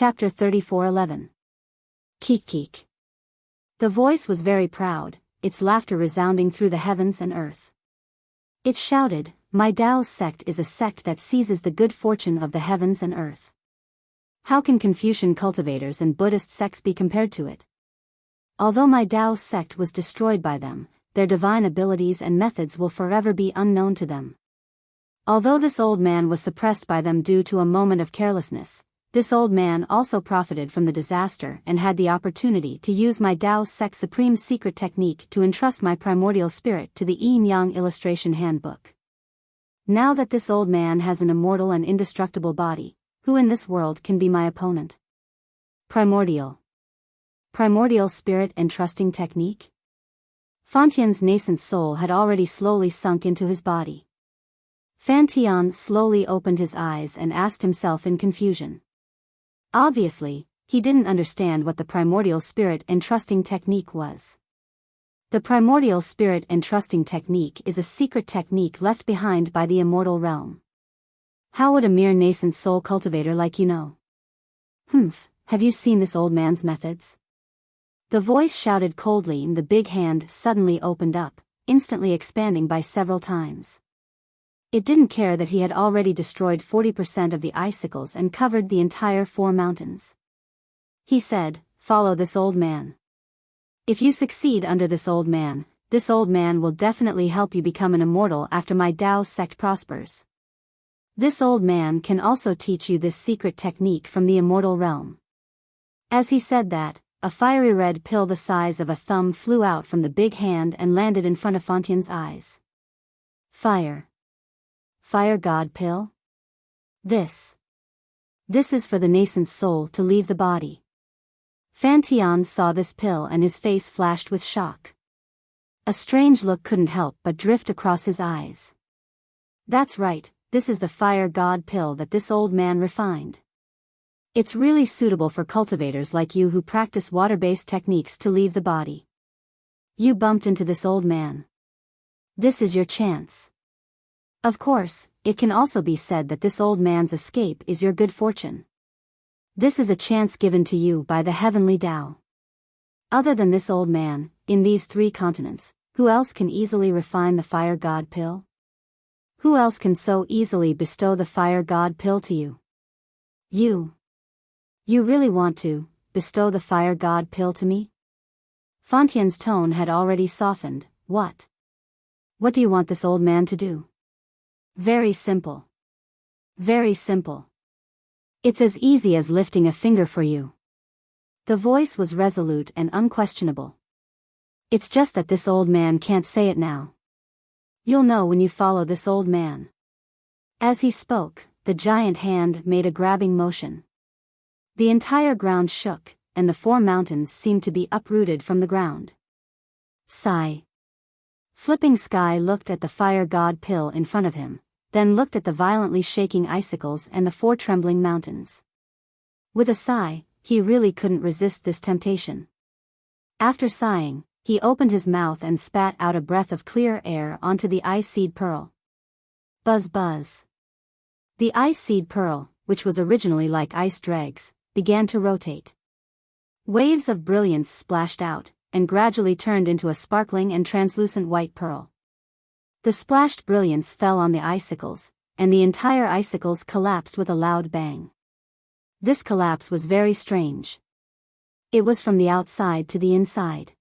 Chapter 34:11. Keek keek. The voice was very proud, its laughter resounding through the heavens and earth. It shouted, "My Tao's sect is a sect that seizes the good fortune of the heavens and earth. How can Confucian cultivators and Buddhist sects be compared to it? Although my Tao's sect was destroyed by them, their divine abilities and methods will forever be unknown to them. Although this old man was suppressed by them due to a moment of carelessness, this old man also profited from the disaster and had the opportunity to use my Tao sect's supreme secret technique to entrust my primordial spirit to the Yin-Yang illustration handbook. Now that this old man has an immortal and indestructible body, who in this world can be my opponent? Primordial spirit entrusting technique? Fantian's nascent soul had already slowly sunk into his body. Fantian slowly opened his eyes and asked himself in confusion. Obviously, he didn't understand what the primordial spirit entrusting technique was. The primordial spirit entrusting technique is a secret technique left behind by the immortal realm. How would a mere nascent soul cultivator like you know? Have you seen this old man's methods? The voice shouted coldly, and the big hand suddenly opened up, instantly expanding by several times. It didn't care that he had already destroyed 40% of the icicles and covered the entire 4 mountains. He said, "Follow this old man. If you succeed under this old man will definitely help you become an immortal after my Tao sect prospers. This old man can also teach you this secret technique from the immortal realm." As he said that, a fiery red pill the size of a thumb flew out from the big hand and landed in front of Fantian's eyes. Fire God pill? This is for the nascent soul to leave the body. Fantian saw this pill and his face flashed with shock. A strange look couldn't help but drift across his eyes. That's right, this is the fire God pill that this old man refined. It's really suitable for cultivators like you who practice water-based techniques to leave the body. You bumped into this old man. This is your chance. Of course, it can also be said that this old man's escape is your good fortune. This is a chance given to you by the heavenly Tao. Other than this old man, in these 3 continents, who else can easily refine the fire God pill? Who else can so easily bestow the fire God pill to you? You really want to bestow the fire God pill to me? Fantian's tone had already softened. What do you want this old man to do? Very simple. Very simple. It's as easy as lifting a finger for you. The voice was resolute and unquestionable. It's just that this old man can't say it now. You'll know when you follow this old man. As he spoke, the giant hand made a grabbing motion. The entire ground shook, and the 4 mountains seemed to be uprooted from the ground. Sigh. Flipping Sky looked at the fire God pill in front of him, then looked at the violently shaking icicles and the 4 trembling mountains. With a sigh, he really couldn't resist this temptation. After sighing, he opened his mouth and spat out a breath of clear air onto the ice seed pearl. Buzz buzz. The ice seed pearl, which was originally like ice dregs, began to rotate. Waves of brilliance splashed out, and gradually turned into a sparkling and translucent white pearl. The splashed brilliance fell on the icicles, and the entire icicles collapsed with a loud bang. This collapse was very strange. It was from the outside to the inside.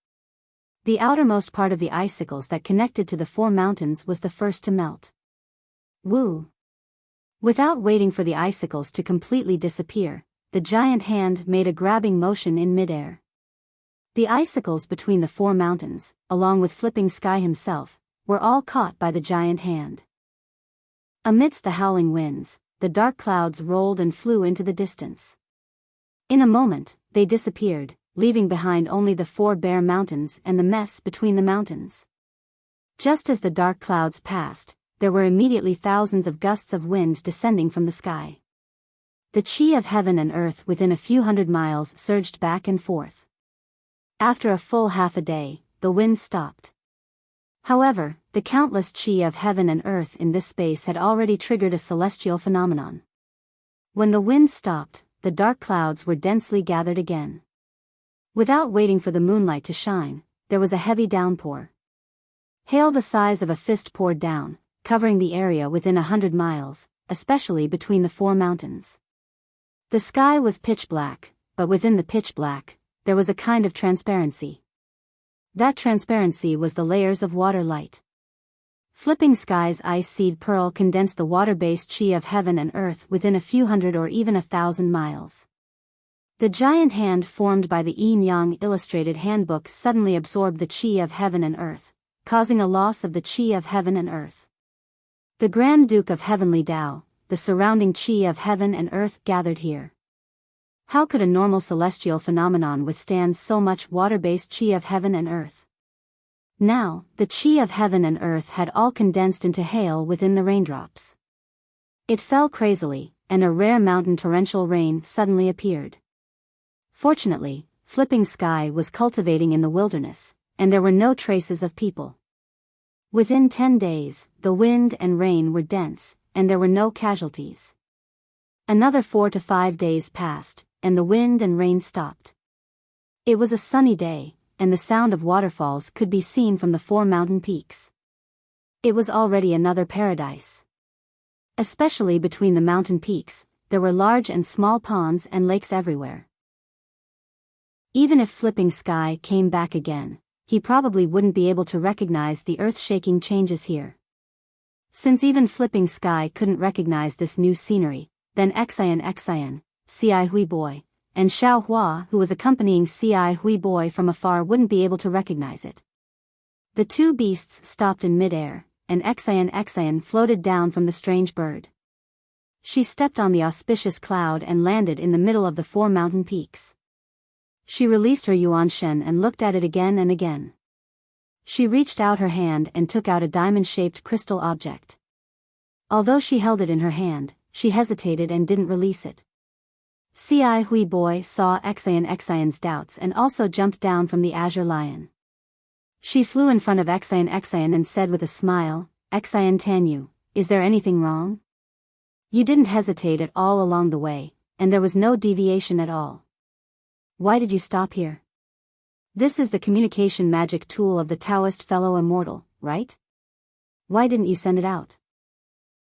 The outermost part of the icicles that connected to the 4 mountains was the first to melt. Woo! Without waiting for the icicles to completely disappear, the giant hand made a grabbing motion in midair. The icicles between the 4 mountains, along with Flipping Sky himself, were all caught by the giant hand. Amidst the howling winds, the dark clouds rolled and flew into the distance. In a moment, they disappeared, leaving behind only the 4 bare mountains and the mess between the mountains. Just as the dark clouds passed, there were immediately thousands of gusts of wind descending from the sky. The chi of heaven and earth within a few hundred miles surged back and forth. After a full half a day, the wind stopped. However, the countless chi of heaven and earth in this space had already triggered a celestial phenomenon. When the wind stopped, the dark clouds were densely gathered again. Without waiting for the moonlight to shine, there was a heavy downpour. Hail the size of a fist poured down, covering the area within 100 miles, especially between the 4 mountains. The sky was pitch black, but within the pitch black, there was a kind of transparency. That transparency was the layers of water light. Flipping Sky's ice seed pearl condensed the water-based chi of heaven and earth within a few hundred or even 1,000 miles. The giant hand formed by the Yin Yang Illustrated Handbook suddenly absorbed the chi of heaven and earth, causing a loss of the chi of heaven and earth. The Grand Duke of Heavenly Tao, the surrounding chi of heaven and earth gathered here. How could a normal celestial phenomenon withstand so much water-based chi of heaven and earth? Now, the chi of heaven and earth had all condensed into hail within the raindrops. It fell crazily, and a rare mountain torrential rain suddenly appeared. Fortunately, Flipping Sky was cultivating in the wilderness, and there were no traces of people. Within 10 days, the wind and rain were dense, and there were no casualties. Another 4 to 5 days passed, and the wind and rain stopped. It was a sunny day, and the sound of waterfalls could be seen from the 4 mountain peaks. It was already another paradise. Especially between the mountain peaks, there were large and small ponds and lakes everywhere. Even if Flipping Sky came back again, he probably wouldn't be able to recognize the earth-shaking changes here. Since even Flipping Sky couldn't recognize this new scenery, then Xian, Ci Hui Boy, and Xiao Hua, who was accompanying Ci Hui Boy from afar, wouldn't be able to recognize it. The 2 beasts stopped in midair, and Xian floated down from the strange bird. She stepped on the auspicious cloud and landed in the middle of the 4 mountain peaks. She released her Yuan Shen and looked at it again and again. She reached out her hand and took out a diamond-shaped crystal object. Although she held it in her hand, she hesitated and didn't release it. Ci Hui Boy saw Xian's doubts and also jumped down from the azure lion. She flew in front of Xian and said with a smile, "Xian Tanyu, is there anything wrong? You didn't hesitate at all along the way, and there was no deviation at all. Why did you stop here? This is the communication magic tool of the Taoist fellow Immortal, right? Why didn't you send it out?"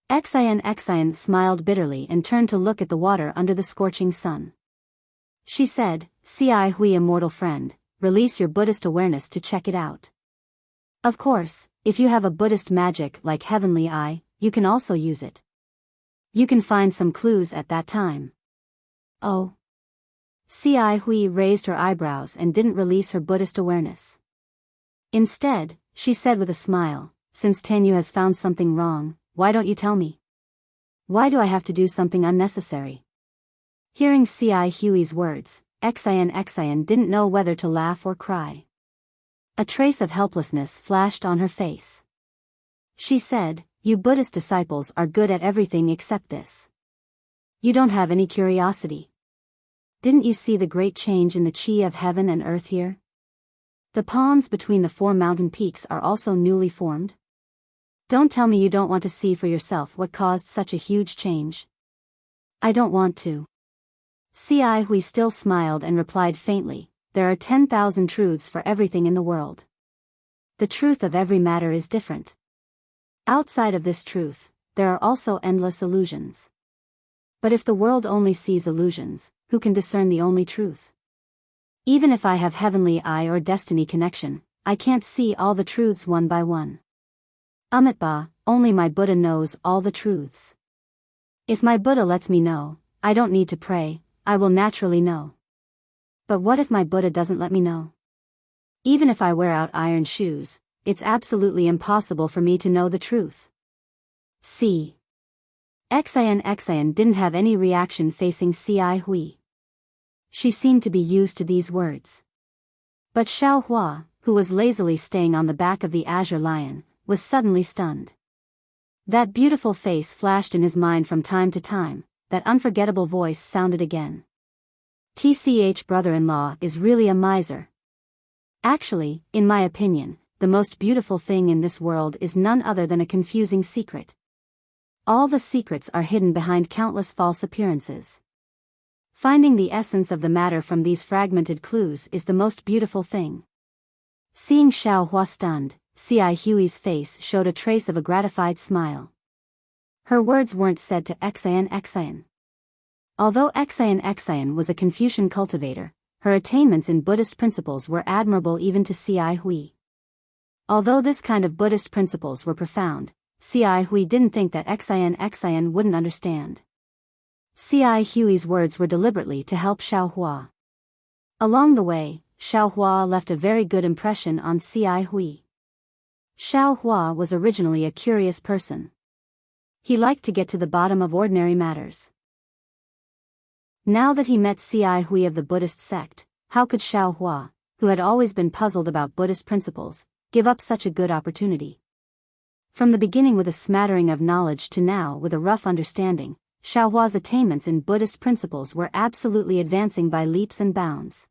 Xian smiled bitterly and turned to look at the water under the scorching sun. She said, "Ci Hui Immortal friend, release your Buddhist awareness to check it out. Of course, if you have a Buddhist magic like Heavenly Eye, you can also use it. You can find some clues at that time." "Oh." Ci Hui raised her eyebrows and didn't release her Buddhist awareness. Instead, she said with a smile, "Since Tanyu has found something wrong, why don't you tell me? Why do I have to do something unnecessary?" Hearing Ci Hui's words, Xian didn't know whether to laugh or cry. A trace of helplessness flashed on her face. She said, "You Buddhist disciples are good at everything except this. You don't have any curiosity. Didn't you see the great change in the chi of heaven and earth here? The ponds between the 4 mountain peaks are also newly formed. Don't tell me you don't want to see for yourself what caused such a huge change." "I don't want to." Ci Hui still smiled and replied faintly, "There are 10,000 truths for everything in the world. The truth of every matter is different. Outside of this truth, there are also endless illusions. But if the world only sees illusions, who can discern the only truth? Even if I have Heavenly Eye or destiny connection, I can't see all the truths one by one. Amitabha, only my Buddha knows all the truths. If my Buddha lets me know, I don't need to pray, I will naturally know. But what if my Buddha doesn't let me know? Even if I wear out iron shoes, it's absolutely impossible for me to know the truth." See. Xian didn't have any reaction facing Ci Hui. She seemed to be used to these words. But Xiao Hua, who was lazily staying on the back of the azure lion, was suddenly stunned. That beautiful face flashed in his mind from time to time, that unforgettable voice sounded again. "TCH brother-in-law is really a miser. Actually, in my opinion, the most beautiful thing in this world is none other than a confusing secret. All the secrets are hidden behind countless false appearances. Finding the essence of the matter from these fragmented clues is the most beautiful thing. Seeing Xiao Hua stunned, C.I. Hui's face showed a trace of a gratified smile. Her words weren't said to Xian. Although Xian was a Confucian cultivator, her attainments in Buddhist principles were admirable even to C.I. Hui. Although this kind of Buddhist principles were profound, C.I. Hui didn't think that Xian wouldn't understand. C.I. Hui's words were deliberately to help Xiao Hua. Along the way, Xiao Hua left a very good impression on C.I. Hui. Xiao Hua was originally a curious person. He liked to get to the bottom of ordinary matters. Now that he met C.I. Hui of the Buddhist sect, how could Xiao Hua, who had always been puzzled about Buddhist principles, give up such a good opportunity? From the beginning with a smattering of knowledge to now with a rough understanding, Xiao Hua's attainments in Buddhist principles were absolutely advancing by leaps and bounds.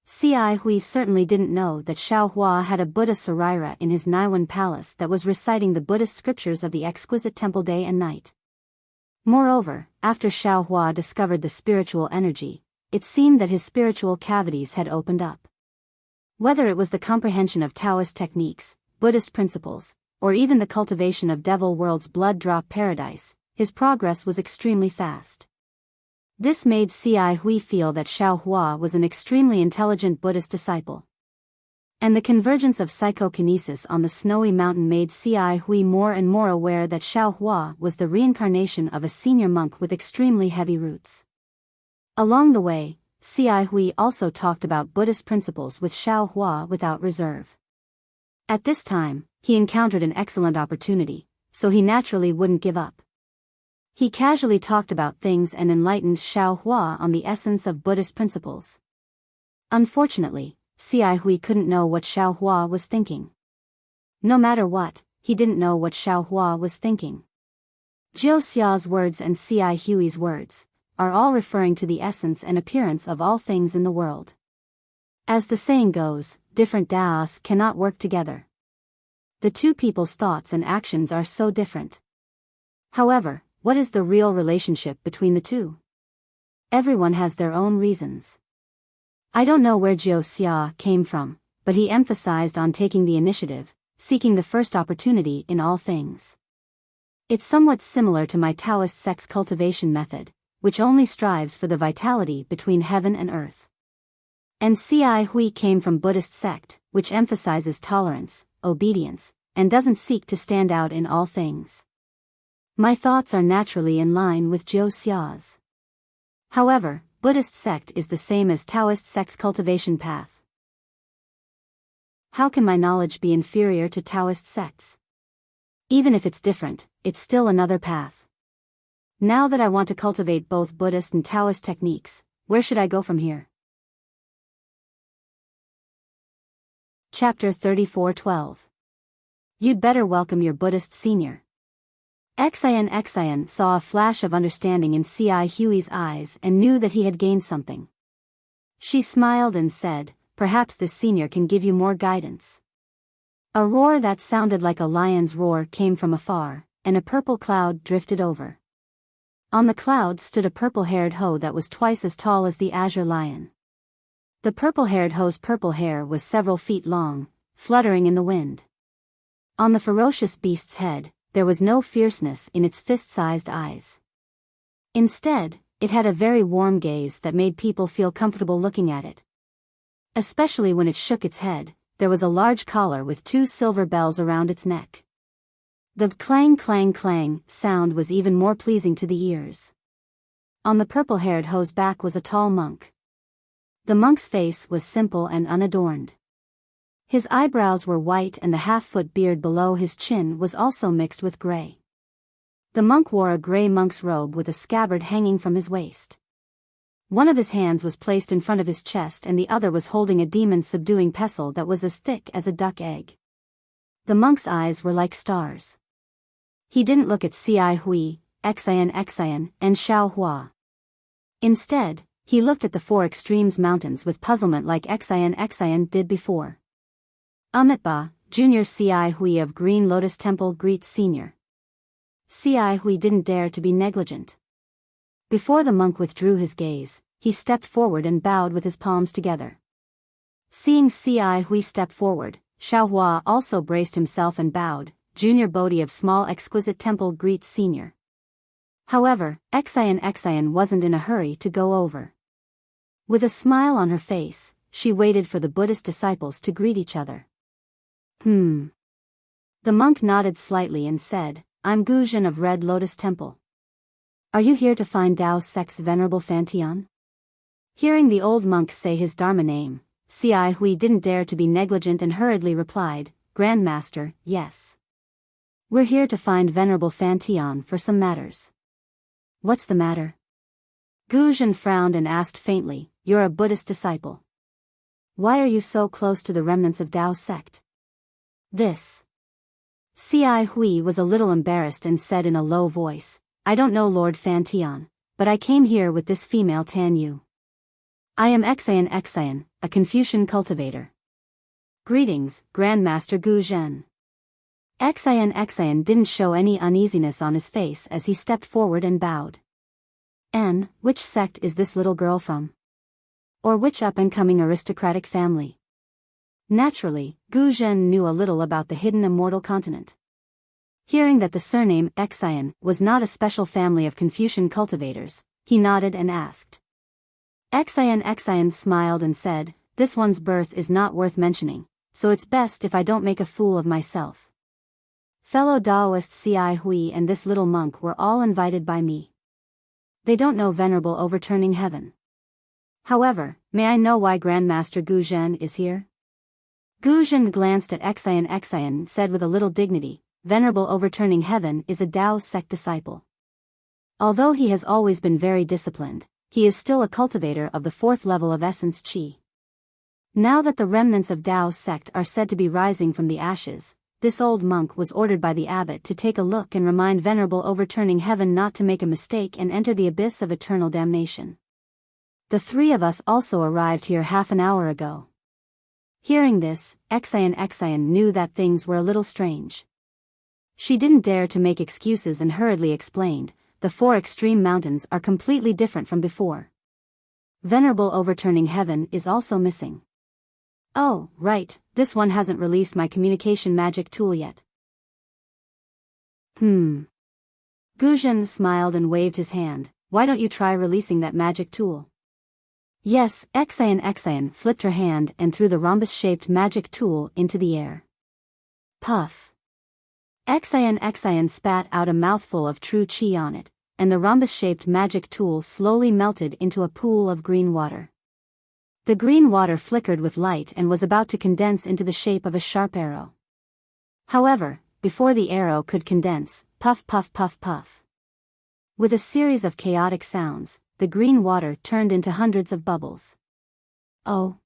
C.I. Hui certainly didn't know that Xiao Hua had a Buddha Saraira in his Naiwan palace that was reciting the Buddhist scriptures of the exquisite temple day and night. Moreover, after Xiao Hua discovered the spiritual energy, it seemed that his spiritual cavities had opened up. Whether it was the comprehension of Taoist techniques, Buddhist principles, or even the cultivation of Devil World's blood drop paradise, his progress was extremely fast. This made C.I. Hui feel that Xiao Hua was an extremely intelligent Buddhist disciple. And the convergence of psychokinesis on the snowy mountain made C.I. Hui more and more aware that Xiao Hua was the reincarnation of a senior monk with extremely heavy roots. Along the way, C.I. Hui also talked about Buddhist principles with Xiao Hua without reserve. At this time, he encountered an excellent opportunity, so he naturally wouldn't give up. He casually talked about things and enlightened Xiao Hua on the essence of Buddhist principles. Unfortunately, C.I. Hui couldn't know what Xiao Hua was thinking. No matter what, he didn't know what Xiao Hua was thinking. Jiu Xia's words and C.I. Hui's words are all referring to the essence and appearance of all things in the world. As the saying goes, different Daos cannot work together. The two people's thoughts and actions are so different. However, what is the real relationship between the two? Everyone has their own reasons. I don't know where Jiu Xia came from, but he emphasized on taking the initiative, seeking the first opportunity in all things. It's somewhat similar to my Taoist sex cultivation method, which only strives for the vitality between heaven and earth. And C.I. Hui came from Buddhist sect, which emphasizes tolerance, obedience, and doesn't seek to stand out in all things. My thoughts are naturally in line with Jiu Xia's. However, Buddhist sect is the same as Taoist sex cultivation path. How can my knowledge be inferior to Taoist sects? Even if it's different, it's still another path. Now that I want to cultivate both Buddhist and Taoist techniques, where should I go from here? Chapter 34:12. You'd better welcome your Buddhist senior. Xian saw a flash of understanding in C.I. Hui's eyes and knew that he had gained something. She smiled and said, "Perhaps this senior can give you more guidance." A roar that sounded like a lion's roar came from afar, and a purple cloud drifted over. On the cloud stood a purple-haired hoe that was twice as tall as the azure lion. The purple-haired hoe's purple hair was several feet long, fluttering in the wind. On the ferocious beast's head, there was no fierceness in its fist-sized eyes. Instead, it had a very warm gaze that made people feel comfortable looking at it. Especially when it shook its head, there was a large collar with 2 silver bells around its neck. The clang clang clang sound was even more pleasing to the ears. On the purple-haired hoe's back was a tall monk. The monk's face was simple and unadorned. His eyebrows were white and the half-foot beard below his chin was also mixed with gray. The monk wore a gray monk's robe with a scabbard hanging from his waist. One of his hands was placed in front of his chest and the other was holding a demon-subduing pestle that was as thick as a duck egg. The monk's eyes were like stars. He didn't look at C.I. Hui, Xian, and Xiao Hua. Instead, he looked at the 4 extremes mountains with puzzlement like Xian did before. Amitba, Junior C.I. Hui of Green Lotus Temple greets Senior. C.I. Hui didn't dare to be negligent. Before the monk withdrew his gaze, he stepped forward and bowed with his palms together. Seeing Ci Hui step forward, Xiaohua also braced himself and bowed. Junior Bodhi of small exquisite temple greets senior. However, Xian wasn't in a hurry to go over. With a smile on her face, she waited for the Buddhist disciples to greet each other. The monk nodded slightly and said, I'm Guzhen of Red Lotus Temple. Are you here to find Dao Sect's Venerable Fantian? Hearing the old monk say his Dharma name, Ci Hui didn't dare to be negligent and hurriedly replied, Grand Master, yes. We're here to find Venerable Fantian for some matters. What's the matter? Guzhen frowned and asked faintly, You're a Buddhist disciple. Why are you so close to the remnants of Dao sect? This. Ci Hui was a little embarrassed and said in a low voice, I don't know Lord Fantian, but I came here with this female Tan Yu. I am Xian, a Confucian cultivator. Greetings, Grandmaster Guzhen. Xian didn't show any uneasiness on his face as he stepped forward and bowed. And, which sect is this little girl from? Or which up-and-coming aristocratic family? Naturally, Guzhen knew a little about the hidden Immortal continent. Hearing that the surname Xian was not a special family of Confucian cultivators, he nodded and asked. Xian smiled and said, This one's birth is not worth mentioning, so it's best if I don't make a fool of myself. Fellow Daoist Ci Hui and this little monk were all invited by me. They don't know Venerable Overturning Heaven. However, may I know why Grandmaster Guzhen is here? Guzhen glanced at Xian said with a little dignity, Venerable Overturning Heaven is a Dao sect disciple. Although he has always been very disciplined, he is still a cultivator of the 4th level of essence Qi. Now that the remnants of Dao sect are said to be rising from the ashes, this old monk was ordered by the abbot to take a look and remind Venerable Overturning Heaven not to make a mistake and enter the abyss of eternal damnation. The 3 of us also arrived here half an hour ago. Hearing this, Xian knew that things were a little strange. She didn't dare to make excuses and hurriedly explained, the 4 extreme mountains are completely different from before. Venerable Overturning Heaven is also missing. Oh, right, this one hasn't released my communication magic tool yet. Guzhen smiled and waved his hand, why don't you try releasing that magic tool? Yes, Xian flipped her hand and threw the rhombus-shaped magic tool into the air. Puff. Xian spat out a mouthful of true qi on it, and the rhombus-shaped magic tool slowly melted into a pool of green water. The green water flickered with light and was about to condense into the shape of a sharp arrow. However, before the arrow could condense, puff puff puff puff. With a series of chaotic sounds, the green water turned into hundreds of bubbles. Oh!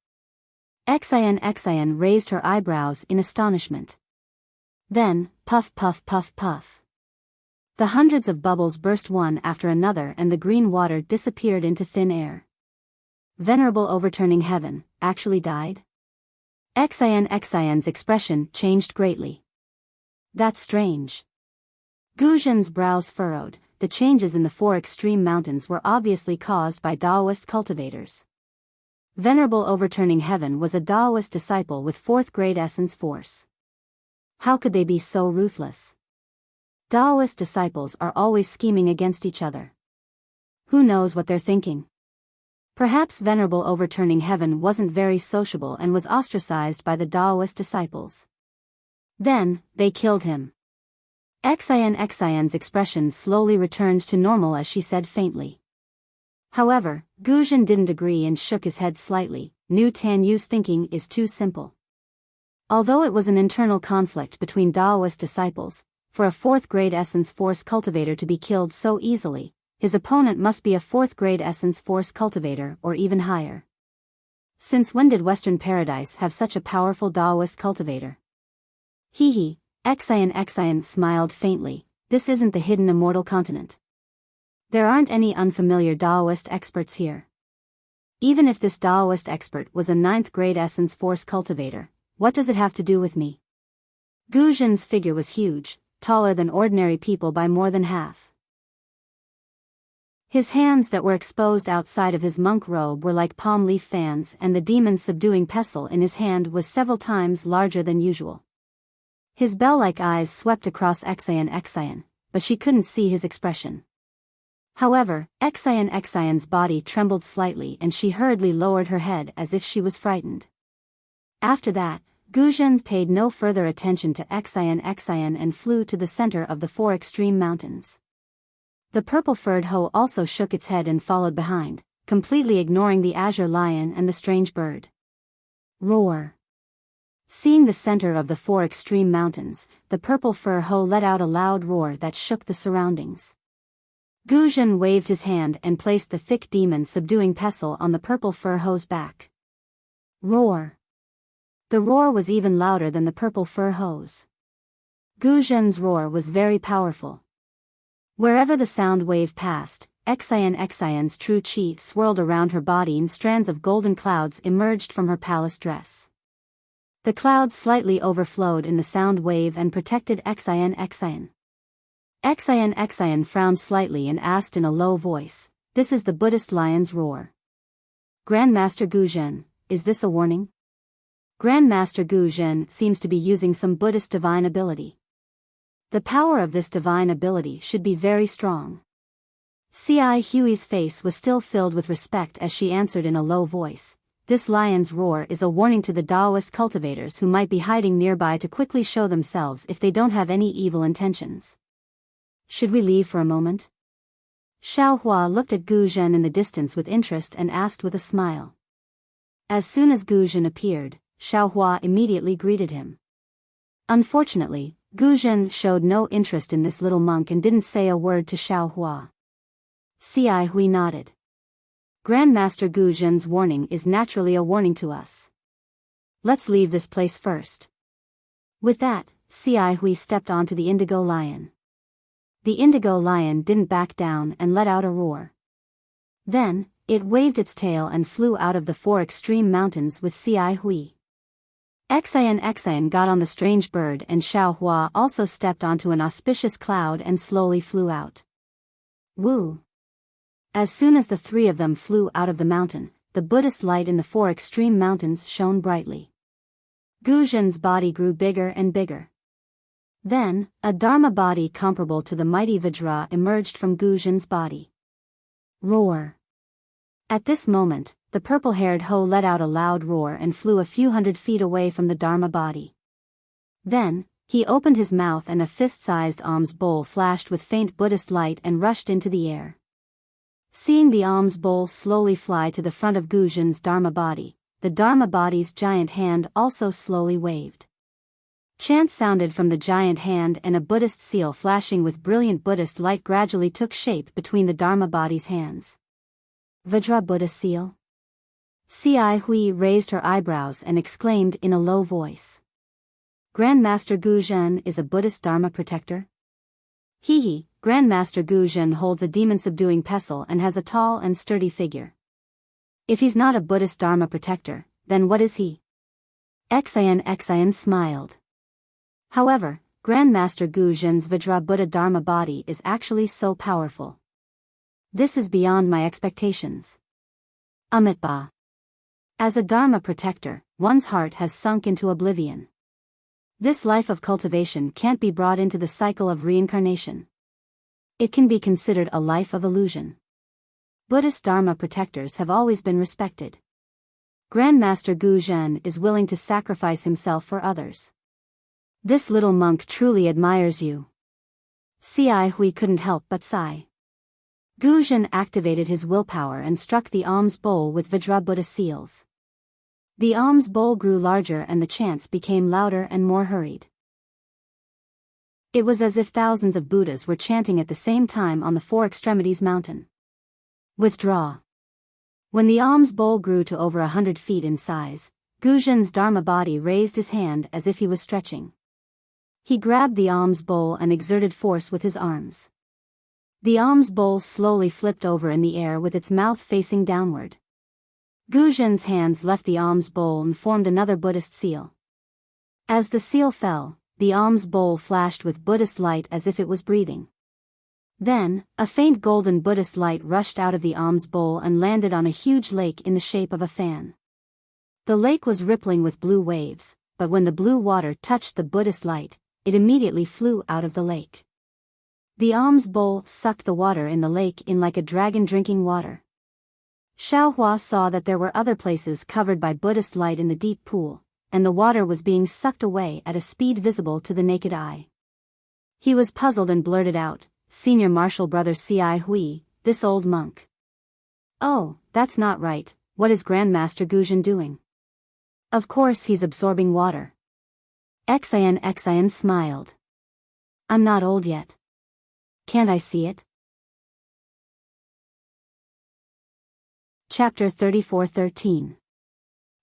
Xian raised her eyebrows in astonishment. Then, puff puff puff puff. The hundreds of bubbles burst one after another and the green water disappeared into thin air. Venerable Overturning Heaven, actually died? Xian's expression changed greatly. That's strange. Guzhen's brows furrowed, the changes in the 4 extreme mountains were obviously caused by Daoist cultivators. Venerable Overturning Heaven was a Daoist disciple with 4th grade essence force. How could they be so ruthless? Daoist disciples are always scheming against each other. Who knows what they're thinking? Perhaps Venerable Overturning Heaven wasn't very sociable and was ostracized by the Daoist disciples. Then, they killed him. Xian's expression slowly returned to normal as she said faintly. However, Guzhen didn't agree and shook his head slightly, New Tan Yu's thinking is too simple. Although it was an internal conflict between Daoist disciples, for a 4th grade essence force cultivator to be killed so easily, his opponent must be a 4th grade essence force cultivator or even higher. Since when did Western Paradise have such a powerful Daoist cultivator? Hee. Xian smiled faintly, this isn't the hidden Immortal continent. There aren't any unfamiliar Daoist experts here. Even if this Daoist expert was a 9th grade essence force cultivator, what does it have to do with me? Guzhen's figure was huge, taller than ordinary people by more than half. His hands that were exposed outside of his monk robe were like palm leaf fans, and the demon's subduing pestle in his hand was several times larger than usual. His bell-like eyes swept across Xian, but she couldn't see his expression. However, Xian's body trembled slightly and she hurriedly lowered her head as if she was frightened. After that, Guzhen paid no further attention to Xian and flew to the center of the four extreme mountains. The purple-furred hoe also shook its head and followed behind, completely ignoring the azure lion and the strange bird. Roar! Seeing the center of the four extreme mountains, the purple-fur hoe let out a loud roar that shook the surroundings. Guzhen waved his hand and placed the thick demon subduing pestle on the purple-fur hoe's back. Roar! The roar was even louder than the purple-fur hoe's. Guzhen's roar was very powerful. Wherever the sound wave passed, Xian's true chi swirled around her body and strands of golden clouds emerged from her palace dress. The clouds slightly overflowed in the sound wave and protected Xian. Xian frowned slightly and asked in a low voice, "This is the Buddhist lion's roar. Grandmaster Guzhen, is this a warning?" Grandmaster Guzhen seems to be using some Buddhist divine ability. The power of this divine ability should be very strong. Ci Hui's face was still filled with respect as she answered in a low voice, "This lion's roar is a warning to the Taoist cultivators who might be hiding nearby to quickly show themselves if they don't have any evil intentions. Should we leave for a moment?" Xiaohua looked at Guzhen in the distance with interest and asked with a smile. As soon as Guzhen appeared, Xiaohua immediately greeted him. Unfortunately, Guzhen showed no interest in this little monk and didn't say a word to Xiaohua. Ci Hui nodded. Grandmaster Guzhen's warning is naturally a warning to us. Let's leave this place first. With that, Ci Hui stepped onto the indigo lion. The indigo lion didn't back down and let out a roar. Then, it waved its tail and flew out of the four extreme mountains with Ci Hui. Xian got on the strange bird and Xiaohua also stepped onto an auspicious cloud and slowly flew out. Woo! As soon as the three of them flew out of the mountain, the Buddhist light in the four extreme mountains shone brightly. Guzhen's body grew bigger and bigger. Then, a Dharma body comparable to the mighty Vajra emerged from Guzhen's body. Roar! At this moment, the purple-haired hoe let out a loud roar and flew a few hundred feet away from the Dharma body. Then, he opened his mouth and a fist-sized alms bowl flashed with faint Buddhist light and rushed into the air. Seeing the alms bowl slowly fly to the front of Guzhen's Dharma body, the Dharma body's giant hand also slowly waved. Chants sounded from the giant hand and a Buddhist seal flashing with brilliant Buddhist light gradually took shape between the Dharma body's hands. Vajra Buddha seal? Ci Hui raised her eyebrows and exclaimed in a low voice. Grandmaster Guzhen is a Buddhist Dharma protector? He, Grandmaster Guzhen holds a demon-subduing pestle and has a tall and sturdy figure. If he's not a Buddhist Dharma protector, then what is he? Xian smiled. However, Grandmaster Guzhen's Vajra Buddha Dharma body is actually so powerful. This is beyond my expectations. Amitabha. As a Dharma protector, one's heart has sunk into oblivion. This life of cultivation can't be brought into the cycle of reincarnation. It can be considered a life of illusion. Buddhist Dharma protectors have always been respected. Grandmaster Guzhen is willing to sacrifice himself for others. This little monk truly admires you. Ci Hui couldn't help but sigh. Guzhen activated his willpower and struck the alms bowl with Vajra Buddha seals. The alms bowl grew larger and the chants became louder and more hurried. It was as if thousands of Buddhas were chanting at the same time on the Four Extremities mountain. Withdraw. When the alms bowl grew to over 100 feet in size, Guzhen's Dharma body raised his hand as if he was stretching. He grabbed the alms bowl and exerted force with his arms. The alms bowl slowly flipped over in the air with its mouth facing downward. Guzhen's hands left the alms bowl and formed another Buddhist seal. As the seal fell, the alms bowl flashed with Buddhist light as if it was breathing. Then, a faint golden Buddhist light rushed out of the alms bowl and landed on a huge lake in the shape of a fan. The lake was rippling with blue waves, but when the blue water touched the Buddhist light, it immediately flew out of the lake. The alms bowl sucked the water in the lake in like a dragon drinking water. Xiaohua saw that there were other places covered by Buddhist light in the deep pool, and the water was being sucked away at a speed visible to the naked eye. He was puzzled and blurted out, "Senior Marshal Brother Ci Hui, this old monk." "Oh, that's not right. What is Grandmaster Guzhen doing?" "Of course he's absorbing water." Xian smiled. "I'm not old yet. Can't I see it?" Chapter 34:13.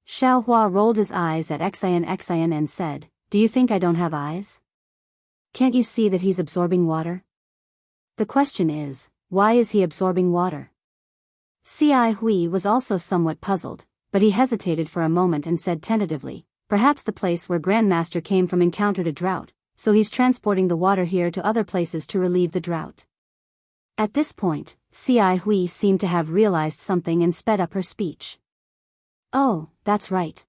Xiaohua rolled his eyes at Xian and said, "Do you think I don't have eyes? Can't you see that he's absorbing water? The question is, why is he absorbing water?" Ci Hui was also somewhat puzzled, but he hesitated for a moment and said tentatively, "Perhaps the place where Grandmaster came from encountered a drought, so he's transporting the water here to other places to relieve the drought." At this point, Ci Hui seemed to have realized something and sped up her speech. "Oh, that's right.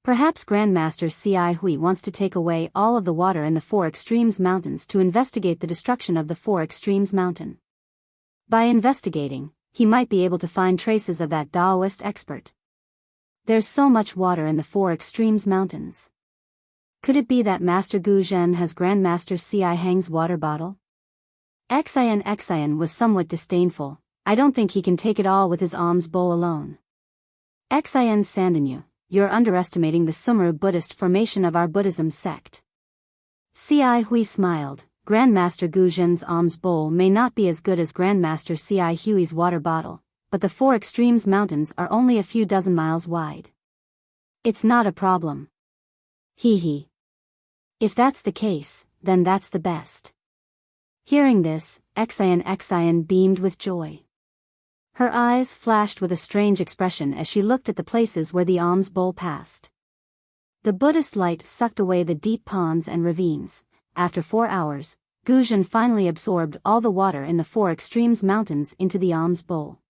Perhaps Grandmaster Ci Hui wants to take away all of the water in the Four Extremes Mountains to investigate the destruction of the Four Extremes Mountain. By investigating, he might be able to find traces of that Taoist expert. There's so much water in the Four Extremes Mountains. Could it be that Master Guzhen has Grandmaster Ci Hang's water bottle?" Xian was somewhat disdainful. "I don't think he can take it all with his alms bowl alone." Xian Sandinyu, "You're underestimating the Sumeru Buddhist formation of our Buddhism sect." Ci Hui smiled. "Grandmaster Guzhen's alms bowl may not be as good as Grandmaster Ci Hui's water bottle, but the Four Extremes Mountains are only a few dozen miles wide. It's not a problem." Hee. "If that's the case, then that's the best." Hearing this, Xian beamed with joy. Her eyes flashed with a strange expression as she looked at the places where the alms bowl passed. The Buddhist light sucked away the deep ponds and ravines. After 4 hours, Guzhen finally absorbed all the water in the Four Extremes Mountains into the alms bowl.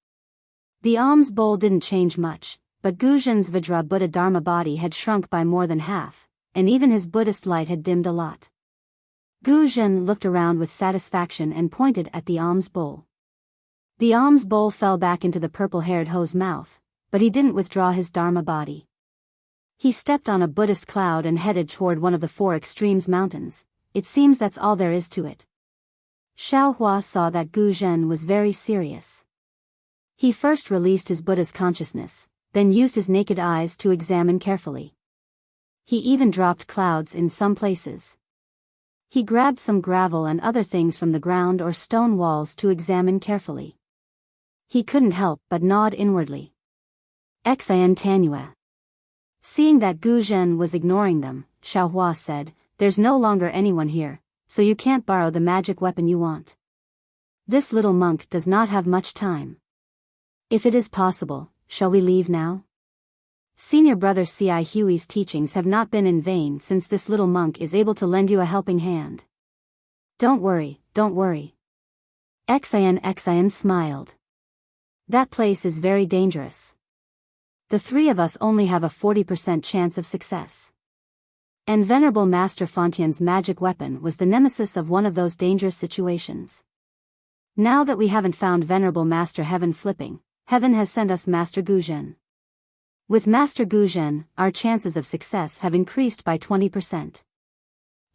The alms bowl didn't change much, but Guzhen's Vajra Buddha Dharma body had shrunk by more than half, and even his Buddhist light had dimmed a lot. Guzhen looked around with satisfaction and pointed at the alms bowl. The alms bowl fell back into the purple-haired Ho's mouth, but he didn't withdraw his Dharma body. He stepped on a Buddhist cloud and headed toward one of the Four Extremes Mountains. It seems that's all there is to it. Xiaohua saw that Guzhen was very serious. He first released his Buddha's consciousness, then used his naked eyes to examine carefully. He even dropped clouds in some places. He grabbed some gravel and other things from the ground or stone walls to examine carefully. He couldn't help but nod inwardly. Xian Tanua. Seeing that Guzhen was ignoring them, Xiaohua said, "There's no longer anyone here, so you can't borrow the magic weapon you want. This little monk does not have much time. If it is possible, shall we leave now? Senior Brother Ci Hui's teachings have not been in vain since this little monk is able to lend you a helping hand." Don't worry. Xian smiled. "That place is very dangerous. The three of us only have a 40% chance of success. And Venerable Master Fontian's magic weapon was the nemesis of one of those dangerous situations. Now that we haven't found Venerable Master Heaven Flipping, Heaven has sent us Master Guzhen. With Master Guzhen, our chances of success have increased by 20%.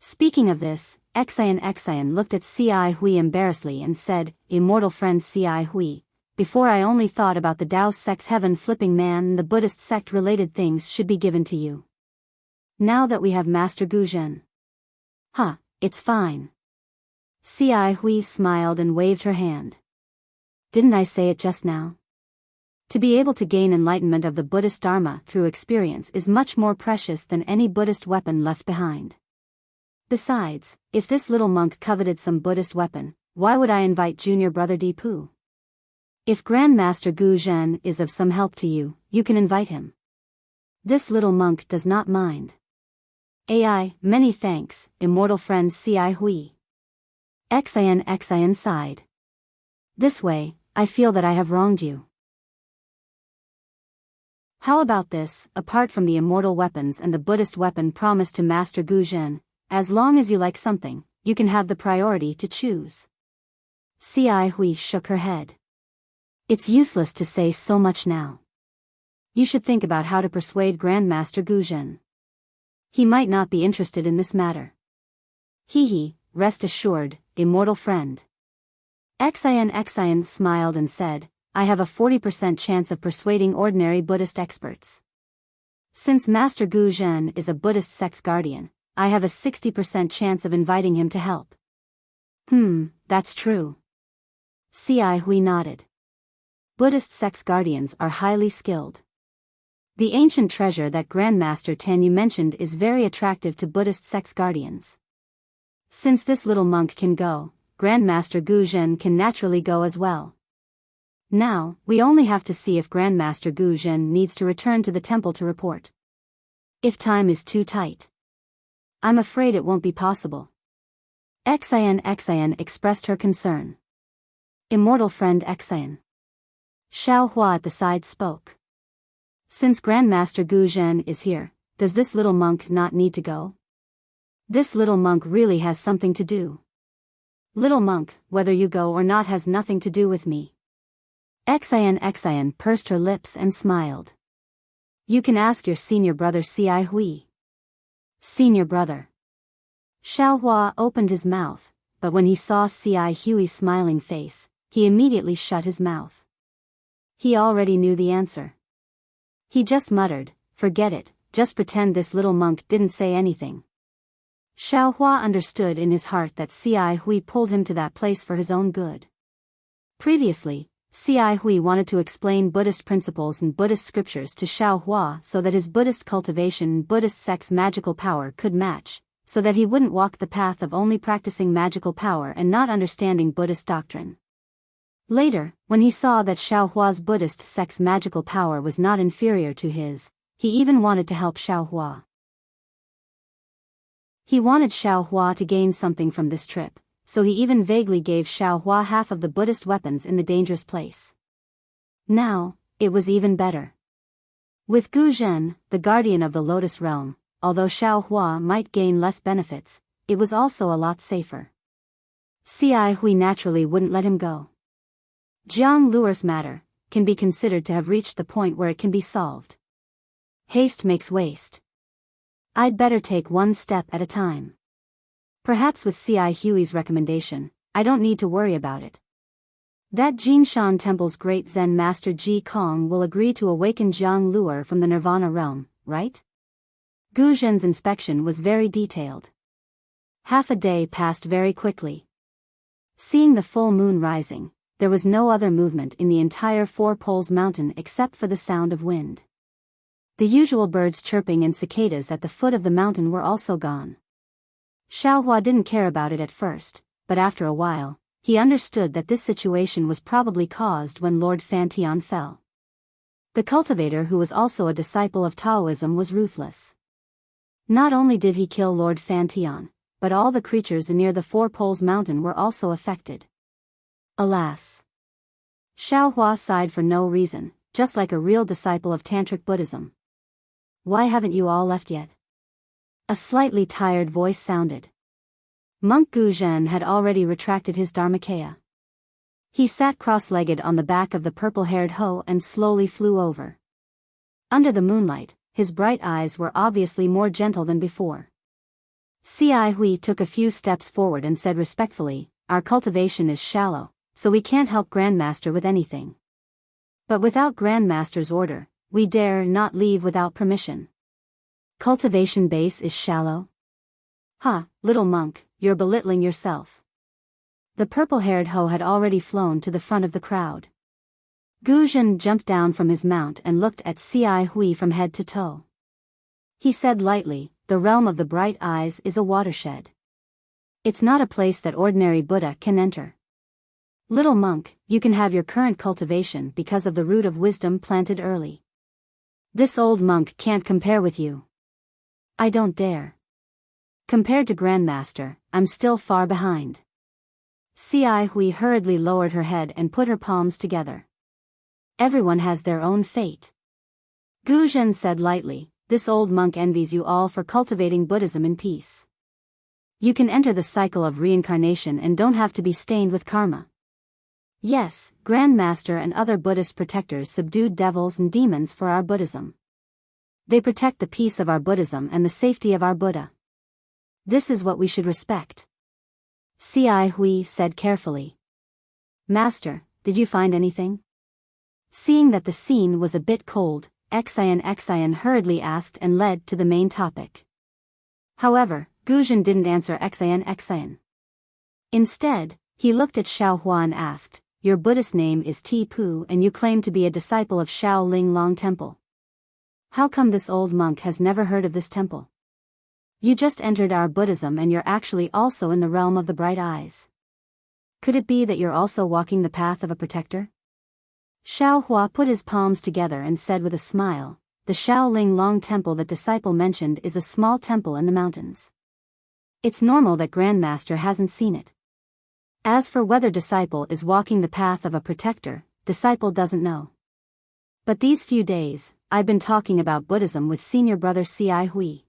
Speaking of this, Xian looked at Ci Hui embarrassedly and said, "Immortal friend Ci Hui, before I only thought about the Tao sect's heaven-flipping man and the Buddhist sect-related things should be given to you. Now that we have Master Guzhen." It's fine." Ci Hui smiled and waved her hand. "Didn't I say it just now? To be able to gain enlightenment of the Buddhist Dharma through experience is much more precious than any Buddhist weapon left behind. Besides, if this little monk coveted some Buddhist weapon, why would I invite Junior Brother Deepu? If Grandmaster Guzhen is of some help to you, you can invite him. This little monk does not mind." Many thanks, immortal friend Ci Hui." Xian sighed. This way, I feel that I have wronged you. How about this, apart from the immortal weapons and the Buddhist weapon promised to Master Gu Zhen, as long as you like something, you can have the priority to choose. Xi Hui shook her head. It's useless to say so much now. You should think about how to persuade Grandmaster Gu Zhen. He might not be interested in this matter. Rest assured, immortal friend. Xian smiled and said, I have a 40% chance of persuading ordinary Buddhist experts. Since Master Gu Zhen is a Buddhist sex guardian, I have a 60% chance of inviting him to help. That's true. Xi Hui nodded. Buddhist sex guardians are highly skilled. The ancient treasure that Grandmaster Tanyu mentioned is very attractive to Buddhist sex guardians. Since this little monk can go, Grandmaster Gu Zhen can naturally go as well. Now, we only have to see if Grandmaster Gu Zhen needs to return to the temple to report. If time is too tight, I'm afraid it won't be possible. Xian expressed her concern. Immortal friend Xian. Xiao Hua at the side spoke. Since Grandmaster Gu Zhen is here, does this little monk not need to go? This little monk really has something to do. Little monk, whether you go or not has nothing to do with me. Xian pursed her lips and smiled. You can ask your senior brother Xi Hui. Senior brother. Xiao Hua opened his mouth, but when he saw Xi Hui's smiling face, he immediately shut his mouth. He already knew the answer. He just muttered, forget it, just pretend this little monk didn't say anything. Xiao Hua understood in his heart that Xi Hui pulled him to that place for his own good. Previously, Xi Hui wanted to explain Buddhist principles and Buddhist scriptures to Xiao Hua so that his Buddhist cultivation and Buddhist sex magical power could match, so that he wouldn't walk the path of only practicing magical power and not understanding Buddhist doctrine. Later, when he saw that Xiao Hua's Buddhist sex magical power was not inferior to his, he even wanted to help Xiao Hua. He wanted Xiao Hua to gain something from this trip, so he even vaguely gave Xiao Hua half of the Buddhist weapons in the dangerous place. Now, it was even better. With Gu Zhen, the guardian of the Lotus Realm, although Xiao Hua might gain less benefits, it was also a lot safer. Xi Hui naturally wouldn't let him go. Jiang Luer's matter can be considered to have reached the point where it can be solved. Haste makes waste. I'd better take one step at a time. Perhaps with Xi Hui's recommendation, I don't need to worry about it. That Jinshan Temple's great Zen master Ji Kong will agree to awaken Jiang Luer from the Nirvana realm, right? Gu Zhen's inspection was very detailed. Half a day passed very quickly. Seeing the full moon rising, there was no other movement in the entire Four Poles Mountain except for the sound of wind. The usual birds chirping and cicadas at the foot of the mountain were also gone. Xiao Hua didn't care about it at first, but after a while, he understood that this situation was probably caused when Lord Fantian fell. The cultivator, who was also a disciple of Taoism, was ruthless. Not only did he kill Lord Fantian, but all the creatures near the Four Poles Mountain were also affected. Alas! Xiao Hua sighed for no reason, just like a real disciple of Tantric Buddhism. Why haven't you all left yet? A slightly tired voice sounded. Monk Gu Zhen had already retracted his dharmakaya. He sat cross-legged on the back of the purple-haired hoe and slowly flew over. Under the moonlight, his bright eyes were obviously more gentle than before. Xi Hui took a few steps forward and said respectfully, our cultivation is shallow, so we can't help Grandmaster with anything. But without Grandmaster's order, we dare not leave without permission. Cultivation base is shallow? Little monk, you're belittling yourself. The purple-haired hoe had already flown to the front of the crowd. Gu Zhen jumped down from his mount and looked at Xi Hui from head to toe. He said lightly, the realm of the bright eyes is a watershed. It's not a place that ordinary Buddha can enter. Little monk, you can have your current cultivation because of the root of wisdom planted early. This old monk can't compare with you. I don't dare. Compared to Grandmaster, I'm still far behind. Ci Hui hurriedly lowered her head and put her palms together. Everyone has their own fate. Gu Zhen said lightly, this old monk envies you all for cultivating Buddhism in peace. You can enter the cycle of reincarnation and don't have to be stained with karma. Yes, Grand Master and other Buddhist protectors subdued devils and demons for our Buddhism. They protect the peace of our Buddhism and the safety of our Buddha. This is what we should respect. Ci Hui said carefully. Master, did you find anything? Seeing that the scene was a bit cold, Xian hurriedly asked and led to the main topic. However, Gu Zhen didn't answer Xian. Instead, he looked at Xiao Hua and asked, your Buddhist name is Ti Pu and you claim to be a disciple of Shao Ling Long Temple. How come this old monk has never heard of this temple? You just entered our Buddhism and you're actually also in the realm of the bright eyes. Could it be that you're also walking the path of a protector? Xiao Hua put his palms together and said with a smile, the Shao Ling Long Temple that disciple mentioned is a small temple in the mountains. It's normal that Grandmaster hasn't seen it. As for whether disciple is walking the path of a protector, disciple doesn't know. But these few days, I've been talking about Buddhism with senior brother Ci Hui.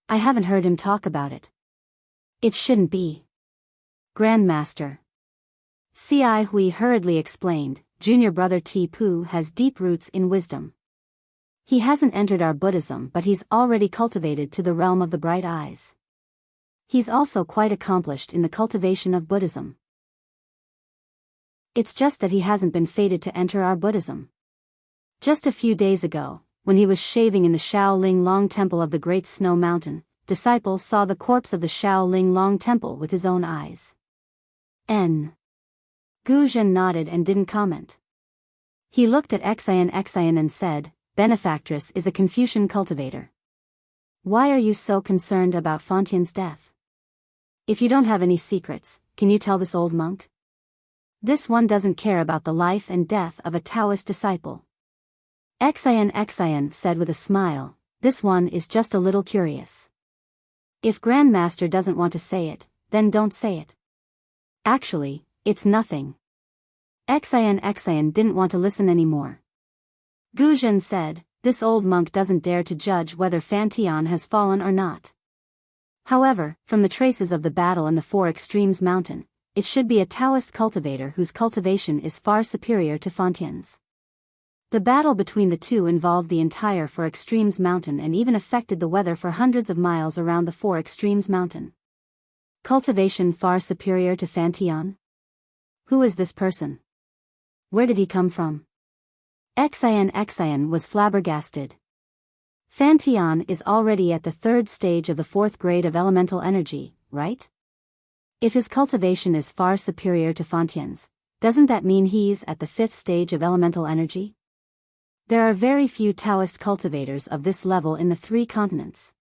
I haven't heard him talk about it. It shouldn't be. Grandmaster. Ci Hui hurriedly explained, junior brother Ti Pu has deep roots in wisdom. He hasn't entered our Buddhism but he's already cultivated to the realm of the bright eyes. He's also quite accomplished in the cultivation of Buddhism. It's just that he hasn't been fated to enter our Buddhism. Just a few days ago, when he was shaving in the Shao Ling Long Temple of the Great Snow Mountain, disciple saw the corpse of the Shao Ling Long Temple with his own eyes. Gu Zhen nodded and didn't comment. He looked at Xian and said, Benefactress is a Confucian cultivator. Why are you so concerned about Fantian's death? If you don't have any secrets, can you tell this old monk? This one doesn't care about the life and death of a Taoist disciple. Xian said with a smile, this one is just a little curious. If Grandmaster doesn't want to say it, then don't say it. Actually, it's nothing. Xian didn't want to listen anymore. Gu Zhen said, this old monk doesn't dare to judge whether Fantian has fallen or not. However, from the traces of the battle in the Four Extremes Mountain, it should be a Taoist cultivator whose cultivation is far superior to Fantian's. The battle between the two involved the entire Four Extremes Mountain and even affected the weather for hundreds of miles around the Four Extremes Mountain. Cultivation far superior to Fantian? Who is this person? Where did he come from? Xian was flabbergasted. Fantian is already at the third stage of the fourth grade of elemental energy, right? If his cultivation is far superior to Fantian's, doesn't that mean he's at the fifth stage of elemental energy? There are very few Taoist cultivators of this level in the 3 continents.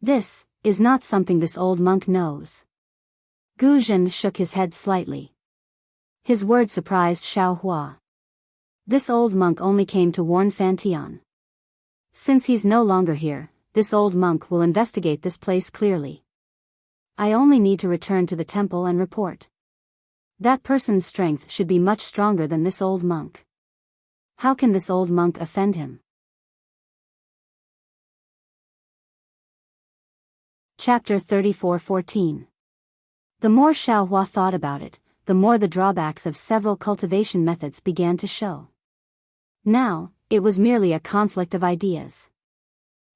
This is not something this old monk knows. Gu Zhen shook his head slightly. His words surprised Xiao Hua. This old monk only came to warn Fantian. Since he's no longer here, this old monk will investigate this place clearly. I only need to return to the temple and report. That person's strength should be much stronger than this old monk. How can this old monk offend him? Chapter 34:14. The more Xiao Hua thought about it, the more the drawbacks of several cultivation methods began to show. Now, it was merely a conflict of ideas.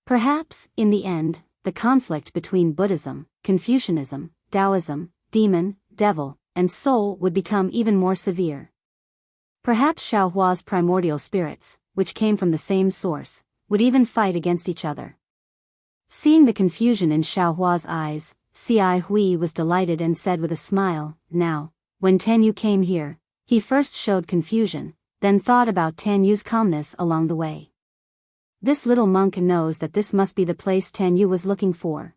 Perhaps, in the end, the conflict between Buddhism, Confucianism, Taoism, demon, devil, and soul would become even more severe. Perhaps Xiao Hua's primordial spirits, which came from the same source, would even fight against each other. Seeing the confusion in Xiao Hua's eyes, Ci Hui was delighted and said with a smile, now, when Tan came here, he first showed confusion, then thought about Tan Yu's calmness along the way. This little monk knows that this must be the place Tan was looking for.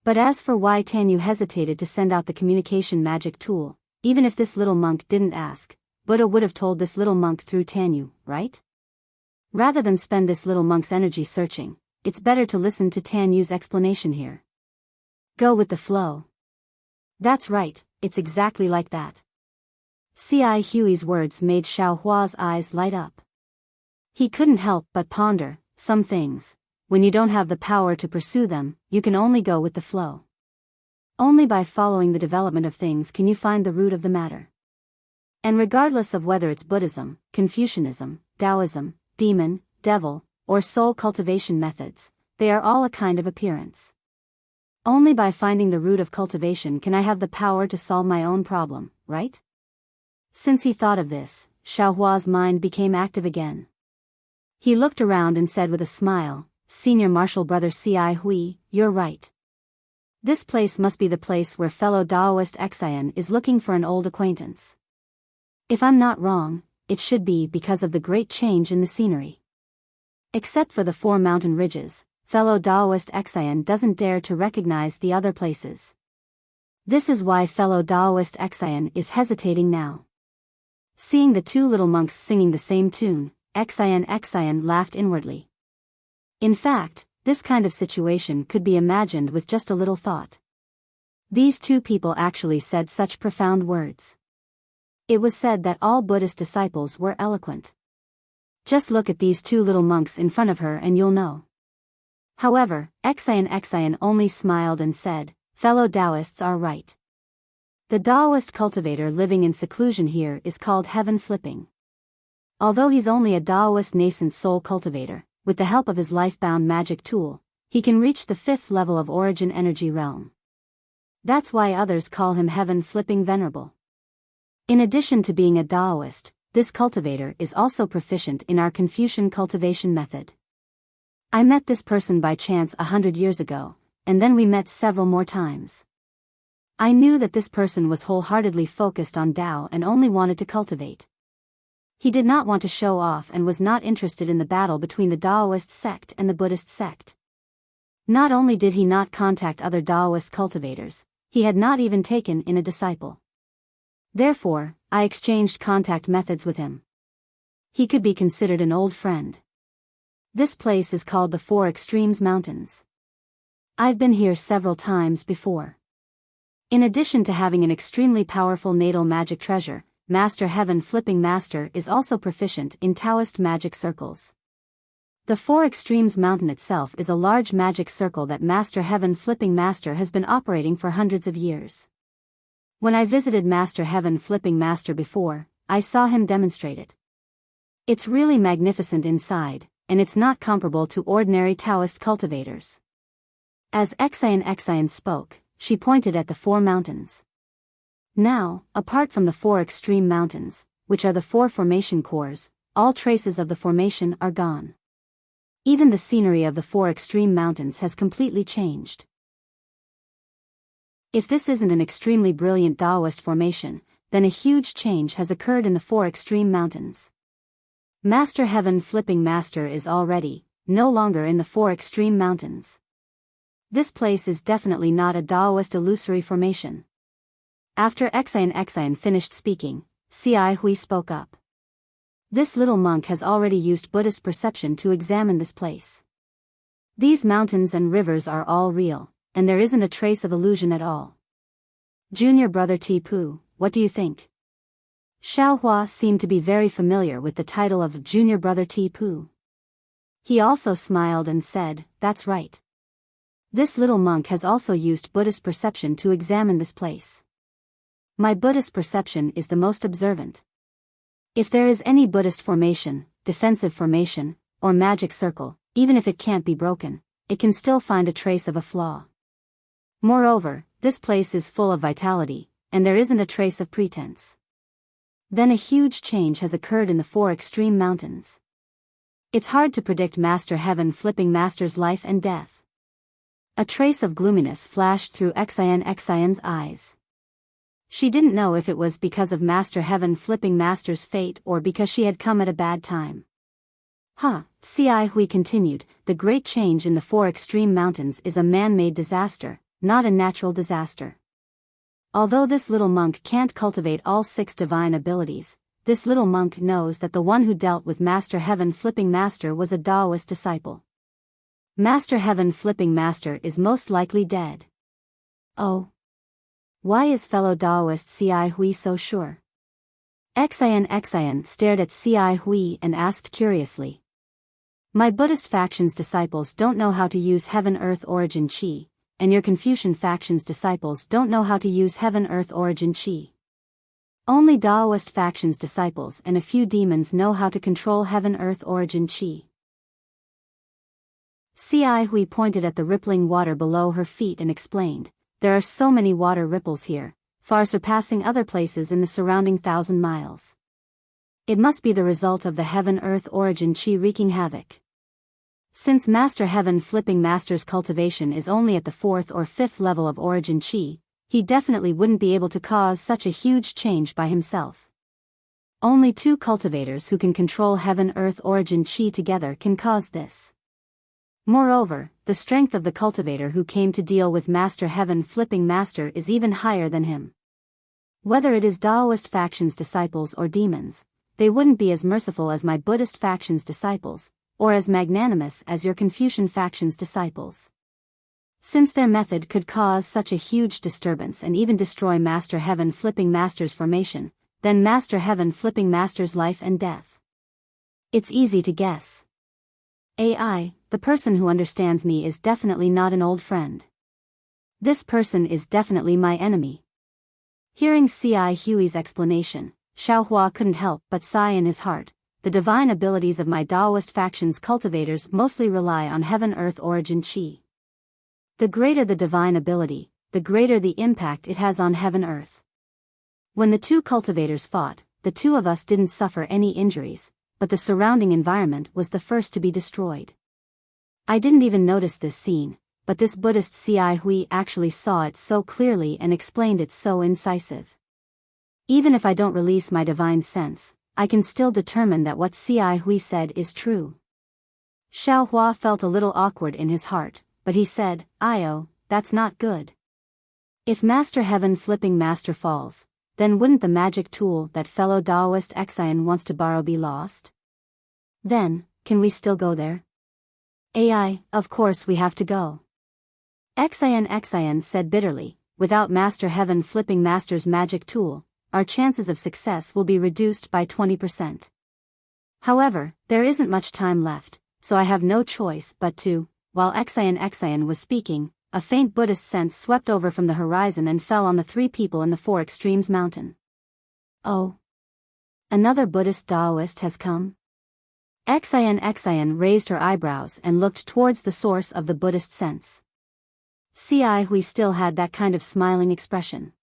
But as for why Tan hesitated to send out the communication magic tool, even if this little monk didn't ask, Buddha would have told this little monk through Tan, right? Rather than spend this little monk's energy searching, it's better to listen to Tan Yu's explanation here. Go with the flow. That's right, it's exactly like that. C.I. Hui's words made Xiao Hua's eyes light up. He couldn't help but ponder, some things, when you don't have the power to pursue them, you can only go with the flow. Only by following the development of things can you find the root of the matter. And regardless of whether it's Buddhism, Confucianism, Taoism, demon, devil, or soul cultivation methods, they are all a kind of appearance. Only by finding the root of cultivation can I have the power to solve my own problem, right? Since he thought of this, Xiao Hua's mind became active again. He looked around and said with a smile, Senior Martial Brother C.I. Hui, you're right. This place must be the place where fellow Taoist Xian is looking for an old acquaintance. If I'm not wrong, it should be because of the great change in the scenery. Except for the 4 mountain ridges, fellow Taoist Xian doesn't dare to recognize the other places. This is why fellow Taoist Xian is hesitating now. Seeing the 2 little monks singing the same tune, Xian laughed inwardly. In fact, this kind of situation could be imagined with just a little thought. These 2 people actually said such profound words. It was said that all Buddhist disciples were eloquent. Just look at these 2 little monks in front of her and you'll know. However, Xian only smiled and said, fellow Taoists are right. The Taoist cultivator living in seclusion here is called heaven flipping. Although he's only a Taoist nascent soul cultivator, with the help of his life-bound magic tool, he can reach the 5th level of origin energy realm. That's why others call him heaven flipping venerable. In addition to being a Taoist, this cultivator is also proficient in our Confucian cultivation method. I met this person by chance 100 years ago, and then we met several more times. I knew that this person was wholeheartedly focused on Tao and only wanted to cultivate. He did not want to show off and was not interested in the battle between the Taoist sect and the Buddhist sect. Not only did he not contact other Taoist cultivators, he had not even taken in a disciple. Therefore, I exchanged contact methods with him. He could be considered an old friend. This place is called the 4 Extremes Mountains. I've been here several times before. In addition to having an extremely powerful natal magic treasure, Master Heaven Flipping Master is also proficient in Taoist magic circles. The 4 Extremes Mountain itself is a large magic circle that Master Heaven Flipping Master has been operating for hundreds of years. When I visited Master Heaven Flipping Master before, I saw him demonstrate it. It's really magnificent inside, and it's not comparable to ordinary Taoist cultivators. As Xian spoke, she pointed at the 4 mountains. Now, apart from the 4 extreme mountains, which are the 4 formation cores, all traces of the formation are gone. Even the scenery of the 4 extreme mountains has completely changed. If this isn't an extremely brilliant Taoist formation, then a huge change has occurred in the 4 extreme mountains. Master Heaven Flipping Master is already, no longer in the 4 extreme mountains. This place is definitely not a Taoist illusory formation. After Xian finished speaking, C.I. Hui spoke up. This little monk has already used Buddhist perception to examine this place. These mountains and rivers are all real, and there isn't a trace of illusion at all. Junior Brother Tipu, what do you think? Xiao Hua seemed to be very familiar with the title of Junior Brother Tipu. He also smiled and said, that's right. This little monk has also used Buddhist perception to examine this place. My Buddhist perception is the most observant. If there is any Buddhist formation, defensive formation, or magic circle, even if it can't be broken, it can still find a trace of a flaw. Moreover, this place is full of vitality, and there isn't a trace of pretense. Then a huge change has occurred in the 4 extreme mountains. It's hard to predict Master Heaven Flipping Master's life and death. A trace of gloominess flashed through Xian's eyes. She didn't know if it was because of Master Heaven Flipping Master's fate or because she had come at a bad time. C.I. Hui continued, the great change in the 4 extreme mountains is a man-made disaster, not a natural disaster. Although this little monk can't cultivate all 6 divine abilities, this little monk knows that the one who dealt with Master Heaven Flipping Master was a Taoist disciple. Master Heaven Flipping Master is most likely dead. Oh. Why is fellow Daoist Ci Hui so sure? Xian stared at Ci Hui and asked curiously. My Buddhist faction's disciples don't know how to use heaven-earth origin chi, and your Confucian faction's disciples don't know how to use heaven-earth origin chi. Only Daoist faction's disciples and a few demons know how to control heaven-earth origin chi. Ci Hui pointed at the rippling water below her feet and explained, there are so many water ripples here, far surpassing other places in the surrounding 1,000 miles. It must be the result of the heaven-earth origin chi wreaking havoc. Since Master Heaven Flipping Master's cultivation is only at the 4th or 5th level of origin chi, he definitely wouldn't be able to cause such a huge change by himself. Only 2 cultivators who can control heaven-earth origin chi together can cause this. Moreover, the strength of the cultivator who came to deal with Master Heaven Flipping Master is even higher than him. Whether it is Daoist faction's disciples or demons, they wouldn't be as merciful as my Buddhist faction's disciples, or as magnanimous as your Confucian faction's disciples. Since their method could cause such a huge disturbance and even destroy Master Heaven Flipping Master's formation, then Master Heaven Flipping Master's life and death. It's easy to guess. AI, the person who understands me is definitely not an old friend. This person is definitely my enemy. Hearing Ci Hui's explanation, Xiaohua couldn't help but sigh in his heart. The divine abilities of my Daoist faction's cultivators mostly rely on heaven-earth origin chi. The greater the divine ability, the greater the impact it has on heaven-earth. When the 2 cultivators fought, the 2 of us didn't suffer any injuries, but the surrounding environment was the first to be destroyed. I didn't even notice this scene, but this Buddhist Ci Hui actually saw it so clearly and explained it so incisive. Even if I don't release my divine sense, I can still determine that what Ci Hui said is true. Xiaohua felt a little awkward in his heart, but he said, "Io, that's not good. If Master Heaven Flipping Master falls, then wouldn't the magic tool that fellow Daoist Xian wants to borrow be lost? Then, can we still go there?" AI, of course we have to go. Xian said bitterly, without Master Heaven Flipping Master's magic tool, our chances of success will be reduced by 20%. However, there isn't much time left, so I have no choice but to. While Xian was speaking, a faint Buddhist sense swept over from the horizon and fell on the 3 people in the 4 Extremes mountain. Oh. Another Buddhist Daoist has come? Xian raised her eyebrows and looked towards the source of the Buddhist sense. Ci Hui still had that kind of smiling expression.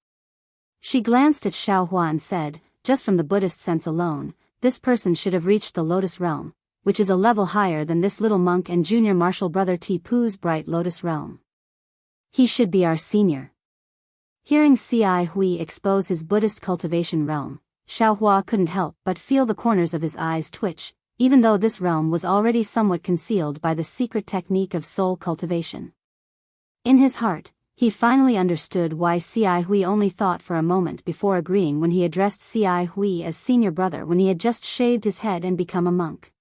She glanced at Xiaohua and said, just from the Buddhist sense alone, this person should have reached the Lotus Realm, which is a level higher than this little monk and junior martial brother Tipu's bright Lotus Realm. He should be our senior. Hearing Ci Hui expose his Buddhist cultivation realm, Xiaohua couldn't help but feel the corners of his eyes twitch, even though this realm was already somewhat concealed by the secret technique of soul cultivation. In his heart, he finally understood why Ci Hui only thought for a moment before agreeing when he addressed Ci Hui as senior brother when he had just shaved his head and become a monk.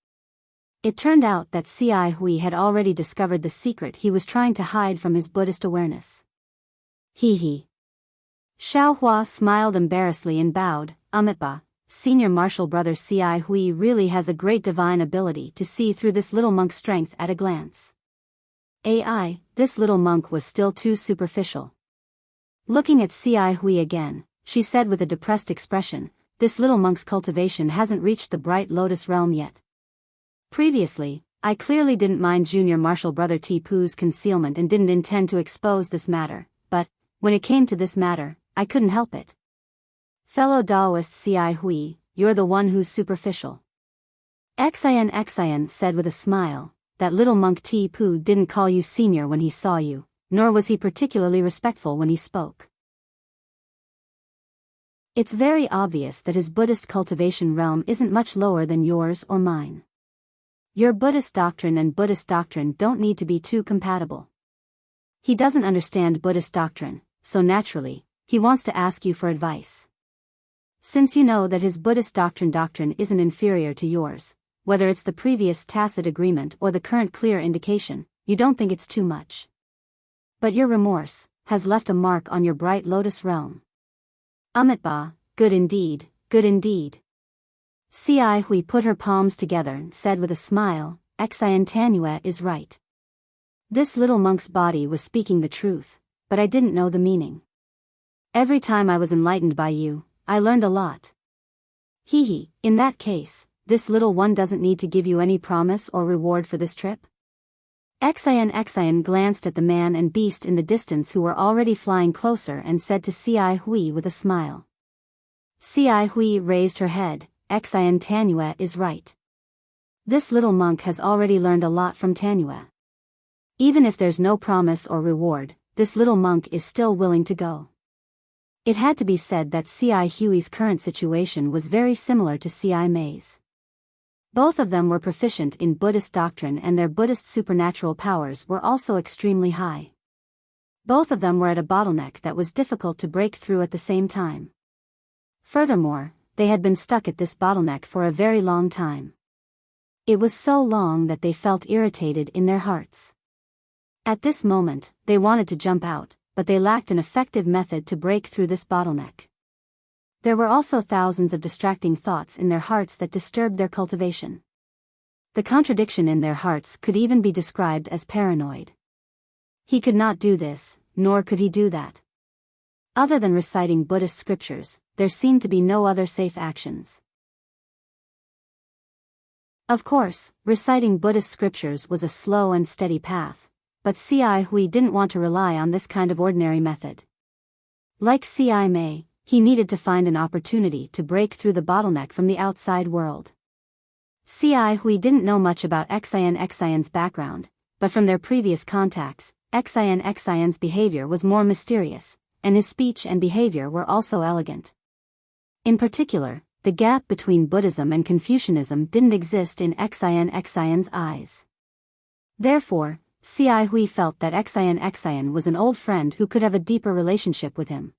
It turned out that Ci Hui had already discovered the secret he was trying to hide from his Buddhist awareness. Hee. Xiaohua smiled embarrassedly and bowed. Amitba, senior martial brother Ci Hui really has a great divine ability to see through this little monk's strength at a glance. AI, this little monk was still too superficial. Looking at Ci Hui again, she said with a depressed expression, this little monk's cultivation hasn't reached the bright Lotus Realm yet. Previously, I clearly didn't mind junior martial brother Tipu's concealment and didn't intend to expose this matter, but, when it came to this matter, I couldn't help it. Fellow Daoist Ci Hui, you're the one who's superficial. Xian said with a smile, that little monk Tipu didn't call you senior when he saw you, nor was he particularly respectful when he spoke. It's very obvious that his Buddhist cultivation realm isn't much lower than yours or mine. Your Buddhist doctrine and Buddhist doctrine don't need to be too compatible. He doesn't understand Buddhist doctrine, so naturally, he wants to ask you for advice. Since you know that his Buddhist doctrine isn't inferior to yours, whether it's the previous tacit agreement or the current clear indication, you don't think it's too much. But your remorse, has left a mark on your bright lotus realm. Ba, good indeed, good indeed. Ci Hui put her palms together and said with a smile, Xian Tanue is right. This little monk's body was speaking the truth, but I didn't know the meaning. Every time I was enlightened by you, I learned a lot. Hee, in that case, this little one doesn't need to give you any promise or reward for this trip? Xian glanced at the man and beast in the distance who were already flying closer and said to Ci Hui with a smile. Ci Hui raised her head, Xian Tanue is right. This little monk has already learned a lot from Tanue. Even if there's no promise or reward, this little monk is still willing to go. It had to be said that Ci Hui's current situation was very similar to Ci Mei's. Both of them were proficient in Buddhist doctrine and their Buddhist supernatural powers were also extremely high. Both of them were at a bottleneck that was difficult to break through at the same time. Furthermore, they had been stuck at this bottleneck for a very long time. It was so long that they felt irritated in their hearts. At this moment, they wanted to jump out, but they lacked an effective method to break through this bottleneck. There were also thousands of distracting thoughts in their hearts that disturbed their cultivation. The contradiction in their hearts could even be described as paranoid. He could not do this, nor could he do that. Other than reciting Buddhist scriptures, there seemed to be no other safe actions. Of course, reciting Buddhist scriptures was a slow and steady path, but Ci Hui didn't want to rely on this kind of ordinary method. Like Ci Mei, he needed to find an opportunity to break through the bottleneck from the outside world. Ci Hui didn't know much about Xian's background, but from their previous contacts, Xian's behavior was more mysterious, and his speech and behavior were also elegant. In particular, the gap between Buddhism and Confucianism didn't exist in Xian's eyes. Therefore, Ci Hui felt that Xian was an old friend who could have a deeper relationship with him.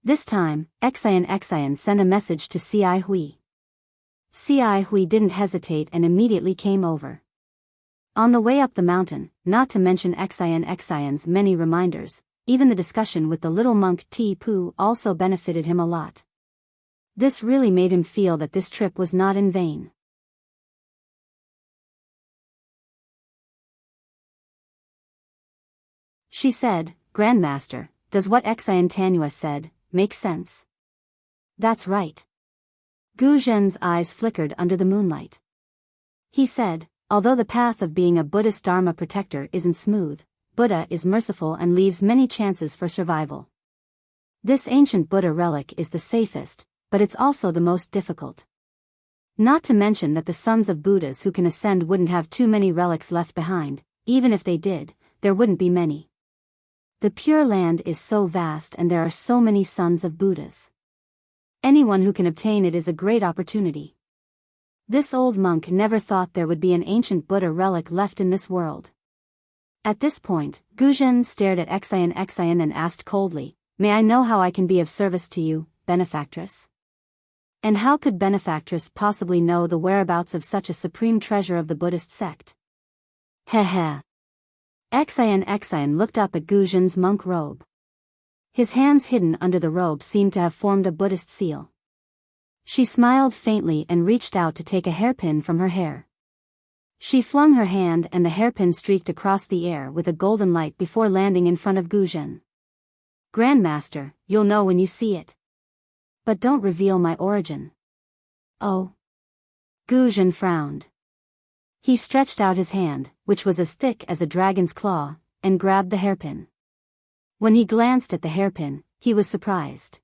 This time, Xian sent a message to Ci Hui. Ci Hui didn't hesitate and immediately came over. On the way up the mountain, not to mention Xian's many reminders, even the discussion with the little monk Ti Pu also benefited him a lot. This really made him feel that this trip was not in vain. She said, Grandmaster, does what Xian Tanue said make sense? That's right. Gu Zhen's eyes flickered under the moonlight. He said, although the path of being a Buddhist Dharma protector isn't smooth, Buddha is merciful and leaves many chances for survival. This ancient Buddha relic is the safest, but it's also the most difficult. Not to mention that the sons of Buddhas who can ascend wouldn't have too many relics left behind, even if they did, there wouldn't be many. The Pure Land is so vast and there are so many sons of Buddhas. Anyone who can obtain it is a great opportunity. This old monk never thought there would be an ancient Buddha relic left in this world. At this point, Gu Zhen stared at Xian and asked coldly, May I know how I can be of service to you, benefactress? And how could benefactress possibly know the whereabouts of such a supreme treasure of the Buddhist sect? Heh. Xian looked up at Gu Zhen's monk robe. His hands hidden under the robe seemed to have formed a Buddhist seal. She smiled faintly and reached out to take a hairpin from her hair. She flung her hand and the hairpin streaked across the air with a golden light before landing in front of Gu Zhen. Grandmaster, you'll know when you see it. But don't reveal my origin. Oh. Gu Zhen frowned. He stretched out his hand, which was as thick as a dragon's claw, and grabbed the hairpin. When he glanced at the hairpin, he was surprised.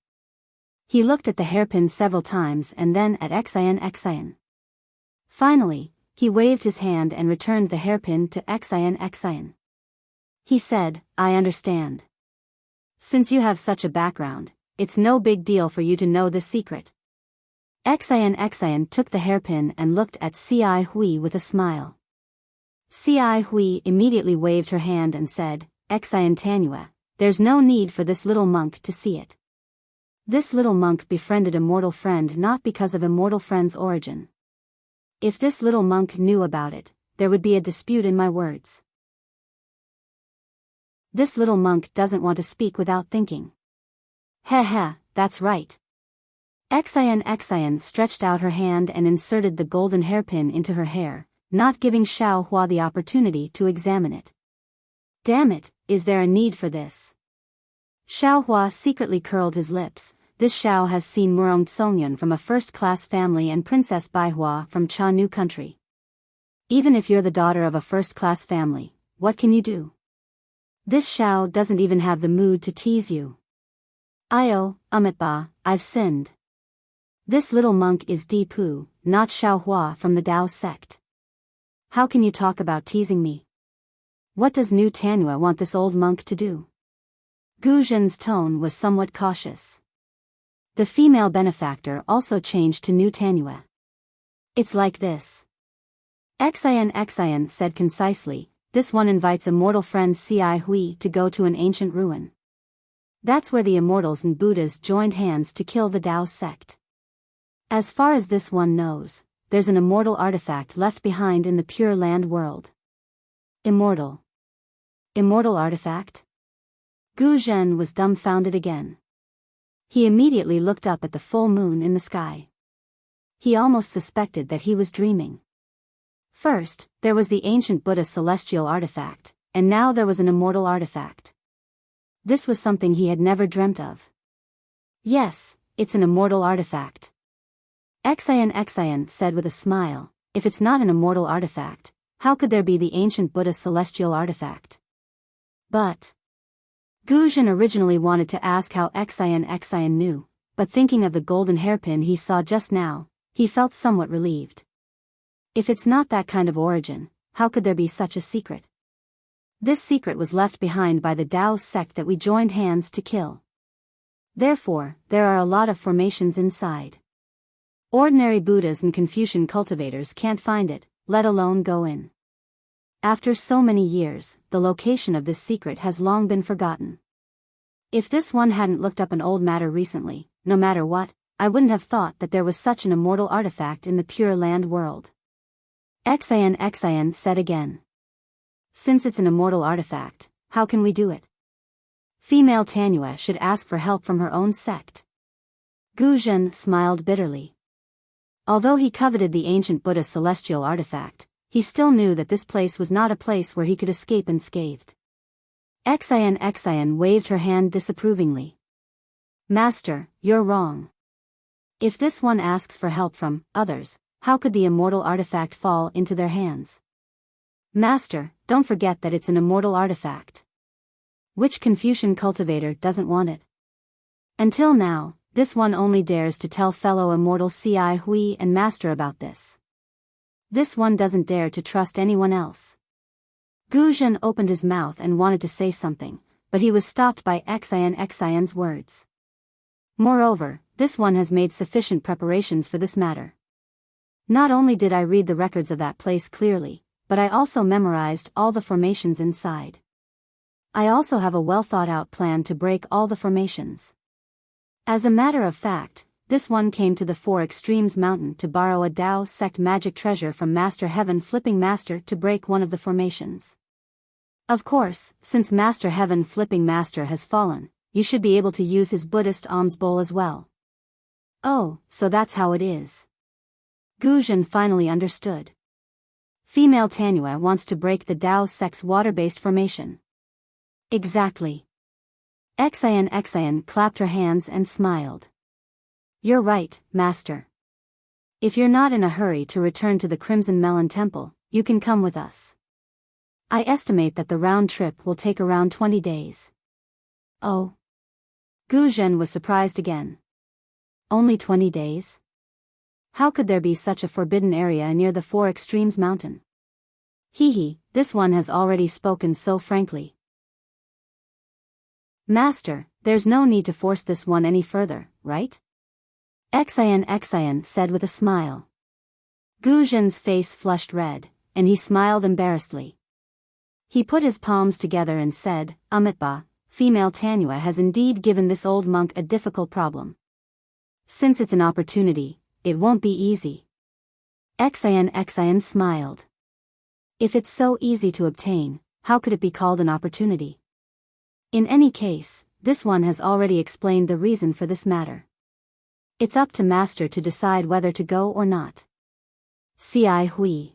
He looked at the hairpin several times and then at Xian. Finally, he waved his hand and returned the hairpin to Xian. He said, I understand. Since you have such a background, it's no big deal for you to know this secret. Xian took the hairpin and looked at Ci Hui with a smile. Ci Hui immediately waved her hand and said, Xian Tanue, there's no need for this little monk to see it. This little monk befriended Immortal Friend not because of Immortal Friend's origin. If this little monk knew about it, there would be a dispute in my words. This little monk doesn't want to speak without thinking. Heh, that's right. Xian stretched out her hand and inserted the golden hairpin into her hair, not giving Xiao Hua the opportunity to examine it. Damn it, is there a need for this? Xiao Hua secretly curled his lips. This Xiao has seen Murong Tsongyun from a first-class family and Princess Baihua from Cha New country. Even if you're the daughter of a first-class family, what can you do? This Xiao doesn't even have the mood to tease you. Io, Amitba, I've sinned. This little monk is Di Pu, not Xiao Hua from the Dao sect. How can you talk about teasing me? What does New Tanua want this old monk to do? Gu Zhen's tone was somewhat cautious. The female benefactor also changed to New Tanua. It's like this. Xian said concisely, this one invites immortal friend Ci Hui to go to an ancient ruin. That's where the immortals and Buddhas joined hands to kill the Dao sect. As far as this one knows, there's an immortal artifact left behind in the Pure Land world. Immortal. Immortal artifact? Gu Zhen was dumbfounded again. He immediately looked up at the full moon in the sky. He almost suspected that he was dreaming. First, there was the ancient Buddha celestial artifact, and now there was an immortal artifact. This was something he had never dreamt of. Yes, it's an immortal artifact. Xian said with a smile, if it's not an immortal artifact, how could there be the ancient Buddha celestial artifact? But Gu Zhen originally wanted to ask how Xian knew, but thinking of the golden hairpin he saw just now, he felt somewhat relieved. If it's not that kind of origin, how could there be such a secret? This secret was left behind by the Dao sect that we joined hands to kill. Therefore, there are a lot of formations inside. Ordinary Buddhas and Confucian cultivators can't find it, let alone go in. After so many years, the location of this secret has long been forgotten. If this one hadn't looked up an old matter recently, no matter what, I wouldn't have thought that there was such an immortal artifact in the Pure Land world. Xian said again. Since it's an immortal artifact, how can we do it? Female Tanua should ask for help from her own sect. Gu Zhen smiled bitterly. Although he coveted the ancient Buddha celestial artifact, he still knew that this place was not a place where he could escape unscathed. Xian waved her hand disapprovingly. Master, you're wrong. If this one asks for help from others, how could the immortal artifact fall into their hands? Master, don't forget that it's an immortal artifact. Which Confucian cultivator doesn't want it? Until now, this one only dares to tell fellow immortal Ci Hui and Master about this. This one doesn't dare to trust anyone else. Gu Zhen opened his mouth and wanted to say something, but he was stopped by Xian's words. Moreover, this one has made sufficient preparations for this matter. Not only did I read the records of that place clearly, but I also memorized all the formations inside. I also have a well-thought-out plan to break all the formations. As a matter of fact, this one came to the Four Extremes Mountain to borrow a Dao sect magic treasure from Master Heaven Flipping Master to break one of the formations. Of course, since Master Heaven Flipping Master has fallen, you should be able to use his Buddhist alms bowl as well. Oh, so that's how it is. Gu Zhen finally understood. Female Tanua wants to break the Dao sect's water-based formation. Exactly. Xian clapped her hands and smiled. You're right, Master. If you're not in a hurry to return to the Crimson Melon Temple, you can come with us. I estimate that the round trip will take around 20 days. Oh. Gu Zhen was surprised again. Only 20 days? How could there be such a forbidden area near the Four Extremes Mountain? This one has already spoken so frankly. Master, there's no need to force this one any further, right? Xian said with a smile. Gu Zhen's face flushed red, and he smiled embarrassedly. He put his palms together and said, Amitba, female Tanua has indeed given this old monk a difficult problem. Since it's an opportunity, it won't be easy. Xian smiled. If it's so easy to obtain, how could it be called an opportunity? In any case, this one has already explained the reason for this matter. It's up to Master to decide whether to go or not. Ci Hui.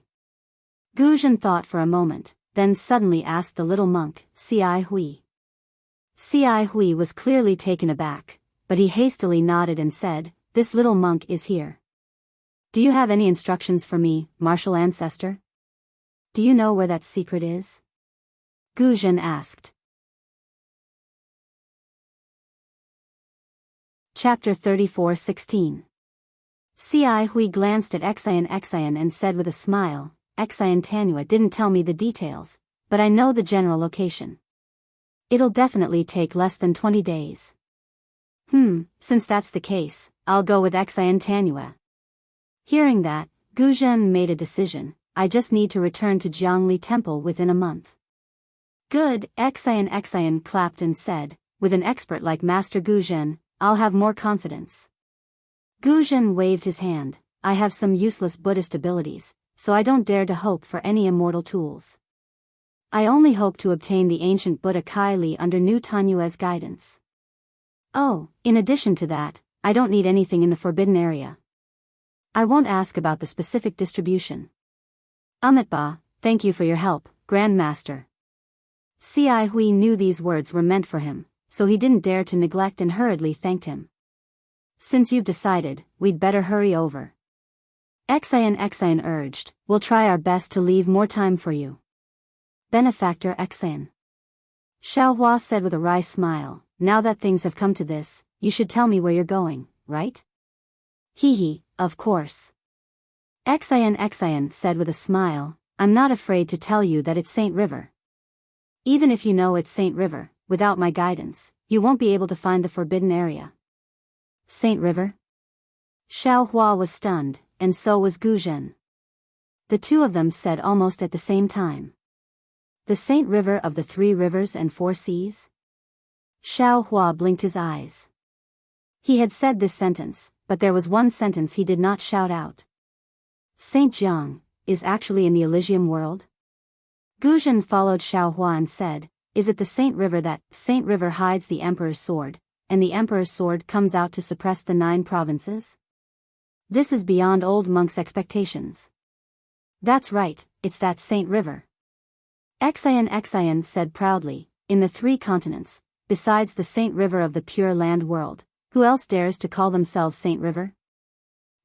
Gu Zhen thought for a moment, then suddenly asked the little monk, Ci Hui. Ci Hui was clearly taken aback, but he hastily nodded and said, this little monk is here. Do you have any instructions for me, martial ancestor? Do you know where that secret is? Gu Zhen asked. Chapter 34:16. Ci Hui glanced at Xian and said with a smile, Xian Tanua didn't tell me the details, but I know the general location. It'll definitely take less than 20 days. Since that's the case, I'll go with Xian Tanua. Hearing that, Gu Zhen made a decision. I just need to return to Jiangli Temple within a month. Good, Xian clapped and said, with an expert like Master Gu Zhen, I'll have more confidence. Gu Zhen waved his hand. I have some useless Buddhist abilities, so I don't dare to hope for any immortal tools. I only hope to obtain the ancient Buddha Kai Li under Nu Tanue's guidance. Oh, in addition to that, I don't need anything in the forbidden area. I won't ask about the specific distribution. Amitabha, thank you for your help, Grand Master. Ci Hui knew these words were meant for him, so he didn't dare to neglect and hurriedly thanked him. Since you've decided, we'd better hurry over. Xian urged, we'll try our best to leave more time for you. Benefactor Xian. Xiao Hua said with a wry smile, now that things have come to this, you should tell me where you're going, right? Hee, of course. Xian said with a smile, I'm not afraid to tell you that it's Saint River. Even if you know it's Saint River, without my guidance, you won't be able to find the forbidden area. Saint River? Xiao Hua was stunned, and so was Gu Zhen. The two of them said almost at the same time. The Saint River of the 3 rivers and 4 seas? Xiao Hua blinked his eyes. He had said this sentence, but there was one sentence he did not shout out. Saint Jiang is actually in the Elysium world? Gu Zhen followed Xiao Hua and said, is it the Saint River that Saint River hides the Emperor's sword, and the Emperor's sword comes out to suppress the 9 provinces? This is beyond old monk's expectations. That's right, it's that Saint River. Xian said proudly, in the 3 continents, besides the Saint River of the Pure Land world, who else dares to call themselves Saint River?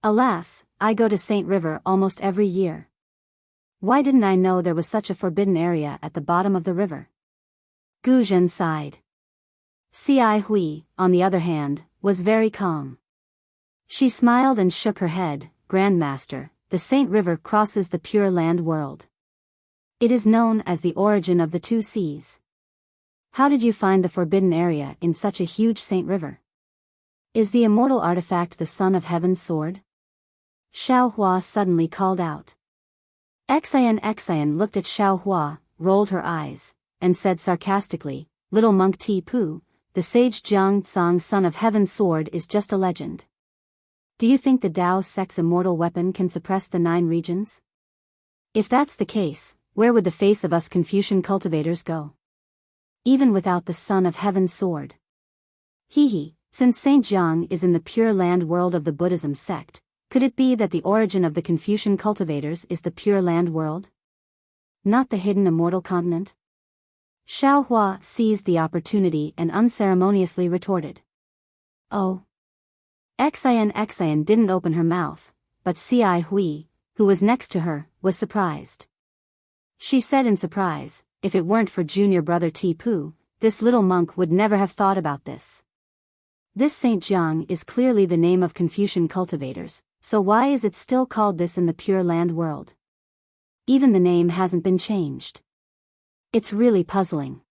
Alas, I go to Saint River almost every year. Why didn't I know there was such a forbidden area at the bottom of the river? Gu Zhen sighed. Ci Hui, on the other hand, was very calm. She smiled and shook her head, Grandmaster, the Saint River crosses the Pure Land world. It is known as the origin of the 2 seas. How did you find the forbidden area in such a huge Saint River? Is the immortal artifact the Son of Heaven's sword? Xiao Hua suddenly called out. Xian looked at Xiao Hua, rolled her eyes, and said sarcastically, little monk Ti Pu, the sage Jiang Tsang Son of Heaven's sword is just a legend. Do you think the Tao sect's immortal weapon can suppress the 9 regions? If that's the case, where would the face of us Confucian cultivators go? Even without the Son of Heaven's sword. Hee, since Saint Jiang is in the Pure Land world of the Buddhism sect, could it be that the origin of the Confucian cultivators is the Pure Land world? Not the hidden immortal continent? Xiao Hua seized the opportunity and unceremoniously retorted. Oh. Xian didn't open her mouth, but Ci Hui, who was next to her, was surprised. She said in surprise, if it weren't for junior brother Ti Pu, this little monk would never have thought about this. This Saint Jiang is clearly the name of Confucian cultivators, so why is it still called this in the Pure Land world? Even the name hasn't been changed. It's really puzzling.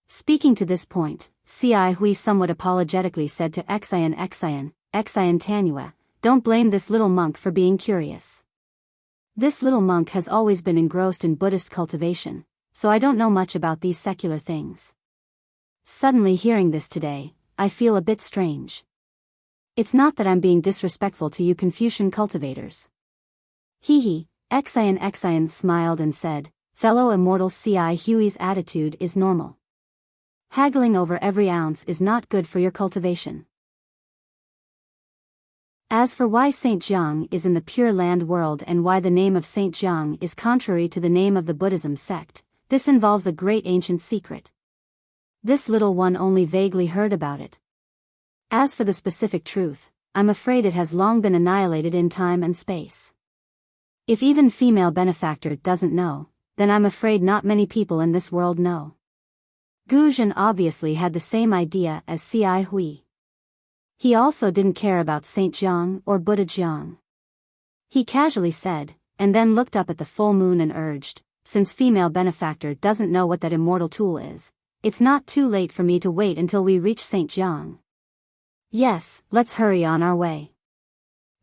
Speaking to this point, Ci Hui somewhat apologetically said to Xian Tanua, don't blame this little monk for being curious. This little monk has always been engrossed in Buddhist cultivation, so I don't know much about these secular things. Suddenly hearing this today, I feel a bit strange. It's not that I'm being disrespectful to you Confucian cultivators. Hee, Xian smiled and said, fellow immortal Ci Hui's attitude is normal. Haggling over every ounce is not good for your cultivation. As for why Saint Jiang is in the Pure Land world and why the name of Saint Jiang is contrary to the name of the Buddhism sect, this involves a great ancient secret. This little one only vaguely heard about it. As for the specific truth, I'm afraid it has long been annihilated in time and space. If even female benefactor doesn't know, then I'm afraid not many people in this world know. Gu Zhen obviously had the same idea as Ci Hui. He also didn't care about Saint Jiang or Buddha Jiang. He casually said, and then looked up at the full moon and urged, since female benefactor doesn't know what that immortal tool is, it's not too late for me to wait until we reach Saint Jiang. Yes, let's hurry on our way.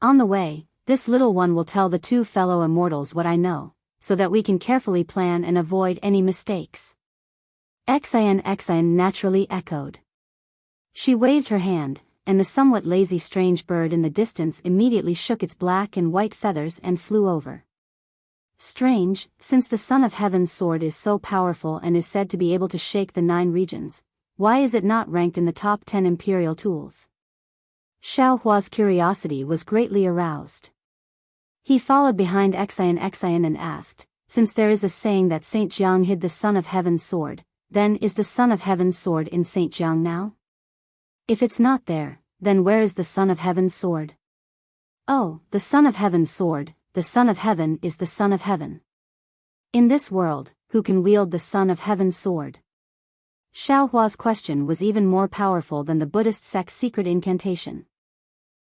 On the way, this little one will tell the two fellow immortals what I know, so that we can carefully plan and avoid any mistakes. Xian naturally echoed. She waved her hand, and the somewhat lazy strange bird in the distance immediately shook its black and white feathers and flew over. Strange, since the Son of Heaven's sword is so powerful and is said to be able to shake the 9 regions, why is it not ranked in the top 10 imperial tools? Xiao Hua's curiosity was greatly aroused. He followed behind Xian and asked, since there is a saying that Saint Jiang hid the Son of Heaven's sword, then is the Son of Heaven's sword in Saint Jiang now? If it's not there, then where is the Son of Heaven's sword? Oh, the Son of Heaven's sword, the Son of Heaven is the Son of Heaven. In this world, who can wield the Son of Heaven's sword? Xiao Hua's question was even more powerful than the Buddhist sect's secret incantation.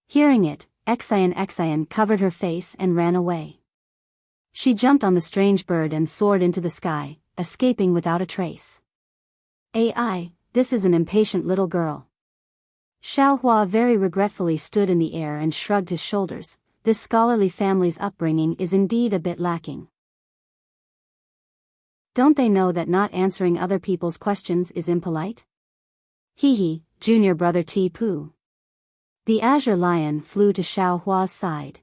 Hearing it, Xian covered her face and ran away. She jumped on the strange bird and soared into the sky, escaping without a trace. Ai, this is an impatient little girl. Xiao Hua very regretfully stood in the air and shrugged his shoulders. This scholarly family's upbringing is indeed a bit lacking. Don't they know that not answering other people's questions is impolite? Hee, junior brother Ti Pu. The azure lion flew to Xiao Hua's side.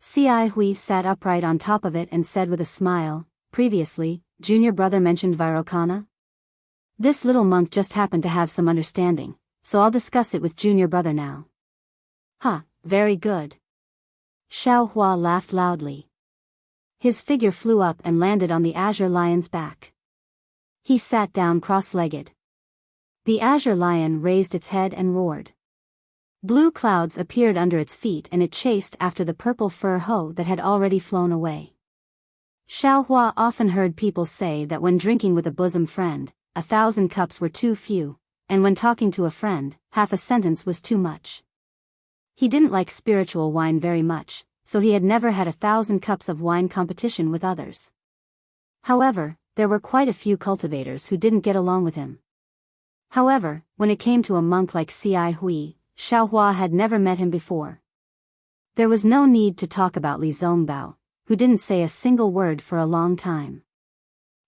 Ci Hui sat upright on top of it and said with a smile, previously, junior brother mentioned Vairocana? This little monk just happened to have some understanding, so I'll discuss it with junior brother now. Ha, very good. Xiao Hua laughed loudly. His figure flew up and landed on the azure lion's back. He sat down cross-legged. The azure lion raised its head and roared. Blue clouds appeared under its feet and it chased after the purple fur hoe that had already flown away. Xiao Hua often heard people say that when drinking with a bosom friend, 1,000 cups were too few, and when talking to a friend, half a sentence was too much. He didn't like spiritual wine very much, so he had never had 1,000 cups of wine competition with others. However, there were quite a few cultivators who didn't get along with him. However, when it came to a monk like Ci Hui, Xiao Hua had never met him before. There was no need to talk about Li Zongbao, who didn't say a single word for a long time.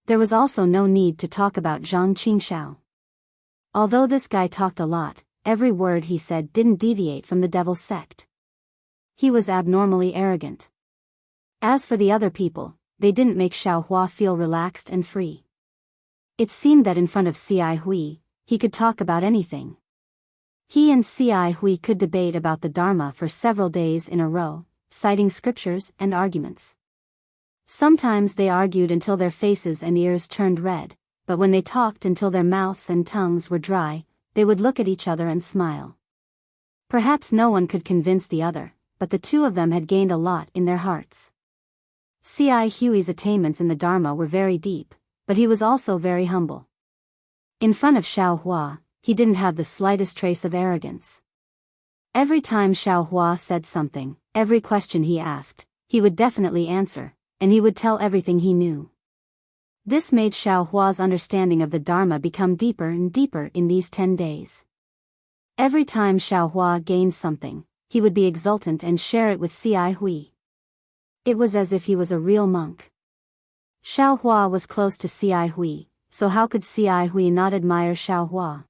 There was also no need to talk about Zhang Qingxiao. Although this guy talked a lot, every word he said didn't deviate from the devil's sect. He was abnormally arrogant. As for the other people, they didn't make Xiao Hua feel relaxed and free. It seemed that in front of Ci Hui, he could talk about anything. He and Ci Hui could debate about the Dharma for several days in a row, citing scriptures and arguments. Sometimes they argued until their faces and ears turned red, but when they talked until their mouths and tongues were dry, they would look at each other and smile. Perhaps no one could convince the other, but the two of them had gained a lot in their hearts. Ci Hui's attainments in the Dharma were very deep, but he was also very humble. In front of Xiao Hua, he didn't have the slightest trace of arrogance. Every time Xiao Hua said something, every question he asked, he would definitely answer, and he would tell everything he knew. This made Xiao Hua's understanding of the Dharma become deeper and deeper in these 10 days. Every time Xiao Hua gained something, he would be exultant and share it with Ci Hui. It was as if he was a real monk. Xiao Hua was close to Ci Hui, so how could Ci Hui not admire Xiao Hua?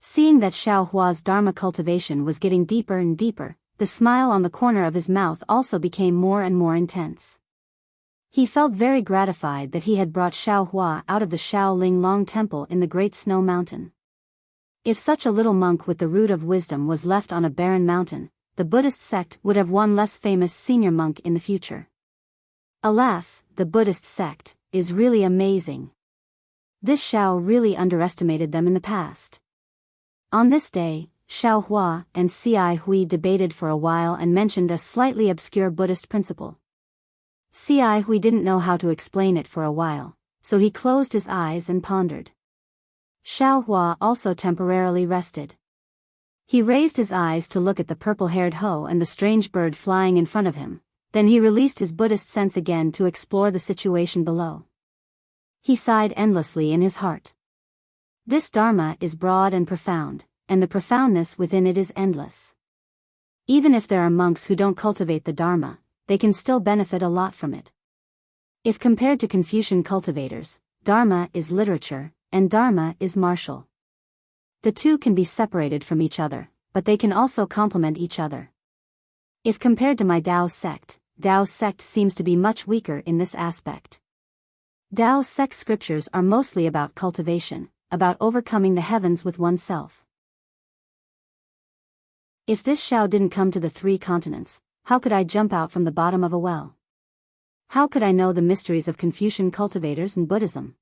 Seeing that Xiao Hua's Dharma cultivation was getting deeper and deeper, the smile on the corner of his mouth also became more and more intense. He felt very gratified that he had brought Xiaohua out of the Shaolin Long Temple in the Great Snow Mountain. If such a little monk with the root of wisdom was left on a barren mountain, the Buddhist sect would have one less famous senior monk in the future. Alas, the Buddhist sect is really amazing. This Xiao really underestimated them in the past. On this day, Xiaohua and Ci Hui debated for a while and mentioned a slightly obscure Buddhist principle. Ci Hui didn't know how to explain it for a while, so he closed his eyes and pondered. Xiaohua also temporarily rested. He raised his eyes to look at the purple-haired Ho and the strange bird flying in front of him, then he released his Buddhist sense again to explore the situation below. He sighed endlessly in his heart. This Dharma is broad and profound, and the profoundness within it is endless. Even if there are monks who don't cultivate the Dharma, they can still benefit a lot from it. If compared to Confucian cultivators, Dharma is literature, and Dharma is martial. The two can be separated from each other, but they can also complement each other. If compared to my Tao's sect seems to be much weaker in this aspect. Tao's sect scriptures are mostly about cultivation, about overcoming the heavens with oneself. If this Xiao didn't come to the 3 continents, how could I jump out from the bottom of a well? How could I know the mysteries of Confucian cultivators and Buddhism?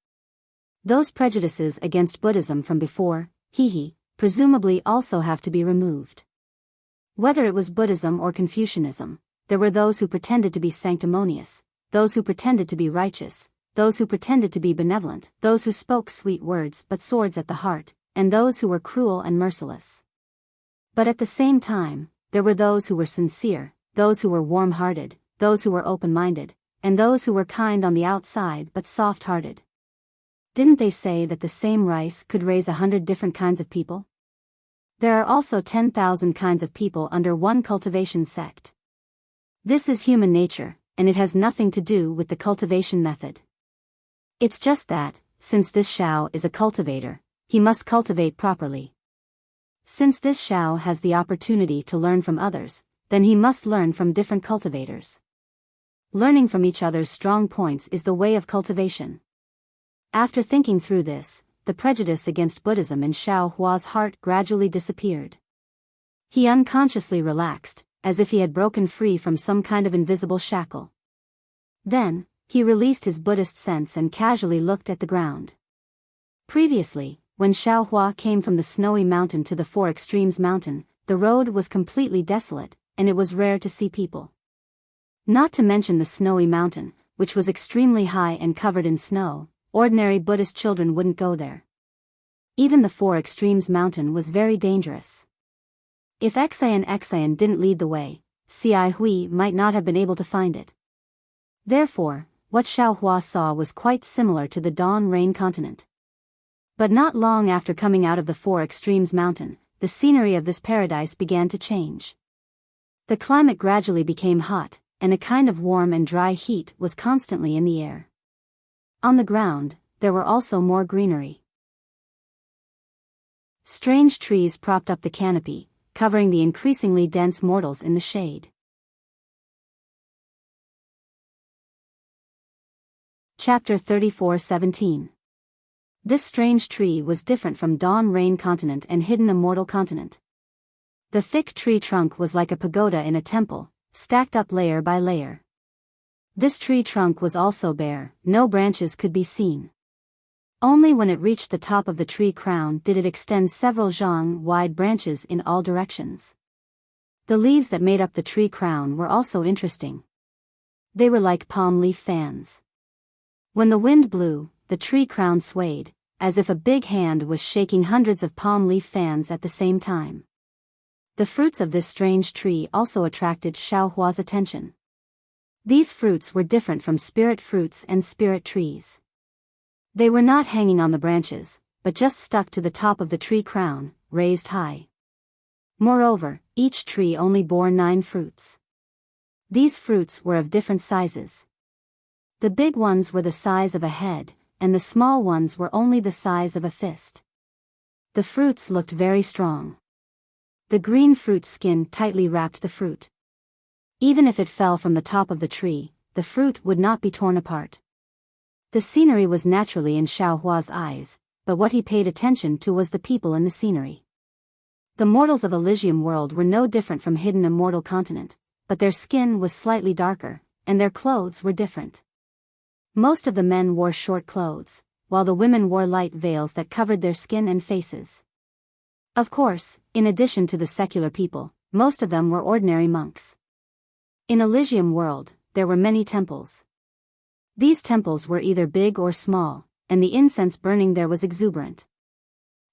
Those prejudices against Buddhism from before, presumably also have to be removed. Whether it was Buddhism or Confucianism, there were those who pretended to be sanctimonious, those who pretended to be righteous, those who pretended to be benevolent, those who spoke sweet words but swords at the heart, and those who were cruel and merciless. But at the same time, there were those who were sincere, those who were warm-hearted, those who were open-minded, and those who were kind on the outside but soft-hearted. Didn't they say that the same rice could raise 100 different kinds of people? There are also 10,000 kinds of people under one cultivation sect. This is human nature, and it has nothing to do with the cultivation method. It's just that, since this Xiao is a cultivator, he must cultivate properly. Since this Xiao has the opportunity to learn from others, then he must learn from different cultivators. Learning from each other's strong points is the way of cultivation. After thinking through this, the prejudice against Buddhism in Xiaohua's heart gradually disappeared. He unconsciously relaxed, as if he had broken free from some kind of invisible shackle. Then, he released his Buddhist sense and casually looked at the ground. Previously, when Xiaohua came from the snowy mountain to the 4 Extremes mountain, the road was completely desolate, and it was rare to see people. Not to mention the snowy mountain, which was extremely high and covered in snow. Ordinary Buddhist children wouldn't go there. Even the 4 Extremes mountain was very dangerous. If Xian didn't lead the way, Ci Hui might not have been able to find it. Therefore, what Xiaohua saw was quite similar to the Dawn Rain continent. But not long after coming out of the 4 Extremes mountain, the scenery of this paradise began to change. The climate gradually became hot, and a kind of warm and dry heat was constantly in the air. On the ground, there were also more greenery. Strange trees propped up the canopy, covering the increasingly dense mortals in the shade. Chapter 34:17. This strange tree was different from Dawn Rain continent and hidden Immortal continent. The thick tree trunk was like a pagoda in a temple, stacked up layer by layer. This tree trunk was also bare, no branches could be seen. Only when it reached the top of the tree crown did it extend several zhang-wide branches in all directions. The leaves that made up the tree crown were also interesting. They were like palm leaf fans. When the wind blew, the tree crown swayed, as if a big hand was shaking hundreds of palm leaf fans at the same time. The fruits of this strange tree also attracted Xiaohua's attention. These fruits were different from spirit fruits and spirit trees. They were not hanging on the branches, but just stuck to the top of the tree crown, raised high. Moreover, each tree only bore 9 fruits. These fruits were of different sizes. The big ones were the size of a head, and the small ones were only the size of a fist. The fruits looked very strong. The green fruit skin tightly wrapped the fruit. Even if it fell from the top of the tree, the fruit would not be torn apart. The scenery was naturally in Xiao Hua's eyes, but what he paid attention to was the people in the scenery. The mortals of Elysium world were no different from hidden Immortal continent, but their skin was slightly darker, and their clothes were different. Most of the men wore short clothes, while the women wore light veils that covered their skin and faces. Of course, in addition to the secular people, most of them were ordinary monks. In Elysium world, there were many temples. These temples were either big or small, and the incense burning there was exuberant.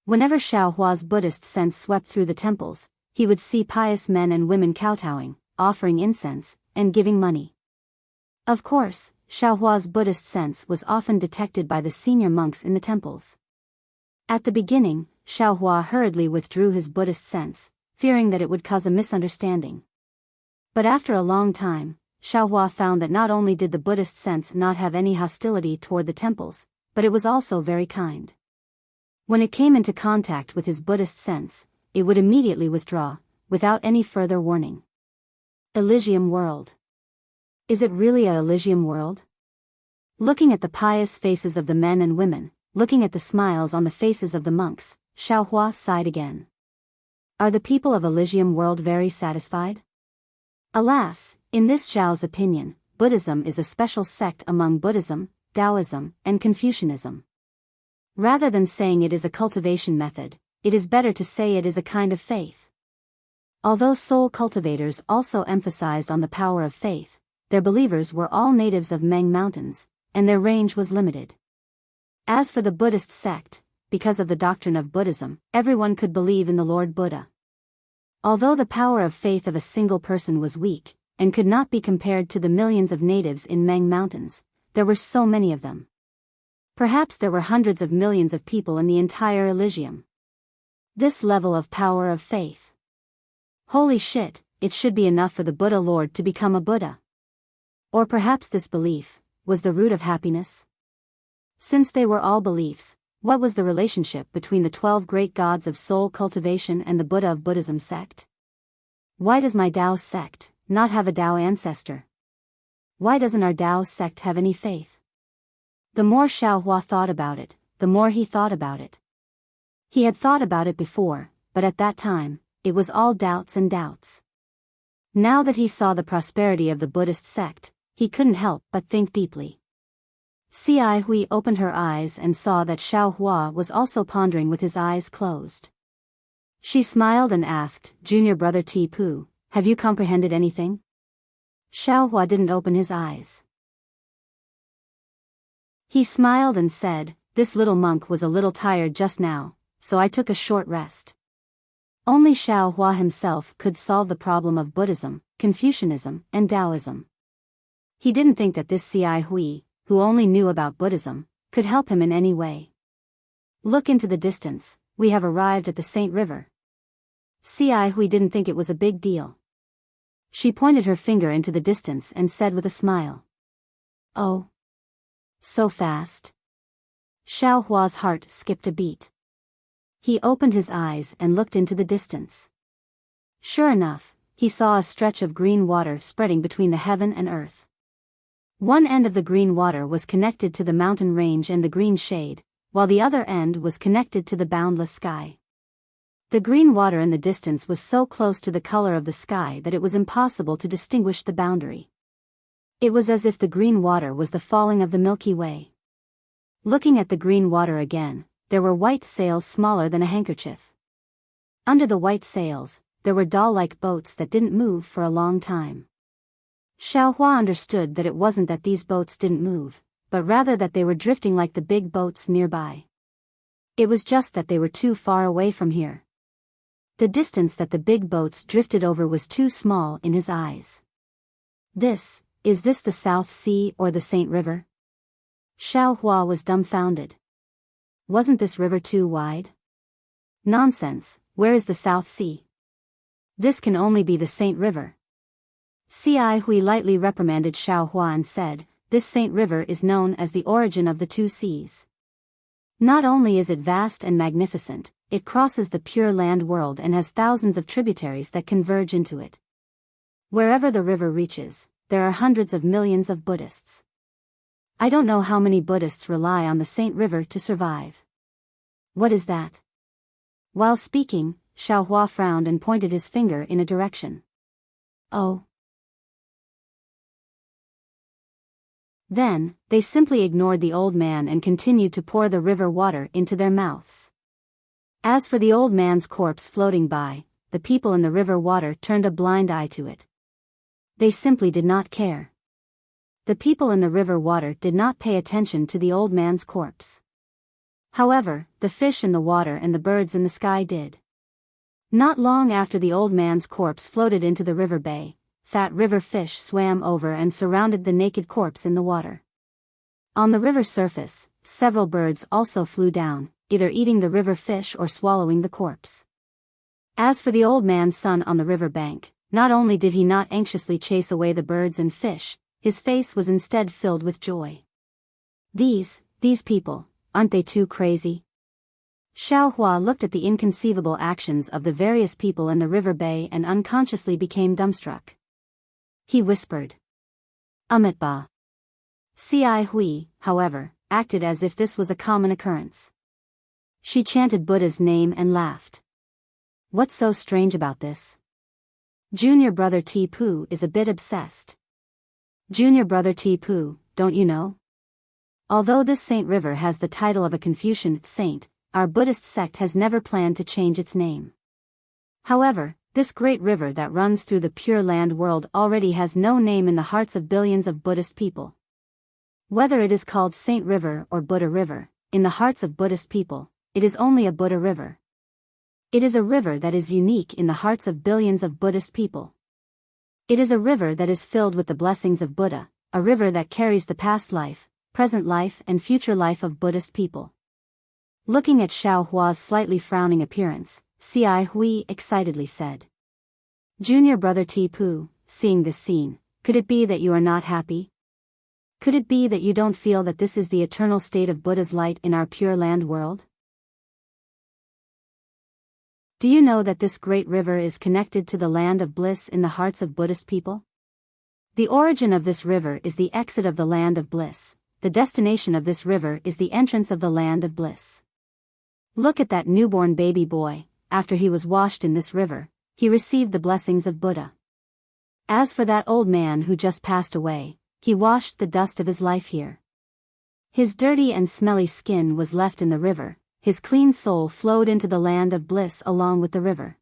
Whenever Xiao Hua's Buddhist sense swept through the temples, he would see pious men and women kowtowing, offering incense, and giving money. Of course, Xiao Hua's Buddhist sense was often detected by the senior monks in the temples. At the beginning, Xiao Hua hurriedly withdrew his Buddhist sense, fearing that it would cause a misunderstanding. But after a long time, Xiao Hua found that not only did the Buddhist sense not have any hostility toward the temples, but it was also very kind. When it came into contact with his Buddhist sense, it would immediately withdraw, without any further warning. Elysium world. Is it really a Elysium world? Looking at the pious faces of the men and women, looking at the smiles on the faces of the monks, Xiao Hua sighed again. Are the people of Elysium world very satisfied? Alas, in this Zhao's opinion, Buddhism is a special sect among Buddhism, Taoism, and Confucianism. Rather than saying it is a cultivation method, it is better to say it is a kind of faith. Although soul cultivators also emphasized on the power of faith, their believers were all natives of Meng Mountains, and their range was limited. As for the Buddhist sect, because of the doctrine of Buddhism, everyone could believe in the Lord Buddha. Although the power of faith of a single person was weak, and could not be compared to the millions of natives in Meng Mountains, there were so many of them. Perhaps there were hundreds of millions of people in the entire Elysium. This level of power of faith. Holy shit, it should be enough for the Buddha Lord to become a Buddha. Or perhaps this belief was the root of happiness? Since they were all beliefs, what was the relationship between the 12 great gods of soul cultivation and the Buddha of Buddhism sect? Why does my Tao sect not have a Tao ancestor? Why doesn't our Tao sect have any faith? The more Xiao Hua thought about it, the more he thought about it. He had thought about it before, but at that time, it was all doubts and doubts. Now that he saw the prosperity of the Buddhist sect, he couldn't help but think deeply. Ci Hui opened her eyes and saw that Xiao Hua was also pondering with his eyes closed. She smiled and asked, "Junior brother Ti Pu, have you comprehended anything?" Xiao Hua didn't open his eyes. He smiled and said, "This little monk was a little tired just now, so I took a short rest." Only Xiao Hua himself could solve the problem of Buddhism, Confucianism, and Taoism. He didn't think that this Ci Hui, who only knew about Buddhism, could help him in any way. "Look into the distance, we have arrived at the Saint River." Ci Hui didn't think it was a big deal. She pointed her finger into the distance and said with a smile, "Oh. So fast?" Xiao Hua's heart skipped a beat. He opened his eyes and looked into the distance. Sure enough, he saw a stretch of green water spreading between the heaven and earth. One end of the green water was connected to the mountain range and the green shade, while the other end was connected to the boundless sky. The green water in the distance was so close to the color of the sky that it was impossible to distinguish the boundary. It was as if the green water was the falling of the Milky Way. Looking at the green water again, there were white sails smaller than a handkerchief. Under the white sails, there were doll-like boats that didn't move for a long time. Xiao Hua understood that it wasn't that these boats didn't move, but rather that they were drifting like the big boats nearby. It was just that they were too far away from here. The distance that the big boats drifted over was too small in his eyes. Is this the South Sea or the Saint River? Xiao Hua was dumbfounded. Wasn't this river too wide? Nonsense, where is the South Sea? This can only be the Saint River. Ci Hui lightly reprimanded Xiao Hua and said, "This Saint River is known as the origin of the two seas. Not only is it vast and magnificent, it crosses the pure land world and has thousands of tributaries that converge into it. Wherever the river reaches, there are hundreds of millions of Buddhists. I don't know how many Buddhists rely on the Saint River to survive. What is that? While speaking, Xiaohua frowned and pointed his finger in a direction. Oh. Then, they simply ignored the old man and continued to pour the river water into their mouths. As for the old man's corpse floating by, the people in the river water turned a blind eye to it. They simply did not care. The people in the river water did not pay attention to the old man's corpse. However, the fish in the water and the birds in the sky did. Not long after the old man's corpse floated into the river bay, fat river fish swam over and surrounded the naked corpse in the water. On the river surface, several birds also flew down, either eating the river fish or swallowing the corpse. As for the old man's son on the river bank, not only did he not anxiously chase away the birds and fish, his face was instead filled with joy. These people, aren't they too crazy? Xiaohua looked at the inconceivable actions of the various people in the river bay and unconsciously became dumbstruck. He whispered. Amitabha. Ci Hui, however, acted as if this was a common occurrence. She chanted Buddha's name and laughed. What's so strange about this? Junior brother Tipu is a bit obsessed. Junior brother Tipu, don't you know? Although this Saint River has the title of a Confucian saint, our Buddhist sect has never planned to change its name. However, this great river that runs through the Pure Land world already has no name in the hearts of billions of Buddhist people. Whether it is called Saint River or Buddha River, in the hearts of Buddhist people, it is only a Buddha river. It is a river that is unique in the hearts of billions of Buddhist people. It is a river that is filled with the blessings of Buddha, a river that carries the past life, present life and future life of Buddhist people. Looking at Xiaohua's slightly frowning appearance, Ci Hui excitedly said. Junior brother Tipu, seeing this scene, could it be that you are not happy? Could it be that you don't feel that this is the eternal state of Buddha's light in our Pure Land world? Do you know that this great river is connected to the land of bliss in the hearts of Buddhist people? The origin of this river is the exit of the land of bliss. The destination of this river is the entrance of the land of bliss. Look at that newborn baby boy. After he was washed in this river, he received the blessings of Buddha. As for that old man who just passed away, he washed the dust of his life here. His dirty and smelly skin was left in the river, his clean soul flowed into the land of bliss along with the river.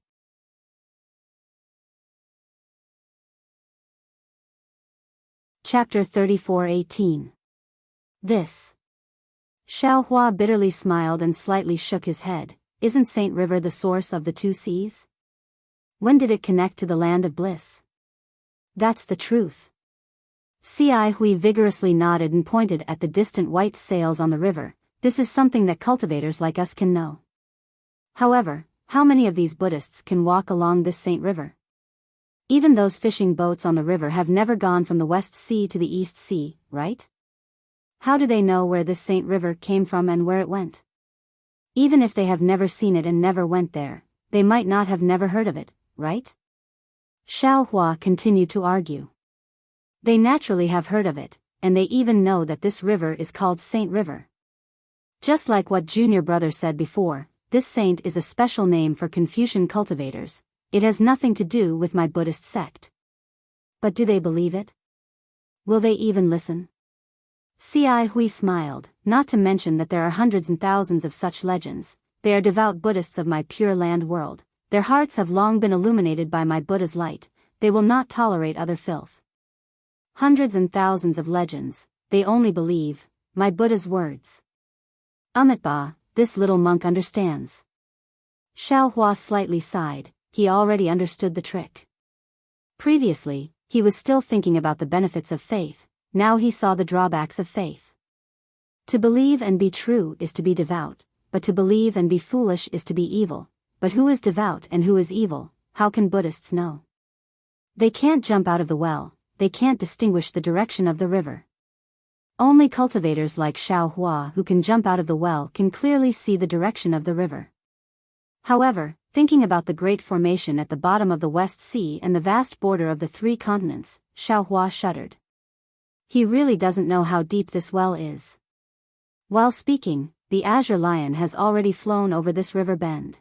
Chapter 34:18. This. Xiaohua bitterly smiled and slightly shook his head. Isn't Saint River the source of the two seas? When did it connect to the land of bliss? That's the truth. Ci Hui vigorously nodded and pointed at the distant white sails on the river. This is something that cultivators like us can know. However, how many of these Buddhists can walk along this Saint River? Even those fishing boats on the river have never gone from the West Sea to the East Sea, right? How do they know where this Saint River came from and where it went? Even if they have never seen it and never went there, they might not have never heard of it, right? Xiaohua continued to argue. They naturally have heard of it, and they even know that this river is called Saint River. Just like what Junior Brother said before, this saint is a special name for Confucian cultivators. It has nothing to do with my Buddhist sect. But do they believe it? Will they even listen? Ci Hui smiled, not to mention that there are hundreds and thousands of such legends. They are devout Buddhists of my Pure Land world. Their hearts have long been illuminated by my Buddha's light. They will not tolerate other filth. Hundreds and thousands of legends, they only believe my Buddha's words. Amitabha, this little monk understands. Xiaohua slightly sighed, he already understood the trick. Previously, he was still thinking about the benefits of faith. Now he saw the drawbacks of faith. To believe and be true is to be devout, but to believe and be foolish is to be evil. But who is devout and who is evil, how can Buddhists know? They can't jump out of the well, they can't distinguish the direction of the river. Only cultivators like Xiaohua who can jump out of the well can clearly see the direction of the river. However, thinking about the great formation at the bottom of the West Sea and the vast border of the 3 continents, Xiaohua shuddered. He really doesn't know how deep this well is. While speaking, the azure lion has already flown over this river bend.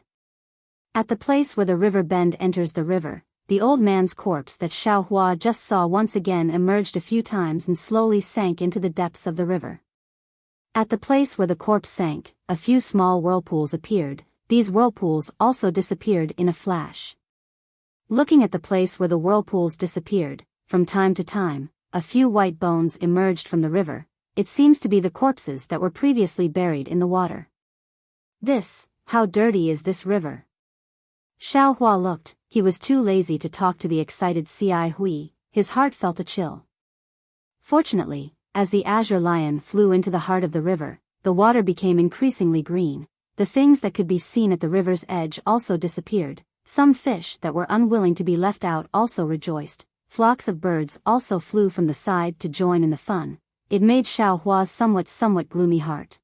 At the place where the river bend enters the river, the old man's corpse that Xiaohua just saw once again emerged a few times and slowly sank into the depths of the river. At the place where the corpse sank, a few small whirlpools appeared. These whirlpools also disappeared in a flash. Looking at the place where the whirlpools disappeared, from time to time, a few white bones emerged from the river. It seems to be the corpses that were previously buried in the water. How dirty is this river? Xiaohua looked. He was too lazy to talk to the excited Cai Hui. His heart felt a chill. Fortunately, as the azure lion flew into the heart of the river, the water became increasingly green. The things that could be seen at the river's edge also disappeared. Some fish that were unwilling to be left out also rejoiced. Flocks of birds also flew from the side to join in the fun. It made Xiaohua's somewhat gloomy heart.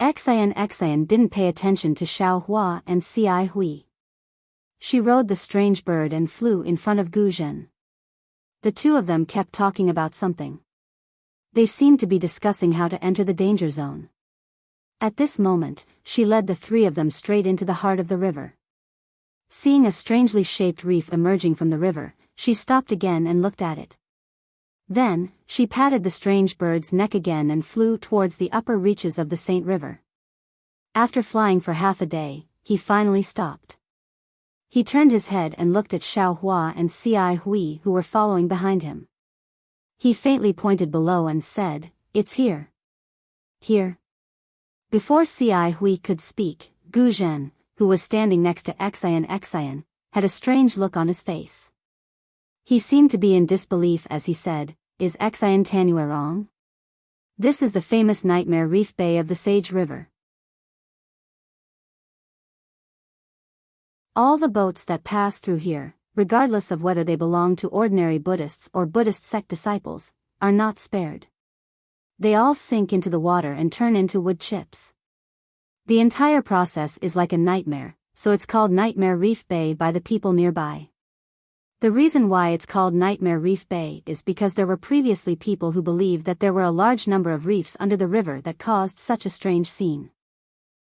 Xian didn't pay attention to Xiaohua and Cai Hui. She rode the strange bird and flew in front of Gu Zhen. The two of them kept talking about something. They seemed to be discussing how to enter the danger zone. At this moment, she led the 3 of them straight into the heart of the river. Seeing a strangely shaped reef emerging from the river, she stopped again and looked at it. Then, she patted the strange bird's neck again and flew towards the upper reaches of the Saint River. After flying for half a day, he finally stopped. He turned his head and looked at Xiaohua and Cai Hui who were following behind him. He faintly pointed below and said, "It's here." Here. Before Cai Hui could speak, Gu Zhen, who was standing next to Xian, had a strange look on his face. He seemed to be in disbelief as he said, "Is Xian Tanue wrong? This is the famous Nightmare Reef Bay of the Sage River. All the boats that pass through here, regardless of whether they belong to ordinary Buddhists or Buddhist sect disciples, are not spared. They all sink into the water and turn into wood chips. The entire process is like a nightmare, so it's called Nightmare Reef Bay by the people nearby. The reason why it's called Nightmare Reef Bay is because there were previously people who believed that there were a large number of reefs under the river that caused such a strange scene.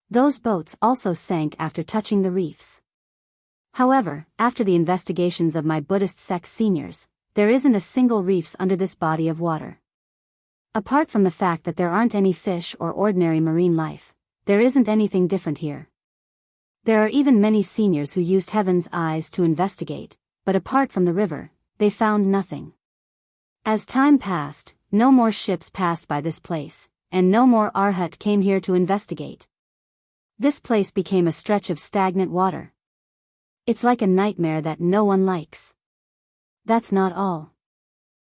Those boats also sank after touching the reefs. However, after the investigations of my Buddhist sect seniors, there isn't a single reefs under this body of water. Apart from the fact that there aren't any fish or ordinary marine life, there isn't anything different here. There are even many seniors who used Heaven's eyes to investigate, but apart from the river, they found nothing. As time passed, no more ships passed by this place, and no more Arhat came here to investigate. This place became a stretch of stagnant water. It's like a nightmare that no one likes. That's not all.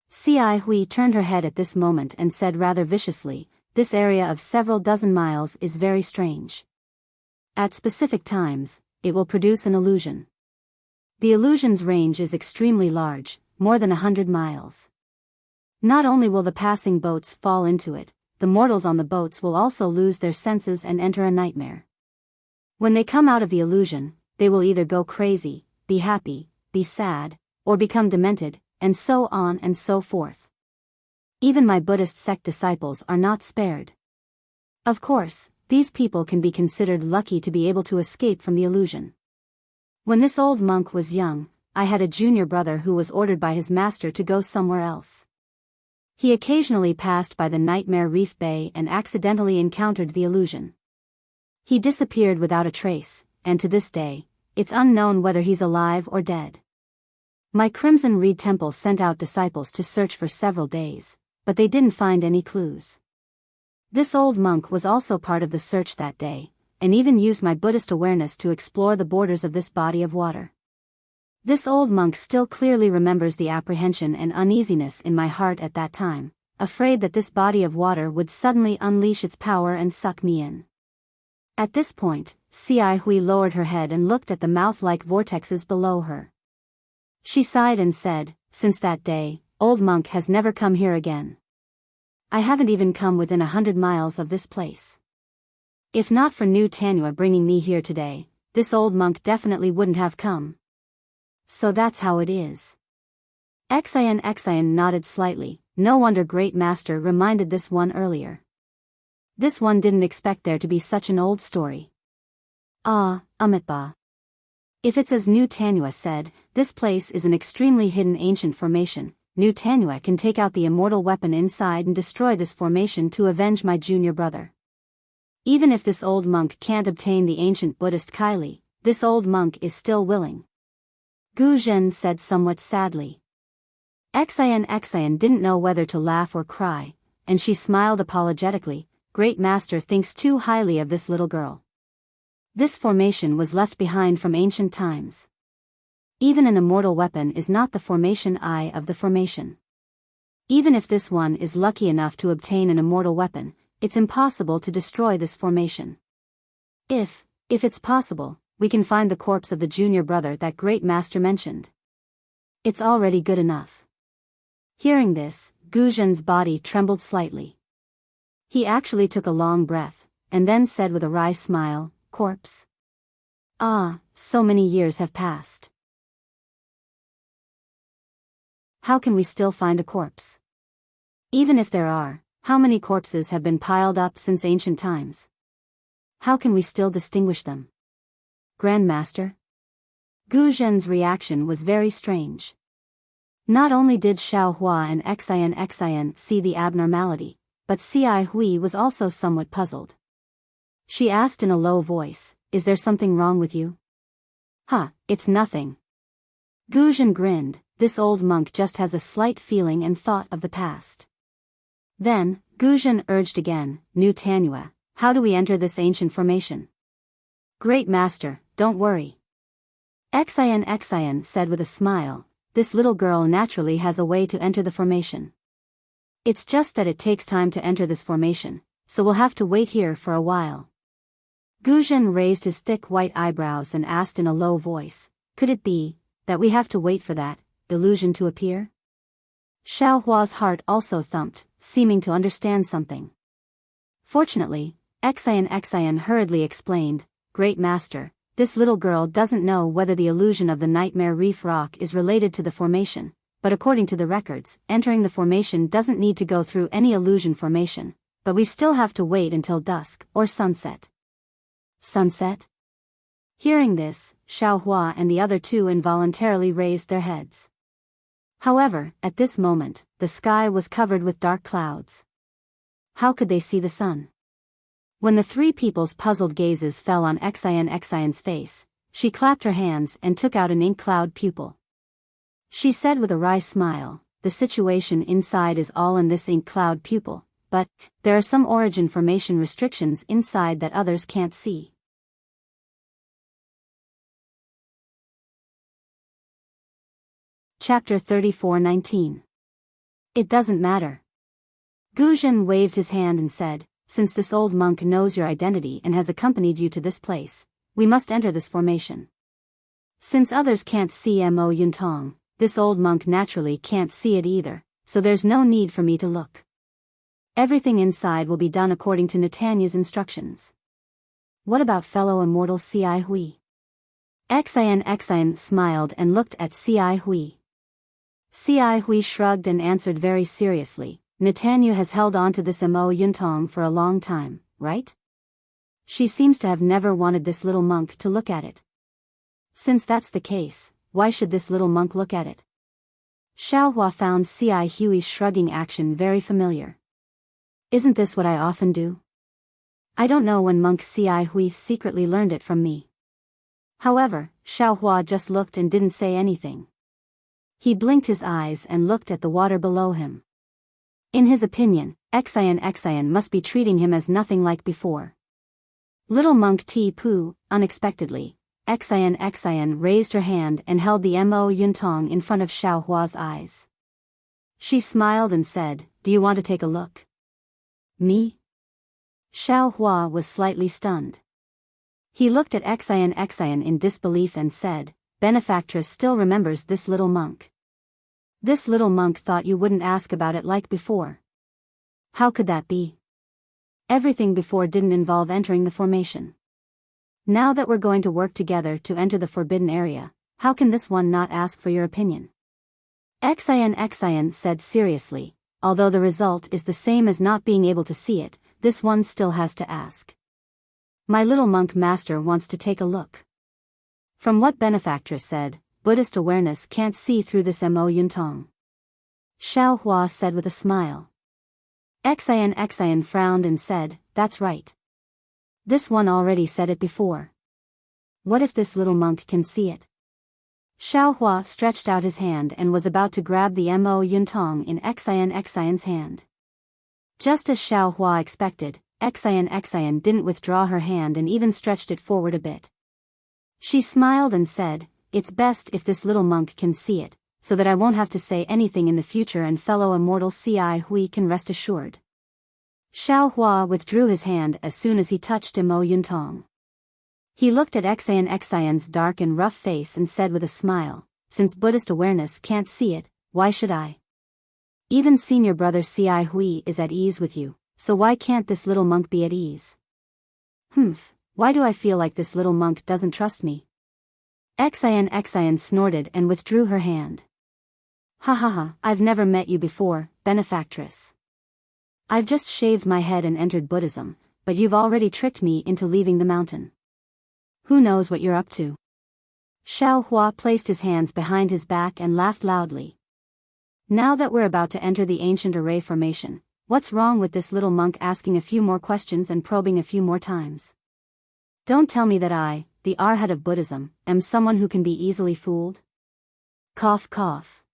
Cai Hui turned her head at this moment and said rather viciously, "This area of several dozen miles is very strange. At specific times, it will produce an illusion. The illusion's range is extremely large, more than 100 miles. Not only will the passing boats fall into it, the mortals on the boats will also lose their senses and enter a nightmare. When they come out of the illusion, they will either go crazy, be happy, be sad, or become demented, and so on and so forth. Even my Buddhist sect disciples are not spared. Of course, these people can be considered lucky to be able to escape from the illusion. When this old monk was young, I had a junior brother who was ordered by his master to go somewhere else. He occasionally passed by the Nightmare Reef Bay and accidentally encountered the illusion. He disappeared without a trace, and to this day, it's unknown whether he's alive or dead. My Crimson Reed Temple sent out disciples to search for several days, but they didn't find any clues. This old monk was also part of the search that day, and even used my Buddhist awareness to explore the borders of this body of water. This old monk still clearly remembers the apprehension and uneasiness in my heart at that time, afraid that this body of water would suddenly unleash its power and suck me in. At this point, Cai Hui lowered her head and looked at the mouth-like vortexes below her. She sighed and said, "Since that day, old monk has never come here again. I haven't even come within 100 miles of this place. If not for New Tanua bringing me here today, this old monk definitely wouldn't have come. So that's how it is. Xian nodded slightly. No wonder Great Master reminded this one earlier. This one didn't expect there to be such an old story. Ah, Amitba. If it's as New Tanua said, this place is an extremely hidden ancient formation. New Tanua can take out the immortal weapon inside and destroy this formation to avenge my junior brother. Even if this old monk can't obtain the ancient Buddhist Kylie, this old monk is still willing. Gu Zhen said somewhat sadly. Xian didn't know whether to laugh or cry, and she smiled apologetically. Great Master thinks too highly of this little girl. This formation was left behind from ancient times. Even an immortal weapon is not the formation eye of the formation. Even if this one is lucky enough to obtain an immortal weapon, it's impossible to destroy this formation. If it's possible, we can find the corpse of the junior brother that Great Master mentioned. It's already good enough. Hearing this, Gu Zhen's body trembled slightly. He actually took a long breath, and then said with a wry smile, corpse. Ah, so many years have passed. How can we still find a corpse? Even if there are, how many corpses have been piled up since ancient times? How can we still distinguish them? Grand Master? Gu Zhen's reaction was very strange. Not only did Xiao Hua and Xian see the abnormality, but Ci Hui was also somewhat puzzled. She asked in a low voice, "Is there something wrong with you?" It's nothing. Gu Zhen grinned. This old monk just has a slight feeling and thought of the past. Then, Gu Zhen urged again, New Tanua, how do we enter this ancient formation? Great Master, don't worry. Xian said with a smile, this little girl naturally has a way to enter the formation. It's just that it takes time to enter this formation, so we'll have to wait here for a while. Gu Zhen raised his thick white eyebrows and asked in a low voice, could it be that we have to wait for that illusion to appear? Xiao Hua's heart also thumped, seeming to understand something. Fortunately, Xian hurriedly explained, Great Master, this little girl doesn't know whether the illusion of the Nightmare Reef Rock is related to the formation, but according to the records, entering the formation doesn't need to go through any illusion formation, but we still have to wait until dusk or sunset. Sunset? Hearing this, Xiao Hua and the other two involuntarily raised their heads. However, at this moment, the sky was covered with dark clouds. How could they see the sun? When the three people's puzzled gazes fell on Xian's face, she clapped her hands and took out an ink cloud pupil. She said with a wry smile, the situation inside is all in this ink cloud pupil, but there are some origin formation restrictions inside that others can't see. Chapter 34:19. It doesn't matter. Gu Zhen waved his hand and said, since this old monk knows your identity and has accompanied you to this place, we must enter this formation. Since others can't see Mo Yuntong, this old monk naturally can't see it either, so there's no need for me to look. Everything inside will be done according to Netanya's instructions. What about fellow immortal Ci Hui? Xian smiled and looked at Ci Hui. Ci Hui shrugged and answered very seriously, Netanya has held on to this Mo Yuntong for a long time, right? She seems to have never wanted this little monk to look at it. Since that's the case, why should this little monk look at it? Xiao Hua found Ci Hui's shrugging action very familiar. Isn't this what I often do? I don't know when monk Ci Hui secretly learned it from me. However, Xiao Hua just looked and didn't say anything. He blinked his eyes and looked at the water below him. In his opinion, Xian must be treating him as nothing like before. Little monk Ti Pu, unexpectedly, Xian raised her hand and held the Mo Yuntong in front of Xiao Hua's eyes. She smiled and said, do you want to take a look? Me? Xiao Hua was slightly stunned. He looked at Xian in disbelief and said, Benefactress still remembers this little monk. This little monk thought you wouldn't ask about it like before. How could that be? Everything before didn't involve entering the formation. Now that we're going to work together to enter the forbidden area, how can this one not ask for your opinion? Xian said seriously, although the result is the same as not being able to see it, this one still has to ask. My little monk master wants to take a look. From what benefactress said, Buddhist awareness can't see through this Mo Yuntong. Xiao Hua said with a smile. Xian frowned and said, that's right. This one already said it before. What if this little monk can see it? Xiao Hua stretched out his hand and was about to grab the Mo Yuntong in Xian's hand. Just as Xiao Hua expected, Xian didn't withdraw her hand and even stretched it forward a bit. She smiled and said, it's best if this little monk can see it, so that I won't have to say anything in the future and fellow immortal Ci Hui can rest assured. Xiao Hua withdrew his hand as soon as he touched Mo Yuntong. He looked at Xian's dark and rough face and said with a smile, since Buddhist awareness can't see it, why should I? Even senior brother Ci Hui is at ease with you, so why can't this little monk be at ease? Why do I feel like this little monk doesn't trust me? Xian snorted and withdrew her hand. Ha, I've never met you before, benefactress. I've just shaved my head and entered Buddhism, but you've already tricked me into leaving the mountain. Who knows what you're up to? Xiao Hua placed his hands behind his back and laughed loudly. Now that we're about to enter the ancient array formation, what's wrong with this little monk asking a few more questions and probing a few more times? Don't tell me that I, the arhat of Buddhism, am someone who can be easily fooled? Cough cough.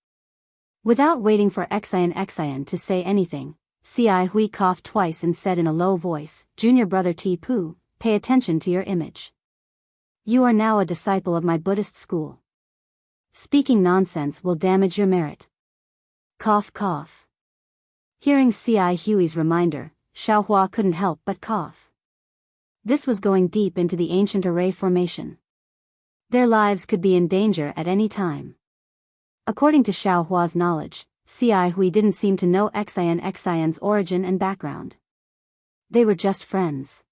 Without waiting for Xian to say anything, Ci Hui coughed twice and said in a low voice, Junior brother Pu, pay attention to your image. You are now a disciple of my Buddhist school. Speaking nonsense will damage your merit. Cough cough. Hearing Ci Hui's reminder, Xiao Hua couldn't help but cough. This was going deep into the ancient array formation. Their lives could be in danger at any time. According to Xiao Hua's knowledge, Ci Hui didn't seem to know Xian's origin and background. They were just friends.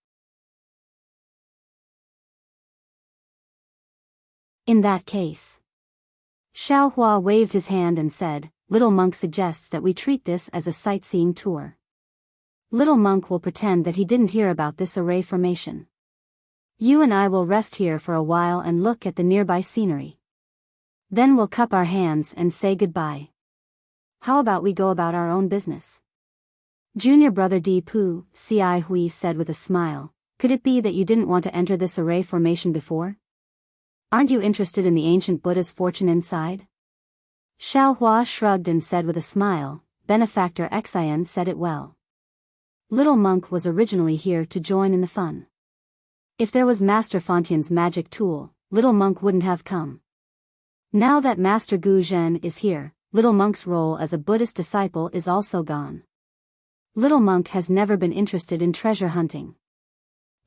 In that case. Xiao Hua waved his hand and said, Little Monk suggests that we treat this as a sightseeing tour. Little Monk will pretend that he didn't hear about this array formation. You and I will rest here for a while and look at the nearby scenery. Then we'll cup our hands and say goodbye. How about we go about our own business? Junior brother Pu, Ci Hui said with a smile, could it be that you didn't want to enter this array formation before? Aren't you interested in the ancient Buddha's fortune inside? Xiao Hua shrugged and said with a smile, Benefactor Xian said it well. Little Monk was originally here to join in the fun. If there was Master Fontain's magic tool, Little Monk wouldn't have come. Now that Master Gu Zhen is here, Little Monk's role as a Buddhist disciple is also gone. Little Monk has never been interested in treasure hunting.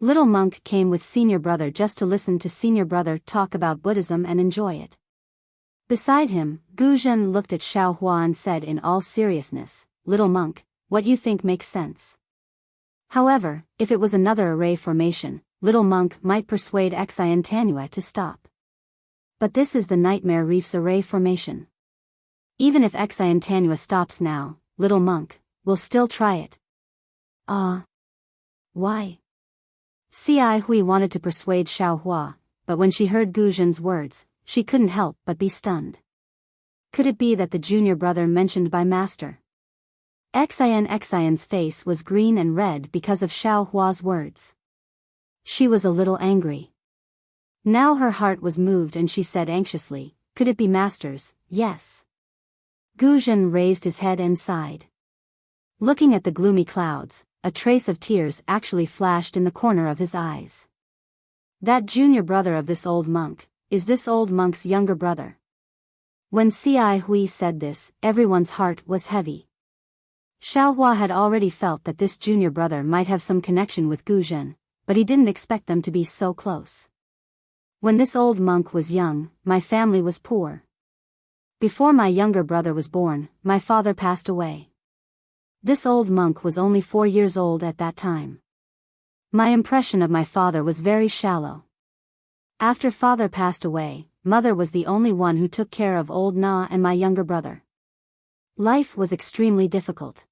Little Monk came with Senior Brother just to listen to Senior Brother talk about Buddhism and enjoy it. Beside him, Gu Zhen looked at Xiao Hua and said in all seriousness, Little Monk, what you think makes sense. However, if it was another array formation, Little Monk might persuade Xian Tanua to stop. But this is the Nightmare Reef's array formation. Even if Xian Tanua stops now, Little Monk will still try it. Why? Ci Hui wanted to persuade Xiao Hua, but when she heard Gu Zhen's words, she couldn't help but be stunned. Could it be that the junior brother mentioned by Master? Xian's face was green and red because of Xiao Hua's words. She was a little angry. Now her heart was moved and she said anxiously, could it be Master's? Yes. Gu Zhen raised his head and sighed. Looking at the gloomy clouds, a trace of tears actually flashed in the corner of his eyes. That junior brother of this old monk, is this old monk's younger brother. When Ci Hui said this, everyone's heart was heavy. Xiao Hua had already felt that this junior brother might have some connection with Gu Zhen, but he didn't expect them to be so close. When this old monk was young, my family was poor. Before my younger brother was born, my father passed away. This old monk was only 4 years old at that time. My impression of my father was very shallow. After father passed away, mother was the only one who took care of old Na and my younger brother. Life was extremely difficult.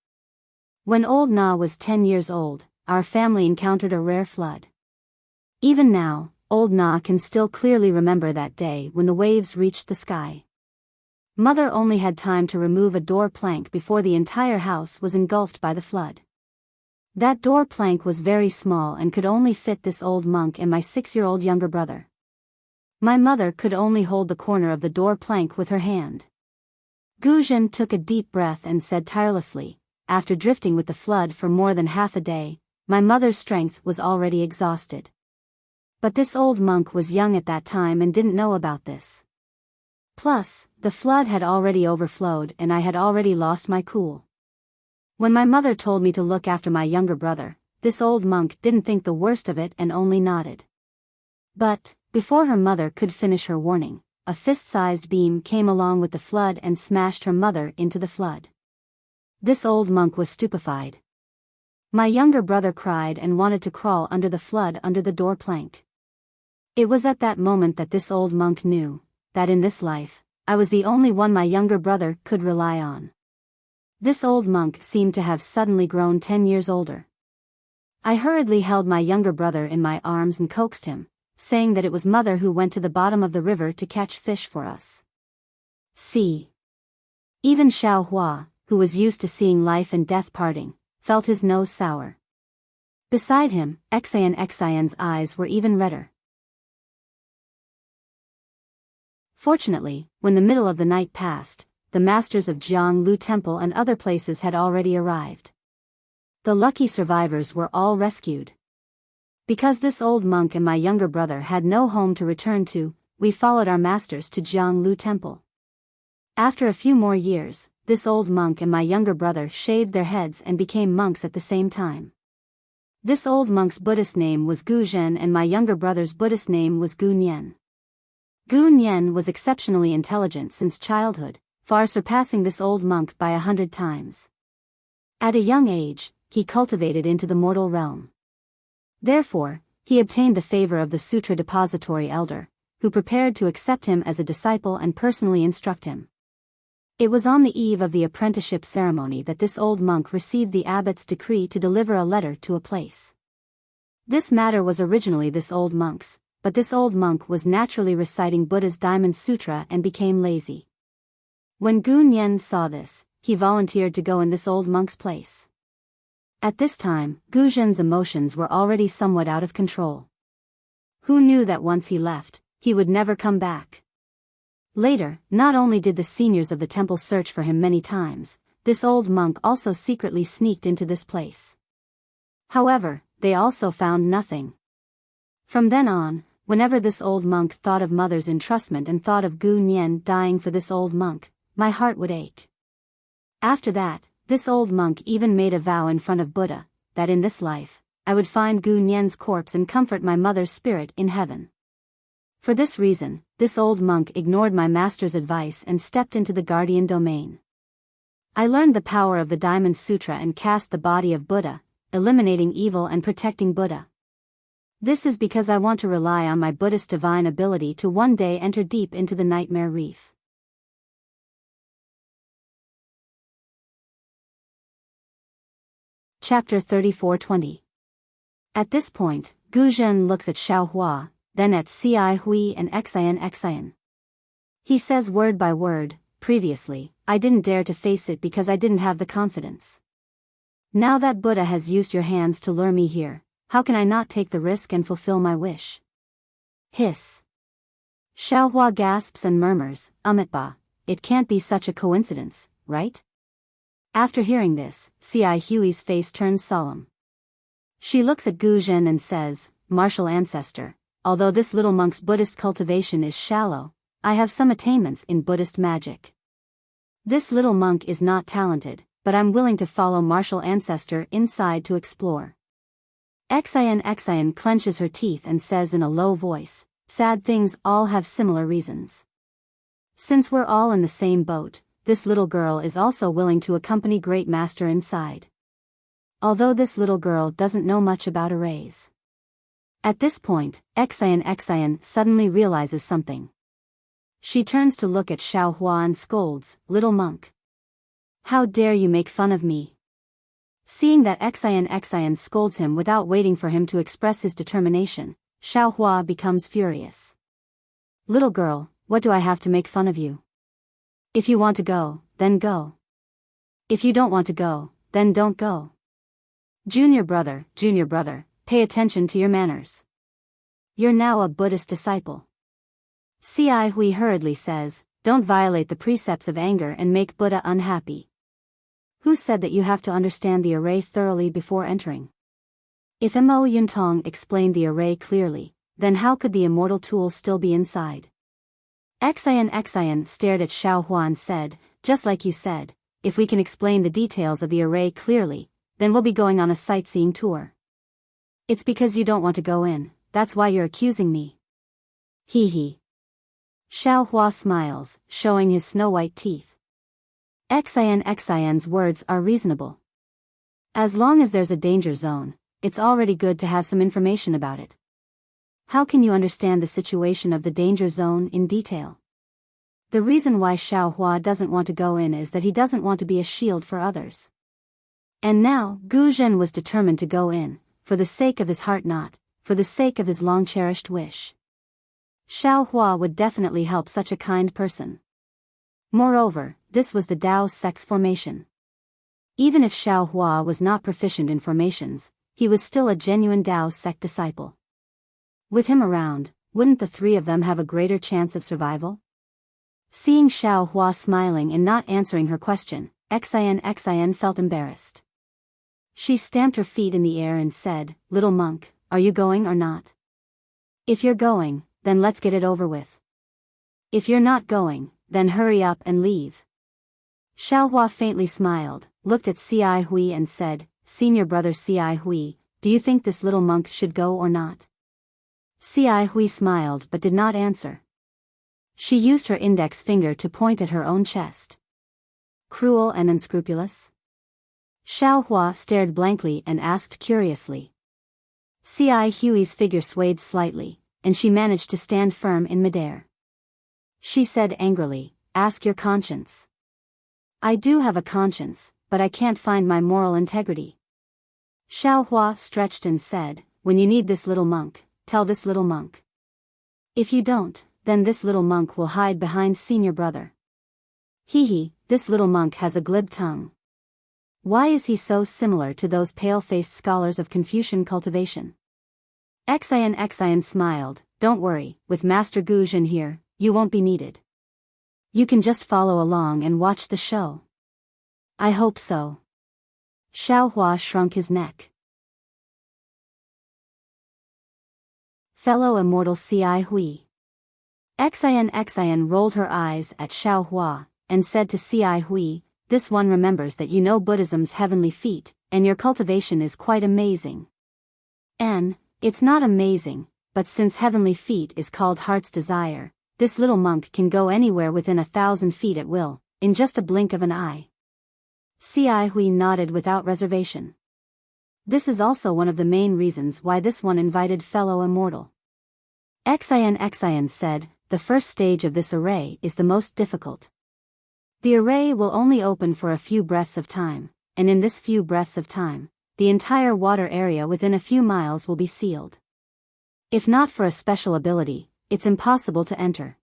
When old Na was 10 years old, our family encountered a rare flood. Even now, old Na can still clearly remember that day when the waves reached the sky. Mother only had time to remove a door plank before the entire house was engulfed by the flood. That door plank was very small and could only fit this old monk and my 6-year-old younger brother. My mother could only hold the corner of the door plank with her hand. Guzhen took a deep breath and said tirelessly, after drifting with the flood for more than half a day, my mother's strength was already exhausted. But this old monk was young at that time and didn't know about this. Plus, the flood had already overflowed and I had already lost my cool. When my mother told me to look after my younger brother, this old monk didn't think the worst of it and only nodded. But, before her mother could finish her warning, a fist-sized beam came along with the flood and smashed her mother into the flood. This old monk was stupefied. My younger brother cried and wanted to crawl under the flood under the door plank. It was at that moment that this old monk knew that in this life, I was the only one my younger brother could rely on. This old monk seemed to have suddenly grown 10 years older. I hurriedly held my younger brother in my arms and coaxed him, saying that it was mother who went to the bottom of the river to catch fish for us. See. Even Xiao Hua, who was used to seeing life and death parting, felt his nose sour. Beside him, Xian's eyes were even redder. Fortunately, when the middle of the night passed, the masters of Jianglu Temple and other places had already arrived. The lucky survivors were all rescued. Because this old monk and my younger brother had no home to return to, we followed our masters to Jianglu Temple. After a few more years, this old monk and my younger brother shaved their heads and became monks at the same time. This old monk's Buddhist name was Gu Zhen and my younger brother's Buddhist name was Gu Nian. Gu Nian was exceptionally intelligent since childhood, far surpassing this old monk by 100 times. At a young age, he cultivated into the mortal realm. Therefore, he obtained the favor of the Sutra Depository Elder, who prepared to accept him as a disciple and personally instruct him. It was on the eve of the apprenticeship ceremony that this old monk received the abbot's decree to deliver a letter to a place. This matter was originally this old monk's, but this old monk was naturally reciting Buddha's Diamond Sutra and became lazy. When Gu Nian saw this, he volunteered to go in this old monk's place. At this time, Gu Zhen's emotions were already somewhat out of control. Who knew that once he left, he would never come back? Later, not only did the seniors of the temple search for him many times, this old monk also secretly sneaked into this place. However, they also found nothing. From then on, whenever this old monk thought of mother's entrustment and thought of Gu Nian dying for this old monk, my heart would ache. After that, this old monk even made a vow in front of Buddha, that in this life, I would find Gu Nian's corpse and comfort my mother's spirit in heaven. For this reason, this old monk ignored my master's advice and stepped into the guardian domain. I learned the power of the Diamond Sutra and cast the body of Buddha, eliminating evil and protecting Buddha. This is because I want to rely on my Buddhist divine ability to one day enter deep into the nightmare reef. Chapter 34:20. At this point, Gu Zhen looks at Xiao Hua, then at Ci Hui and Xian. He says word by word, previously, I didn't dare to face it because I didn't have the confidence. Now that Buddha has used your hands to lure me here, how can I not take the risk and fulfill my wish? Hiss. Xiao Hua gasps and murmurs, Ba, it can't be such a coincidence, right? After hearing this, Ci Hui's face turns solemn. She looks at Gu Zhen and says, Martial ancestor, although this little monk's Buddhist cultivation is shallow, I have some attainments in Buddhist magic. This little monk is not talented, but I'm willing to follow martial ancestor inside to explore. Xian clenches her teeth and says in a low voice, sad things all have similar reasons. Since we're all in the same boat, this little girl is also willing to accompany Great Master inside. Although this little girl doesn't know much about arrays. At this point, Xian suddenly realizes something. She turns to look at Xiao Hua and scolds, "Little monk. How dare you make fun of me?" Seeing that Xian scolds him without waiting for him to express his determination, Xiao Hua becomes furious. "Little girl, what do I have to make fun of you? If you want to go, then go. If you don't want to go, then don't go. Junior brother, pay attention to your manners. You're now a Buddhist disciple." Cai Hui hurriedly says, "Don't violate the precepts of anger and make Buddha unhappy. Who said that you have to understand the array thoroughly before entering? If Mo Yuntong explained the array clearly, then how could the immortal tool still be inside?" Xian stared at Xiao Hua and said, "Just like you said, if we can explain the details of the array clearly, then we'll be going on a sightseeing tour. It's because you don't want to go in, that's why you're accusing me." Hee hee. Xiao Hua smiles, showing his snow-white teeth. Xian's words are reasonable. As long as there's a danger zone, it's already good to have some information about it. How can you understand the situation of the danger zone in detail? The reason why Xiao Hua doesn't want to go in is that he doesn't want to be a shield for others. And now, Gu Zhen was determined to go in, for the sake of his heart, not for the sake of his long-cherished wish. Xiao Hua would definitely help such a kind person. Moreover, this was the Dao sect's formation. Even if Xiao Hua was not proficient in formations, he was still a genuine Dao sect disciple. With him around, wouldn't the three of them have a greater chance of survival? Seeing Xiao Hua smiling and not answering her question, Xian felt embarrassed. She stamped her feet in the air and said, "Little monk, are you going or not? If you're going, then let's get it over with. If you're not going, then hurry up and leave." Xiao Hua faintly smiled, looked at Cai Hui and said, "Senior brother Cai Hui, do you think this little monk should go or not?" Cai Hui smiled but did not answer. She used her index finger to point at her own chest. Cruel and unscrupulous? Xiao Hua stared blankly and asked curiously. Cai Hui's figure swayed slightly, and she managed to stand firm in midair. She said angrily, "Ask your conscience." "I do have a conscience, but I can't find my moral integrity." Xiao Hua stretched and said, "When you need this little monk, tell this little monk. If you don't, then this little monk will hide behind senior brother." Hee hee, this little monk has a glib tongue. Why is he so similar to those pale-faced scholars of Confucian cultivation? Xian smiled, "Don't worry, with Master Gu Zhen here, you won't be needed. You can just follow along and watch the show." "I hope so." Xiao Hua shrunk his neck. Fellow immortal Cai Hui. Xian rolled her eyes at Xiao Hua, and said to Cai Hui, "This one remembers that you know Buddhism's heavenly feet, and your cultivation is quite amazing." It's not amazing, but since heavenly feet is called heart's desire, this little monk can go anywhere within 1,000 feet at will, in just a blink of an eye. Cai Hui nodded without reservation. This is also one of the main reasons why this one invited fellow immortal. Xian said, "The first stage of this array is the most difficult. The array will only open for a few breaths of time, and in this few breaths of time, the entire water area within a few miles will be sealed. If not for a special ability, it's impossible to enter.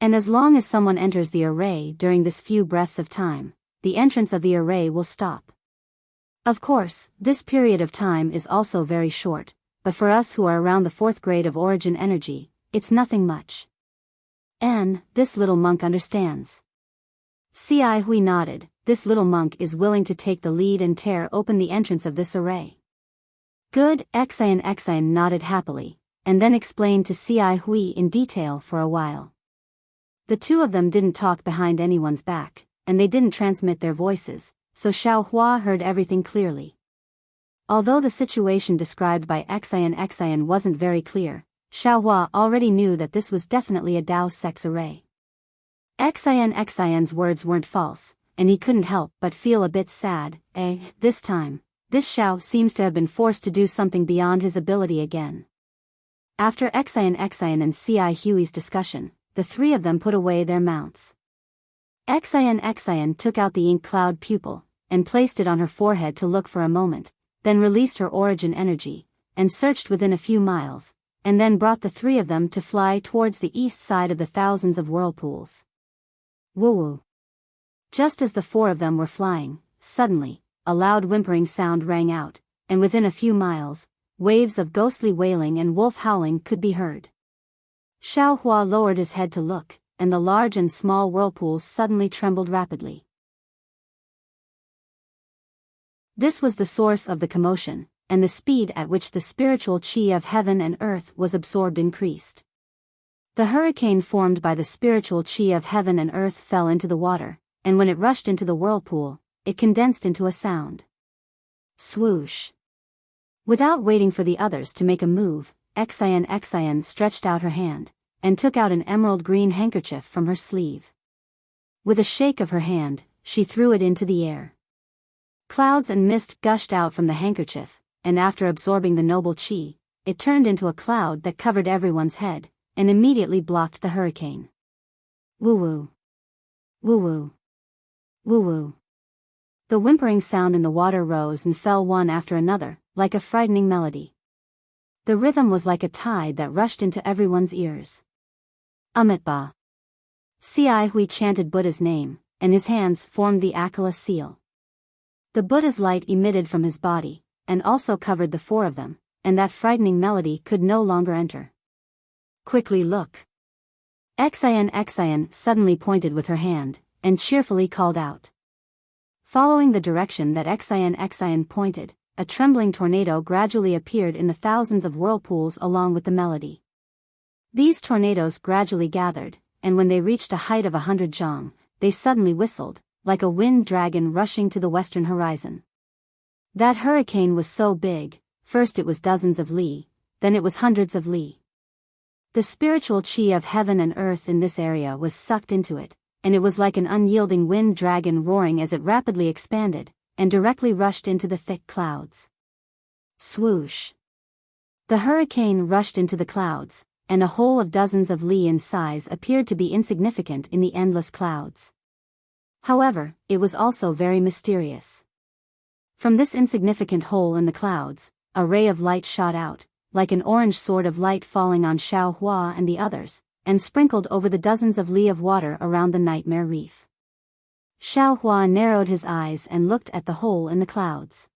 And as long as someone enters the array during this few breaths of time, the entrance of the array will stop. Of course, this period of time is also very short, but for us who are around the 4th grade of origin energy, it's nothing much." This little monk understands. Cai Hui nodded. This little monk is willing to take the lead and tear open the entrance of this array. Good, Xian nodded happily, and then explained to Cai Hui in detail for a while. The two of them didn't talk behind anyone's back, and they didn't transmit their voices, so Xiao Hua heard everything clearly. Although the situation described by Xian wasn't very clear, Xiao Hua already knew that this was definitely a Dao sex array. Xian's words weren't false, and he couldn't help but feel a bit sad. This time, this Xiao seems to have been forced to do something beyond his ability again. After Xian and Ci Hui's discussion, the three of them put away their mounts. Xian took out the ink cloud pupil, and placed it on her forehead to look for a moment, then released her origin energy, and searched within a few miles, and then brought the three of them to fly towards the east side of the thousands of whirlpools. Woo-woo. Just as the four of them were flying, suddenly, a loud whimpering sound rang out, and within a few miles, waves of ghostly wailing and wolf howling could be heard. Xiao Hua lowered his head to look, and the large and small whirlpools suddenly trembled rapidly. This was the source of the commotion, and the speed at which the spiritual chi of heaven and earth was absorbed increased. The hurricane formed by the spiritual chi of heaven and earth fell into the water, and when it rushed into the whirlpool, it condensed into a sound. Swoosh. Without waiting for the others to make a move, Xian stretched out her hand, and took out an emerald green handkerchief from her sleeve. With a shake of her hand, she threw it into the air. Clouds and mist gushed out from the handkerchief, and after absorbing the noble chi, it turned into a cloud that covered everyone's head, and immediately blocked the hurricane. Woo-woo. Woo-woo. Woo-woo. The whimpering sound in the water rose and fell one after another, like a frightening melody. The rhythm was like a tide that rushed into everyone's ears. Amitabha. Ci Hui chanted Buddha's name, and his hands formed the Akala seal. The Buddha's light emitted from his body, and also covered the four of them, and that frightening melody could no longer enter. Quickly look. Xian suddenly pointed with her hand, and cheerfully called out. Following the direction that Xian pointed, a trembling tornado gradually appeared in the thousands of whirlpools along with the melody. These tornadoes gradually gathered, and when they reached a height of 100 zhang, they suddenly whistled, like a wind dragon rushing to the western horizon. That hurricane was so big, first it was dozens of li, then it was hundreds of li. The spiritual chi of heaven and earth in this area was sucked into it, and it was like an unyielding wind dragon roaring as it rapidly expanded, and directly rushed into the thick clouds. Swoosh. The hurricane rushed into the clouds, and a hole of dozens of li in size appeared to be insignificant in the endless clouds. However, it was also very mysterious. From this insignificant hole in the clouds, a ray of light shot out, like an orange sword of light falling on Xiao Hua and the others, and sprinkled over the dozens of li of water around the nightmare reef. Xiao Hua narrowed his eyes and looked at the hole in the clouds.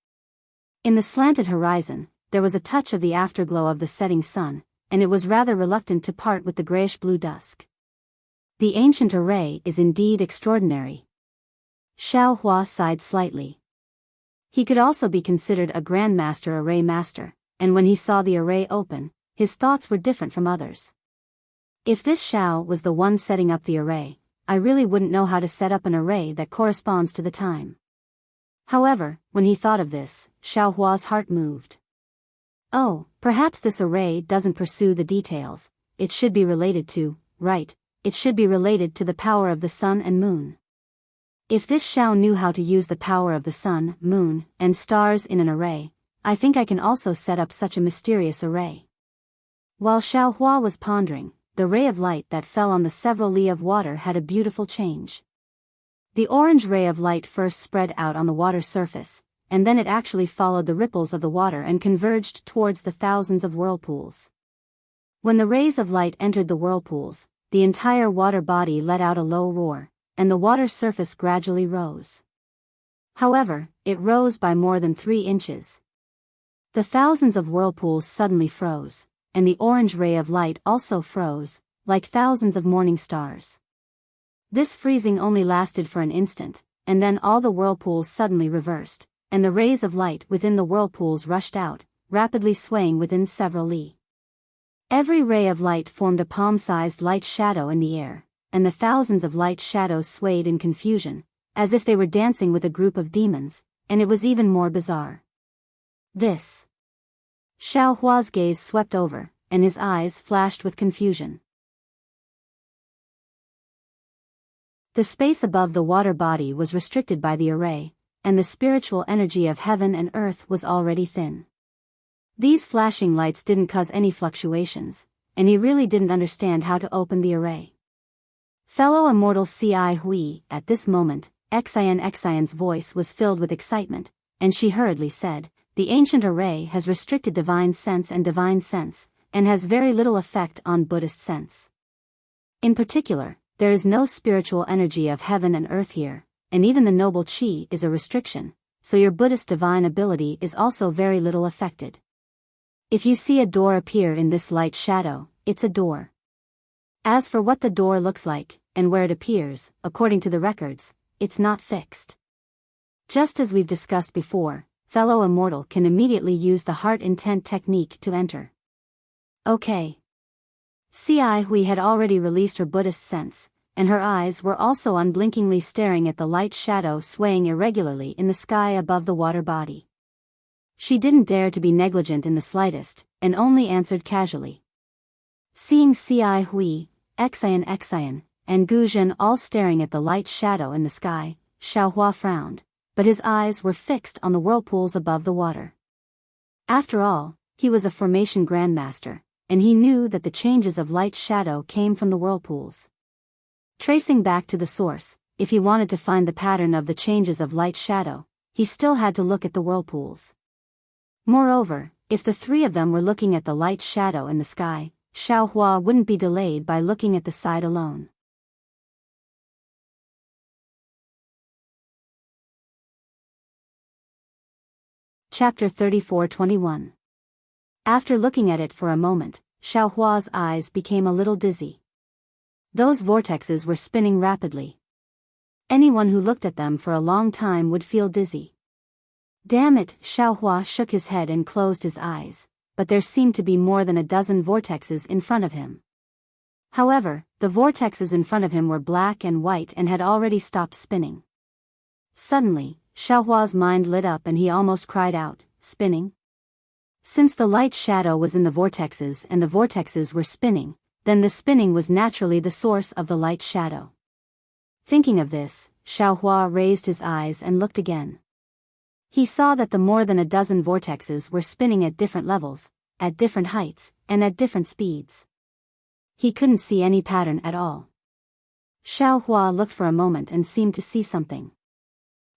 In the slanted horizon, there was a touch of the afterglow of the setting sun, and it was rather reluctant to part with the grayish-blue dusk. The ancient array is indeed extraordinary. Xiao Hua sighed slightly. He could also be considered a grandmaster array master, and when he saw the array open, his thoughts were different from others. If this Xiao was the one setting up the array, I really wouldn't know how to set up an array that corresponds to the time. However, when he thought of this, Xiao Hua's heart moved. Oh, perhaps this array doesn't pursue the details, it should be related to, right, it should be related to the power of the sun and moon. If this Xiao knew how to use the power of the sun, moon, and stars in an array, I think I can also set up such a mysterious array. While Xiao Hua was pondering, the ray of light that fell on the several li of water had a beautiful change. The orange ray of light first spread out on the water surface, and then it actually followed the ripples of the water and converged towards the thousands of whirlpools. When the rays of light entered the whirlpools, the entire water body let out a low roar, and the water surface gradually rose. However, it rose by more than 3 inches. The thousands of whirlpools suddenly froze, and the orange ray of light also froze, like thousands of morning stars. This freezing only lasted for an instant, and then all the whirlpools suddenly reversed, and the rays of light within the whirlpools rushed out, rapidly swaying within several li. Every ray of light formed a palm-sized light shadow in the air, and the thousands of light shadows swayed in confusion, as if they were dancing with a group of demons, and it was even more bizarre. This. Xiao Hua's gaze swept over, and his eyes flashed with confusion. The space above the water body was restricted by the array, and the spiritual energy of heaven and earth was already thin. These flashing lights didn't cause any fluctuations, and he really didn't understand how to open the array. Fellow Immortal Ci Hui, at this moment, Xian's voice was filled with excitement, and she hurriedly said, "The ancient array has restricted divine sense, and has very little effect on Buddhist sense. In particular, there is no spiritual energy of heaven and earth here, and even the noble chi is a restriction, so your Buddhist divine ability is also very little affected. If you see a door appear in this light shadow, it's a door. As for what the door looks like, and where it appears, according to the records, it's not fixed. Just as we've discussed before, fellow Immortal can immediately use the heart intent technique to enter." Okay. Ci Hui had already released her Buddhist sense, and her eyes were also unblinkingly staring at the light shadow swaying irregularly in the sky above the water body. She didn't dare to be negligent in the slightest, and only answered casually. Seeing Ci Hui, Xian, and Gu Zhen all staring at the light shadow in the sky, Xiaohua frowned, but his eyes were fixed on the whirlpools above the water. After all, he was a formation grandmaster, and he knew that the changes of light-shadow came from the whirlpools. Tracing back to the source, if he wanted to find the pattern of the changes of light-shadow, he still had to look at the whirlpools. Moreover, if the three of them were looking at the light-shadow in the sky, Xiaohua wouldn't be delayed by looking at the side alone. Chapter 34-21. After looking at it for a moment, Xiaohua's eyes became a little dizzy. Those vortexes were spinning rapidly. Anyone who looked at them for a long time would feel dizzy. Damn it, Xiaohua shook his head and closed his eyes, but there seemed to be more than a dozen vortexes in front of him. However, the vortexes in front of him were black and white and had already stopped spinning. Suddenly, Xiaohua's mind lit up and he almost cried out, "Spinning?" Since the light shadow was in the vortexes and the vortexes were spinning, then the spinning was naturally the source of the light shadow. Thinking of this, Xiaohua raised his eyes and looked again. He saw that the more than a dozen vortexes were spinning at different levels, at different heights, and at different speeds. He couldn't see any pattern at all. Xiaohua looked for a moment and seemed to see something.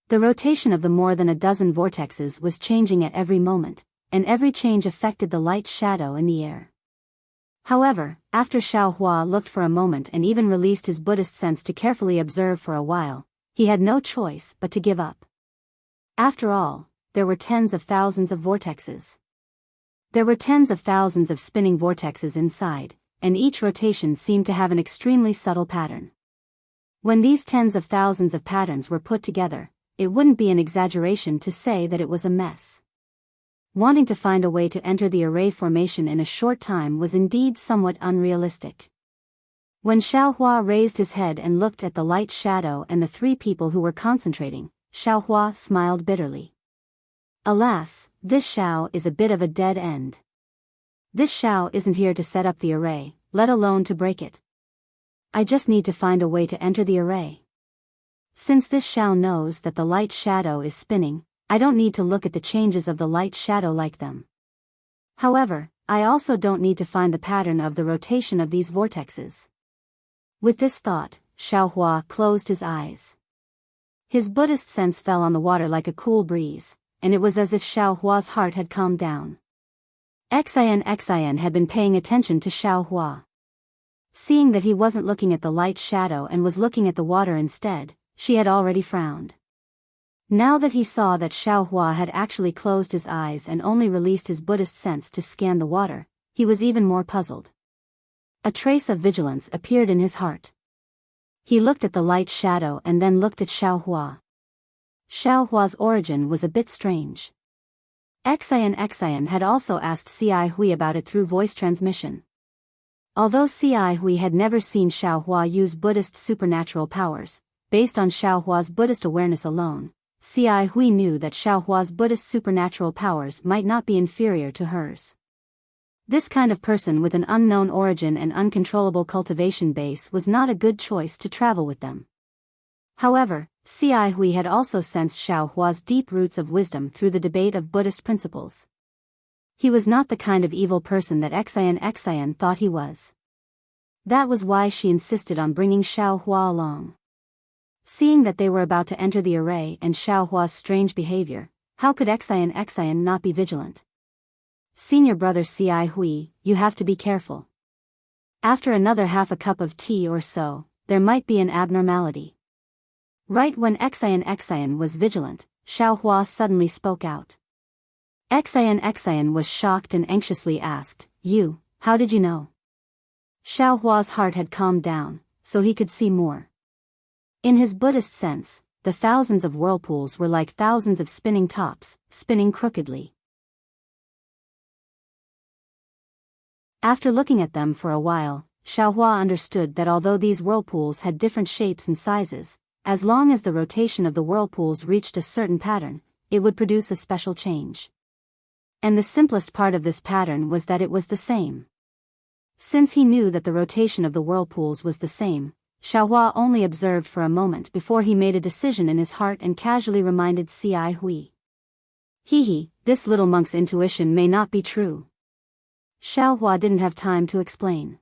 The rotation of the more than a dozen vortexes was changing at every moment, and every change affected the light shadow in the air. However, after Xiaohua looked for a moment and even released his Buddhist sense to carefully observe for a while, he had no choice but to give up. After all, there were tens of thousands of vortexes. There were tens of thousands of spinning vortexes inside, and each rotation seemed to have an extremely subtle pattern. When these tens of thousands of patterns were put together, it wouldn't be an exaggeration to say that it was a mess. Wanting to find a way to enter the array formation in a short time was indeed somewhat unrealistic. When Xiaohua raised his head and looked at the light shadow and the three people who were concentrating, Xiaohua smiled bitterly. Alas, this Xiao is a bit of a dead end. This Xiao isn't here to set up the array, let alone to break it. I just need to find a way to enter the array. Since this Xiao knows that the light shadow is spinning, I don't need to look at the changes of the light shadow like them. However, I also don't need to find the pattern of the rotation of these vortexes. With this thought, Xiaohua closed his eyes. His Buddhist sense fell on the water like a cool breeze, and it was as if Xiaohua's heart had calmed down. Xian had been paying attention to Xiaohua. Seeing that he wasn't looking at the light shadow and was looking at the water instead, she had already frowned. Now that he saw that Xiaohua had actually closed his eyes and only released his Buddhist sense to scan the water, he was even more puzzled. A trace of vigilance appeared in his heart. He looked at the light shadow and then looked at Xiaohua. Xiaohua's origin was a bit strange. Xian had also asked Ci Hui about it through voice transmission. Although Ci Hui had never seen Xiaohua use Buddhist supernatural powers, based on Xiaohua's Buddhist awareness alone, Ci Hui knew that Xiaohua's Buddhist supernatural powers might not be inferior to hers. This kind of person with an unknown origin and uncontrollable cultivation base was not a good choice to travel with them. However, Ci Hui had also sensed Xiaohua's deep roots of wisdom through the debate of Buddhist principles. He was not the kind of evil person that Xian thought he was. That was why she insisted on bringing Xiao Hua along. Seeing that they were about to enter the array and Xiao Hua's strange behavior, how could Xian not be vigilant? Senior brother Ci Hui, you have to be careful. After another half a cup of tea or so, there might be an abnormality. Right when Xian was vigilant, Xiao Hua suddenly spoke out. Xian was shocked and anxiously asked, "You, how did you know?" Xiao Hua's heart had calmed down, so he could see more. In his Buddhist sense, the thousands of whirlpools were like thousands of spinning tops, spinning crookedly. After looking at them for a while, Xiao Hua understood that although these whirlpools had different shapes and sizes, as long as the rotation of the whirlpools reached a certain pattern, it would produce a special change. And the simplest part of this pattern was that it was the same. Since he knew that the rotation of the whirlpools was the same, Xiao Hua only observed for a moment before he made a decision in his heart and casually reminded Ci Hui. This little monk's intuition may not be true. Xiao Hua didn't have time to explain.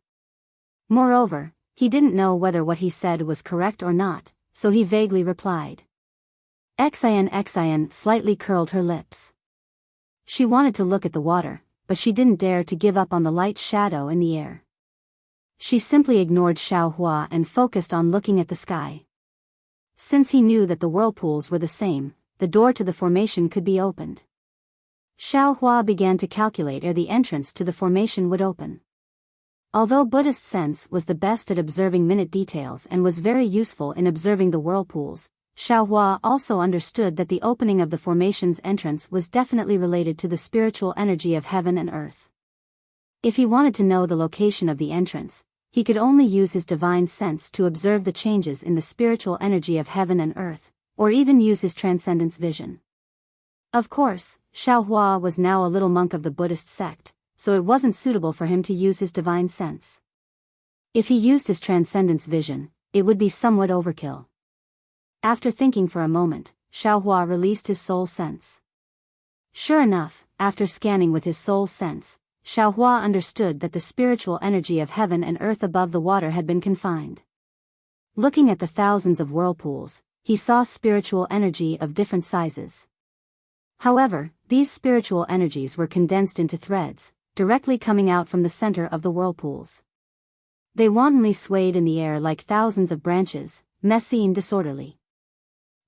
Moreover, he didn't know whether what he said was correct or not, so he vaguely replied. Xian slightly curled her lips. She wanted to look at the water, but she didn't dare to give up on the light shadow in the air. She simply ignored Xiao Hua and focused on looking at the sky. Since he knew that the whirlpools were the same, the door to the formation could be opened. Xiao Hua began to calculate ere the entrance to the formation would open. Although Buddhist sense was the best at observing minute details and was very useful in observing the whirlpools, Xiao Hua also understood that the opening of the formation's entrance was definitely related to the spiritual energy of heaven and earth. If he wanted to know the location of the entrance, he could only use his divine sense to observe the changes in the spiritual energy of heaven and earth, or even use his transcendence vision. Of course, Xiao Hua was now a little monk of the Buddhist sect, so it wasn't suitable for him to use his divine sense. If he used his transcendence vision, it would be somewhat overkill. After thinking for a moment, Xiao Hua released his soul sense. Sure enough, after scanning with his soul sense, Xiao Hua understood that the spiritual energy of heaven and earth above the water had been confined. Looking at the thousands of whirlpools, he saw spiritual energy of different sizes. However, these spiritual energies were condensed into threads, directly coming out from the center of the whirlpools. They wantonly swayed in the air like thousands of branches, messy and disorderly.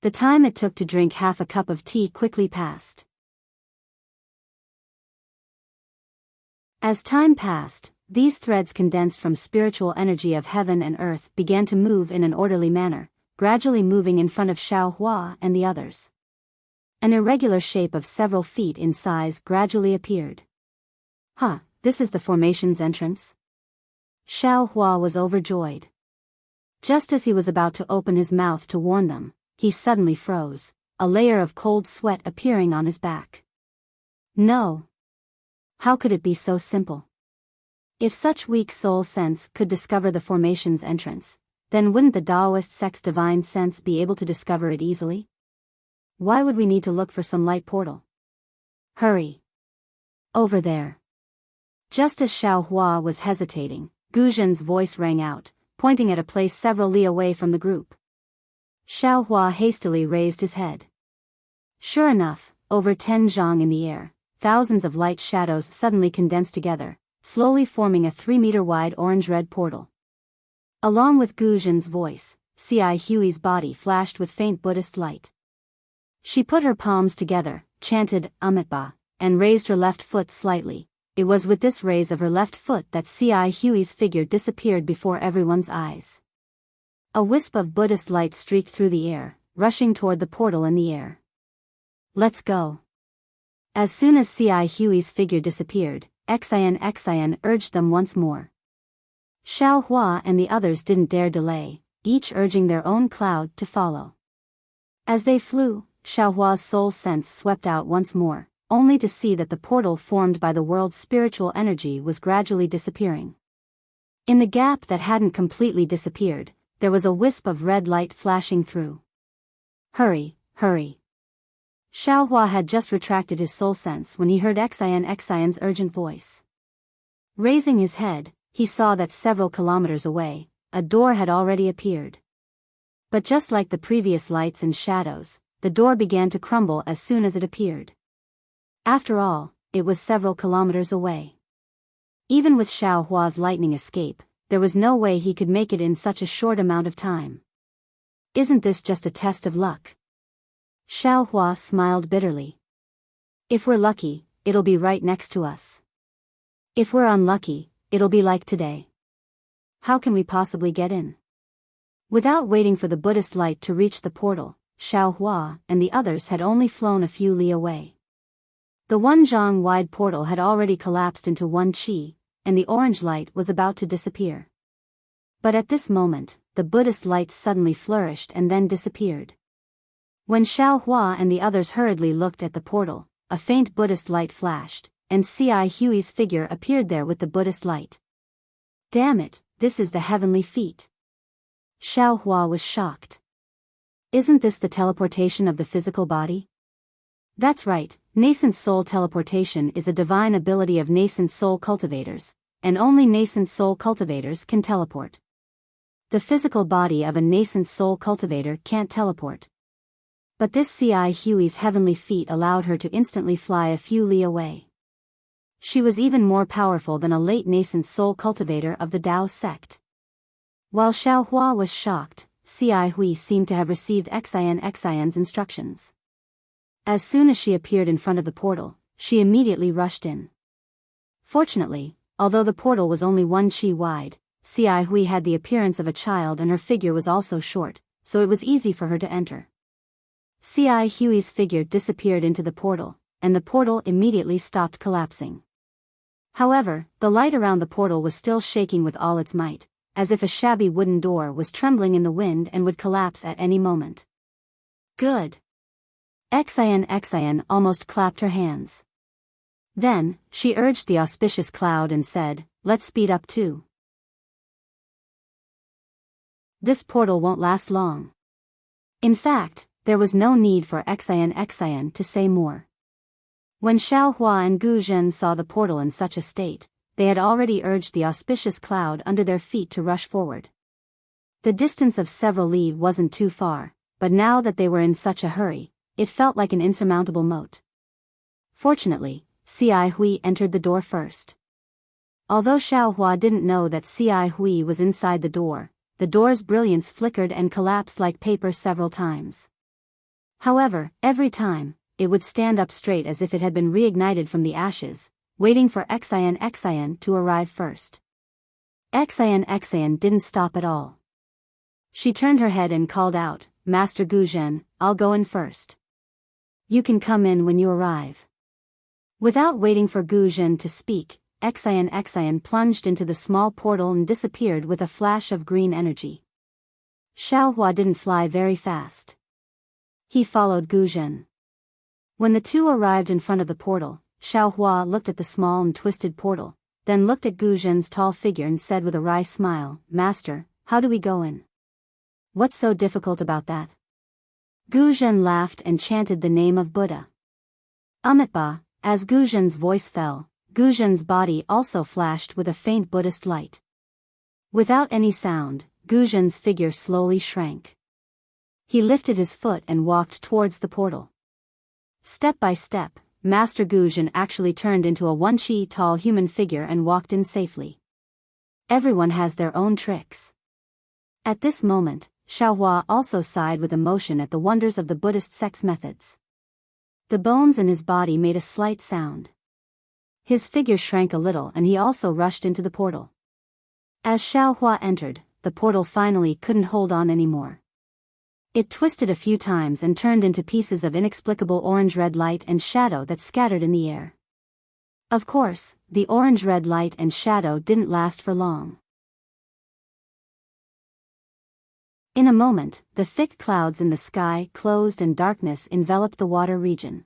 The time it took to drink half a cup of tea quickly passed. As time passed, these threads condensed from spiritual energy of heaven and earth began to move in an orderly manner, gradually moving in front of Xiao Hua and the others. An irregular shape of several feet in size gradually appeared. This is the formation's entrance? Xiao Hua was overjoyed. Just as he was about to open his mouth to warn them, he suddenly froze, a layer of cold sweat appearing on his back. No. How could it be so simple? If such weak soul sense could discover the formation's entrance, then wouldn't the Taoist sect's divine sense be able to discover it easily? Why would we need to look for some light portal? Hurry. Over there. Just as Xiao Hua was hesitating, Gu Zhen's voice rang out, pointing at a place several li away from the group. Xiao Hua hastily raised his head. Sure enough, over 10 zhang in the air, thousands of light shadows suddenly condensed together, slowly forming a 3-meter wide orange-red portal. Along with Gu Zhen's voice, Ci Hui's body flashed with faint Buddhist light. She put her palms together, chanted Amitabha, and raised her left foot slightly. It was with this raise of her left foot that Ci Hui's figure disappeared before everyone's eyes. A wisp of Buddhist light streaked through the air, rushing toward the portal in the air. Let's go. As soon as Ci Hui's figure disappeared, Xian urged them once more. Xiao Hua and the others didn't dare delay, each urging their own cloud to follow. As they flew, Xiao Hua's soul sense swept out once more, only to see that the portal formed by the world's spiritual energy was gradually disappearing. In the gap that hadn't completely disappeared, there was a wisp of red light flashing through. Hurry, hurry. Xiaohua had just retracted his soul sense when he heard Xian's urgent voice. Raising his head, he saw that several kilometers away, a door had already appeared. But just like the previous lights and shadows, the door began to crumble as soon as it appeared. After all, it was several kilometers away. Even with Xiaohua's lightning escape, there was no way he could make it in such a short amount of time. Isn't this just a test of luck? Xiaohua smiled bitterly. If we're lucky, it'll be right next to us. If we're unlucky, it'll be like today. How can we possibly get in? Without waiting for the Buddhist light to reach the portal, Xiaohua and the others had only flown a few li away. The 1 zhang-wide portal had already collapsed into 1 qi, and the orange light was about to disappear. But at this moment, the Buddhist light suddenly flourished and then disappeared. When Xiaohua and the others hurriedly looked at the portal, a faint Buddhist light flashed, and Hui's figure appeared there with the Buddhist light. Damn it, this is the heavenly feat. Xiaohua was shocked. Isn't this the teleportation of the physical body? That's right, nascent soul teleportation is a divine ability of nascent soul cultivators, and only nascent soul cultivators can teleport. The physical body of a nascent soul cultivator can't teleport. But this Hui's heavenly feat allowed her to instantly fly a few li away. She was even more powerful than a late nascent soul cultivator of the Dao sect. While Xiaohua was shocked, Hui seemed to have received Xian's instructions. As soon as she appeared in front of the portal, she immediately rushed in. Fortunately, although the portal was only 1 qi wide, Hui had the appearance of a child and her figure was also short, so it was easy for her to enter. Hui's figure disappeared into the portal, and the portal immediately stopped collapsing. However, the light around the portal was still shaking with all its might, as if a shabby wooden door was trembling in the wind and would collapse at any moment. Good. Xian almost clapped her hands. Then, she urged the auspicious cloud and said, "Let's speed up too. This portal won't last long." In fact, there was no need for Xian to say more. When Xiaohua and Gu Zhen saw the portal in such a state, they had already urged the auspicious cloud under their feet to rush forward. The distance of several li wasn't too far, but now that they were in such a hurry, it felt like an insurmountable moat. Fortunately, Hui entered the door first. Although Xiaohua didn't know that Hui was inside the door's brilliance flickered and collapsed like paper several times. However, every time, it would stand up straight as if it had been reignited from the ashes, waiting for Xian to arrive first. Xian didn't stop at all. She turned her head and called out, "Master Gu Zhen, I'll go in first. You can come in when you arrive." Without waiting for Gu Zhen to speak, Xian plunged into the small portal and disappeared with a flash of green energy. Xiaohua didn't fly very fast. He followed Gu Zhen. When the two arrived in front of the portal, Xiaohua looked at the small and twisted portal, then looked at Gu Zhen's tall figure and said with a wry smile, "Master, how do we go in? What's so difficult about that?" Gu Zhen laughed and chanted the name of Buddha. Amitabha. As Gu Zhen's voice fell, Gu Zhen's body also flashed with a faint Buddhist light. Without any sound, Gu Zhen's figure slowly shrank. He lifted his foot and walked towards the portal. Step by step, Master Gu Zhen actually turned into a 1 qi tall human figure and walked in safely. Everyone has their own tricks. At this moment, Xiaohua also sighed with emotion at the wonders of the Buddhist sect's methods. The bones in his body made a slight sound. His figure shrank a little and he also rushed into the portal. As Xiaohua entered, the portal finally couldn't hold on anymore. It twisted a few times and turned into pieces of inexplicable orange-red light and shadow that scattered in the air. Of course, the orange-red light and shadow didn't last for long. In a moment, the thick clouds in the sky closed and darkness enveloped the water region.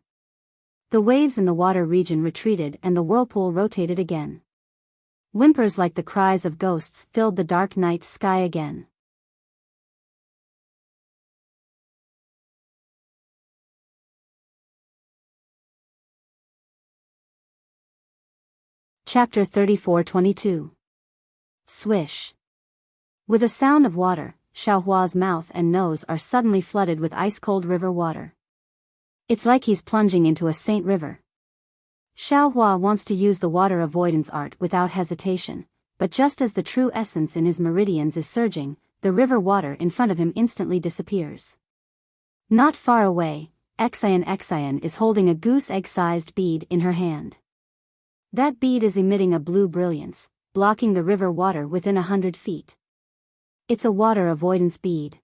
The waves in the water region retreated and the whirlpool rotated again. Whimpers like the cries of ghosts filled the dark night sky again. Chapter 34-22. Swish. With a sound of water, Xiaohua's mouth and nose are suddenly flooded with ice-cold river water. It's like he's plunging into a saint river. Xiaohua wants to use the water avoidance art without hesitation, but just as the true essence in his meridians is surging, the river water in front of him instantly disappears. Not far away, Xian is holding a goose egg-sized bead in her hand. That bead is emitting a blue brilliance, blocking the river water within 100 feet. It's a water avoidance bead.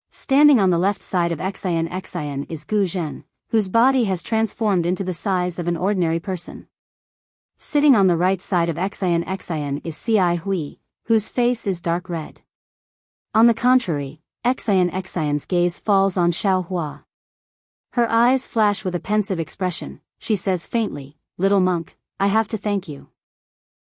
Standing on the left side of Xian is Gu Zhen, whose body has transformed into the size of an ordinary person. Sitting on the right side of Xian is Ci Hui, whose face is dark red. On the contrary, Xian's gaze falls on Xiaohua. Her eyes flash with a pensive expression. She says faintly, "Little monk, I have to thank you.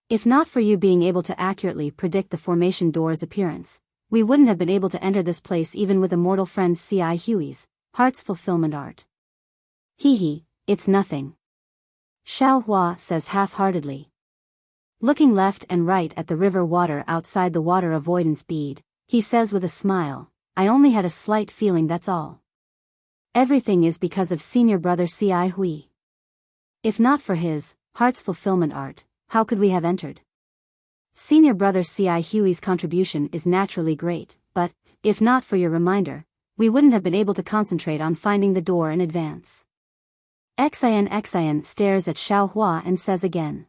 If not for you being able to accurately predict the formation door's appearance, we wouldn't have been able to enter this place even with immortal friend Ci Hui's heart's fulfillment art." "Hee, it's nothing," Xiaohua says half-heartedly. Looking left and right at the river water outside the water avoidance bead, he says with a smile, "I only had a slight feeling, that's all. Everything is because of senior brother Ci Hui. If not for his heart's fulfillment art, how could we have entered? Senior brother Ci Hui's contribution is naturally great, but, if not for your reminder, we wouldn't have been able to concentrate on finding the door in advance." Xian stares at Xiaohua and says again.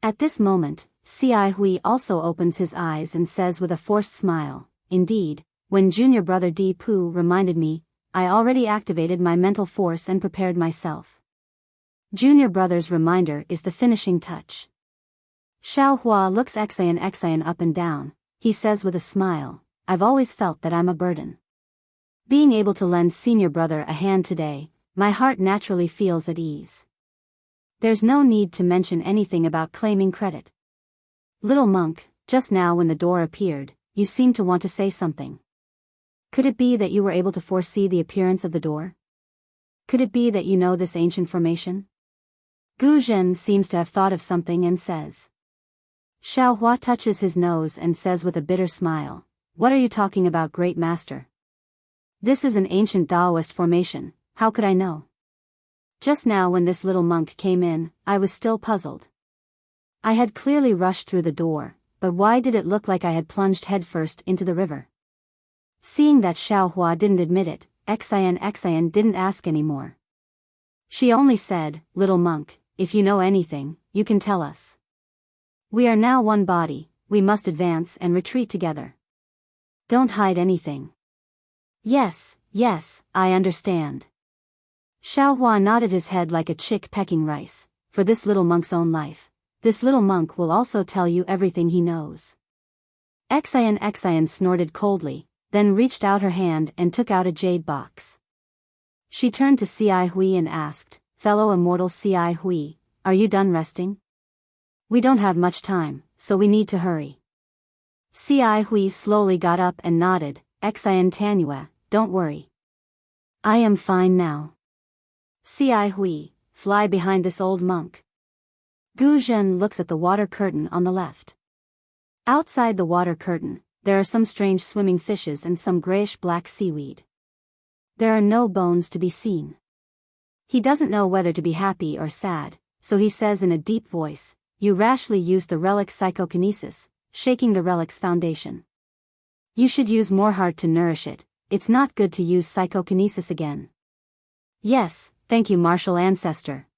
At this moment, Ci Hui also opens his eyes and says with a forced smile, "Indeed, when junior brother Di Pu reminded me, I already activated my mental force and prepared myself. Junior brother's reminder is the finishing touch." Xiaohua looks Xian up and down. He says with a smile, "I've always felt that I'm a burden. Being able to lend senior brother a hand today, my heart naturally feels at ease. There's no need to mention anything about claiming credit. Little monk, just now when the door appeared, you seemed to want to say something. Could it be that you were able to foresee the appearance of the door? Could it be that you know this ancient formation?" Gu Zhen seems to have thought of something and says. Xiaohua touches his nose and says with a bitter smile, "What are you talking about, great master? This is an ancient Taoist formation, how could I know? Just now when this little monk came in, I was still puzzled. I had clearly rushed through the door, but why did it look like I had plunged headfirst into the river?" Seeing that Xiaohua didn't admit it, Xian didn't ask any more. She only said, "Little monk, if you know anything, you can tell us. We are now one body, we must advance and retreat together. Don't hide anything." Yes, I understand." Xiaohua nodded his head like a chick pecking rice. "For this little monk's own life, this little monk will also tell you everything he knows." Xian snorted coldly, then reached out her hand and took out a jade box. She turned to Ci Hui and asked, "Fellow immortal Ci Hui, are you done resting? We don't have much time, so we need to hurry." Ci Hui slowly got up and nodded. "Xian Tanua, don't worry. I am fine now." Ci Hui, fly behind this old monk. Gu Zhen looks at the water curtain on the left. Outside the water curtain, there are some strange swimming fishes and some grayish-black seaweed. There are no bones to be seen. He doesn't know whether to be happy or sad, so he says in a deep voice, "You rashly used the relic's psychokinesis, shaking the relic's foundation. You should use more heart to nourish it, it's not good to use psychokinesis again." "Yes, thank you, martial ancestor."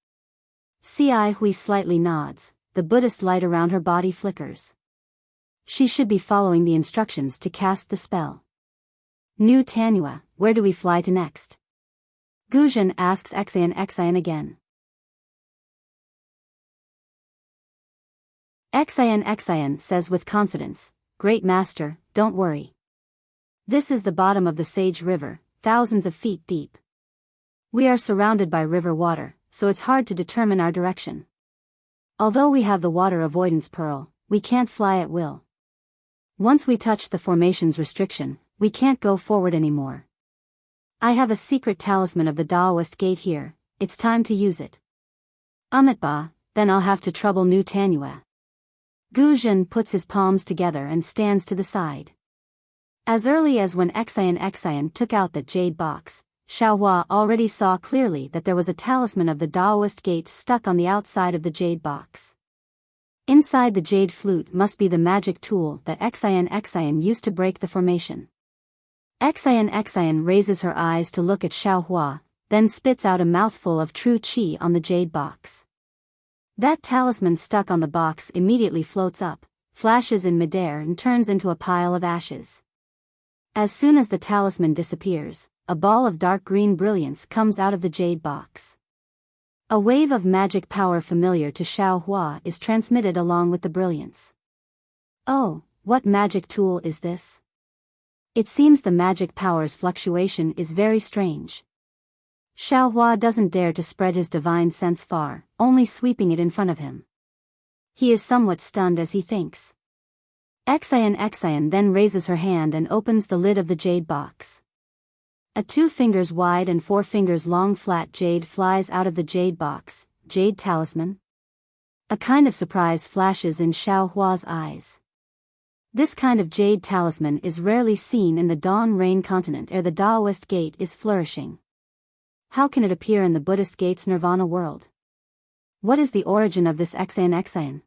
Ci Hui slightly nods, the Buddhist light around her body flickers. She should be following the instructions to cast the spell. "New Tanua, where do we fly to next?" Gu Zhen asks Xian again. Xian says with confidence, "Great master, don't worry. This is the bottom of the Sage River, thousands of feet deep. We are surrounded by river water, so it's hard to determine our direction. Although we have the water avoidance pearl, we can't fly at will. Once we touch the formation's restriction, we can't go forward anymore. I have a secret talisman of the Taoist gate here, it's time to use it." Amitba, then I'll have to trouble New Tanua. Gu Zhen puts his palms together and stands to the side. As early as when Xian took out that jade box, Xiaohua already saw clearly that there was a talisman of the Daoist gate stuck on the outside of the jade box. Inside the jade flute must be the magic tool that Xian used to break the formation. Xian raises her eyes to look at Xiaohua, then spits out a mouthful of true qi on the jade box. That talisman stuck on the box immediately floats up, flashes in midair and turns into a pile of ashes. As soon as the talisman disappears, a ball of dark green brilliance comes out of the jade box. A wave of magic power familiar to Xiaohua is transmitted along with the brilliance. Oh, what magic tool is this? It seems the magic power's fluctuation is very strange. Xiaohua doesn't dare to spread his divine sense far, only sweeping it in front of him. He is somewhat stunned as he thinks. Xian then raises her hand and opens the lid of the jade box. A 2 fingers wide and 4 fingers long flat jade flies out of the jade box. Jade talisman? A kind of surprise flashes in Xiaohua's eyes. This kind of jade talisman is rarely seen in the Dawn Rain continent ere the Daoist gate is flourishing. How can it appear in the Buddhist gate's nirvana world? What is the origin of this Xian?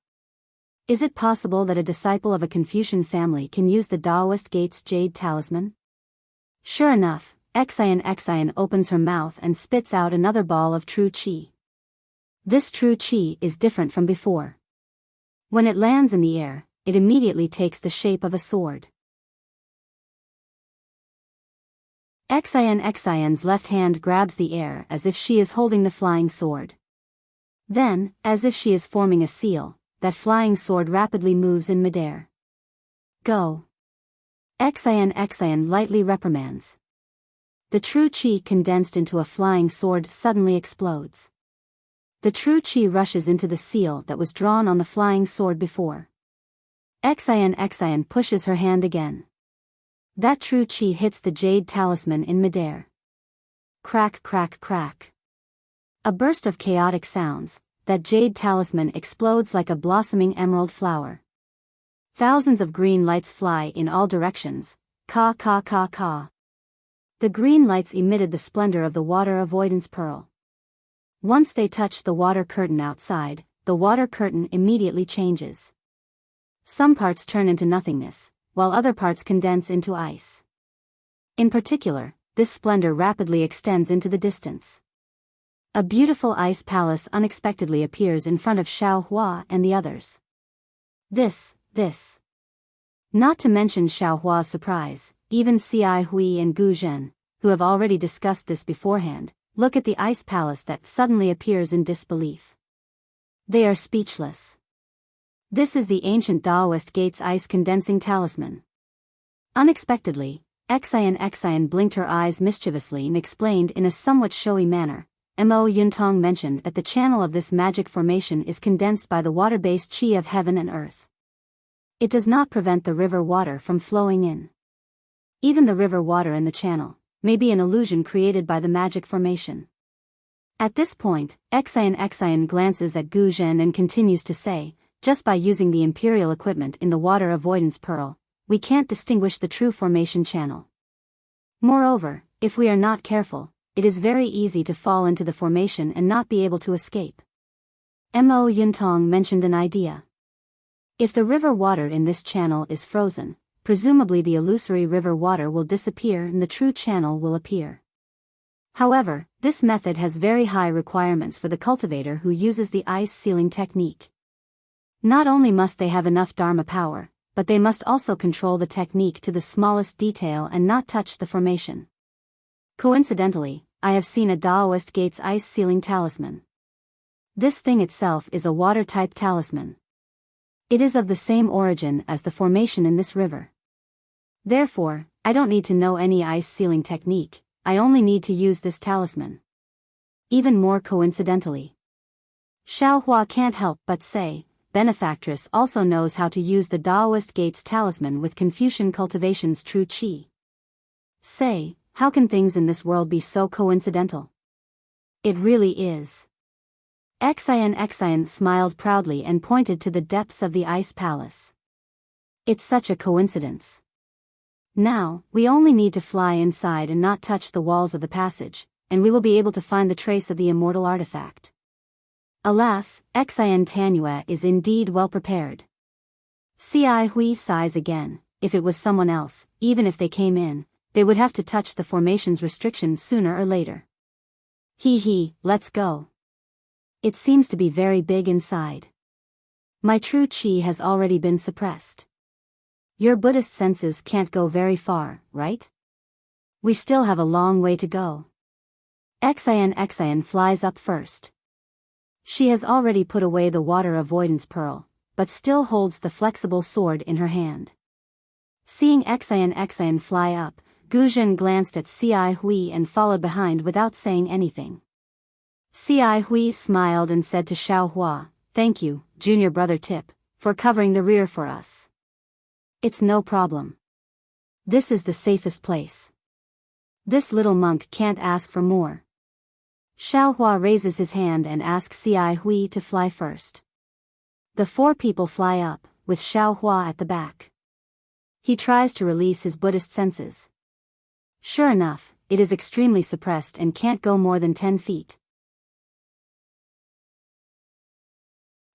Is it possible that a disciple of a Confucian family can use the Daoist gate's jade talisman? Sure enough, Xian opens her mouth and spits out another ball of true qi. This true qi is different from before. When it lands in the air, it immediately takes the shape of a sword. Xian's left hand grabs the air as if she is holding the flying sword. Then, as if she is forming a seal, that flying sword rapidly moves in midair. Go! Xian lightly reprimands. The true qi condensed into a flying sword suddenly explodes. The true qi rushes into the seal that was drawn on the flying sword before. Xian pushes her hand again. That true qi hits the jade talisman in midair. Crack, crack, crack. A burst of chaotic sounds, that jade talisman explodes like a blossoming emerald flower. Thousands of green lights fly in all directions, ka ka ka ka. The green lights emitted the splendor of the water avoidance pearl. Once they touch the water curtain outside, the water curtain immediately changes. Some parts turn into nothingness, while other parts condense into ice. In particular, this splendor rapidly extends into the distance. A beautiful ice palace unexpectedly appears in front of Xiaohua and the others. This. Not to mention Xiaohua's surprise, even Cai Hui and Gu Zhen, who have already discussed this beforehand, look at the ice palace that suddenly appears in disbelief. They are speechless. This is the ancient Daoist gate's ice condensing talisman. Unexpectedly, Xian blinked her eyes mischievously and explained in a somewhat showy manner. Mo Yuntong mentioned that the channel of this magic formation is condensed by the water-based qi of heaven and earth. It does not prevent the river water from flowing in. Even the river water in the channel may be an illusion created by the magic formation. At this point, Xian glances at Gu Zhen and continues to say, just by using the imperial equipment in the water avoidance pearl, we can't distinguish the true formation channel. Moreover, if we are not careful, it is very easy to fall into the formation and not be able to escape. Mo Yuntong mentioned an idea. If the river water in this channel is frozen, presumably the illusory river water will disappear and the true channel will appear. However, this method has very high requirements for the cultivator who uses the ice sealing technique. Not only must they have enough Dharma power, but they must also control the technique to the smallest detail and not touch the formation. Coincidentally, I have seen a Daoist gate's ice sealing talisman. This thing itself is a water-type talisman. It is of the same origin as the formation in this river. Therefore, I don't need to know any ice sealing technique, I only need to use this talisman. Even more coincidentally, Xiaohua can't help but say, Benefactress also knows how to use the Daoist gate's talisman with Confucian cultivation's true qi. Say, how can things in this world be so coincidental? It really is. Xian smiled proudly and pointed to the depths of the ice palace. It's such a coincidence. Now, we only need to fly inside and not touch the walls of the passage, and we will be able to find the trace of the immortal artifact. Alas, Xian Tanua is indeed well prepared. Ci Hui sighs again. If it was someone else, even if they came in, they would have to touch the formation's restriction sooner or later. Let's go. It seems to be very big inside. My true chi has already been suppressed. Your Buddhist senses can't go very far, right? We still have a long way to go. Xian flies up first. She has already put away the water avoidance pearl, but still holds the flexible sword in her hand. Seeing Xian fly up, Guzhen glanced at Ci Hui and followed behind without saying anything. Ci Hui smiled and said to Xiao Hua, "Thank you, junior brother Tip, for covering the rear for us. It's no problem. This is the safest place. This little monk can't ask for more." Xiao Hua raises his hand and asks Ci Hui to fly first. The four people fly up, with Xiao Hua at the back. He tries to release his Buddhist senses. Sure enough, it is extremely suppressed and can't go more than 10 feet.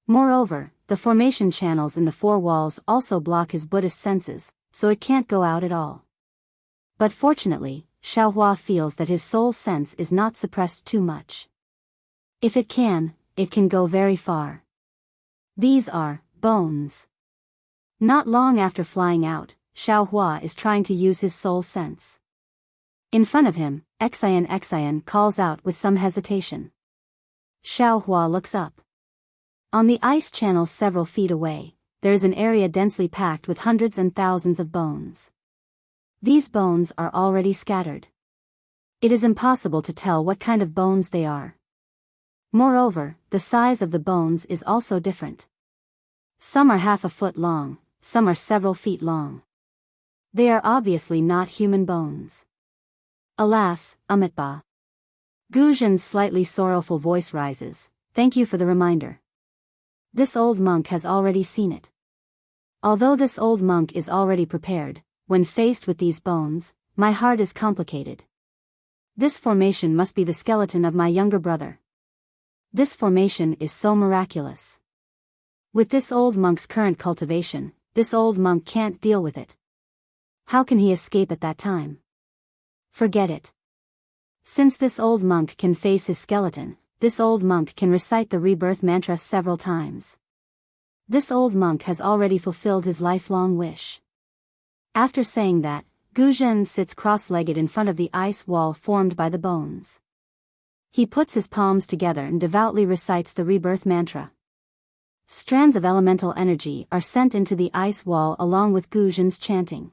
Moreover, the formation channels in the four walls also block his Buddhist senses, so it can't go out at all. But fortunately, Xiao Hua feels that his soul sense is not suppressed too much. If it can go very far. These are bones. Not long after flying out, Xiao Hua is trying to use his soul sense. In front of him, Xian calls out with some hesitation. Xiao Hua looks up. On the ice channel several feet away, there is an area densely packed with hundreds and thousands of bones. These bones are already scattered. It is impossible to tell what kind of bones they are. Moreover, the size of the bones is also different. Some are half a foot long, some are several feet long. They are obviously not human bones. Alas, Amitba. Guzhen's slightly sorrowful voice rises. Thank you for the reminder. This old monk has already seen it. Although this old monk is already prepared, when faced with these bones, my heart is complicated. This formation must be the skeleton of my younger brother. This formation is so miraculous. With this old monk's current cultivation, this old monk can't deal with it. How can he escape at that time? Forget it. Since this old monk can face his skeleton, this old monk can recite the rebirth mantra several times. This old monk has already fulfilled his lifelong wish. After saying that, Guzhen sits cross-legged in front of the ice wall formed by the bones. He puts his palms together and devoutly recites the rebirth mantra. Strands of elemental energy are sent into the ice wall along with Guzhen's chanting.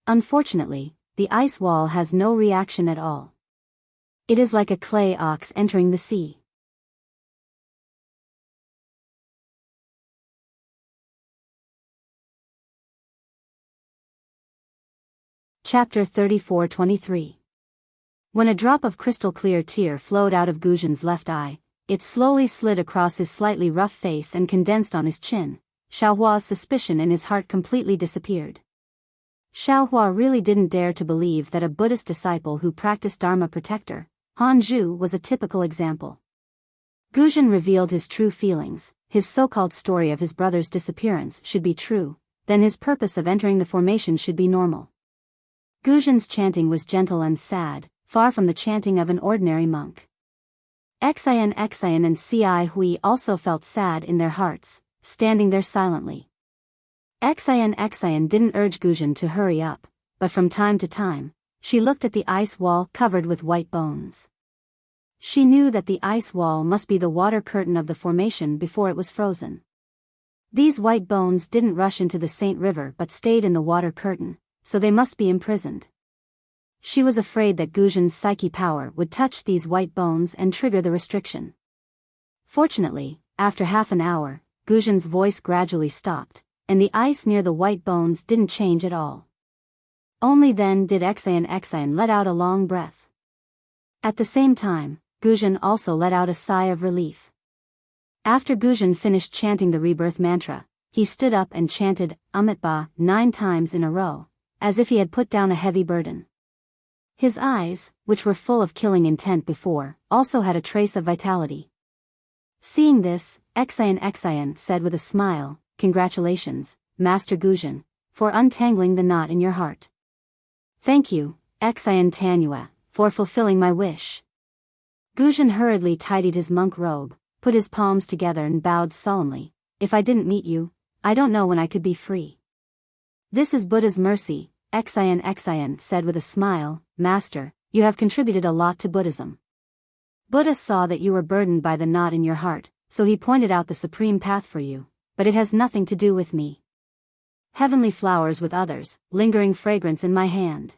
Unfortunately, the ice wall has no reaction at all. It is like a clay ox entering the sea. Chapter 34-23. When a drop of crystal-clear tear flowed out of Guzhen's left eye, it slowly slid across his slightly rough face and condensed on his chin. Xiao Hua's suspicion in his heart completely disappeared. Xiao Hua really didn't dare to believe that a Buddhist disciple who practiced Dharma protector, Hanju, was a typical example. Guzhen revealed his true feelings. His so-called story of his brother's disappearance should be true, then his purpose of entering the formation should be normal. Guzhen's chanting was gentle and sad, far from the chanting of an ordinary monk. Xian and Ci Hui also felt sad in their hearts, standing there silently. Xian didn't urge Guzhen to hurry up, but from time to time, she looked at the ice wall covered with white bones. She knew that the ice wall must be the water curtain of the formation before it was frozen. These white bones didn't rush into the Saint River but stayed in the water curtain, so they must be imprisoned. She was afraid that Guzhen's psyche power would touch these white bones and trigger the restriction. Fortunately, after half an hour, Guzhen's voice gradually stopped, and the ice near the white bones didn't change at all. Only then did Xian let out a long breath. At the same time, Guzhen also let out a sigh of relief. After Guzhen finished chanting the rebirth mantra, he stood up and chanted Ba 9 times in a row, as if he had put down a heavy burden. His eyes, which were full of killing intent before, also had a trace of vitality. Seeing this, Xian said with a smile, "Congratulations, Master Guzhen, for untangling the knot in your heart. Thank you, Xian Tanua, for fulfilling my wish." Guzhen hurriedly tidied his monk robe, put his palms together and bowed solemnly. "If I didn't meet you, I don't know when I could be free." "This is Buddha's mercy," Xian said with a smile. "Master, you have contributed a lot to Buddhism. Buddha saw that you were burdened by the knot in your heart, so he pointed out the supreme path for you, but it has nothing to do with me. Heavenly flowers with others, lingering fragrance in my hand."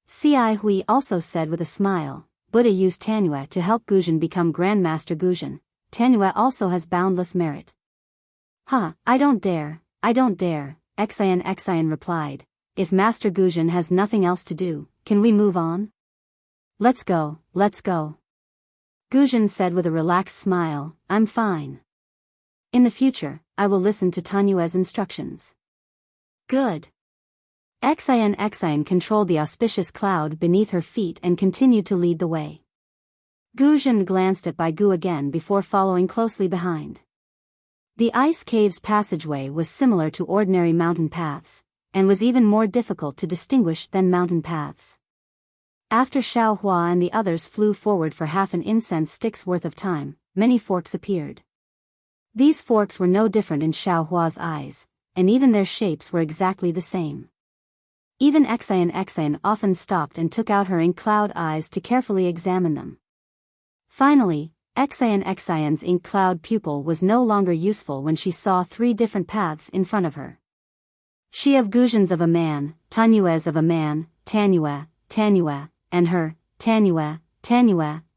Ci Hui also said with a smile, "Buddha used Tanua to help Guzhen become Grandmaster Guzhen. Tanua also has boundless merit." I don't dare," Xian replied. "If Master Guzhen has nothing else to do, can we move on?" Let's go." Guzhen said with a relaxed smile, "I'm fine. In the future, I will listen to Tanua's instructions." "Good." Xian controlled the auspicious cloud beneath her feet and continued to lead the way. Guzhen glanced at Baigu again before following closely behind. The ice cave's passageway was similar to ordinary mountain paths, and was even more difficult to distinguish than mountain paths. After Xiaohua and the others flew forward for half an incense stick's worth of time, many forks appeared. These forks were no different in Xiaohua's eyes, and even their shapes were exactly the same. Even Xian often stopped and took out her ink cloud eyes to carefully examine them. Finally, Xian's ink cloud pupil was no longer useful when she saw 3 different paths in front of her. She of Guzhen's of a man, Tanua's of a man, Tanua, and her, Tanua,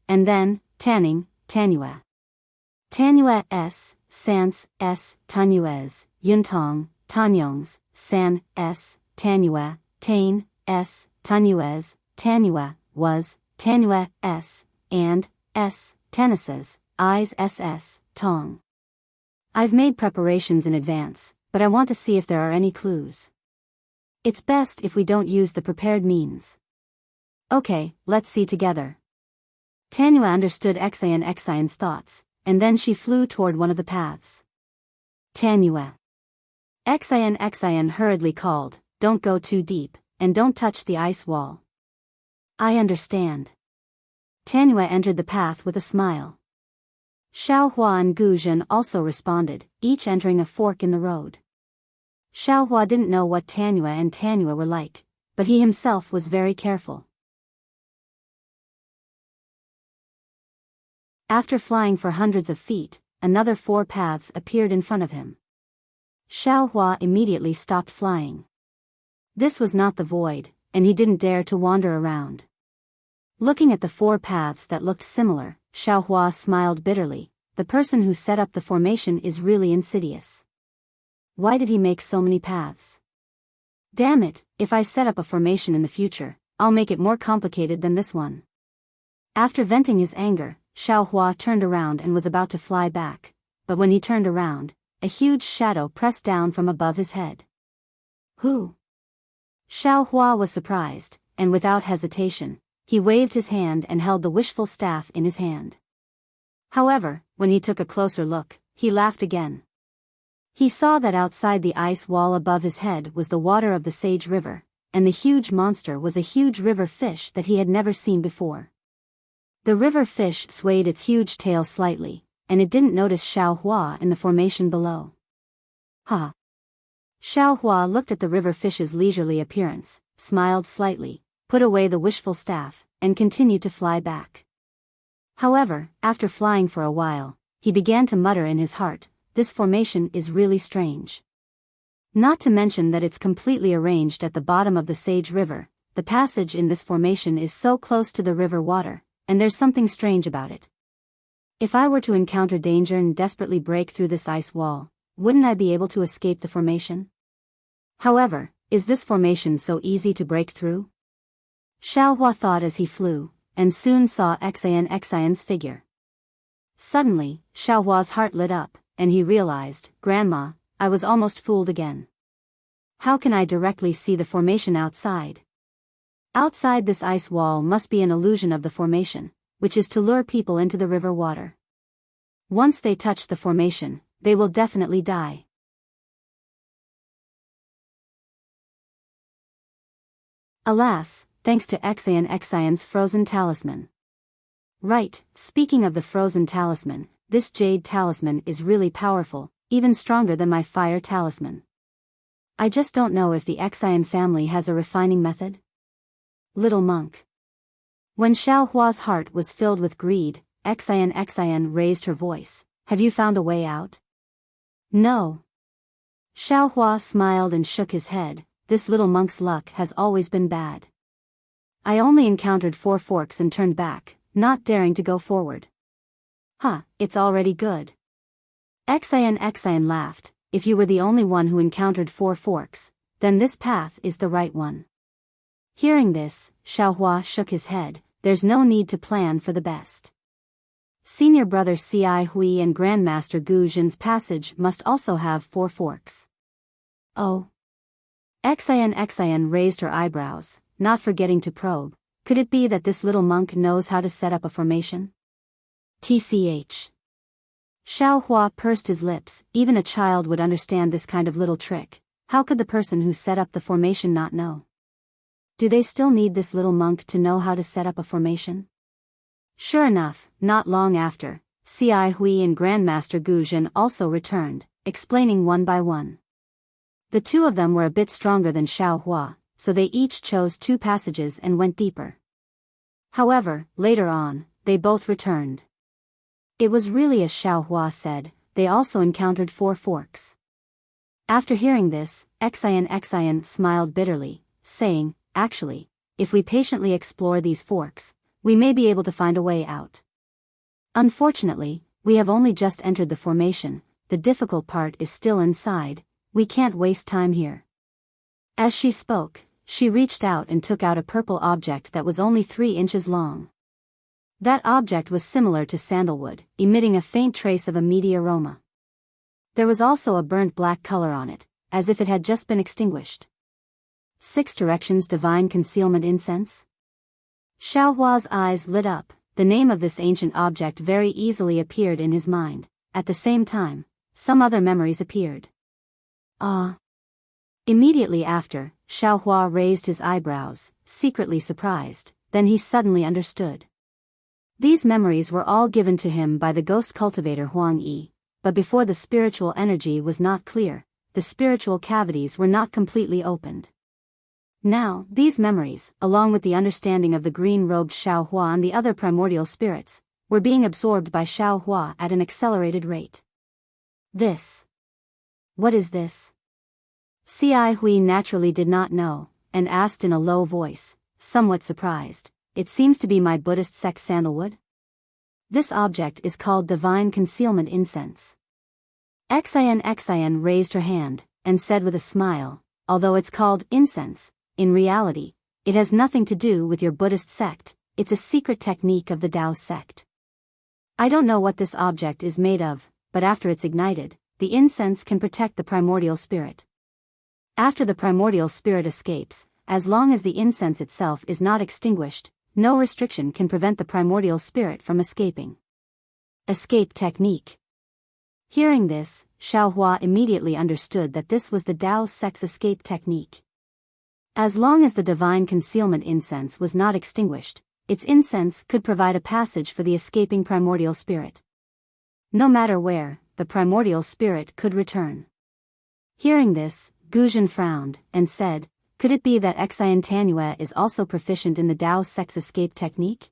and then, Tanning, Tanua. Tanua S, Sans S, Tanua's, Yuntong, Tanyong's, San S, Tanua, Tain S, Tanua's, Tanua, was, Tanua S, and, S, Tennis's, I's SS, Tong. I've made preparations in advance, but I want to see if there are any clues. It's best if we don't use the prepared means. Okay, let's see together. Tanua understood Xian's thoughts, and then she flew toward one of the paths. Tanua. Xian hurriedly called, "Don't go too deep, and don't touch the ice wall." "I understand." Tanua entered the path with a smile. Xiaohua and Guzhen also responded, each entering a fork in the road. Xiaohua didn't know what Tanua were like, but he himself was very careful. After flying for hundreds of feet, another 4 paths appeared in front of him. Xiaohua immediately stopped flying. This was not the void, and he didn't dare to wander around. Looking at the 4 paths that looked similar, Xiaohua smiled bitterly. The person who set up the formation is really insidious. Why did he make so many paths? Damn it, if I set up a formation in the future, I'll make it more complicated than this one. After venting his anger, Xiaohua turned around and was about to fly back, but when he turned around, a huge shadow pressed down from above his head. Who? Xiaohua was surprised, and without hesitation, he waved his hand and held the wishful staff in his hand. However, when he took a closer look, he laughed again. He saw that outside the ice wall above his head was the water of the Sage River, and the huge monster was a huge river fish that he had never seen before. The river fish swayed its huge tail slightly, and it didn't notice Xiaohua in the formation below. Ha! Xiaohua looked at the river fish's leisurely appearance, smiled slightly, put away the wishful staff, and continued to fly back. However, after flying for a while, he began to mutter in his heart, "This formation is really strange. Not to mention that it's completely arranged at the bottom of the Sage River. The passage in this formation is so close to the river water, and there's something strange about it. If I were to encounter danger and desperately break through this ice wall, wouldn't I be able to escape the formation? However, is this formation so easy to break through?" Xiaohua thought as he flew, and soon saw Xian's figure. Suddenly, Xiaohua's heart lit up, and he realized, Grandma, I was almost fooled again. How can I directly see the formation outside? Outside this ice wall must be an illusion of the formation, which is to lure people into the river water. Once they touch the formation, they will definitely die. Alas, thanks to Xian's frozen talisman. Right, speaking of the frozen talisman, this jade talisman is really powerful, even stronger than my fire talisman. I just don't know if the Xian family has a refining method. Little monk. When Xiaohua's heart was filled with greed, Xian raised her voice. Have you found a way out? No. Xiaohua smiled and shook his head. This little monk's luck has always been bad. I only encountered 4 forks and turned back, not daring to go forward. It's already good. Xian laughed. If you were the only one who encountered 4 forks, then this path is the right one. Hearing this, Xiaohua shook his head. There's no need to plan for the best. Senior brother Ci Hui and Grandmaster Gu Jin's passage must also have 4 forks. Oh. Xian raised her eyebrows, not forgetting to probe. Could it be that this little monk knows how to set up a formation? TCH. Xiaohua pursed his lips. Even a child would understand this kind of little trick. How could the person who set up the formation not know? Do they still need this little monk to know how to set up a formation? Sure enough, not long after, Ci Hui and Grandmaster Gu Jin also returned, explaining one by one. The 2 of them were a bit stronger than Xiaohua, so they each chose 2 passages and went deeper. However, later on, they both returned. It was really as Xiaohua said, they also encountered 4 forks. After hearing this, Xian smiled bitterly, saying, actually, if we patiently explore these forks, we may be able to find a way out. Unfortunately, we have only just entered the formation, the difficult part is still inside, we can't waste time here. As she spoke, she reached out and took out a purple object that was only 3 inches long. That object was similar to sandalwood, emitting a faint trace of a meaty aroma. There was also a burnt black color on it, as if it had just been extinguished. 6 directions divine concealment incense? Xiaohua's eyes lit up. The name of this ancient object very easily appeared in his mind. At the same time, some other memories appeared. Immediately after, Xiaohua raised his eyebrows, secretly surprised, then he suddenly understood. These memories were all given to him by the ghost cultivator Huang Yi, but before the spiritual energy was not clear, the spiritual cavities were not completely opened. Now, these memories, along with the understanding of the green-robed Xiaohua and the other primordial spirits, were being absorbed by Xiaohua at an accelerated rate. This. What is this? Ci Hui naturally did not know, and asked in a low voice, somewhat surprised, it seems to be my Buddhist sect sandalwood? This object is called divine concealment incense. Xian raised her hand, and said with a smile, although it's called incense, in reality, it has nothing to do with your Buddhist sect, it's a secret technique of the Tao sect. I don't know what this object is made of, but after it's ignited, the incense can protect the primordial spirit. After the primordial spirit escapes, as long as the incense itself is not extinguished, no restriction can prevent the primordial spirit from escaping. Escape technique. Hearing this, Xiaohua immediately understood that this was the Tao sect's escape technique. As long as the divine concealment incense was not extinguished, its incense could provide a passage for the escaping primordial spirit. No matter where, the primordial spirit could return. Hearing this, Gu Jin frowned, and said, could it be that Xian is also proficient in the Tao sect's escape technique?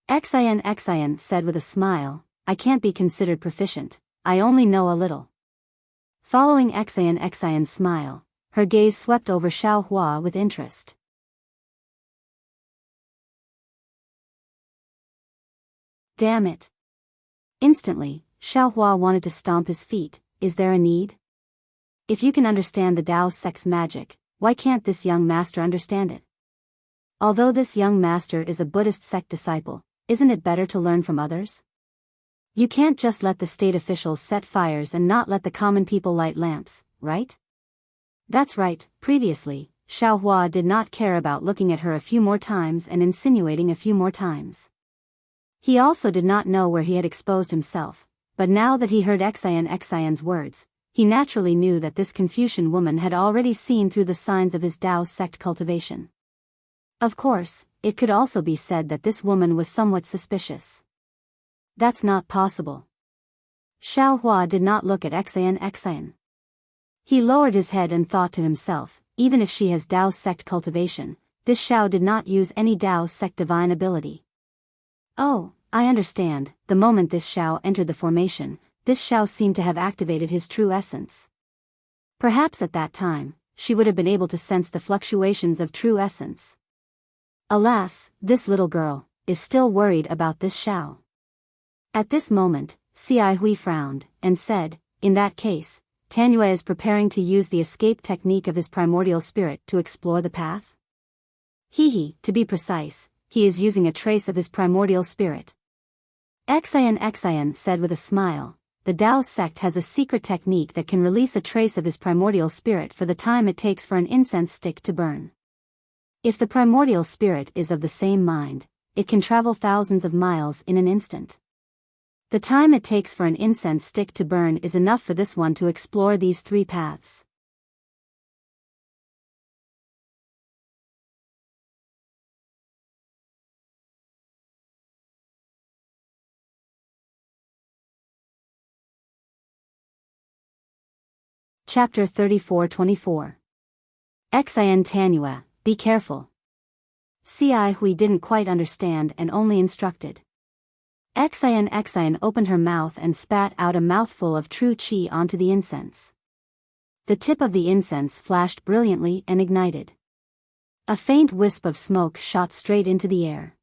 Xian said with a smile, I can't be considered proficient, I only know a little. Following Xian's smile, her gaze swept over Xiaohua with interest. Damn it. Instantly, Xiaohua wanted to stomp his feet. Is there a need? If you can understand the Tao sect's magic, why can't this young master understand it? Although this young master is a Buddhist sect disciple, isn't it better to learn from others? You can't just let the state officials set fires and not let the common people light lamps, right? That's right. Previously, Xiao Hua did not care about looking at her a few more times and insinuating a few more times. He also did not know where he had exposed himself, but now that he heard Xian's words, he naturally knew that this Confucian woman had already seen through the signs of his Tao sect cultivation. Of course, it could also be said that this woman was somewhat suspicious. That's not possible. Xiao Hua did not look at Xian. He lowered his head and thought to himself, even if she has Tao sect cultivation, this Xiao did not use any Tao sect divine ability. Oh, I understand. The moment this Xiao entered the formation, this Xiao seemed to have activated his true essence. Perhaps at that time, she would have been able to sense the fluctuations of true essence. Alas, this little girl is still worried about this Xiao. At this moment, Cai Hui frowned and said, in that case, Tanyue is preparing to use the escape technique of his primordial spirit to explore the path? To be precise, he is using a trace of his primordial spirit. Xian said with a smile, the Tao sect has a secret technique that can release a trace of his primordial spirit for the time it takes for an incense stick to burn. If the primordial spirit is of the same mind, it can travel thousands of miles in an instant. The time it takes for an incense stick to burn is enough for this one to explore these three paths. Chapter 34-24. Xian Tanyue, be careful. Cai Hui didn't quite understand and only instructed. Xian opened her mouth and spat out a mouthful of true qi onto the incense. The tip of the incense flashed brilliantly and ignited. A faint wisp of smoke shot straight into the air.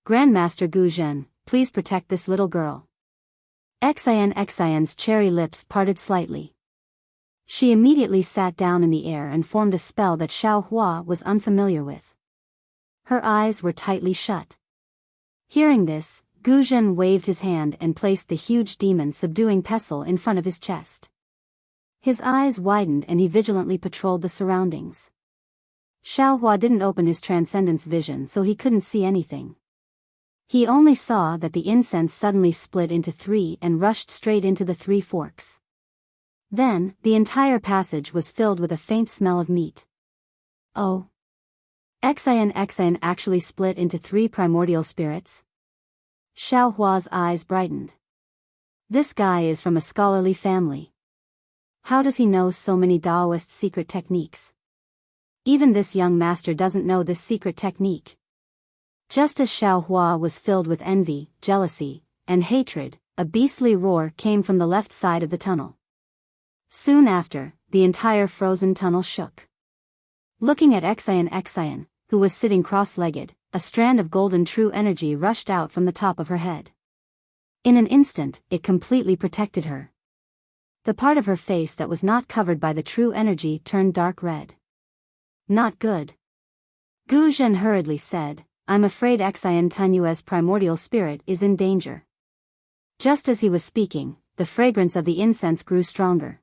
Grandmaster Gu Zhen, please protect this little girl. Xian's cherry lips parted slightly. She immediately sat down in the air and formed a spell that Xiao Hua was unfamiliar with. Her eyes were tightly shut. Hearing this, Gu Zhen waved his hand and placed the huge demon subduing pestle in front of his chest. His eyes widened and he vigilantly patrolled the surroundings. Xiao Hua didn't open his transcendence vision so he couldn't see anything. He only saw that the incense suddenly split into three and rushed straight into the three forks. Then, the entire passage was filled with a faint smell of meat. Oh! Xian actually split into three primordial spirits? Xiao Hua's eyes brightened. This guy is from a scholarly family. How does he know so many Taoist secret techniques? Even this young master doesn't know this secret technique. Just as Xiao Hua was filled with envy, jealousy, and hatred, a beastly roar came from the left side of the tunnel. Soon after, the entire frozen tunnel shook. Looking at Xian, who was sitting cross-legged, a strand of golden true energy rushed out from the top of her head. In an instant, it completely protected her. The part of her face that was not covered by the true energy turned dark red. Not good. Gu Zhen hurriedly said, I'm afraid Xian Tanyue's primordial spirit is in danger. Just as he was speaking, the fragrance of the incense grew stronger.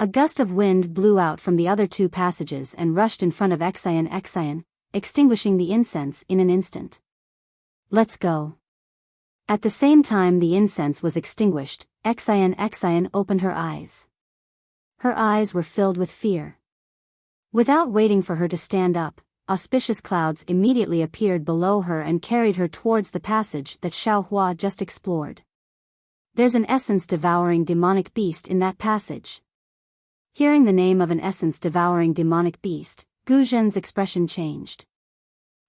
A gust of wind blew out from the other two passages and rushed in front of Xian, extinguishing the incense in an instant. Let's go. At the same time the incense was extinguished, Xian opened her eyes. Her eyes were filled with fear. Without waiting for her to stand up, auspicious clouds immediately appeared below her and carried her towards the passage that Xiao Hua just explored. There's an essence-devouring demonic beast in that passage. Hearing the name of an essence-devouring demonic beast, Gu Zhen's expression changed.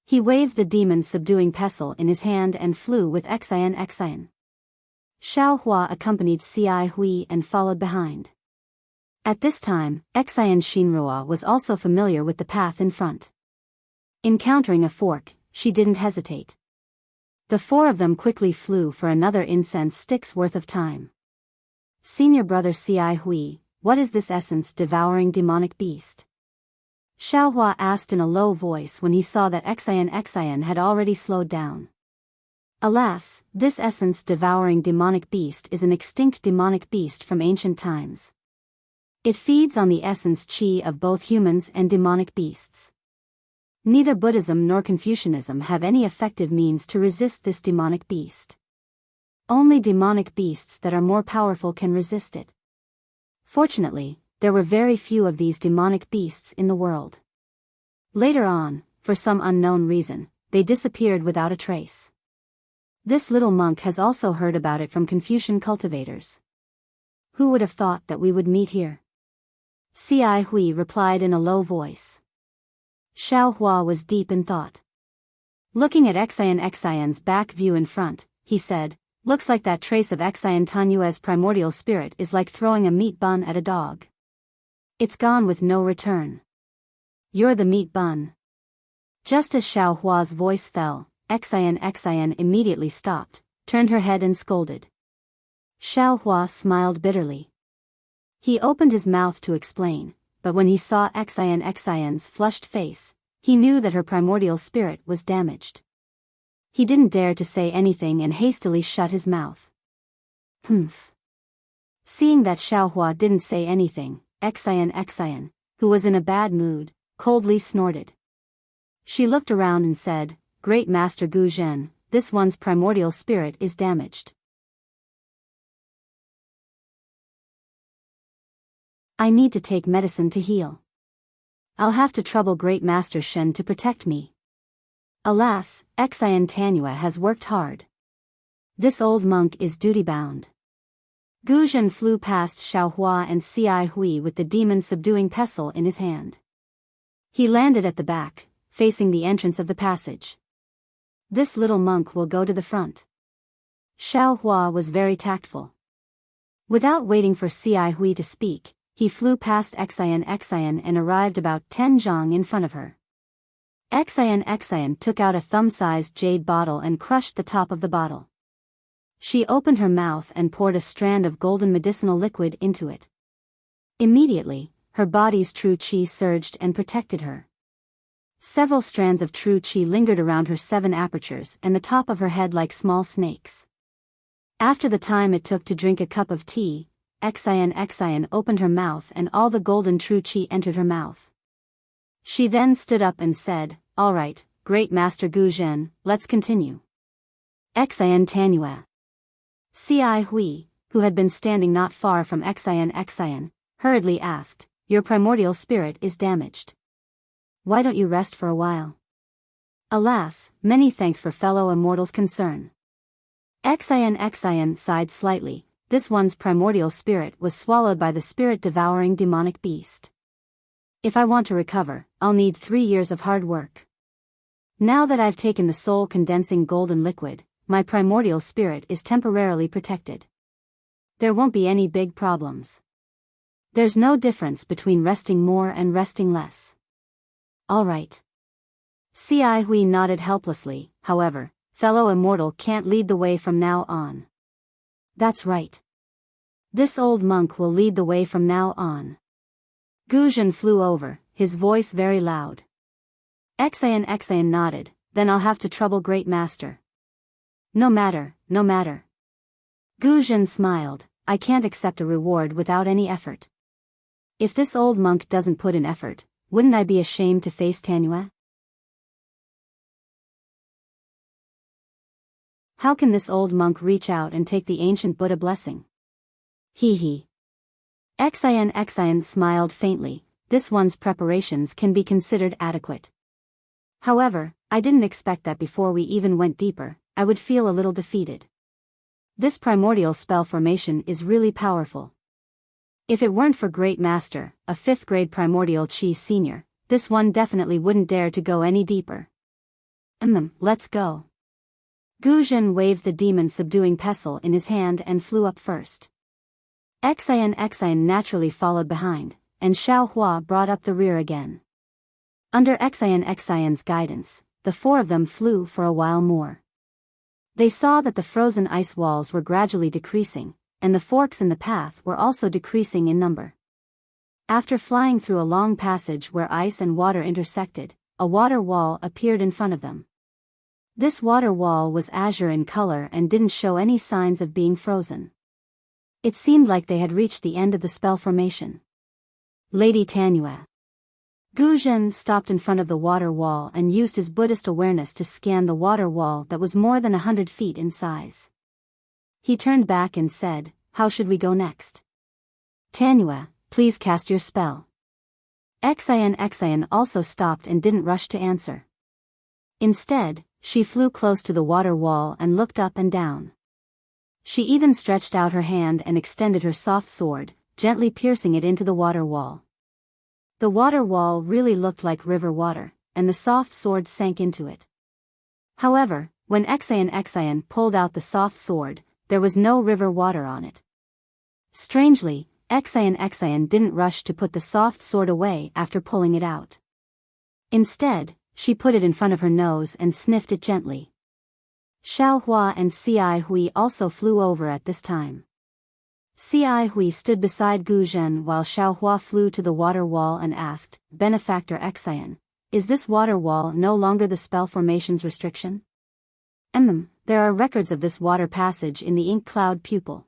He waved the demon-subduing pestle in his hand and flew with Xian. Xiao Hua accompanied Cai Hui and followed behind. At this time, Xian Shinrua was also familiar with the path in front. Encountering a fork, she didn't hesitate. The four of them quickly flew for another incense stick's worth of time. Senior brother Cai Hui, what is this essence-devouring demonic beast? Xiao Hua asked in a low voice when he saw that Xian had already slowed down. Alas, this essence-devouring demonic beast is an extinct demonic beast from ancient times. It feeds on the essence chi of both humans and demonic beasts. Neither Buddhism nor Confucianism have any effective means to resist this demonic beast. Only demonic beasts that are more powerful can resist it. Fortunately, there were very few of these demonic beasts in the world. Later on, for some unknown reason, they disappeared without a trace. This little monk has also heard about it from Confucian cultivators. Who would have thought that we would meet here? Ci Hui replied in a low voice. Xiao Hua was deep in thought. Looking at Xian's back view in front, he said, "Looks like that trace of Xian Tanyue's primordial spirit is like throwing a meat bun at a dog. It's gone with no return. You're the meat bun." Just as Xiao Hua's voice fell, Xian immediately stopped, turned her head and scolded. Xiao Hua smiled bitterly. He opened his mouth to explain, but when he saw Xian's flushed face, he knew that her primordial spirit was damaged. He didn't dare to say anything and hastily shut his mouth. Humph. Seeing that Xiao Hua didn't say anything, Xian, who was in a bad mood, coldly snorted. She looked around and said, "Great Master Gu Zhen, this one's primordial spirit is damaged. I need to take medicine to heal. I'll have to trouble Great Master Shen to protect me. Alas, Xian Tanyue has worked hard. This old monk is duty-bound." Gu Zhen flew past Xiao Hua and Ci Hui with the demon-subduing pestle in his hand. He landed at the back, facing the entrance of the passage. "This little monk will go to the front." Xiao Hua was very tactful. Without waiting for Ci Hui to speak, he flew past Xian and arrived about 10 zhang in front of her. Xian took out a thumb-sized jade bottle and crushed the top of the bottle. She opened her mouth and poured a strand of golden medicinal liquid into it. Immediately, her body's true qi surged and protected her. Several strands of true qi lingered around her 7 apertures and the top of her head like small snakes. After the time it took to drink a cup of tea, Xian opened her mouth and all the golden true qi entered her mouth. She then stood up and said, "All right, Great Master Gu Zhen, let's continue." Xian Tanyue. Ci Hui, who had been standing not far from Xian, hurriedly asked, "Your primordial spirit is damaged. Why don't you rest for a while?" "Alas, many thanks for fellow immortals' concern." Xian sighed slightly. This one's primordial spirit was swallowed by the spirit-devouring demonic beast. If I want to recover, I'll need 3 years of hard work. Now that I've taken the soul-condensing golden liquid, my primordial spirit is temporarily protected. There won't be any big problems. There's no difference between resting more and resting less. All right. Ci Hui nodded helplessly. However, fellow immortal can't lead the way from now on. That's right. This old monk will lead the way from now on. Gu Zhen flew over, his voice very loud. Xian nodded, "Then I'll have to trouble Great Master." No matter. Gu Zhen smiled, "I can't accept a reward without any effort. If this old monk doesn't put in effort, wouldn't I be ashamed to face Tanyue? How can this old monk reach out and take the ancient Buddha blessing?" He. Xian smiled faintly. This one's preparations can be considered adequate. However, I didn't expect that before we even went deeper, I would feel a little defeated. This primordial spell formation is really powerful. If it weren't for Great Master, a 5th grade primordial chi senior, this one definitely wouldn't dare to go any deeper. Let's go. Gu Zhen waved the demon-subduing pestle in his hand and flew up first. Xian naturally followed behind, and Xiao Hua brought up the rear again. Under Xian's guidance, the 4 of them flew for a while more. They saw that the frozen ice walls were gradually decreasing, and the forks in the path were also decreasing in number. After flying through a long passage where ice and water intersected, a water wall appeared in front of them. This water wall was azure in color and didn't show any signs of being frozen. It seemed like they had reached the end of the spell formation. Lady Tanua. Gu Zhen stopped in front of the water wall and used his Buddhist awareness to scan the water wall that was more than 100 feet in size. He turned back and said, "How should we go next?" "Tanua, please cast your spell." Xian also stopped and didn't rush to answer. Instead, she flew close to the water wall and looked up and down. She even stretched out her hand and extended her soft sword, gently piercing it into the water wall. The water wall really looked like river water, and the soft sword sank into it. However, when Xian pulled out the soft sword, there was no river water on it. Strangely, Xian didn't rush to put the soft sword away after pulling it out. Instead, she put it in front of her nose and sniffed it gently. Xiaohua and Ci Hui also flew over at this time. Ci Hui stood beside Gu Zhen while Xiaohua flew to the water wall and asked, "Benefactor Xian, is this water wall no longer the spell formation's restriction?" There are records of this water passage in the ink cloud pupil.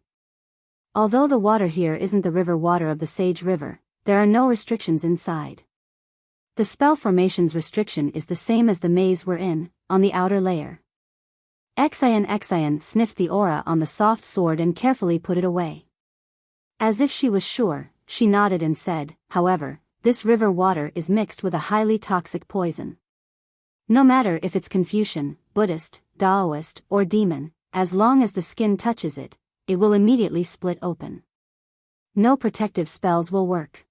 Although the water here isn't the river water of the Sage River, there are no restrictions inside. The spell formation's restriction is the same as the maze we're in, on the outer layer. Xian sniffed the aura on the soft sword and carefully put it away. As if she was sure, she nodded and said, "However, this river water is mixed with a highly toxic poison. No matter if it's Confucian, Buddhist, Taoist, or demon, as long as the skin touches it, it will immediately split open. No protective spells will work."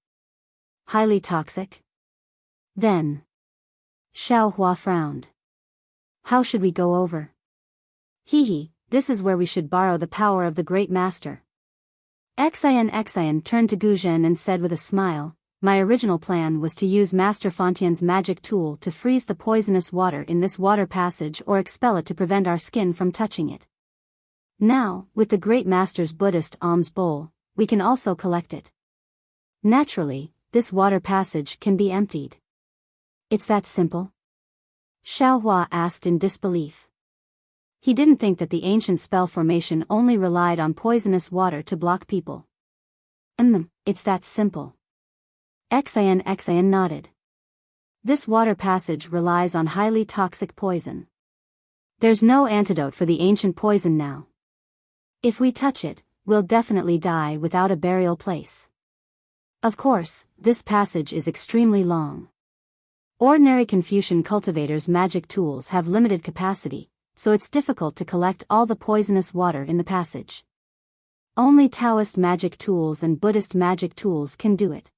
"Highly toxic?" Then. Xiaohua frowned. "How should we go over?" This is where we should borrow the power of the Great Master." Xian turned to Gu Zhen and said with a smile, "My original plan was to use Master Fontain's magic tool to freeze the poisonous water in this water passage or expel it to prevent our skin from touching it. Now, with the Great Master's Buddhist alms bowl, we can also collect it. Naturally, this water passage can be emptied." "It's that simple?" Xiaohua asked in disbelief. He didn't think that the ancient spell formation only relied on poisonous water to block people. It's that simple." Xian nodded. "This water passage relies on highly toxic poison. There's no antidote for the ancient poison now. If we touch it, we'll definitely die without a burial place. Of course, this passage is extremely long. Ordinary Confucian cultivators' magic tools have limited capacity, so it's difficult to collect all the poisonous water in the passage. Only Taoist magic tools and Buddhist magic tools can do it.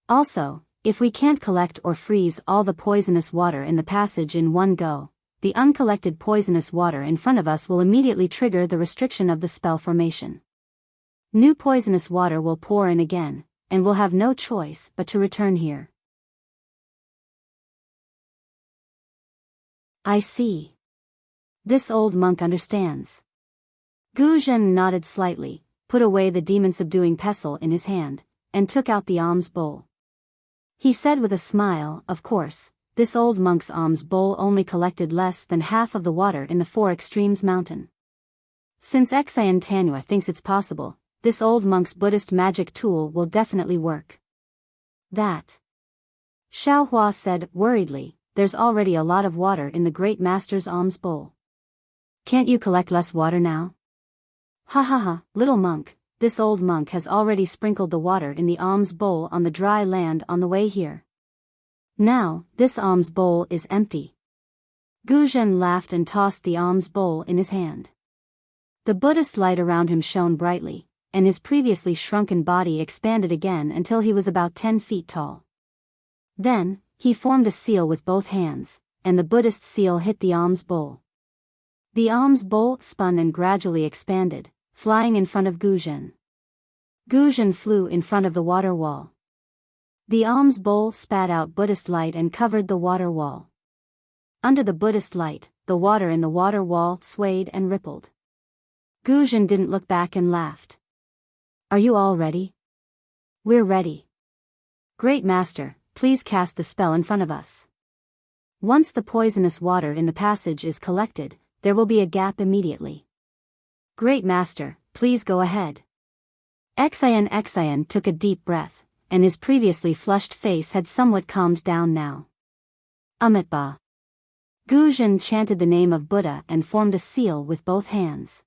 Also, if we can't collect or freeze all the poisonous water in the passage in one go, the uncollected poisonous water in front of us will immediately trigger the restriction of the spell formation. New poisonous water will pour in again, and we'll have no choice but to return here." "I see. This old monk understands." Gu Zhen nodded slightly, put away the demon-subduing pestle in his hand, and took out the alms bowl. He said with a smile, "Of course, this old monk's alms bowl only collected less than half of the water in the Four Extremes mountain. Since Xian Tanua thinks it's possible, this old monk's Buddhist magic tool will definitely work." "That," Xiaohua said worriedly, "there's already a lot of water in the Great Master's alms bowl. Can't you collect less water now?" Ha, little monk, this old monk has already sprinkled the water in the alms bowl on the dry land on the way here. Now, this alms bowl is empty." Gu Zhen laughed and tossed the alms bowl in his hand. The Buddhist light around him shone brightly, and his previously shrunken body expanded again until he was about 10 feet tall. Then, he formed a seal with both hands, and the Buddhist seal hit the alms bowl. The alms bowl spun and gradually expanded, flying in front of Gu Zhen. Gu Zhen flew in front of the water wall. The alms bowl spat out Buddhist light and covered the water wall. Under the Buddhist light, the water in the water wall swayed and rippled. Gu Zhen didn't look back and laughed. "Are you all ready?" "We're ready. Great Master, please cast the spell in front of us." Once the poisonous water in the passage is collected, there will be a gap immediately. Great Master, please go ahead. Xian took a deep breath, and his previously flushed face had somewhat calmed down now. Amitabha. Guzhen chanted the name of Buddha and formed a seal with both hands.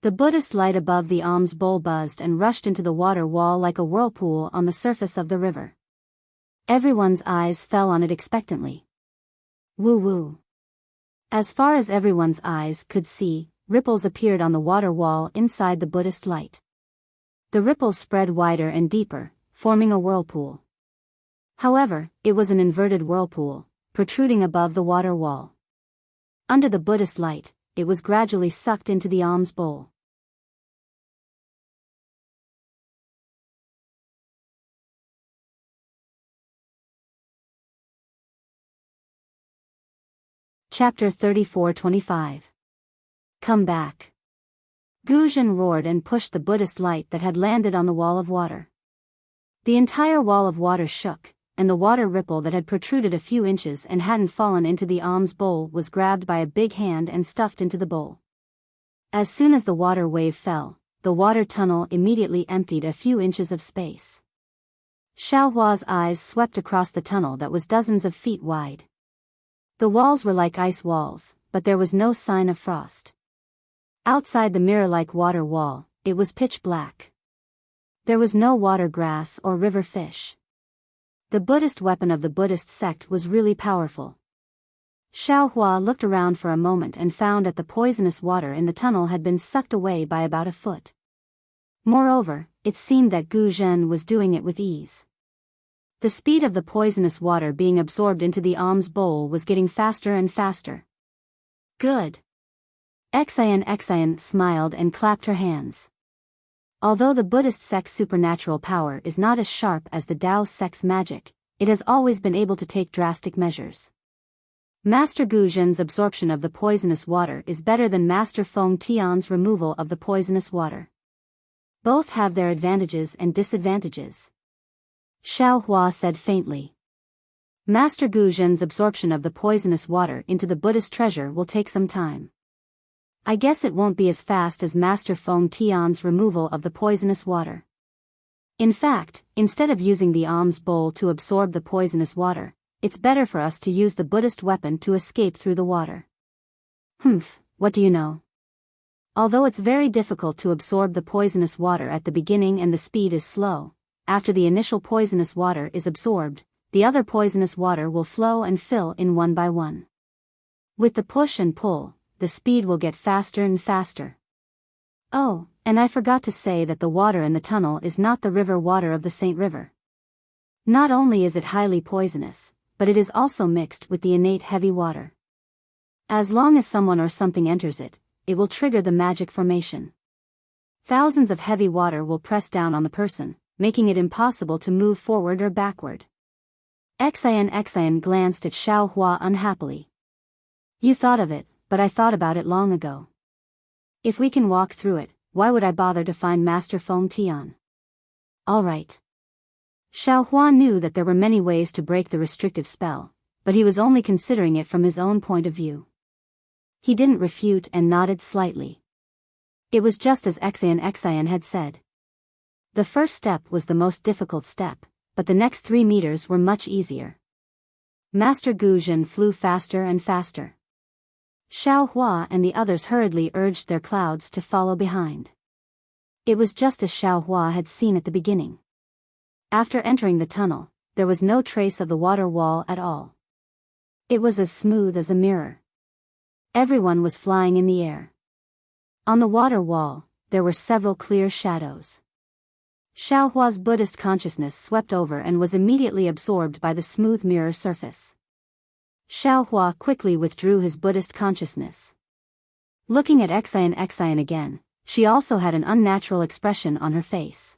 The Buddhist light above the alms bowl buzzed and rushed into the water wall like a whirlpool on the surface of the river. Everyone's eyes fell on it expectantly. Woo-woo. As far as everyone's eyes could see, ripples appeared on the water wall inside the Buddhist light. The ripples spread wider and deeper, forming a whirlpool. However, it was an inverted whirlpool, protruding above the water wall. Under the Buddhist light, it was gradually sucked into the alms bowl. Chapter 34-25. Come back. Guzhen roared and pushed the Buddhist light that had landed on the wall of water. The entire wall of water shook, and the water ripple that had protruded a few inches and hadn't fallen into the alms bowl was grabbed by a big hand and stuffed into the bowl. As soon as the water wave fell, the water tunnel immediately emptied a few inches of space. Xiaohua's eyes swept across the tunnel that was dozens of feet wide. The walls were like ice walls, but there was no sign of frost. Outside the mirror-like water wall, it was pitch black. There was no water grass or river fish. The Buddhist weapon of the Buddhist sect was really powerful. Xiaohua looked around for a moment and found that the poisonous water in the tunnel had been sucked away by about a foot. Moreover, it seemed that Guzhen was doing it with ease. The speed of the poisonous water being absorbed into the alms bowl was getting faster and faster. Good. Xian smiled and clapped her hands. Although the Buddhist sect's supernatural power is not as sharp as the Tao sect's magic, it has always been able to take drastic measures. Master Guzhen's absorption of the poisonous water is better than Master Feng Tian's removal of the poisonous water. Both have their advantages and disadvantages. Xiaohua said faintly. Master Guzhen's absorption of the poisonous water into the Buddhist treasure will take some time. I guess it won't be as fast as Master Feng Tian's removal of the poisonous water. In fact, instead of using the alms bowl to absorb the poisonous water, it's better for us to use the Buddhist weapon to escape through the water. Humph, what do you know? Although it's very difficult to absorb the poisonous water at the beginning and the speed is slow, after the initial poisonous water is absorbed, the other poisonous water will flow and fill in one by one. With the push and pull, the speed will get faster and faster. Oh, and I forgot to say that the water in the tunnel is not the river water of the Saint River. Not only is it highly poisonous, but it is also mixed with the innate heavy water. As long as someone or something enters it, it will trigger the magic formation. Thousands of heavy water will press down on the person, making it impossible to move forward or backward. Xian glanced at Xiaohua unhappily. You thought of it, but I thought about it long ago. If we can walk through it, why would I bother to find Master Feng Tian? All right. Xiaohua knew that there were many ways to break the restrictive spell, but he was only considering it from his own point of view. He didn't refute and nodded slightly. It was just as Xian had said. The first step was the most difficult step, but the next 3 meters were much easier. Master Guzhen flew faster and faster. Xiaohua and the others hurriedly urged their clouds to follow behind. It was just as Xiaohua had seen at the beginning. After entering the tunnel, there was no trace of the water wall at all. It was as smooth as a mirror. Everyone was flying in the air. On the water wall, there were several clear shadows. Xiaohua's Buddhist consciousness swept over and was immediately absorbed by the smooth mirror surface. Xiaohua quickly withdrew his Buddhist consciousness. Looking at Xian again, she also had an unnatural expression on her face.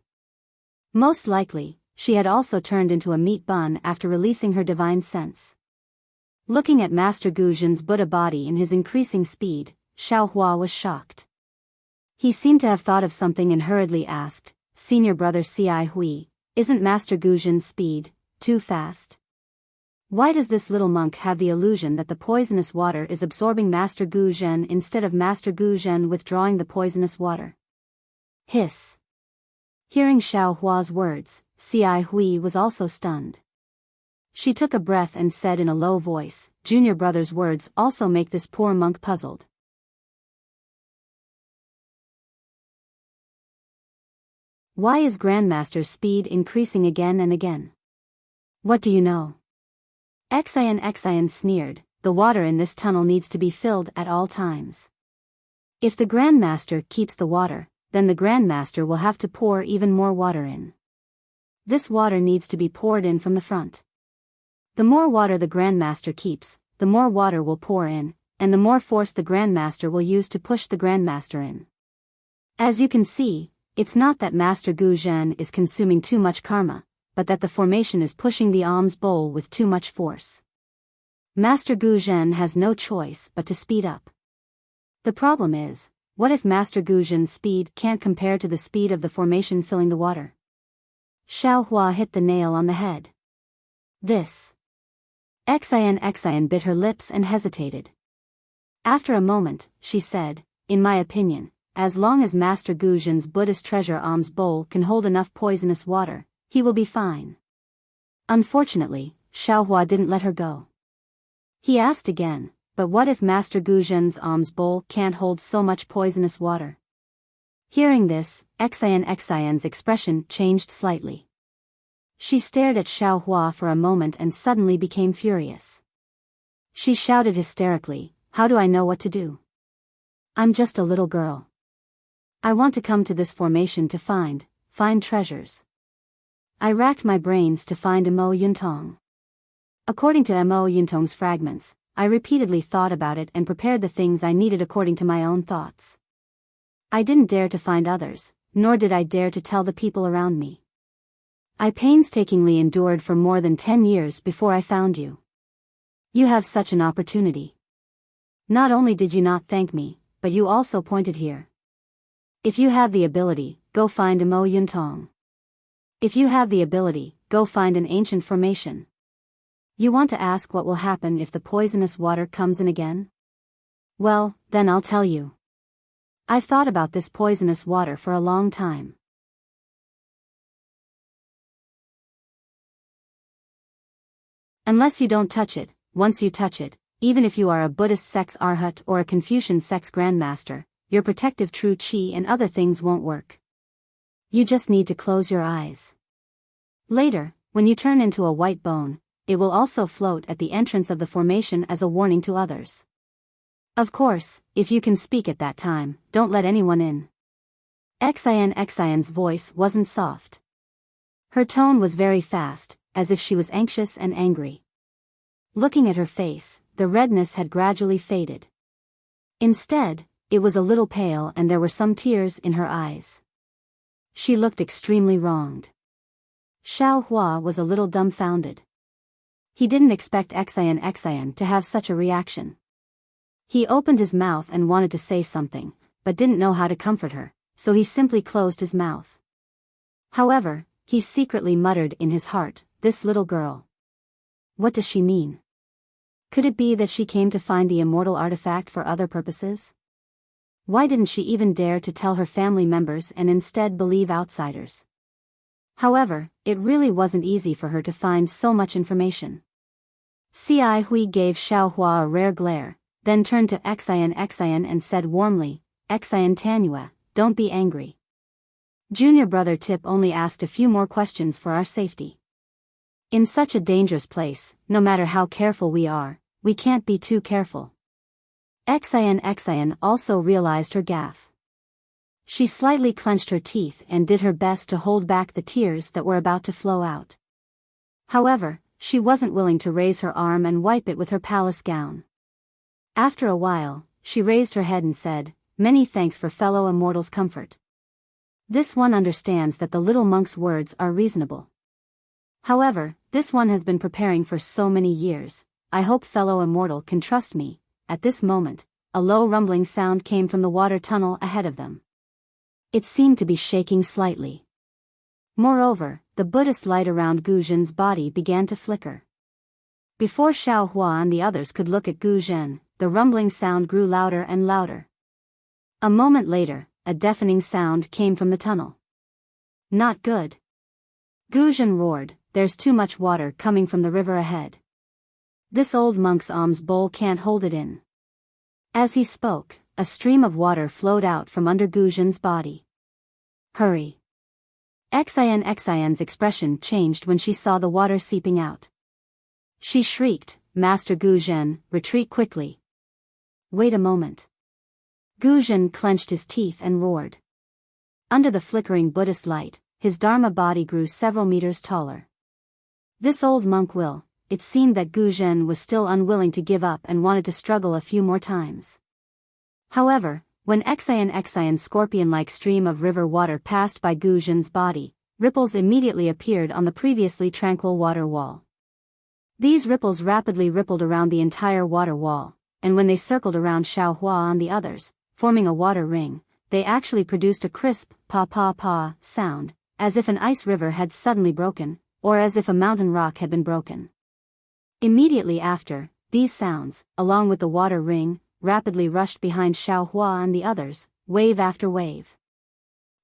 Most likely, she had also turned into a meat bun after releasing her divine sense. Looking at Master Guzhen's Buddha body in his increasing speed, Xiaohua was shocked. He seemed to have thought of something and hurriedly asked, Senior brother Ci Hui, isn't Master Guzhen's speed too fast? Why does this little monk have the illusion that the poisonous water is absorbing Master Gu Zhen instead of Master Gu Zhen withdrawing the poisonous water? Hiss. Hearing Xiao Hua's words, Ci Hui was also stunned. She took a breath and said in a low voice, "Junior brother's words also make this poor monk puzzled. Why is Grandmaster's speed increasing again and again? What do you know?" Xian sneered, "The water in this tunnel needs to be filled at all times. If the Grandmaster keeps the water, then the Grandmaster will have to pour even more water in. This water needs to be poured in from the front. The more water the Grandmaster keeps, the more water will pour in, and the more force the Grandmaster will use to push the Grandmaster in. As you can see, it's not that Master Gu Zhen is consuming too much karma, but that the formation is pushing the alms bowl with too much force. Master Gu Zhen has no choice but to speed up. The problem is, what if Master Gu Zhen's speed can't compare to the speed of the formation filling the water?" Xiao Hua hit the nail on the head. This. Xian bit her lips and hesitated. After a moment, she said, "In my opinion, as long as Master Gu Zhen's Buddhist treasure alms bowl can hold enough poisonous water, he will be fine." Unfortunately, Xiao Hua didn't let her go. He asked again, "But what if Master Gu Zhen's alms bowl can't hold so much poisonous water?" Hearing this, Xian's expression changed slightly. She stared at Xiao Hua for a moment and suddenly became furious. She shouted hysterically, "How do I know what to do? I'm just a little girl. I want to come to this formation to find treasures. I racked my brains to find Mo Yuntong. According to Mo Yuntong's fragments, I repeatedly thought about it and prepared the things I needed according to my own thoughts. I didn't dare to find others, nor did I dare to tell the people around me. I painstakingly endured for more than 10 years before I found you. You have such an opportunity. Not only did you not thank me, but you also pointed here. If you have the ability, go find Mo Yuntong. If you have the ability, go find an ancient formation. You want to ask what will happen if the poisonous water comes in again? Well, then I'll tell you. I've thought about this poisonous water for a long time. Unless you don't touch it, once you touch it, even if you are a Buddhist sex arhat or a Confucian sex grandmaster, your protective true qi and other things won't work. You just need to close your eyes. Later, when you turn into a white bone, it will also float at the entrance of the formation as a warning to others. Of course, if you can speak at that time, don't let anyone in." Xian's voice wasn't soft. Her tone was very fast, as if she was anxious and angry. Looking at her face, the redness had gradually faded. Instead, it was a little pale and there were some tears in her eyes. She looked extremely wronged. Xiao Hua was a little dumbfounded. He didn't expect Xian to have such a reaction. He opened his mouth and wanted to say something, but didn't know how to comfort her, so he simply closed his mouth. However, he secretly muttered in his heart, "This little girl. What does she mean? Could it be that she came to find the immortal artifact for other purposes? Why didn't she even dare to tell her family members and instead believe outsiders?" However, it really wasn't easy for her to find so much information. Ci Hui gave Xiao Hua a rare glare, then turned to Xian and said warmly, "Xian Tanua, don't be angry. Junior brother Tip only asked a few more questions for our safety. In such a dangerous place, no matter how careful we are, we can't be too careful." Xian also realized her gaffe. She slightly clenched her teeth and did her best to hold back the tears that were about to flow out. However, she wasn't willing to raise her arm and wipe it with her palace gown. After a while, she raised her head and said, "Many thanks for fellow immortal's comfort. This one understands that the little monk's words are reasonable. However, this one has been preparing for so many years. I hope fellow immortal can trust me." At this moment, a low rumbling sound came from the water tunnel ahead of them. It seemed to be shaking slightly. Moreover, the Buddhist light around Gu Zhen's body began to flicker. Before Xiao Hua and the others could look at Gu Zhen, the rumbling sound grew louder and louder. A moment later, a deafening sound came from the tunnel. Not good. Gu Zhen roared, "There's too much water coming from the river ahead. This old monk's alms bowl can't hold it in." As he spoke, a stream of water flowed out from under Gu Zhen's body. "Hurry." Xian's expression changed when she saw the water seeping out. She shrieked, "Master Gu Zhen, retreat quickly." "Wait a moment." Gu Zhen clenched his teeth and roared. Under the flickering Buddhist light, his Dharma body grew several meters taller. This old monk will. It seemed that Gu Zhen was still unwilling to give up and wanted to struggle a few more times. However, when Xian's scorpion-like stream of river water passed by Gu Zhen's body, ripples immediately appeared on the previously tranquil water wall. These ripples rapidly rippled around the entire water wall, and when they circled around Xiao Hua and the others, forming a water ring, they actually produced a crisp pa-pa-pa sound, as if an ice river had suddenly broken, or as if a mountain rock had been broken. Immediately after, these sounds, along with the water ring, rapidly rushed behind Xiao Hua and the others, wave after wave.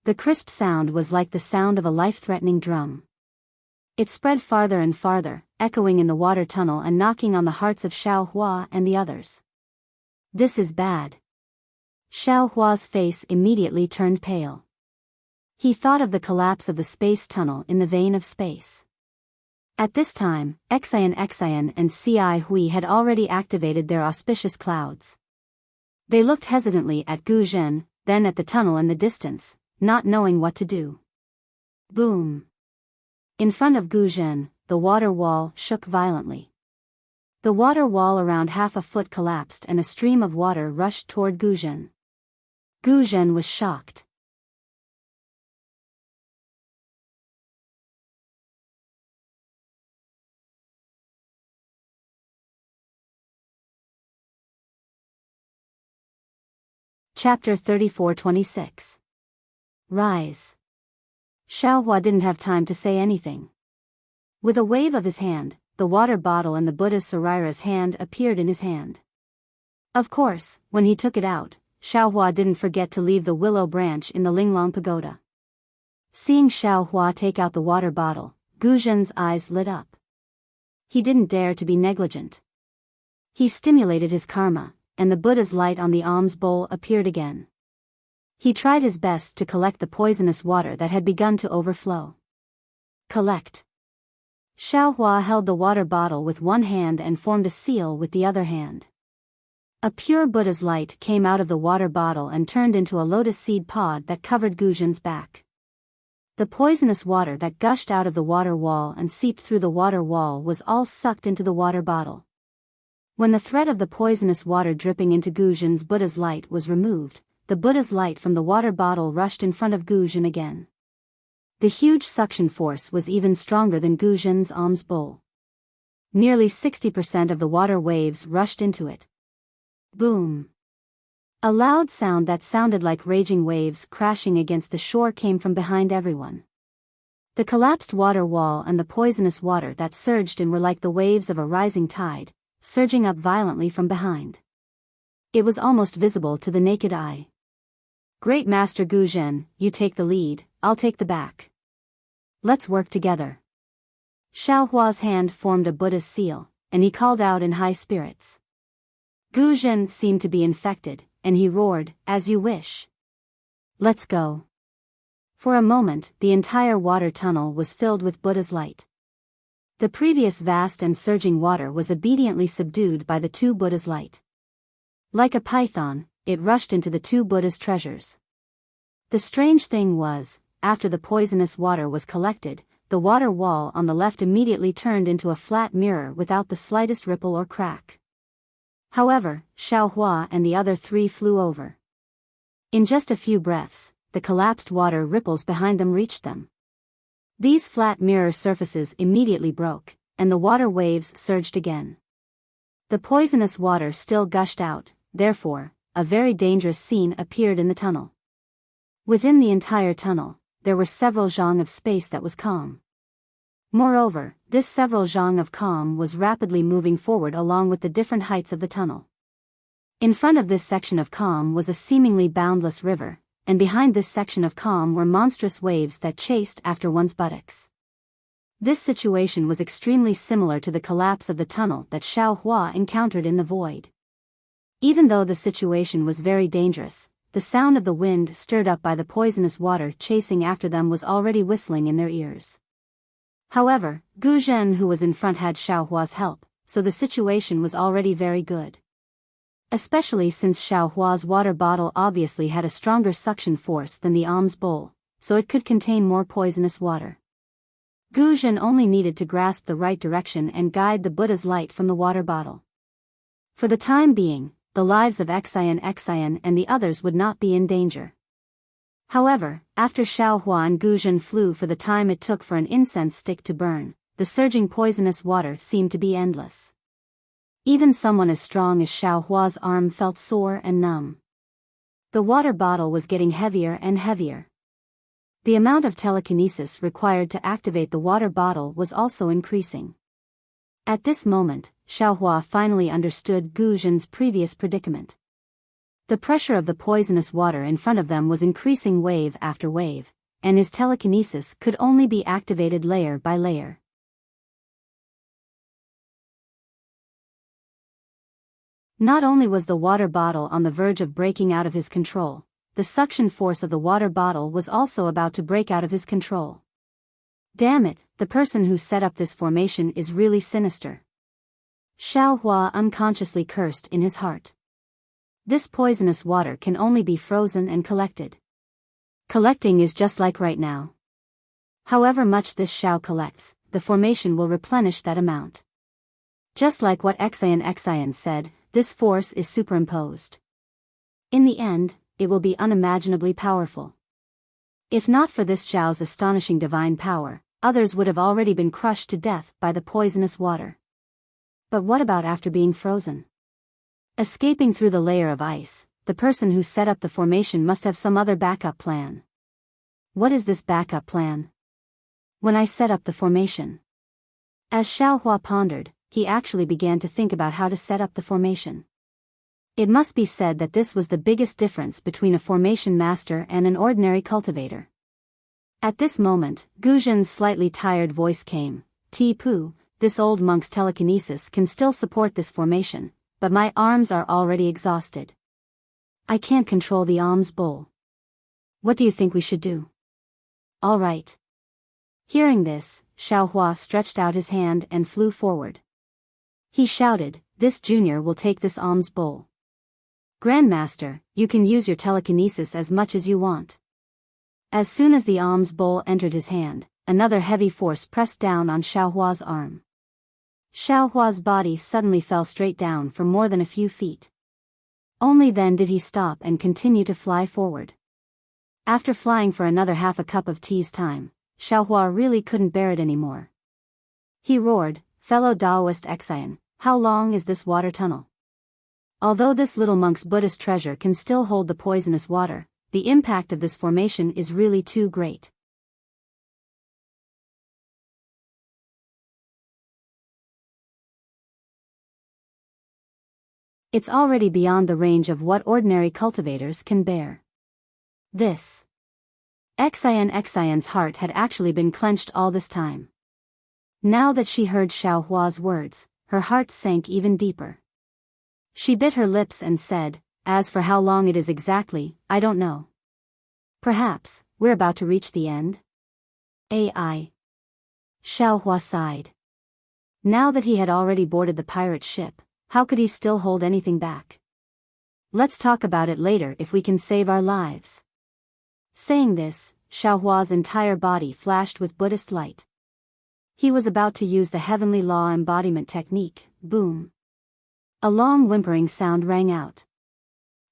The crisp sound was like the sound of a life-threatening drum. It spread farther and farther, echoing in the water tunnel and knocking on the hearts of Xiao Hua and the others. "This is bad." Xiao Hua's face immediately turned pale. He thought of the collapse of the space tunnel in the vein of space. At this time, Xian and Ci Hui had already activated their auspicious clouds. They looked hesitantly at Gu Zhen, then at the tunnel in the distance, not knowing what to do. Boom! In front of Gu Zhen, the water wall shook violently. The water wall around half a foot collapsed and a stream of water rushed toward Gu Zhen. Gu Zhen was shocked. Chapter 34-26. Rise. Xiao Hua didn't have time to say anything. With a wave of his hand, the water bottle and the Buddha's Sarira's hand appeared in his hand. Of course, when he took it out, Xiao Hua didn't forget to leave the willow branch in the Linglong Pagoda. Seeing Xiao Hua take out the water bottle, Gu Zhen's eyes lit up. He didn't dare to be negligent. He stimulated his karma, and the Buddha's light on the alms bowl appeared again. He tried his best to collect the poisonous water that had begun to overflow. Collect. Xiao Hua held the water bottle with one hand and formed a seal with the other hand. A pure Buddha's light came out of the water bottle and turned into a lotus seed pod that covered Gu Zhen's back. The poisonous water that gushed out of the water wall and seeped through the water wall was all sucked into the water bottle. When the threat of the poisonous water dripping into Gu Zhen's Buddha's light was removed, the Buddha's light from the water bottle rushed in front of Gu Zhen again. The huge suction force was even stronger than Gu Zhen's alms bowl. Nearly 60% of the water waves rushed into it. Boom! A loud sound that sounded like raging waves crashing against the shore came from behind everyone. The collapsed water wall and the poisonous water that surged in were like the waves of a rising tide, surging up violently from behind. It was almost visible to the naked eye. "Great Master Gu Zhen, you take the lead, I'll take the back. Let's work together." Xiao Hua's hand formed a Buddha's seal, and he called out in high spirits. Gu Zhen seemed to be infected, and he roared, "As you wish. Let's go." For a moment, the entire water tunnel was filled with Buddha's light. The previous vast and surging water was obediently subdued by the two Buddha's light. Like a python, it rushed into the two Buddha's treasures. The strange thing was, after the poisonous water was collected, the water wall on the left immediately turned into a flat mirror without the slightest ripple or crack. However, Xiao Hua and the other three flew over. In just a few breaths, the collapsed water ripples behind them reached them. These flat mirror surfaces immediately broke, and the water waves surged again. The poisonous water still gushed out, therefore, a very dangerous scene appeared in the tunnel. Within the entire tunnel, there were several zhang of space that was calm. Moreover, this several zhang of calm was rapidly moving forward along with the different heights of the tunnel. In front of this section of calm was a seemingly boundless river, and behind this section of calm were monstrous waves that chased after one's buttocks. This situation was extremely similar to the collapse of the tunnel that Xiao Hua encountered in the void. Even though the situation was very dangerous, the sound of the wind stirred up by the poisonous water chasing after them was already whistling in their ears. However, Gu Zhen who was in front had Xiao Hua's help, so the situation was already very good. Especially since Xiao Hua's water bottle obviously had a stronger suction force than the alms bowl, so it could contain more poisonous water. Gu Zhen only needed to grasp the right direction and guide the Buddha's light from the water bottle. For the time being, the lives of Xian and the others would not be in danger. However, after Xiao Hua and Gu Zhen flew for the time it took for an incense stick to burn, the surging poisonous water seemed to be endless. Even someone as strong as Xiao Hua's arm felt sore and numb. The water bottle was getting heavier and heavier. The amount of telekinesis required to activate the water bottle was also increasing. At this moment, Xiao Hua finally understood Gu Zhen's previous predicament. The pressure of the poisonous water in front of them was increasing wave after wave, and his telekinesis could only be activated layer by layer. Not only was the water bottle on the verge of breaking out of his control, the suction force of the water bottle was also about to break out of his control. Damn it, the person who set up this formation is really sinister. Xiao Hua unconsciously cursed in his heart. This poisonous water can only be frozen and collected. Collecting is just like right now. However much this Xiao collects, the formation will replenish that amount. Just like what Xian said, this force is superimposed. In the end, it will be unimaginably powerful. If not for this Xiao's astonishing divine power, others would have already been crushed to death by the poisonous water. But what about after being frozen? Escaping through the layer of ice, the person who set up the formation must have some other backup plan. What is this backup plan? When I set up the formation. As Xiao Hua pondered, he actually began to think about how to set up the formation. It must be said that this was the biggest difference between a formation master and an ordinary cultivator. At this moment, Gu Zhen's slightly tired voice came. Ti-Pu, this old monk's telekinesis can still support this formation, but my arms are already exhausted. I can't control the alms bowl. What do you think we should do? All right. Hearing this, Xiao Hua stretched out his hand and flew forward. He shouted, "This junior will take this alms bowl. Grandmaster, you can use your telekinesis as much as you want." As soon as the alms bowl entered his hand, another heavy force pressed down on Xiao Hua's arm. Xiao Hua's body suddenly fell straight down for more than a few feet. Only then did he stop and continue to fly forward. After flying for another half a cup of tea's time, Xiao Hua really couldn't bear it anymore. He roared, "Fellow Taoist Xian, how long is this water tunnel?" Although this little monk's Buddhist treasure can still hold the poisonous water, the impact of this formation is really too great. It's already beyond the range of what ordinary cultivators can bear. This. Xian's heart had actually been clenched all this time. Now that she heard Xiao Hua's words, her heart sank even deeper. She bit her lips and said, "As for how long it is exactly, I don't know. Perhaps, we're about to reach the end?" AI. Xiao Hua sighed. Now that he had already boarded the pirate ship, how could he still hold anything back? Let's talk about it later if we can save our lives. Saying this, Xiao Hua's entire body flashed with Buddhist light. He was about to use the heavenly law embodiment technique. Boom. A long whimpering sound rang out.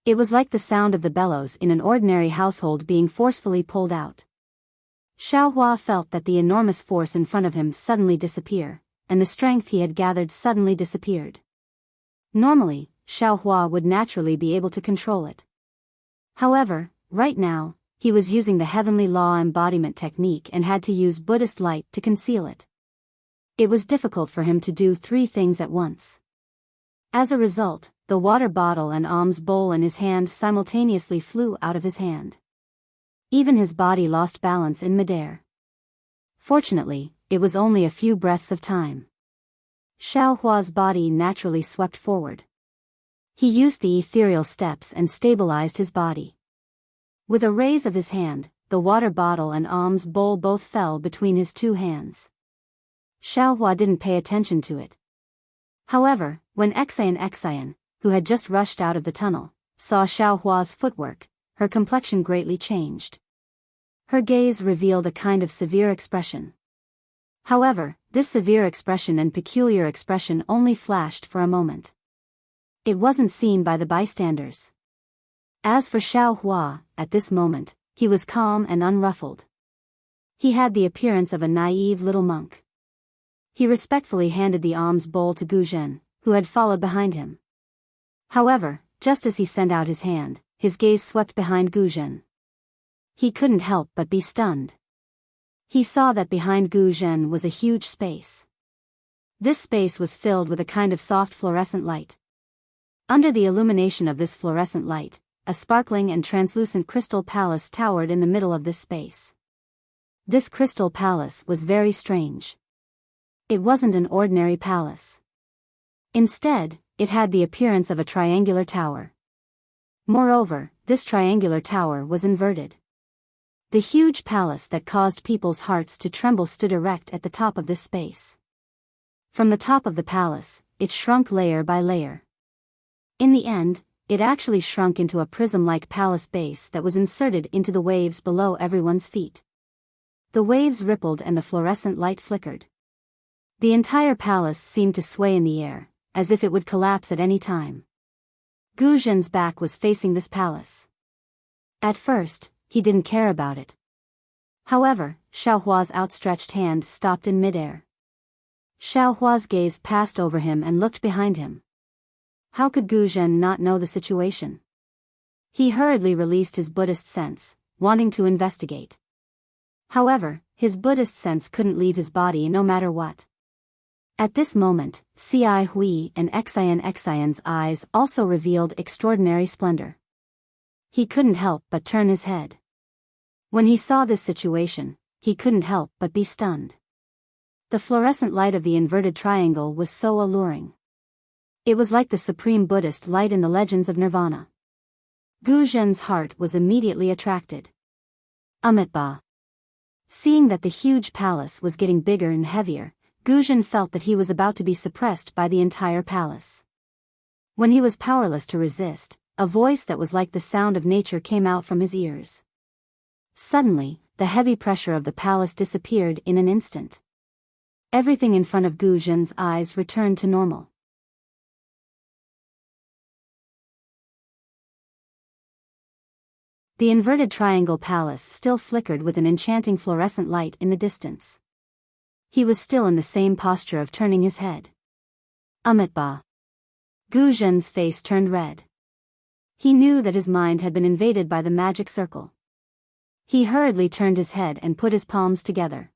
It was like the sound of the bellows in an ordinary household being forcefully pulled out. Xiao Hua felt that the enormous force in front of him suddenly disappear, and the strength he had gathered suddenly disappeared. Normally, Xiao Hua would naturally be able to control it. However, right now, he was using the heavenly law embodiment technique and had to use Buddhist light to conceal it. It was difficult for him to do 3 things at once. As a result, the water bottle and alms bowl in his hand simultaneously flew out of his hand. Even his body lost balance in midair. Fortunately, it was only a few breaths of time. Xiao Hua's body naturally swept forward. He used the ethereal steps and stabilized his body. With a raise of his hand, the water bottle and alms bowl both fell between his 2 hands. Xiao Hua didn't pay attention to it. However, when Xian, who had just rushed out of the tunnel, saw Xiao Hua's footwork, her complexion greatly changed. Her gaze revealed a kind of severe expression. However, this severe expression and peculiar expression only flashed for a moment. It wasn't seen by the bystanders. As for Xiao Hua, at this moment, he was calm and unruffled. He had the appearance of a naive little monk. He respectfully handed the alms bowl to Gu Zhen, who had followed behind him. However, just as he sent out his hand, his gaze swept behind Gu Zhen. He couldn't help but be stunned. He saw that behind Gu Zhen was a huge space. This space was filled with a kind of soft fluorescent light. Under the illumination of this fluorescent light, a sparkling and translucent crystal palace towered in the middle of this space. This crystal palace was very strange. It wasn't an ordinary palace. Instead, it had the appearance of a triangular tower. Moreover, this triangular tower was inverted. The huge palace that caused people's hearts to tremble stood erect at the top of this space. From the top of the palace, it shrunk layer by layer. In the end, it actually shrunk into a prism-like palace base that was inserted into the waves below everyone's feet. The waves rippled and the fluorescent light flickered. The entire palace seemed to sway in the air, as if it would collapse at any time. Gu Zhen's back was facing this palace. At first, he didn't care about it. However, Xiao Hua's outstretched hand stopped in midair. Xiao Hua's gaze passed over him and looked behind him. How could Gu Zhen not know the situation? He hurriedly released his Buddhist sense, wanting to investigate. However, his Buddhist sense couldn't leave his body no matter what. At this moment, Ci Hui and Xian's eyes also revealed extraordinary splendor. He couldn't help but turn his head. When he saw this situation, he couldn't help but be stunned. The fluorescent light of the inverted triangle was so alluring. It was like the supreme Buddhist light in the legends of Nirvana. Gu Zhen's heart was immediately attracted. Amitabha. Seeing that the huge palace was getting bigger and heavier, Gu Zhen felt that he was about to be suppressed by the entire palace. When he was powerless to resist, a voice that was like the sound of nature came out from his ears. Suddenly, the heavy pressure of the palace disappeared in an instant. Everything in front of Gu Zhen's eyes returned to normal. The inverted triangle palace still flickered with an enchanting fluorescent light in the distance. He was still in the same posture of turning his head. Amitabha. Gu Zhen's face turned red. He knew that his mind had been invaded by the magic circle. He hurriedly turned his head and put his palms together.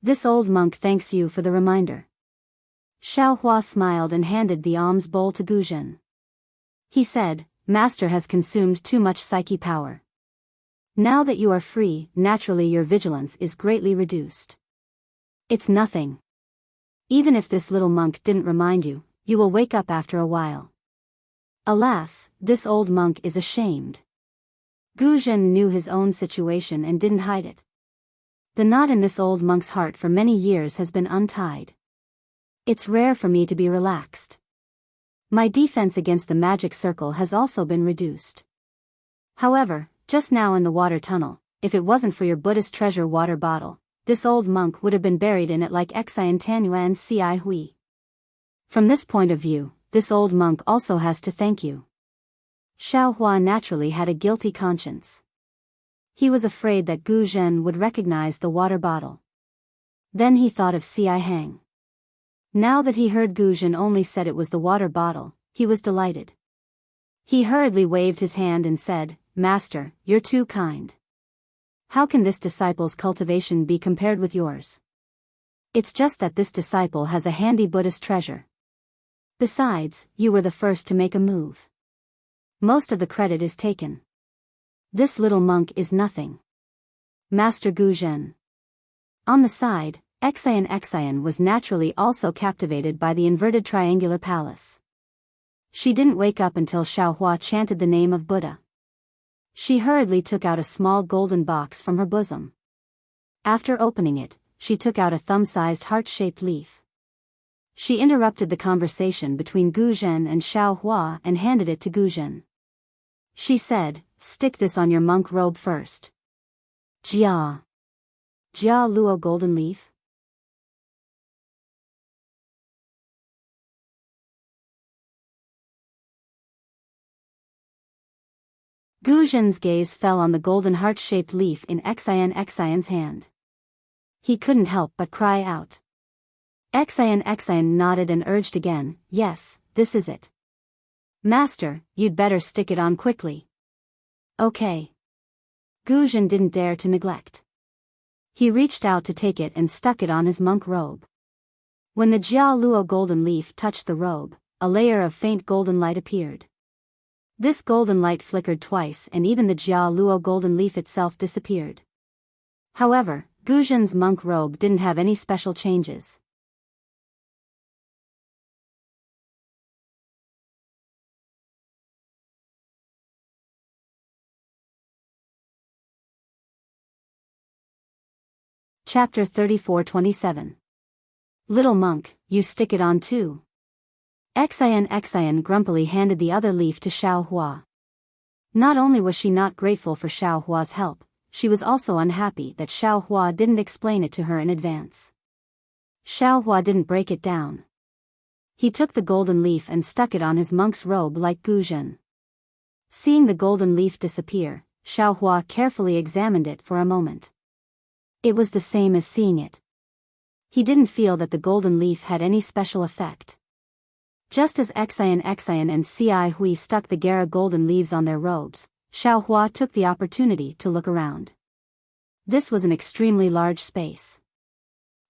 This old monk thanks you for the reminder. Xiao Hua smiled and handed the alms bowl to Gu Zhen. He said, Master has consumed too much psyche power. Now that you are free, naturally your vigilance is greatly reduced. It's nothing. Even if this little monk didn't remind you, you will wake up after a while. Alas, this old monk is ashamed. Gu Zhen knew his own situation and didn't hide it. The knot in this old monk's heart for many years has been untied. It's rare for me to be relaxed. My defense against the magic circle has also been reduced. However, just now in the water tunnel, if it wasn't for your Buddhist treasure water bottle, this old monk would have been buried in it like Xian and Ci Hui. From this point of view, this old monk also has to thank you. Xiao Hua naturally had a guilty conscience. He was afraid that Gu Zhen would recognize the water bottle. Then he thought of Ci Hang. Now that he heard Gu Zhen only said it was the water bottle, he was delighted. He hurriedly waved his hand and said, Master, you're too kind. How can this disciple's cultivation be compared with yours? It's just that this disciple has a handy Buddhist treasure. Besides, you were the first to make a move. Most of the credit is taken. This little monk is nothing. Master Guzhen. On the side, Xian was naturally also captivated by the inverted triangular palace. She didn't wake up until Xiaohua chanted the name of Buddha. She hurriedly took out a small golden box from her bosom. After opening it, she took out a thumb-sized heart-shaped leaf. She interrupted the conversation between Guzhen and Xiaohua and handed it to Guzhen. She said, "Stick this on your monk robe first." Jia. Jia Luo golden leaf? Guzhen's gaze fell on the golden heart-shaped leaf in Xian's hand. He couldn't help but cry out. Xian nodded and urged again, "Yes, this is it. Master, you'd better stick it on quickly." Okay. Guzhen didn't dare to neglect. He reached out to take it and stuck it on his monk robe. When the Jia Luo golden leaf touched the robe, a layer of faint golden light appeared. This golden light flickered twice and even the Jia Luo golden leaf itself disappeared. However, Guzhen's monk robe didn't have any special changes. Chapter 34-27. Little monk, you stick it on too. Xian grumpily handed the other leaf to Xiaohua. Not only was she not grateful for Xiaohua's help, she was also unhappy that Xiaohua didn't explain it to her in advance. Xiaohua didn't break it down. He took the golden leaf and stuck it on his monk's robe like Guzhen. Seeing the golden leaf disappear, Xiaohua carefully examined it for a moment. It was the same as seeing it. He didn't feel that the golden leaf had any special effect. Just as Xian and Ci Hui stuck the Gara golden leaves on their robes, Xiaohua took the opportunity to look around. This was an extremely large space.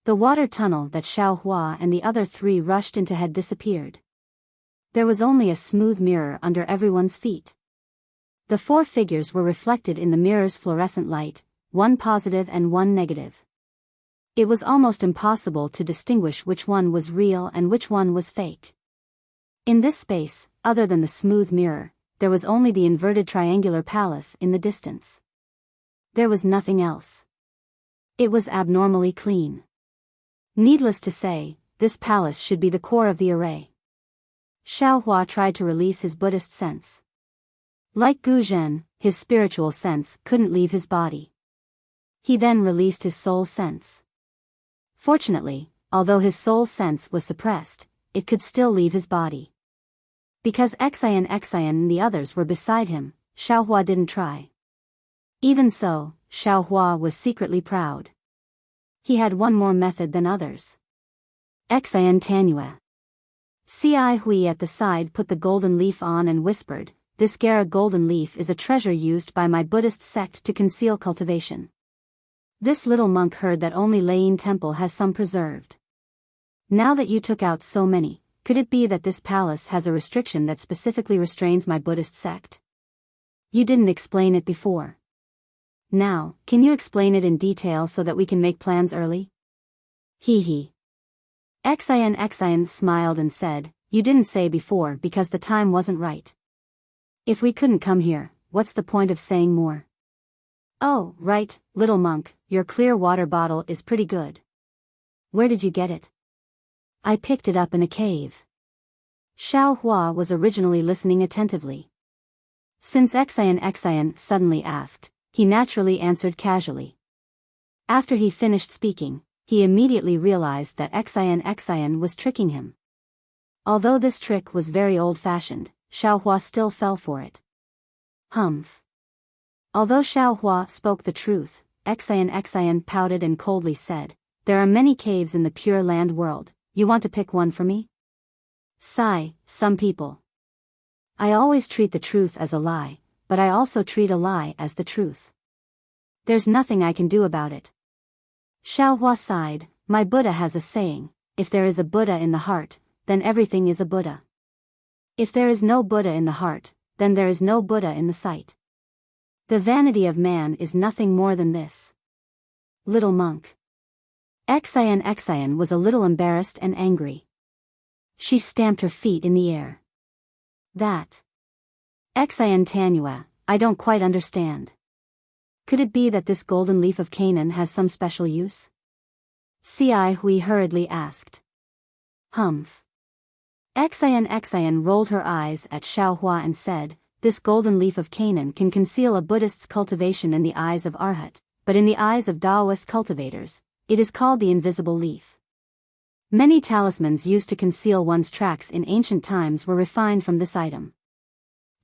The water tunnel that Xiaohua and the other three rushed into had disappeared. There was only a smooth mirror under everyone's feet. The four figures were reflected in the mirror's fluorescent light, one positive and one negative. It was almost impossible to distinguish which one was real and which one was fake. In this space, other than the smooth mirror, there was only the inverted triangular palace in the distance. There was nothing else. It was abnormally clean. Needless to say, this palace should be the core of the array. Xiaohua tried to release his Buddhist sense. Like Guzhen, his spiritual sense couldn't leave his body. He then released his soul sense. Fortunately, although his soul sense was suppressed, it could still leave his body. Because Xian and the others were beside him, Xiaohua didn't try. Even so, Xiaohua was secretly proud. He had one more method than others. Xian Tanua. Ci Hui at the side put the golden leaf on and whispered, "This Gara golden leaf is a treasure used by my Buddhist sect to conceal cultivation." This little monk heard that only Lane Temple has some preserved. Now that you took out so many, could it be that this palace has a restriction that specifically restrains my Buddhist sect? You didn't explain it before. Now, can you explain it in detail so that we can make plans early? Hee hee. Xian smiled and said, "You didn't say before because the time wasn't right. If we couldn't come here, what's the point of saying more?" "Oh, right, little monk, your clear water bottle is pretty good. Where did you get it?" "I picked it up in a cave." Xiaohua was originally listening attentively. Since Xian suddenly asked, he naturally answered casually. After he finished speaking, he immediately realized that Xian was tricking him. Although this trick was very old-fashioned, Xiaohua still fell for it. Humph. Although Xiaohua spoke the truth, Xian pouted and coldly said, "There are many caves in the Pure Land world. You want to pick one for me?" Sigh, some people. I always treat the truth as a lie, but I also treat a lie as the truth. There's nothing I can do about it. Xiaohua sighed, My Buddha has a saying, if there is a Buddha in the heart, then everything is a Buddha. If there is no Buddha in the heart, then there is no Buddha in the sight. The vanity of man is nothing more than this. Little monk. Xian was a little embarrassed and angry. She stamped her feet in the air. That. Xian Tanua, I don't quite understand. Could it be that this golden leaf of Canaan has some special use? Ci Hui hurriedly asked. Humph. Xian rolled her eyes at Xiaohua and said, this golden leaf of Canaan can conceal a Buddhist's cultivation in the eyes of Arhat, but in the eyes of Taoist cultivators, it is called the invisible leaf. Many talismans used to conceal one's tracks in ancient times were refined from this item.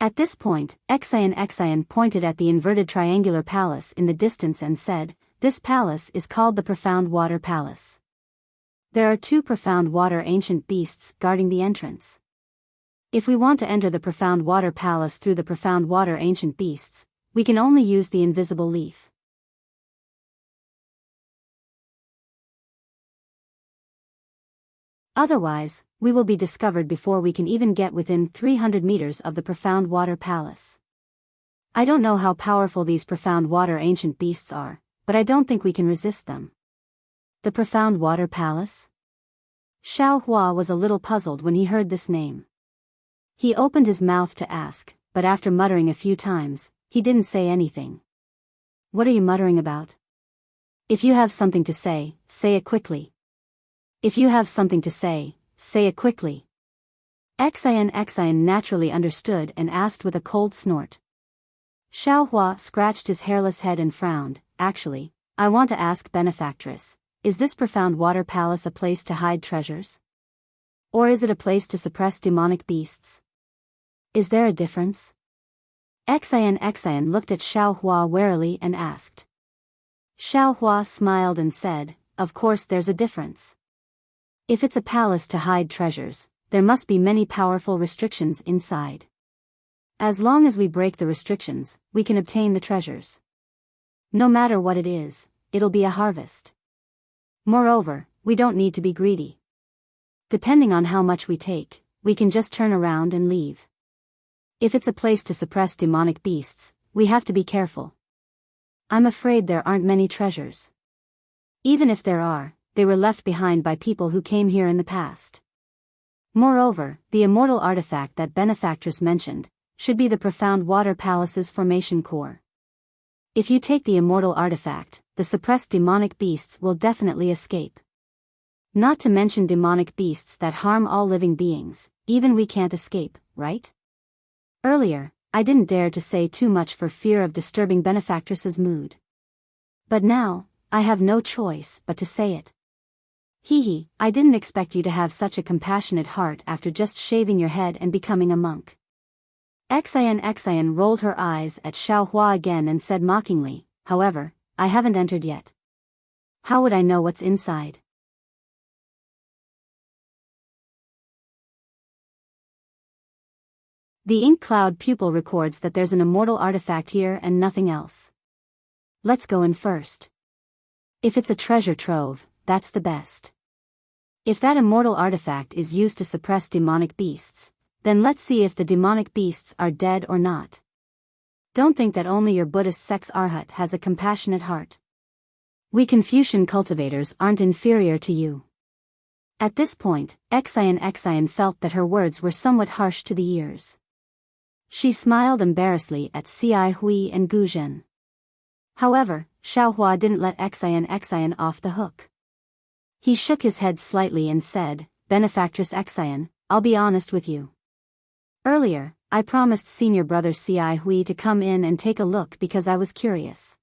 At this point, Xian pointed at the inverted triangular palace in the distance and said, this palace is called the Profound Water Palace. There are 2 profound water ancient beasts guarding the entrance. If we want to enter the Profound Water Palace through the Profound Water ancient beasts, we can only use the invisible leaf. Otherwise, we will be discovered before we can even get within 300 meters of the Profound Water Palace. I don't know how powerful these Profound Water ancient beasts are, but I don't think we can resist them. The Profound Water Palace? Xiao Hua was a little puzzled when he heard this name. He opened his mouth to ask, but after muttering a few times, he didn't say anything. What are you muttering about? If you have something to say it quickly. If you have something to say it quickly. Xian naturally understood and asked with a cold snort. Xiao Hua scratched his hairless head and frowned. Actually, I want to ask benefactress, is this Profound Water Palace a place to hide treasures? Or is it a place to suppress demonic beasts? Is there a difference? Xian looked at Xiao Hua warily and asked. Xiao Hua smiled and said, of course there's a difference. If it's a palace to hide treasures, there must be many powerful restrictions inside. As long as we break the restrictions, we can obtain the treasures. No matter what it is, it'll be a harvest. Moreover, we don't need to be greedy. Depending on how much we take, we can just turn around and leave. If it's a place to suppress demonic beasts, we have to be careful. I'm afraid there aren't many treasures. Even if there are, they were left behind by people who came here in the past. Moreover, the immortal artifact that benefactress mentioned should be the Profound Water Palace's formation core. If you take the immortal artifact, the suppressed demonic beasts will definitely escape. Not to mention demonic beasts that harm all living beings, even we can't escape, right? Earlier, I didn't dare to say too much for fear of disturbing benefactress's mood. But now, I have no choice but to say it. Hee, I didn't expect you to have such a compassionate heart after just shaving your head and becoming a monk. Xian rolled her eyes at Xiao Hua again and said mockingly, however, I haven't entered yet. How would I know what's inside? The ink cloud pupil records that there's an immortal artifact here and nothing else. Let's go in first. If it's a treasure trove, that's the best. If that immortal artifact is used to suppress demonic beasts, then let's see if the demonic beasts are dead or not. Don't think that only your Buddhist sex Arhat has a compassionate heart. We Confucian cultivators aren't inferior to you. At this point, Xian felt that her words were somewhat harsh to the ears. She smiled embarrassedly at Ci Hui and Gu Zhen. However, Xiao Hua didn't let Xian off the hook. He shook his head slightly and said, Benefactress Xian, I'll be honest with you. Earlier, I promised senior brother Ci Hui to come in and take a look because I was curious.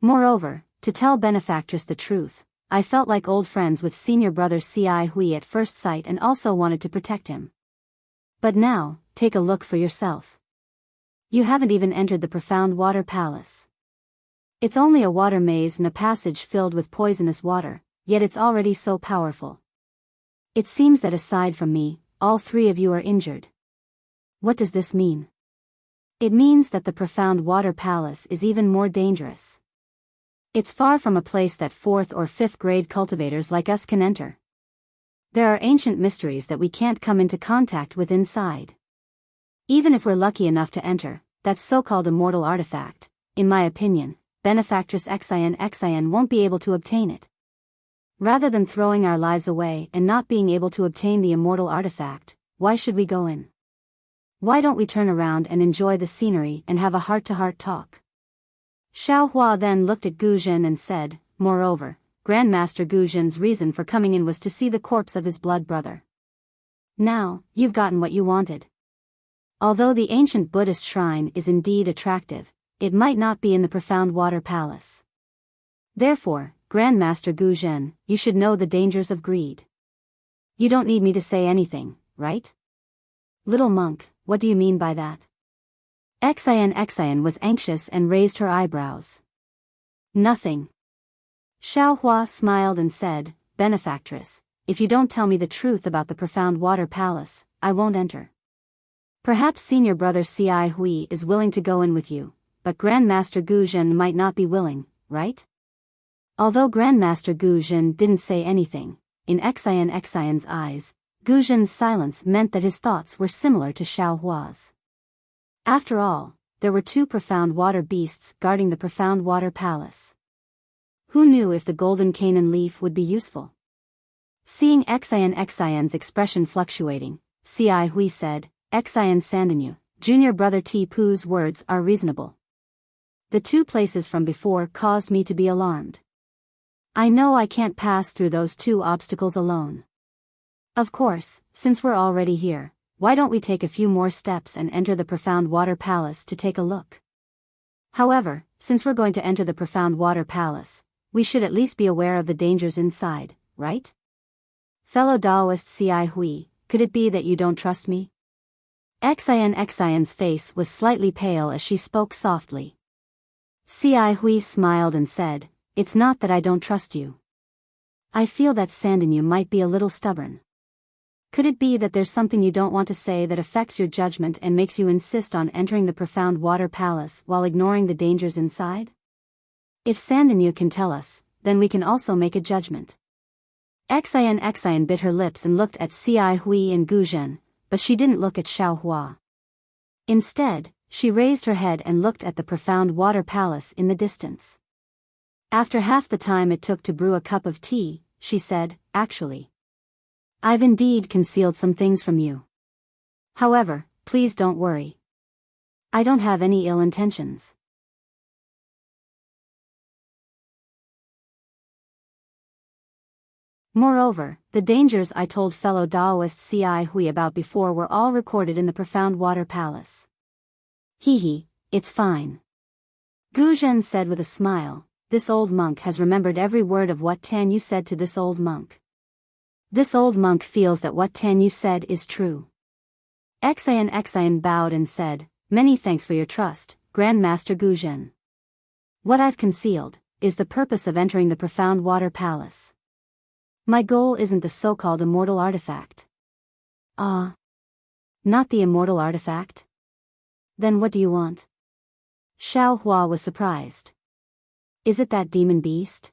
Moreover, to tell benefactress the truth, I felt like old friends with senior brother Ci Hui at first sight and also wanted to protect him. But now, take a look for yourself. You haven't even entered the Profound Water Palace. It's only a water maze and a passage filled with poisonous water, yet it's already so powerful. It seems that aside from me, all 3 of you are injured. What does this mean? It means that the Profound Water Palace is even more dangerous. It's far from a place that 4th or 5th grade cultivators like us can enter. There are ancient mysteries that we can't come into contact with inside. Even if we're lucky enough to enter that so-called immortal artifact, in my opinion, Benefactress Xin won't be able to obtain it. Rather than throwing our lives away and not being able to obtain the immortal artifact, why should we go in? Why don't we turn around and enjoy the scenery and have a heart-to-heart talk? Xiao Hua then looked at Gu Zhen and said, moreover, Grandmaster Gu Zhen's reason for coming in was to see the corpse of his blood brother. Now, you've gotten what you wanted. Although the ancient Buddhist shrine is indeed attractive, it might not be in the profound water palace. Therefore, Grandmaster Gu Zhen, you should know the dangers of greed. You don't need me to say anything, right? Little monk, what do you mean by that? Xian was anxious and raised her eyebrows. Nothing. Xiao Hua smiled and said, Benefactress, if you don't tell me the truth about the profound water palace, I won't enter. Perhaps senior brother Ci Hui is willing to go in with you, but Grandmaster Gu Zhen might not be willing, right? Although Grandmaster Gu Zhen didn't say anything, in Xian's eyes, Gu Zhen's silence meant that his thoughts were similar to Xiao Hua's. After all, there were 2 profound water beasts guarding the profound water palace. Who knew if the golden Canaan leaf would be useful? Seeing Xian's expression fluctuating, Ci Hui said, Xian Sandinyu, junior brother Ti Pu's words are reasonable. The 2 places from before caused me to be alarmed. I know I can't pass through those 2 obstacles alone. Of course, since we're already here, why don't we take a few more steps and enter the profound water palace to take a look? However, since we're going to enter the profound water palace, we should at least be aware of the dangers inside, right? Fellow Daoist Ci Hui, could it be that you don't trust me? Xian's face was slightly pale as she spoke softly. Ci Hui smiled and said, it's not that I don't trust you. I feel that Sandinyu might be a little stubborn. Could it be that there's something you don't want to say that affects your judgment and makes you insist on entering the profound water palace while ignoring the dangers inside? If Sandinyu can tell us, then we can also make a judgment. Xian bit her lips and looked at Ci Hui and Gu Zhen, but she didn't look at Xiao Hua. Instead, she raised her head and looked at the profound water palace in the distance. After half the time it took to brew a cup of tea, she said, actually, I've indeed concealed some things from you. However, please don't worry. I don't have any ill intentions. Moreover, the dangers I told fellow Daoist Ci Hui about before were all recorded in the profound water palace. Hee, it's fine. Gu Zhen said with a smile, this old monk has remembered every word of what Tan Yu said to this old monk. This old monk feels that what Tan Yu said is true. Xian bowed and said, many thanks for your trust, Grandmaster Gu Zhen. What I've concealed is the purpose of entering the profound water palace. My goal isn't the so-called immortal artifact. Ah. Not the immortal artifact? Then what do you want? Xiao Hua was surprised. Is it that demon beast?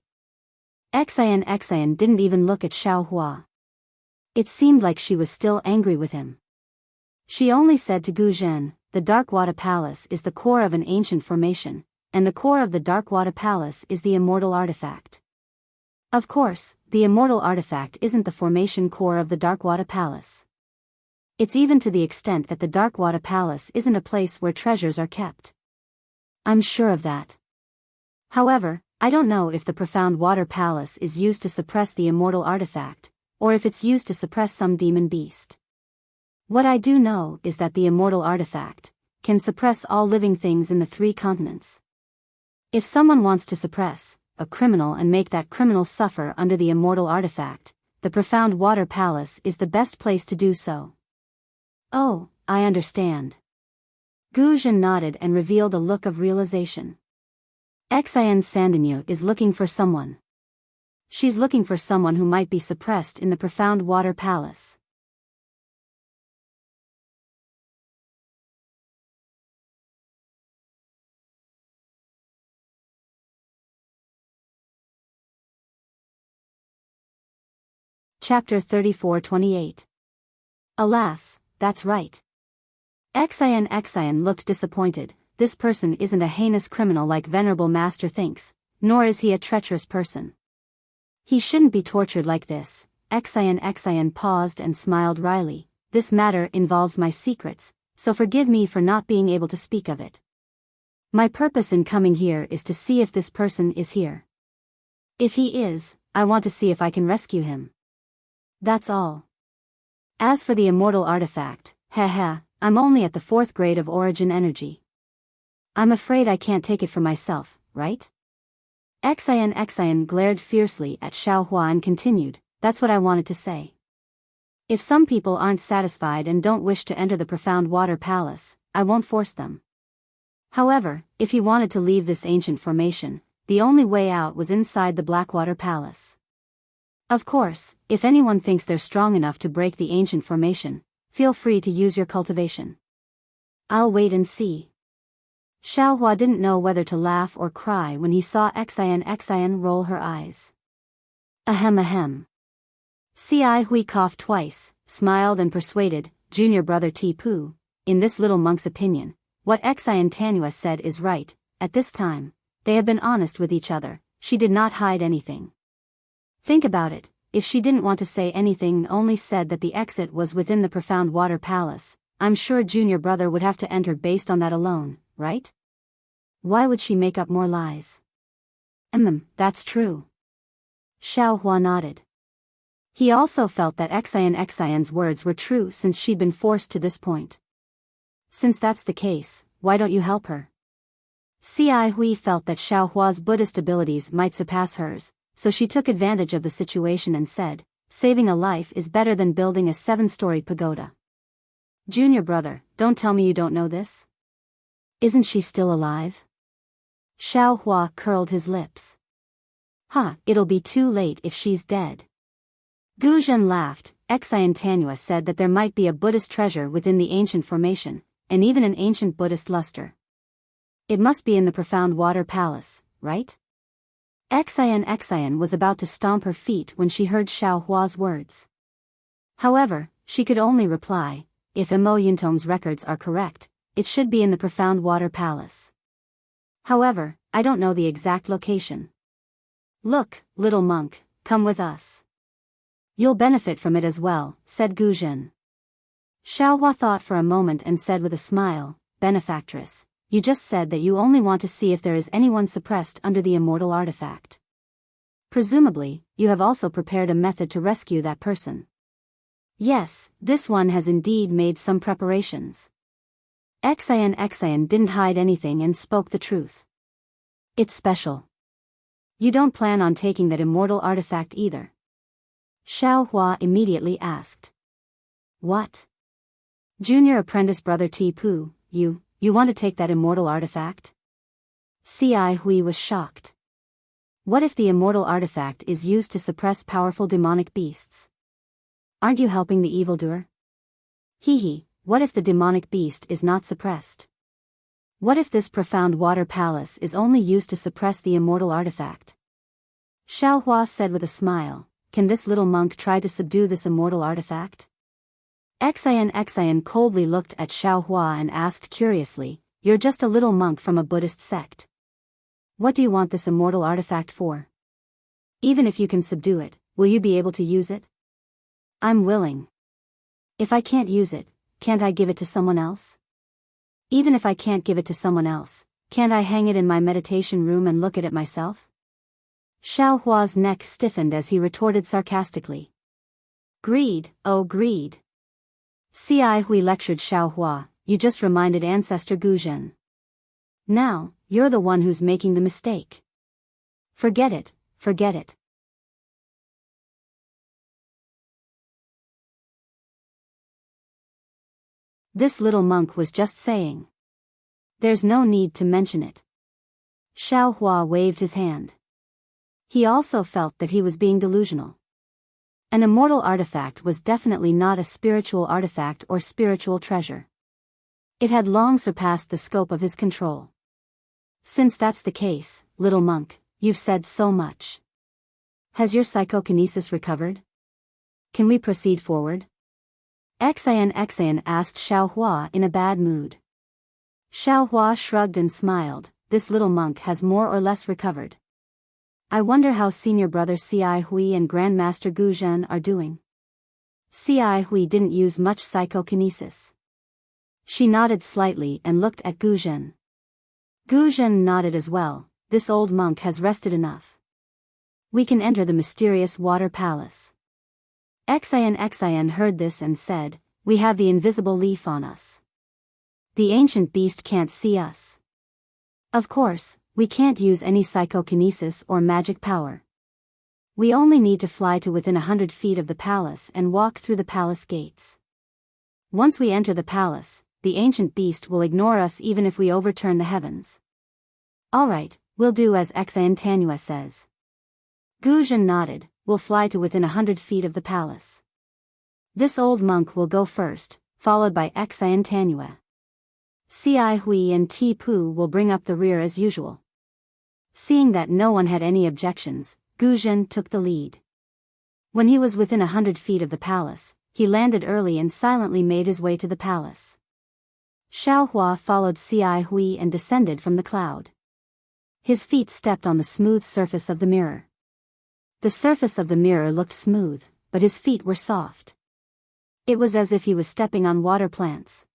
Xian didn't even look at Xiao Hua. It seemed like she was still angry with him. She only said to Gu Zhen, the Dark Water Palace is the core of an ancient formation, and the core of the Dark Water Palace is the immortal artifact. Of course, the immortal artifact isn't the formation core of the Dark Water Palace. It's even to the extent that the Dark Water Palace isn't a place where treasures are kept. I'm sure of that. However, I don't know if the Profound Water Palace is used to suppress the immortal artifact, or if it's used to suppress some demon beast. What I do know is that the immortal artifact can suppress all living things in the 3 continents. If someone wants to suppress a criminal and make that criminal suffer under the immortal artifact, the Profound Water Palace is the best place to do so. Oh, I understand. Gu Zhen nodded and revealed a look of realization. Xian Sandinyu is looking for someone. She's looking for someone who might be suppressed in the Profound Water Palace. Chapter 34-28. Alas, that's right. Xian looked disappointed. This person isn't a heinous criminal like Venerable Master thinks, nor is he a treacherous person. He shouldn't be tortured like this. Xian paused and smiled wryly. This matter involves my secrets, so forgive me for not being able to speak of it. My purpose in coming here is to see if this person is here. If he is, I want to see if I can rescue him. That's all. As for the immortal artifact, I'm only at the 4th grade of origin energy. I'm afraid I can't take it for myself, right? Xian glared fiercely at Xiaohua and continued, that's what I wanted to say. If some people aren't satisfied and don't wish to enter the Profound Water Palace, I won't force them. However, if he wanted to leave this ancient formation, the only way out was inside the Blackwater Palace. Of course, if anyone thinks they're strong enough to break the ancient formation, feel free to use your cultivation. I'll wait and see. Xiaohua didn't know whether to laugh or cry when he saw Xian roll her eyes. Ahem. Ci Hui coughed twice, smiled and persuaded, junior brother Tipu, in this little monk's opinion, what Xian Tanua said is right. At this time, they have been honest with each other, she did not hide anything. Think about it, if she didn't want to say anything and only said that the exit was within the Profound Water Palace, I'm sure junior brother would have to enter based on that alone, right? Why would she make up more lies? That's true. Xiaohua nodded. He also felt that Xian's words were true since she'd been forced to this point. Since that's the case, why don't you help her? Ci Hui felt that Xiaohua's Buddhist abilities might surpass hers, so she took advantage of the situation and said, saving a life is better than building a 7-story pagoda. Junior brother, don't tell me you don't know this? Isn't she still alive? Xiaohua curled his lips. It'll be too late if she's dead. Gu Zhen laughed. Xian Tanua said that there might be a Buddhist treasure within the ancient formation, and even an ancient Buddhist luster. It must be in the Profound Water Palace, right? Xian was about to stomp her feet when she heard Xiaohua's words. However, she could only reply, if Mo Yuntong's records are correct, it should be in the Profound Water Palace. However, I don't know the exact location. Look, little monk, come with us. You'll benefit from it as well, said Gu Zhen. Xiaohua thought for a moment and said with a smile, benefactress, you just said that you only want to see if there is anyone suppressed under the immortal artifact. Presumably, you have also prepared a method to rescue that person. Yes, this one has indeed made some preparations. Xian didn't hide anything and spoke the truth. It's special. You don't plan on taking that immortal artifact either? Xiaohua immediately asked. What? Junior apprentice brother Tipu, you want to take that immortal artifact? Ci Hui was shocked. What if the immortal artifact is used to suppress powerful demonic beasts? Aren't you helping the evildoer? What if the demonic beast is not suppressed? What if this Profound Water Palace is only used to suppress the immortal artifact? Xiaohua said with a smile, can this little monk try to subdue this immortal artifact? Xian coldly looked at Xiaohua and asked curiously, you're just a little monk from a Buddhist sect. What do you want this immortal artifact for? Even if you can subdue it, will you be able to use it? I'm willing. If I can't use it, can't I give it to someone else? Even if I can't give it to someone else, can't I hang it in my meditation room and look at it myself? Xiaohua's neck stiffened as he retorted sarcastically. Greed, oh greed. Ci Hui lectured Xiaohua, you just reminded Ancestor Gu Zhen. Now, you're the one who's making the mistake. Forget it. This little monk was just saying. There's no need to mention it. Xiaohua waved his hand. He also felt that he was being delusional. An immortal artifact was definitely not a spiritual artifact or spiritual treasure. It had long surpassed the scope of his control. Since that's the case, little monk, you've said so much. Has your psychokinesis recovered? Can we proceed forward? Xian asked Xiao Hua in a bad mood. Xiao Hua shrugged and smiled. This little monk has more or less recovered. I wonder how senior brother Ci Hui and Grandmaster Gu Zhen are doing. Ci Hui didn't use much psychokinesis. She nodded slightly and looked at Gu Zhen. Gu Zhen nodded as well. This old monk has rested enough. We can enter the mysterious water palace. Xian heard this and said, we have the invisible leaf on us. The ancient beast can't see us. Of course, we can't use any psychokinesis or magic power. We only need to fly to within 100 feet of the palace and walk through the palace gates. Once we enter the palace, the ancient beast will ignore us even if we overturn the heavens. Alright, we'll do as Xian says. Gu Zhen nodded. We'll fly to within 100 feet of the palace. This old monk will go first, followed by Xian. Ci Hui and Ti Pu will bring up the rear as usual. Seeing that no one had any objections, Gu Zhen took the lead. When he was within 100 feet of the palace, he landed early and silently made his way to the palace. Xiao Hua followed Ci Hui and descended from the cloud. His feet stepped on the smooth surface of the mirror. The surface of the mirror looked smooth, but his feet were soft. It was as if he was stepping on water plants.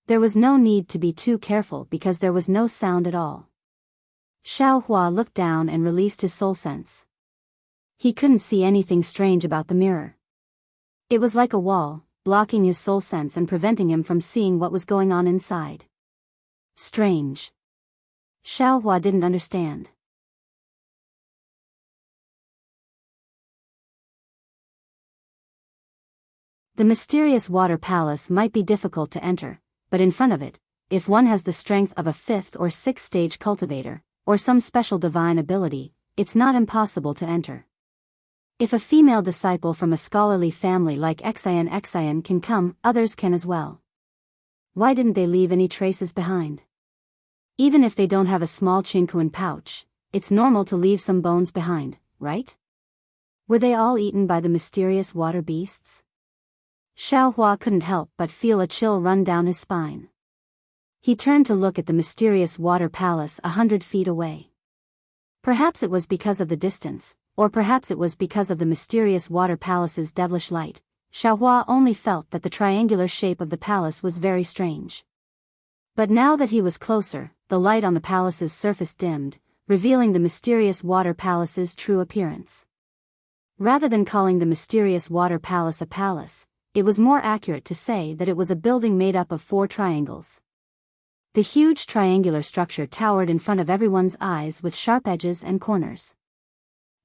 There was no need to be too careful because there was no sound at all. Xiao Hua looked down and released his soul sense. He couldn't see anything strange about the mirror. It was like a wall, blocking his soul sense and preventing him from seeing what was going on inside. Strange. Xiao Hua didn't understand. The mysterious water palace might be difficult to enter, but in front of it, if one has the strength of a 5th or 6th stage cultivator, or some special divine ability, it's not impossible to enter. If a female disciple from a scholarly family like Xian can come, others can as well. Why didn't they leave any traces behind? Even if they don't have a small chinkuan pouch, it's normal to leave some bones behind, right? Were they all eaten by the mysterious water beasts? Xiao Hua couldn't help but feel a chill run down his spine. He turned to look at the mysterious water palace 100 feet away. Perhaps it was because of the distance, or perhaps it was because of the mysterious water palace's devilish light. Xiao Hua only felt that the triangular shape of the palace was very strange. But now that he was closer, the light on the palace's surface dimmed, revealing the mysterious water palace's true appearance. Rather than calling the mysterious water palace a palace, it was more accurate to say that it was a building made up of 4 triangles. The huge triangular structure towered in front of everyone's eyes with sharp edges and corners.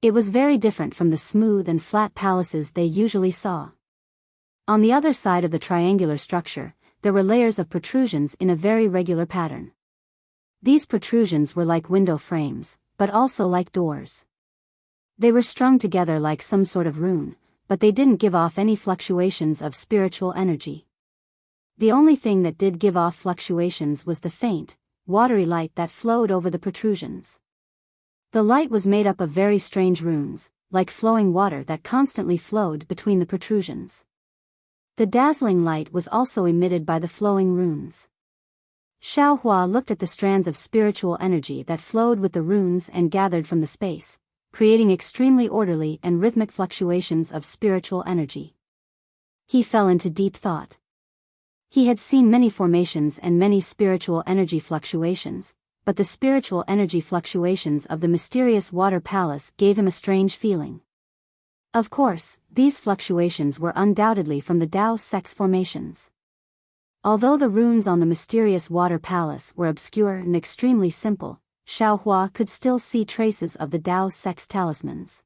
It was very different from the smooth and flat palaces they usually saw. On the other side of the triangular structure, there were layers of protrusions in a very regular pattern. These protrusions were like window frames, but also like doors. They were strung together like some sort of rune, but they didn't give off any fluctuations of spiritual energy. The only thing that did give off fluctuations was the faint, watery light that flowed over the protrusions. The light was made up of very strange runes, like flowing water that constantly flowed between the protrusions. The dazzling light was also emitted by the flowing runes. Xiao Hua looked at the strands of spiritual energy that flowed with the runes and gathered from the space, creating extremely orderly and rhythmic fluctuations of spiritual energy. He fell into deep thought. He had seen many formations and many spiritual energy fluctuations, but the spiritual energy fluctuations of the mysterious water palace gave him a strange feeling. Of course, these fluctuations were undoubtedly from the Dao sex formations. Although the runes on the mysterious water palace were obscure and extremely simple, Xiao Hua could still see traces of the Dao sex talismans.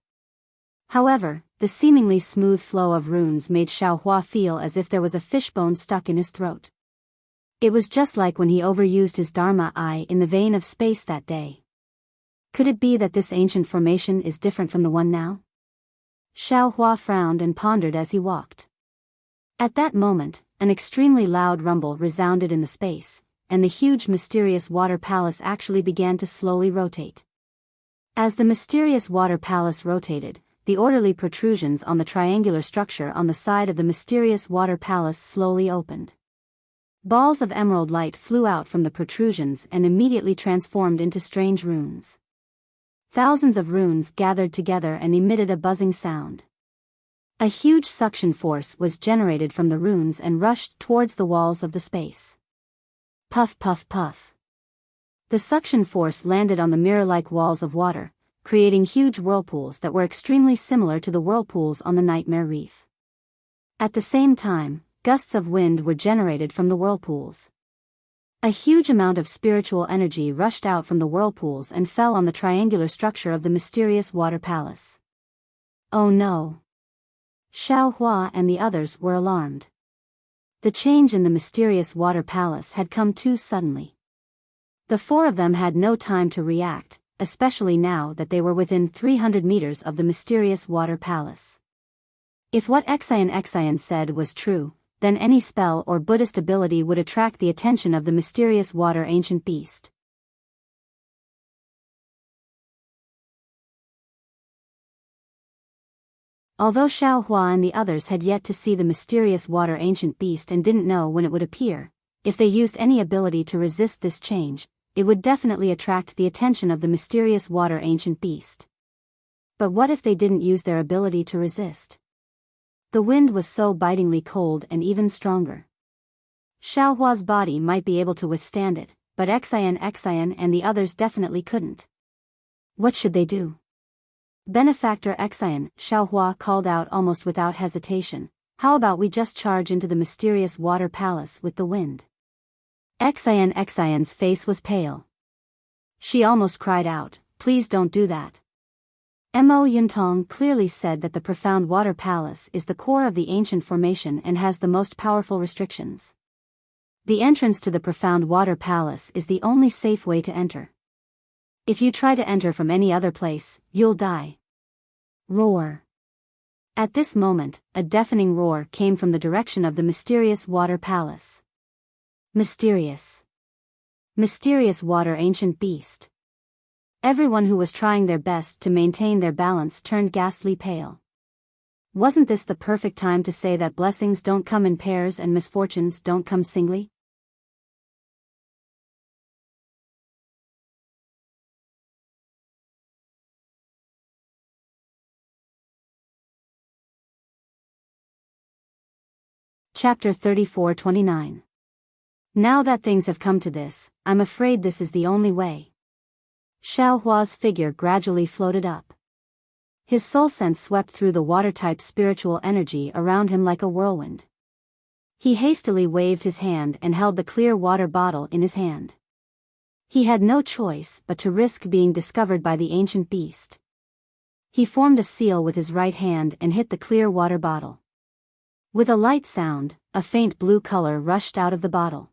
However, the seemingly smooth flow of runes made Xiao Hua feel as if there was a fishbone stuck in his throat. It was just like when he overused his Dharma eye in the vein of space that day. Could it be that this ancient formation is different from the one now? Xiao Hua frowned and pondered as he walked. At that moment, an extremely loud rumble resounded in the space, and the huge mysterious water palace actually began to slowly rotate. As the mysterious water palace rotated, the orderly protrusions on the triangular structure on the side of the mysterious water palace slowly opened. Balls of emerald light flew out from the protrusions and immediately transformed into strange runes. Thousands of runes gathered together and emitted a buzzing sound. A huge suction force was generated from the runes and rushed towards the walls of the space. Puff puff puff. The suction force landed on the mirror-like walls of water, creating huge whirlpools that were extremely similar to the whirlpools on the Nightmare Reef. At the same time, gusts of wind were generated from the whirlpools. A huge amount of spiritual energy rushed out from the whirlpools and fell on the triangular structure of the mysterious water palace. Oh no! Xiao Hua and the others were alarmed. The change in the mysterious water palace had come too suddenly. The four of them had no time to react, especially now that they were within 300 meters of the mysterious water palace. If what Xian said was true, then any spell or Buddhist ability would attract the attention of the mysterious water ancient beast. Although Xiao Hua and the others had yet to see the mysterious water ancient beast and didn't know when it would appear, if they used any ability to resist this change, it would definitely attract the attention of the mysterious water ancient beast. But what if they didn't use their ability to resist? The wind was so bitingly cold and even stronger. Xiao Hua's body might be able to withstand it, but Xian and the others definitely couldn't. What should they do? Benefactor Xian, Xiao Hua called out almost without hesitation, how about we just charge into the mysterious water palace with the wind? Xian's face was pale. She almost cried out, please don't do that. Mo Yuntong clearly said that the profound water palace is the core of the ancient formation and has the most powerful restrictions. The entrance to the profound water palace is the only safe way to enter. If you try to enter from any other place, you'll die. Roar. At this moment, a deafening roar came from the direction of the mysterious water palace. Mysterious. Mysterious water ancient beast. Everyone who was trying their best to maintain their balance turned ghastly pale. Wasn't this the perfect time to say that blessings don't come in pairs and misfortunes don't come singly? Chapter 34-29. Now that things have come to this, I'm afraid this is the only way. Xiao Hua's figure gradually floated up. His soul sense swept through the water-type spiritual energy around him like a whirlwind. He hastily waved his hand and held the clear water bottle in his hand. He had no choice but to risk being discovered by the ancient beast. He formed a seal with his right hand and hit the clear water bottle. With a light sound, a faint blue color rushed out of the bottle.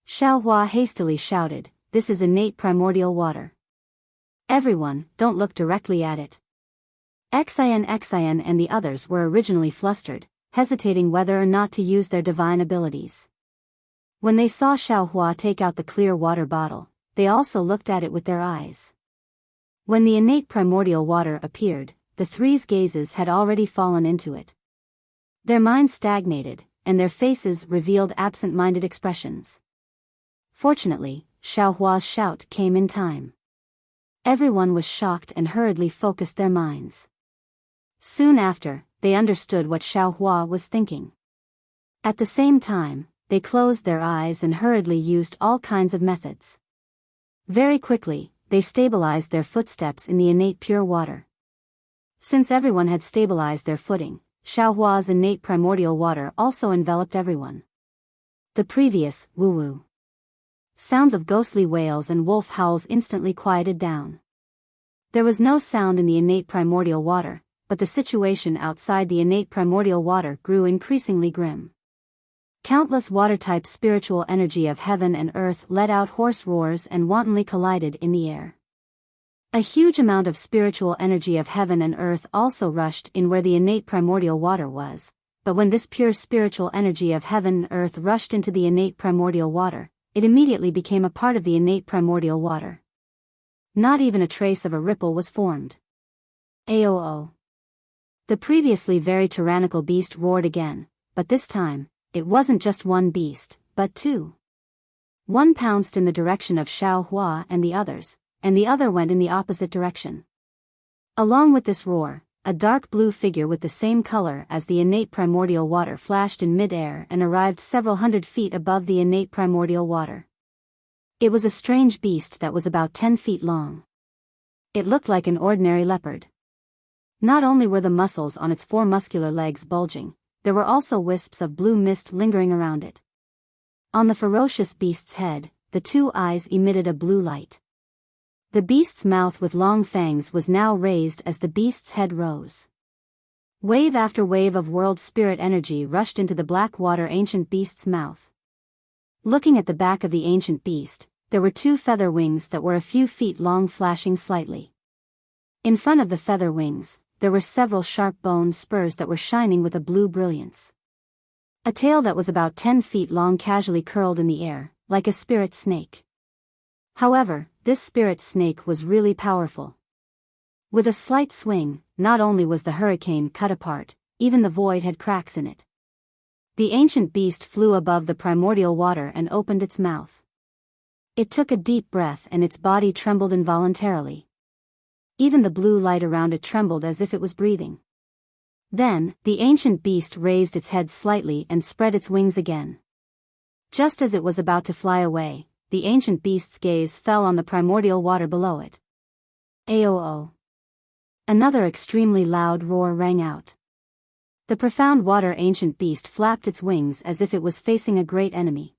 Xiao Hua hastily shouted, "This is innate primordial water. Everyone, don't look directly at it." Xian and the others were originally flustered, hesitating whether or not to use their divine abilities. When they saw Xiao Hua take out the clear water bottle, they also looked at it with their eyes. When the innate primordial water appeared, the three's gazes had already fallen into it. Their minds stagnated, and their faces revealed absent-minded expressions. Fortunately, Xiao Hua's shout came in time. Everyone was shocked and hurriedly focused their minds. Soon after, they understood what Xiao Hua was thinking. At the same time, they closed their eyes and hurriedly used all kinds of methods. Very quickly, they stabilized their footsteps in the innate pure water. Since everyone had stabilized their footing, Xiao Hua's innate primordial water also enveloped everyone. The previous woo-woo sounds of ghostly wails and wolf howls instantly quieted down. There was no sound in the innate primordial water, but the situation outside the innate primordial water grew increasingly grim. Countless water-type spiritual energy of heaven and earth let out hoarse roars and wantonly collided in the air. A huge amount of spiritual energy of heaven and earth also rushed in where the innate primordial water was, but when this pure spiritual energy of heaven and earth rushed into the innate primordial water, it immediately became a part of the innate primordial water. Not even a trace of a ripple was formed. Aoo. The previously very tyrannical beast roared again, but this time, it wasn't just one beast, but two. One pounced in the direction of Xiao Hua and the other went in the opposite direction. Along with this roar, a dark blue figure with the same color as the innate primordial water flashed in mid-air and arrived several hundred feet above the innate primordial water. It was a strange beast that was about 10 feet long. It looked like an ordinary leopard. Not only were the muscles on its four muscular legs bulging, there were also wisps of blue mist lingering around it. On the ferocious beast's head, the two eyes emitted a blue light. The beast's mouth with long fangs was now raised as the beast's head rose. Wave after wave of world spirit energy rushed into the black water ancient beast's mouth. Looking at the back of the ancient beast, there were two feather wings that were a few feet long flashing slightly. In front of the feather wings, there were several sharp bone spurs that were shining with a blue brilliance. A tail that was about 10 feet long casually curled in the air, like a spirit snake. However, this spirit snake was really powerful. With a slight swing, not only was the hurricane cut apart, even the void had cracks in it. The ancient beast flew above the primordial water and opened its mouth. It took a deep breath and its body trembled involuntarily. Even the blue light around it trembled as if it was breathing. Then, the ancient beast raised its head slightly and spread its wings again. Just as it was about to fly away, the ancient beast's gaze fell on the primordial water below it. Aoo! Another extremely loud roar rang out. The profound water ancient beast flapped its wings as if it was facing a great enemy.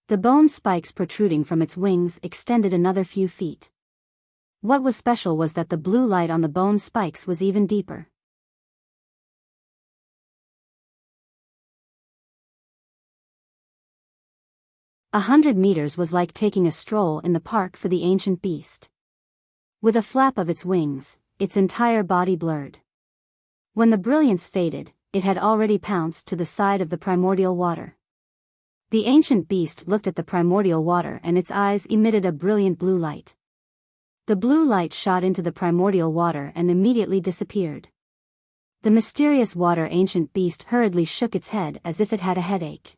The bone spikes protruding from its wings extended another few feet. What was special was that the blue light on the bone spikes was even deeper. "100 meters was like taking a stroll in the park for the ancient beast. With a flap of its wings, its entire body blurred. When the brilliance faded, it had already pounced to the side of the primordial water. The ancient beast looked at the primordial water and its eyes emitted a brilliant blue light. The blue light shot into the primordial water and immediately disappeared. The mysterious water ancient beast hurriedly shook its head as if it had a headache.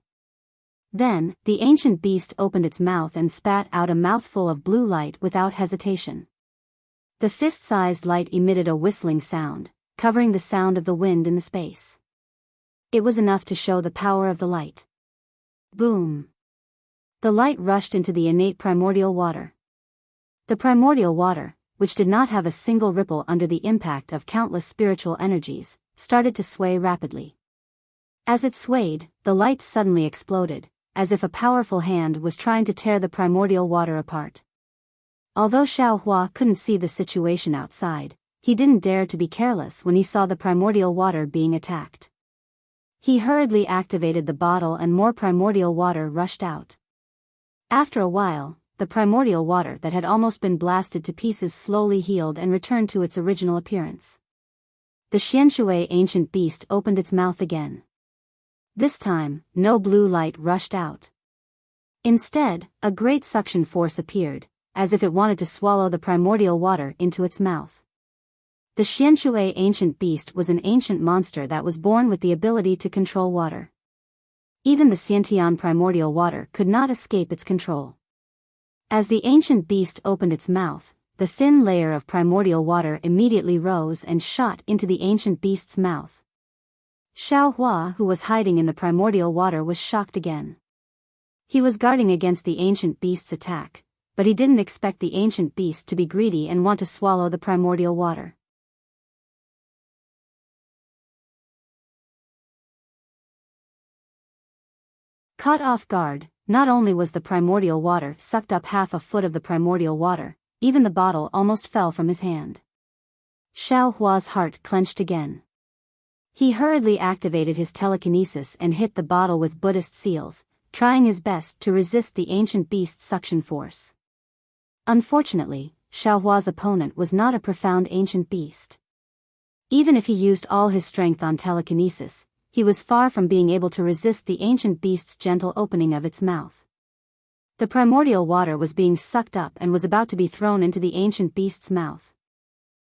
Then, the ancient beast opened its mouth and spat out a mouthful of blue light without hesitation. The fist-sized light emitted a whistling sound, covering the sound of the wind in the space. It was enough to show the power of the light. Boom! The light rushed into the innate primordial water. The primordial water, which did not have a single ripple under the impact of countless spiritual energies, started to sway rapidly. As it swayed, the light suddenly exploded, as if a powerful hand was trying to tear the primordial water apart. Although Xiao Hua couldn't see the situation outside, he didn't dare to be careless when he saw the primordial water being attacked. He hurriedly activated the bottle and more primordial water rushed out. After a while, the primordial water that had almost been blasted to pieces slowly healed and returned to its original appearance. The Xianshui ancient beast opened its mouth again. This time, no blue light rushed out. Instead, a great suction force appeared, as if it wanted to swallow the primordial water into its mouth. The Xianshui ancient beast was an ancient monster that was born with the ability to control water. Even the Xiantian primordial water could not escape its control. As the ancient beast opened its mouth, the thin layer of primordial water immediately rose and shot into the ancient beast's mouth. Xiao Hua, who was hiding in the primordial water, was shocked again. He was guarding against the ancient beast's attack, but he didn't expect the ancient beast to be greedy and want to swallow the primordial water. Caught off guard, not only was the primordial water sucked up half a foot of the primordial water, even the bottle almost fell from his hand. Xiao Hua's heart clenched again. He hurriedly activated his telekinesis and hit the bottle with Buddhist seals, trying his best to resist the ancient beast's suction force. Unfortunately, Xiao Hua's opponent was not a profound ancient beast. Even if he used all his strength on telekinesis, he was far from being able to resist the ancient beast's gentle opening of its mouth. The primordial water was being sucked up and was about to be thrown into the ancient beast's mouth.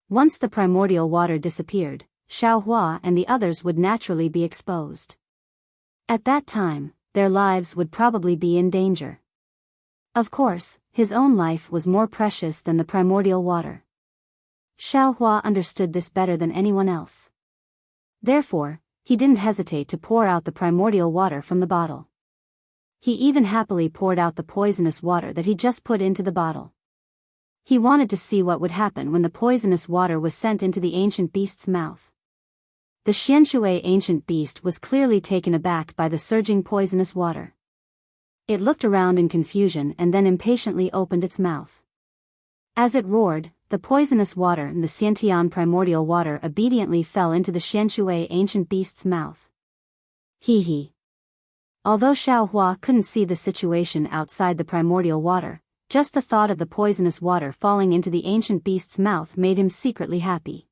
Once the primordial water disappeared, Xiaohua and the others would naturally be exposed. At that time, their lives would probably be in danger. Of course, his own life was more precious than the primordial water. Xiaohua understood this better than anyone else. Therefore, he didn't hesitate to pour out the primordial water from the bottle. He even happily poured out the poisonous water that he just put into the bottle. He wanted to see what would happen when the poisonous water was sent into the ancient beast's mouth. The Xianshui ancient beast was clearly taken aback by the surging poisonous water. It looked around in confusion and then impatiently opened its mouth. As it roared, the poisonous water and the Xiantian primordial water obediently fell into the Xianshui ancient beast's mouth. Hee. Although Xiaohua couldn't see the situation outside the primordial water, just the thought of the poisonous water falling into the ancient beast's mouth made him secretly happy.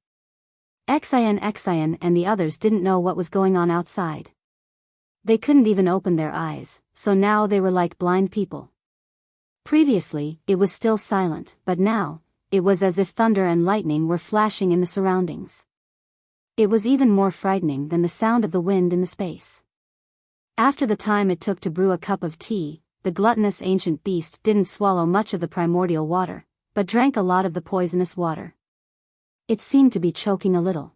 Xian and the others didn't know what was going on outside. They couldn't even open their eyes, so now they were like blind people. Previously, it was still silent, but now, it was as if thunder and lightning were flashing in the surroundings. It was even more frightening than the sound of the wind in the space. After the time it took to brew a cup of tea, the gluttonous ancient beast didn't swallow much of the primordial water, but drank a lot of the poisonous water. It seemed to be choking a little.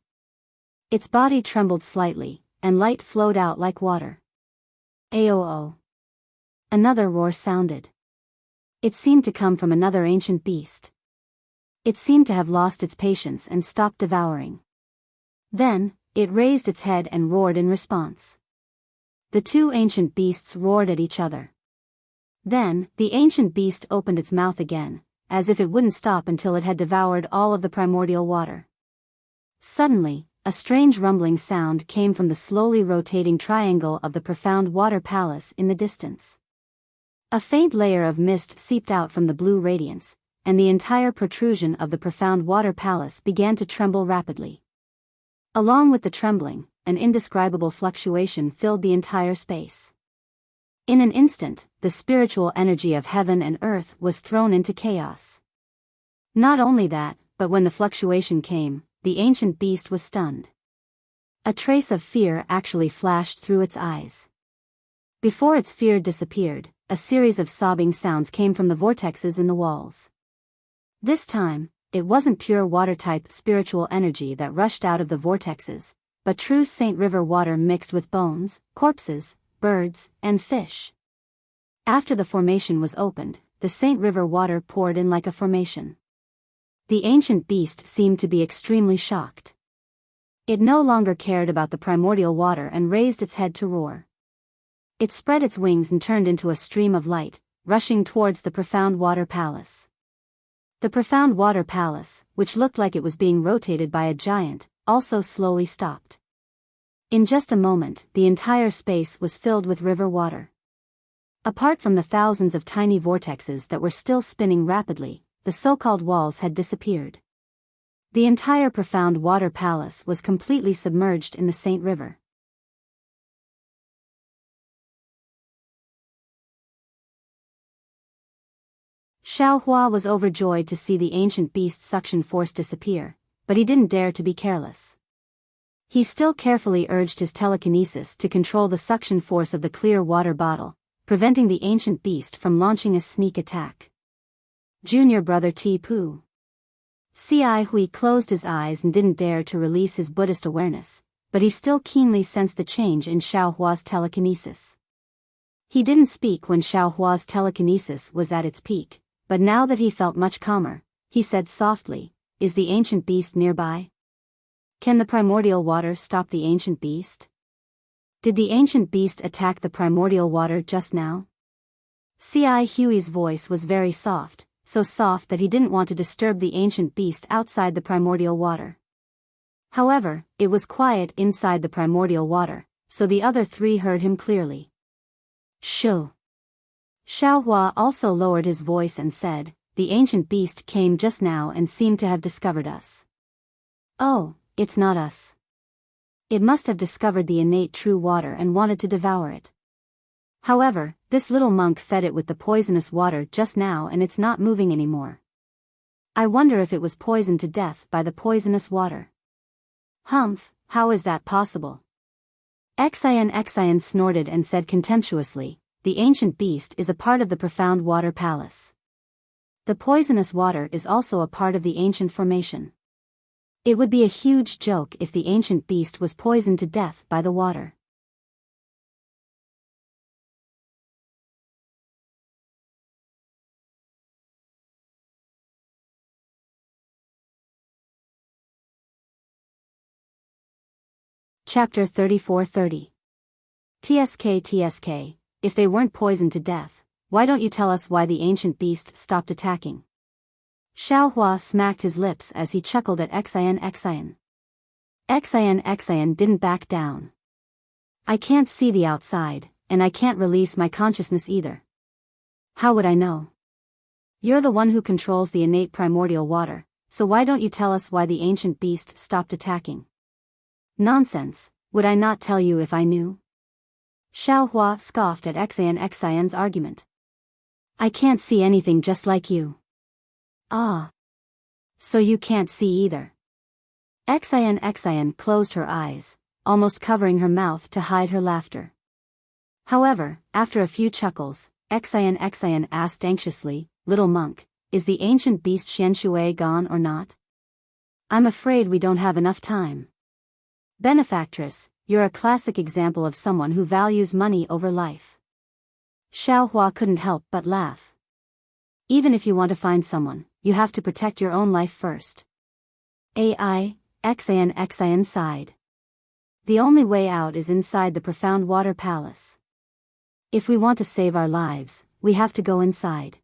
Its body trembled slightly, and light flowed out like water. Aoo. Another roar sounded. It seemed to come from another ancient beast. It seemed to have lost its patience and stopped devouring. Then, it raised its head and roared in response. The two ancient beasts roared at each other. Then, the ancient beast opened its mouth again, as if it wouldn't stop until it had devoured all of the primordial water. Suddenly, a strange rumbling sound came from the slowly rotating triangle of the profound water palace in the distance. A faint layer of mist seeped out from the blue radiance, and the entire protrusion of the profound water palace began to tremble rapidly. Along with the trembling, an indescribable fluctuation filled the entire space. In an instant, the spiritual energy of heaven and earth was thrown into chaos. Not only that, but when the fluctuation came, the ancient beast was stunned. A trace of fear actually flashed through its eyes. Before its fear disappeared, a series of sobbing sounds came from the vortexes in the walls. This time, it wasn't pure water-type spiritual energy that rushed out of the vortexes, but true Saint River water mixed with bones, corpses, birds, and fish. After the formation was opened, the Saint River water poured in like a formation. The ancient beast seemed to be extremely shocked. It no longer cared about the primordial water and raised its head to roar. It spread its wings and turned into a stream of light, rushing towards the profound water palace. The profound water palace, which looked like it was being rotated by a giant, also slowly stopped. In just a moment, the entire space was filled with river water. Apart from the thousands of tiny vortexes that were still spinning rapidly, the so-called walls had disappeared. The entire profound water palace was completely submerged in the Saint River. Xiaohua was overjoyed to see the ancient beast's suction force disappear, but he didn't dare to be careless. He still carefully urged his telekinesis to control the suction force of the clear water bottle, preventing the ancient beast from launching a sneak attack. Junior brother Ti-Pu. Ci Hui closed his eyes and didn't dare to release his Buddhist awareness, but he still keenly sensed the change in Xiaohua's telekinesis. He didn't speak when Xiaohua's telekinesis was at its peak, but now that he felt much calmer, he said softly, "Is the ancient beast nearby? Can the primordial water stop the ancient beast? Did the ancient beast attack the primordial water just now?" Ci Hui's voice was very soft, so soft that he didn't want to disturb the ancient beast outside the primordial water. However, it was quiet inside the primordial water, so the other three heard him clearly. "Shoo." Xiaohua also lowered his voice and said, "The ancient beast came just now and seemed to have discovered us." "Oh, it's not us. It must have discovered the innate true water and wanted to devour it. However, this little monk fed it with the poisonous water just now and it's not moving anymore. I wonder if it was poisoned to death by the poisonous water." Humph, how is that possible? Xian snorted and said contemptuously, the ancient beast is a part of the profound water palace. The poisonous water is also a part of the ancient formation. It would be a huge joke if the ancient beast was poisoned to death by the water. Chapter 34:30. TSK, if they weren't poisoned to death, why don't you tell us why the ancient beast stopped attacking? Xiaohua smacked his lips as he chuckled at Xian. Xian didn't back down. I can't see the outside, and I can't release my consciousness either. How would I know? You're the one who controls the innate primordial water, so why don't you tell us why the ancient beast stopped attacking? Nonsense, would I not tell you if I knew? Xiaohua scoffed at Xian's argument. I can't see anything just like you. Ah. So you can't see either. Xian closed her eyes, almost covering her mouth to hide her laughter. However, after a few chuckles, Xian asked anxiously, Little monk, is the ancient beast Xianshui gone or not? I'm afraid we don't have enough time. Benefactress, you're a classic example of someone who values money over life. Xiaohua couldn't help but laugh. Even if you want to find someone, you have to protect your own life first. Xian sighed. The only way out is inside the profound water palace. If we want to save our lives, we have to go inside.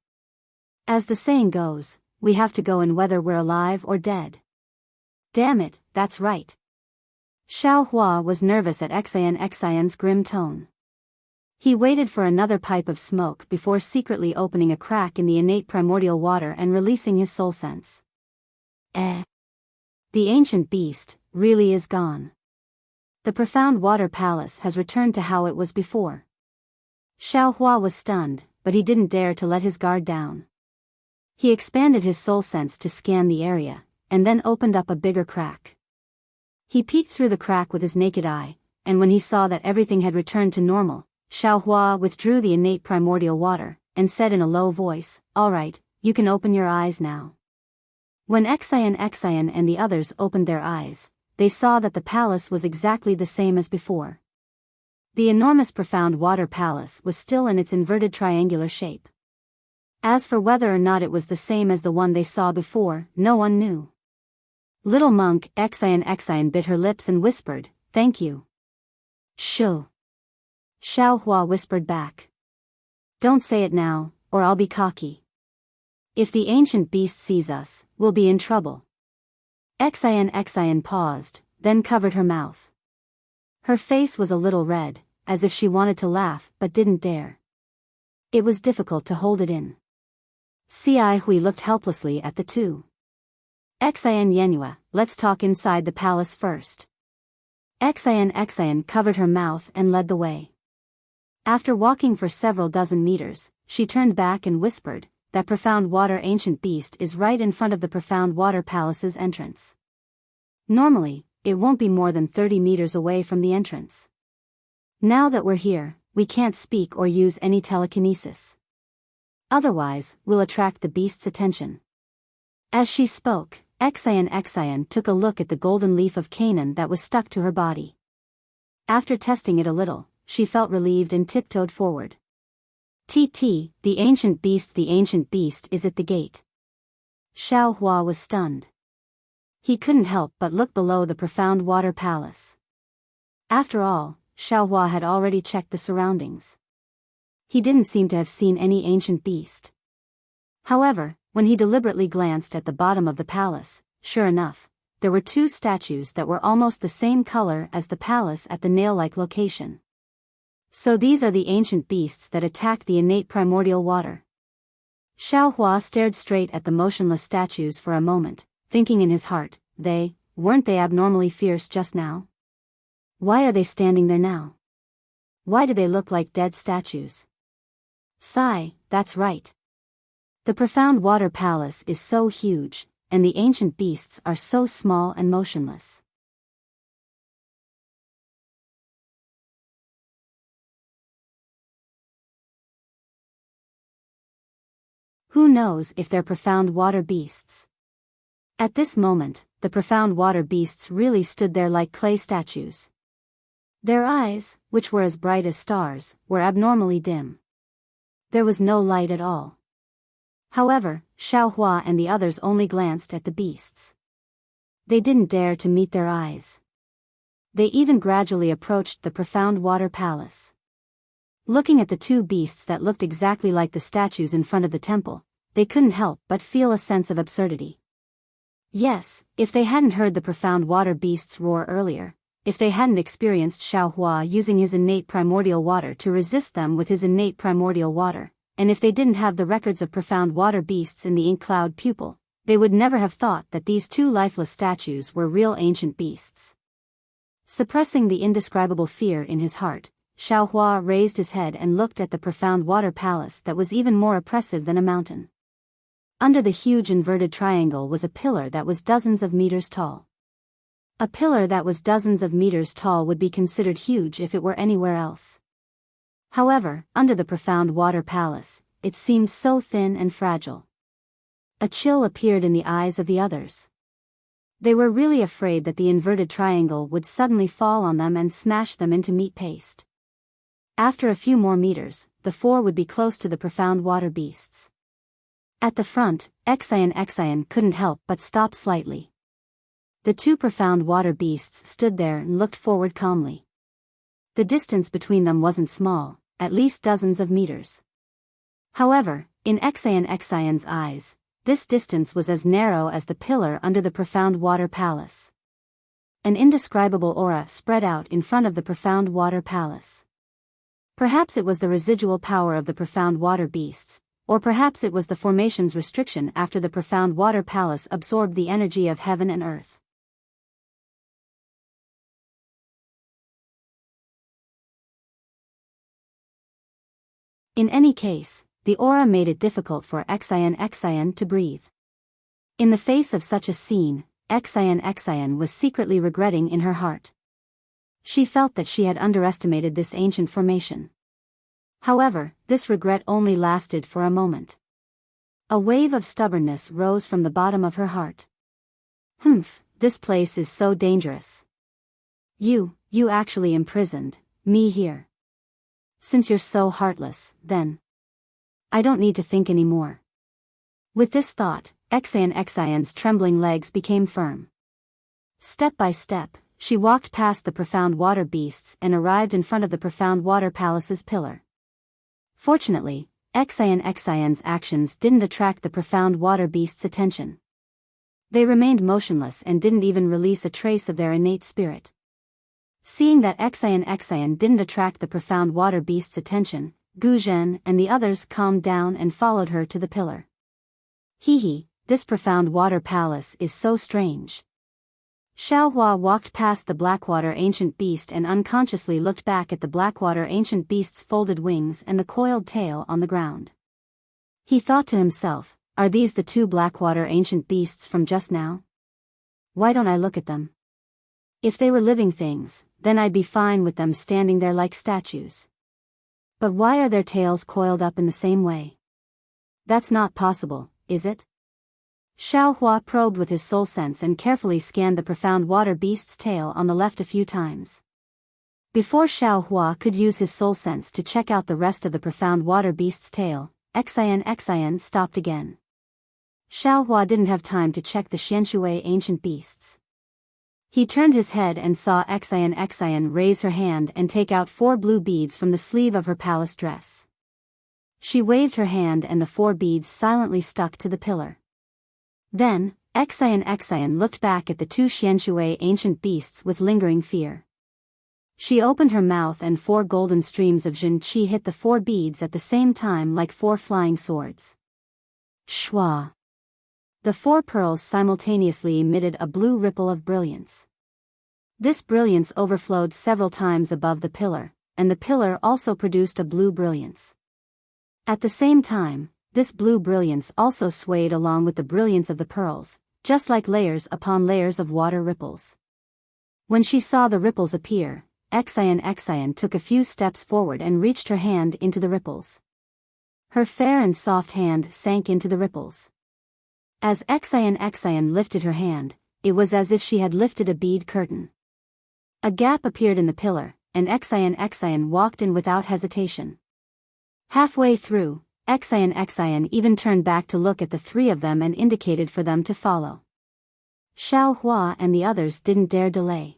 As the saying goes, we have to go in whether we're alive or dead. Damn it, that's right. Xiaohua was nervous at Xian's grim tone. He waited for another pipe of smoke before secretly opening a crack in the innate primordial water and releasing his soul sense. The ancient beast really is gone. The profound water palace has returned to how it was before. Xiaohua was stunned, but he didn't dare to let his guard down. He expanded his soul sense to scan the area, and then opened up a bigger crack. He peeked through the crack with his naked eye, and when he saw that everything had returned to normal, Xiaohua withdrew the innate primordial water, and said in a low voice, All right, you can open your eyes now. When Xian and the others opened their eyes, they saw that the palace was exactly the same as before. The enormous profound water palace was still in its inverted triangular shape. As for whether or not it was the same as the one they saw before, no one knew. Little monk, Xian bit her lips and whispered, Thank you. Shoo. Xiaohua whispered back. Don't say it now, or I'll be cocky. If the ancient beast sees us, we'll be in trouble. Xian paused, then covered her mouth. Her face was a little red, as if she wanted to laugh but didn't dare. It was difficult to hold it in. Cai Hui looked helplessly at the two. Xian Yenhua, let's talk inside the palace first. Xian covered her mouth and led the way. After walking for several dozen meters, she turned back and whispered, That profound water ancient beast is right in front of the profound water palace's entrance. Normally, it won't be more than 30 meters away from the entrance. Now that we're here, we can't speak or use any telekinesis. Otherwise, we'll attract the beast's attention. As she spoke, Xian took a look at the golden leaf of Canaan that was stuck to her body. After testing it a little, she felt relieved and tiptoed forward. The ancient beast is at the gate. Xiaohua was stunned. He couldn't help but look below the profound water palace. After all, Xiaohua had already checked the surroundings. He didn't seem to have seen any ancient beast. However, when he deliberately glanced at the bottom of the palace, sure enough, there were two statues that were almost the same color as the palace at the nail-like location. So these are the ancient beasts that attack the innate primordial water. Xiaohua stared straight at the motionless statues for a moment, thinking in his heart, weren't they abnormally fierce just now? Why are they standing there now? Why do they look like dead statues? Sigh, that's right. The profound water palace is so huge, and the ancient beasts are so small and motionless. Who knows if they're profound water beasts? At this moment, the profound water beasts really stood there like clay statues. Their eyes, which were as bright as stars, were abnormally dim. There was no light at all. However, Xiaohua and the others only glanced at the beasts. They didn't dare to meet their eyes. They even gradually approached the profound water palace. Looking at the two beasts that looked exactly like the statues in front of the temple, they couldn't help but feel a sense of absurdity. Yes, if they hadn't heard the profound water beasts roar earlier, if they hadn't experienced Xiaohua using his innate primordial water to resist them with his innate primordial water, and if they didn't have the records of profound water beasts in the ink cloud pupil, they would never have thought that these two lifeless statues were real ancient beasts. Suppressing the indescribable fear in his heart, Xiaohua raised his head and looked at the profound water palace that was even more oppressive than a mountain. Under the huge inverted triangle was a pillar that was dozens of meters tall. A pillar that was dozens of meters tall would be considered huge if it were anywhere else. However, under the profound water palace, it seemed so thin and fragile. A chill appeared in the eyes of the others. They were really afraid that the inverted triangle would suddenly fall on them and smash them into meat paste. After a few more meters, the four would be close to the profound water beasts. At the front, Xian couldn't help but stop slightly. The two profound water beasts stood there and looked forward calmly. The distance between them wasn't small, at least dozens of meters. However, in Xian's eyes, this distance was as narrow as the pillar under the profound water palace. An indescribable aura spread out in front of the profound water palace. Perhaps it was the residual power of the profound water beasts, or perhaps it was the formation's restriction after the profound water palace absorbed the energy of heaven and earth. In any case, the aura made it difficult for Xian to breathe. In the face of such a scene, Xian was secretly regretting in her heart. She felt that she had underestimated this ancient formation. However, this regret only lasted for a moment. A wave of stubbornness rose from the bottom of her heart. This place is so dangerous. You actually imprisoned me here. Since you're so heartless, then I don't need to think anymore. With this thought, Xian's trembling legs became firm. Step by step, she walked past the profound water beasts and arrived in front of the profound water palace's pillar. Fortunately, Xian's actions didn't attract the profound water beasts' attention. They remained motionless and didn't even release a trace of their innate spirit. Seeing that Xian didn't attract the profound water beast's attention, Gu Zhen and the others calmed down and followed her to the pillar. This profound water palace is so strange. Xiaohua walked past the Blackwater ancient beast and unconsciously looked back at the Blackwater ancient beast's folded wings and the coiled tail on the ground. He thought to himself, are these the two Blackwater ancient beasts from just now? Why don't I look at them? If they were living things, then I'd be fine with them standing there like statues. But why are their tails coiled up in the same way? That's not possible, is it? Xiaohua probed with his soul sense and carefully scanned the profound water beast's tail on the left a few times. Before Xiaohua could use his soul sense to check out the rest of the profound water beast's tail, Xian stopped again. Xiaohua didn't have time to check the Xianshui ancient beasts. He turned his head and saw Xian raise her hand and take out 4 blue beads from the sleeve of her palace dress. She waved her hand and the 4 beads silently stuck to the pillar. Then, Xian looked back at the 2 Xianshui ancient beasts with lingering fear. She opened her mouth and 4 golden streams of Jin Qi hit the 4 beads at the same time like 4 flying swords. Shwa! The 4 pearls simultaneously emitted a blue ripple of brilliance. This brilliance overflowed several times above the pillar, and the pillar also produced a blue brilliance. At the same time, this blue brilliance also swayed along with the brilliance of the pearls, just like layers upon layers of water ripples. When she saw the ripples appear, Xian took a few steps forward and reached her hand into the ripples. Her fair and soft hand sank into the ripples. As Xian lifted her hand, it was as if she had lifted a bead curtain. A gap appeared in the pillar, and Xian walked in without hesitation. Halfway through, Xian even turned back to look at the three of them and indicated for them to follow. Xiao Hua and the others didn't dare delay.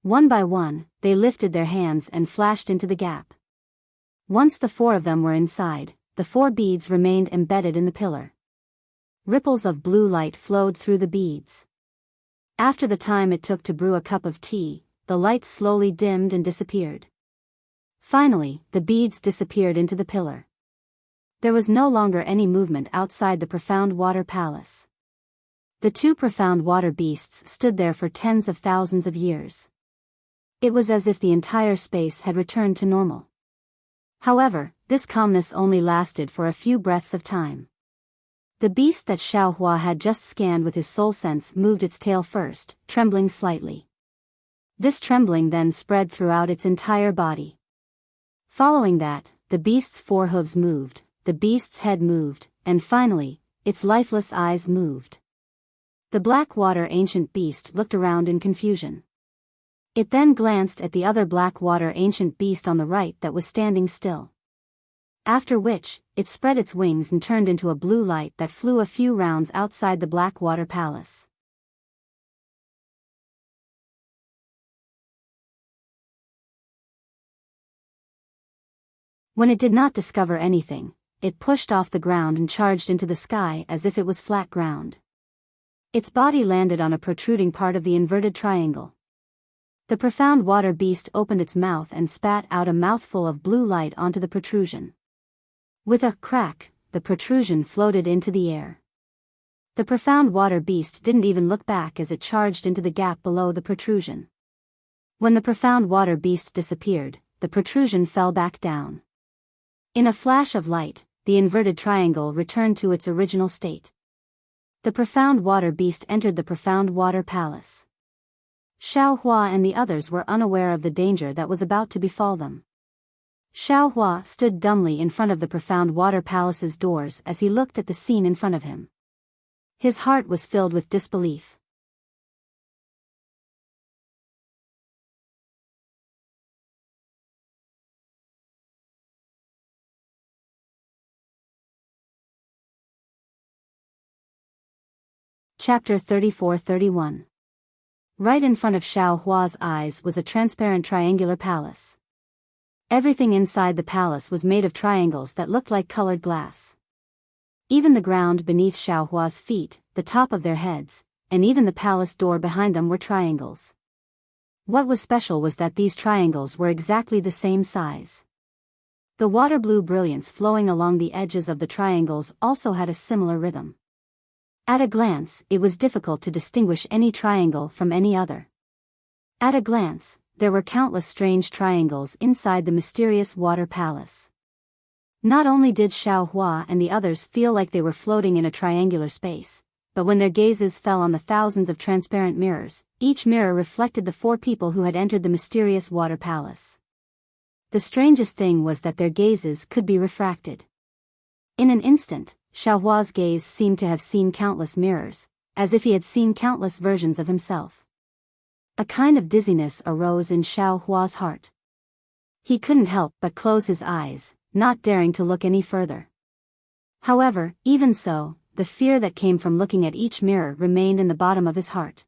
One by one, they lifted their hands and flashed into the gap. Once the four of them were inside, the four beads remained embedded in the pillar. Ripples of blue light flowed through the beads. After the time it took to brew a cup of tea, the light slowly dimmed and disappeared. Finally, the beads disappeared into the pillar. There was no longer any movement outside the profound water palace. The two profound water beasts stood there for tens of thousands of years. It was as if the entire space had returned to normal. However, this calmness only lasted for a few breaths of time. The beast that Xiao Hua had just scanned with his soul sense moved its tail first, trembling slightly. This trembling then spread throughout its entire body. Following that, the beast's four hooves moved, the beast's head moved, and finally, its lifeless eyes moved. The black water ancient beast looked around in confusion. It then glanced at the other black water ancient beast on the right that was standing still. After which, it spread its wings and turned into a blue light that flew a few rounds outside the black water palace. When it did not discover anything, it pushed off the ground and charged into the sky as if it was flat ground. Its body landed on a protruding part of the inverted triangle. The profound water beast opened its mouth and spat out a mouthful of blue light onto the protrusion. With a crack, the protrusion floated into the air. The profound water beast didn't even look back as it charged into the gap below the protrusion. When the profound water beast disappeared, the protrusion fell back down. In a flash of light, the inverted triangle returned to its original state. The profound water beast entered the profound water palace. Xiao Hua and the others were unaware of the danger that was about to befall them. Xiao Hua stood dumbly in front of the profound water palace's doors as he looked at the scene in front of him. His heart was filled with disbelief. Chapter 34-31. Right in front of Xiao Hua's eyes was a transparent triangular palace. Everything inside the palace was made of triangles that looked like colored glass. Even the ground beneath Xiao Hua's feet, the top of their heads, and even the palace door behind them were triangles. What was special was that these triangles were exactly the same size. The water blue brilliance flowing along the edges of the triangles also had a similar rhythm. At a glance, it was difficult to distinguish any triangle from any other. At a glance, there were countless strange triangles inside the mysterious water palace. Not only did Xiao Hua and the others feel like they were floating in a triangular space, but when their gazes fell on the thousands of transparent mirrors, each mirror reflected the four people who had entered the mysterious water palace. The strangest thing was that their gazes could be refracted. In an instant, Xiao Hua's gaze seemed to have seen countless mirrors, as if he had seen countless versions of himself. A kind of dizziness arose in Xiao Hua's heart. He couldn't help but close his eyes, not daring to look any further. However, even so, the fear that came from looking at each mirror remained in the bottom of his heart.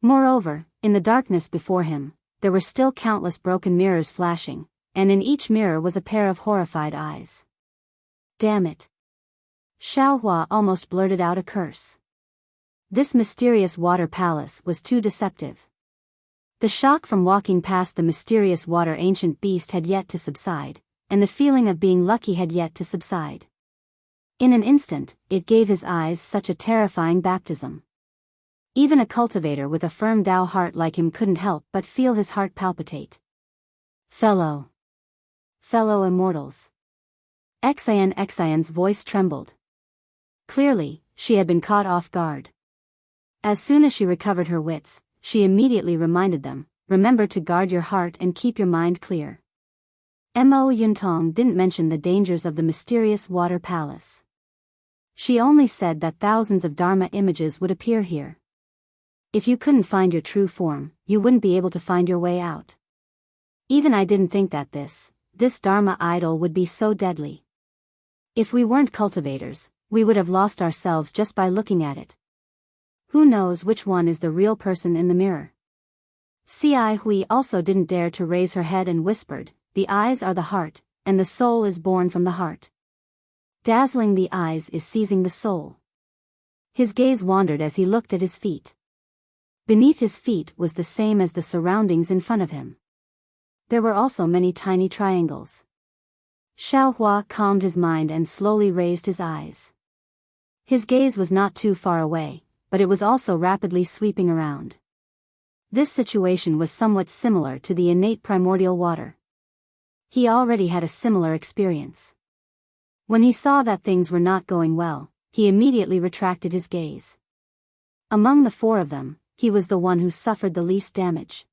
Moreover, in the darkness before him, there were still countless broken mirrors flashing, and in each mirror was a pair of horrified eyes. Damn it! Xiao Hua almost blurted out a curse. This mysterious water palace was too deceptive. The shock from walking past the mysterious water ancient beast had yet to subside, and the feeling of being lucky had yet to subside. In an instant, it gave his eyes such a terrifying baptism. Even a cultivator with a firm Tao heart like him couldn't help but feel his heart palpitate. Fellow immortals. Xian's voice trembled. Clearly, she had been caught off guard. As soon as she recovered her wits, she immediately reminded them, remember to guard your heart and keep your mind clear. Mo Yuntong didn't mention the dangers of the mysterious water palace. She only said that thousands of Dharma images would appear here. If you couldn't find your true form, you wouldn't be able to find your way out. Even I didn't think that this Dharma idol would be so deadly. If we weren't cultivators, we would have lost ourselves just by looking at it. Who knows which one is the real person in the mirror? Ci Hui also didn't dare to raise her head and whispered, "The eyes are the heart, and the soul is born from the heart. Dazzling the eyes is seizing the soul." His gaze wandered as he looked at his feet. Beneath his feet was the same as the surroundings in front of him. There were also many tiny triangles. Xiaohua calmed his mind and slowly raised his eyes. His gaze was not too far away, but it was also rapidly sweeping around. This situation was somewhat similar to the innate primordial water. He already had a similar experience. When he saw that things were not going well, he immediately retracted his gaze. Among the four of them, he was the one who suffered the least damage.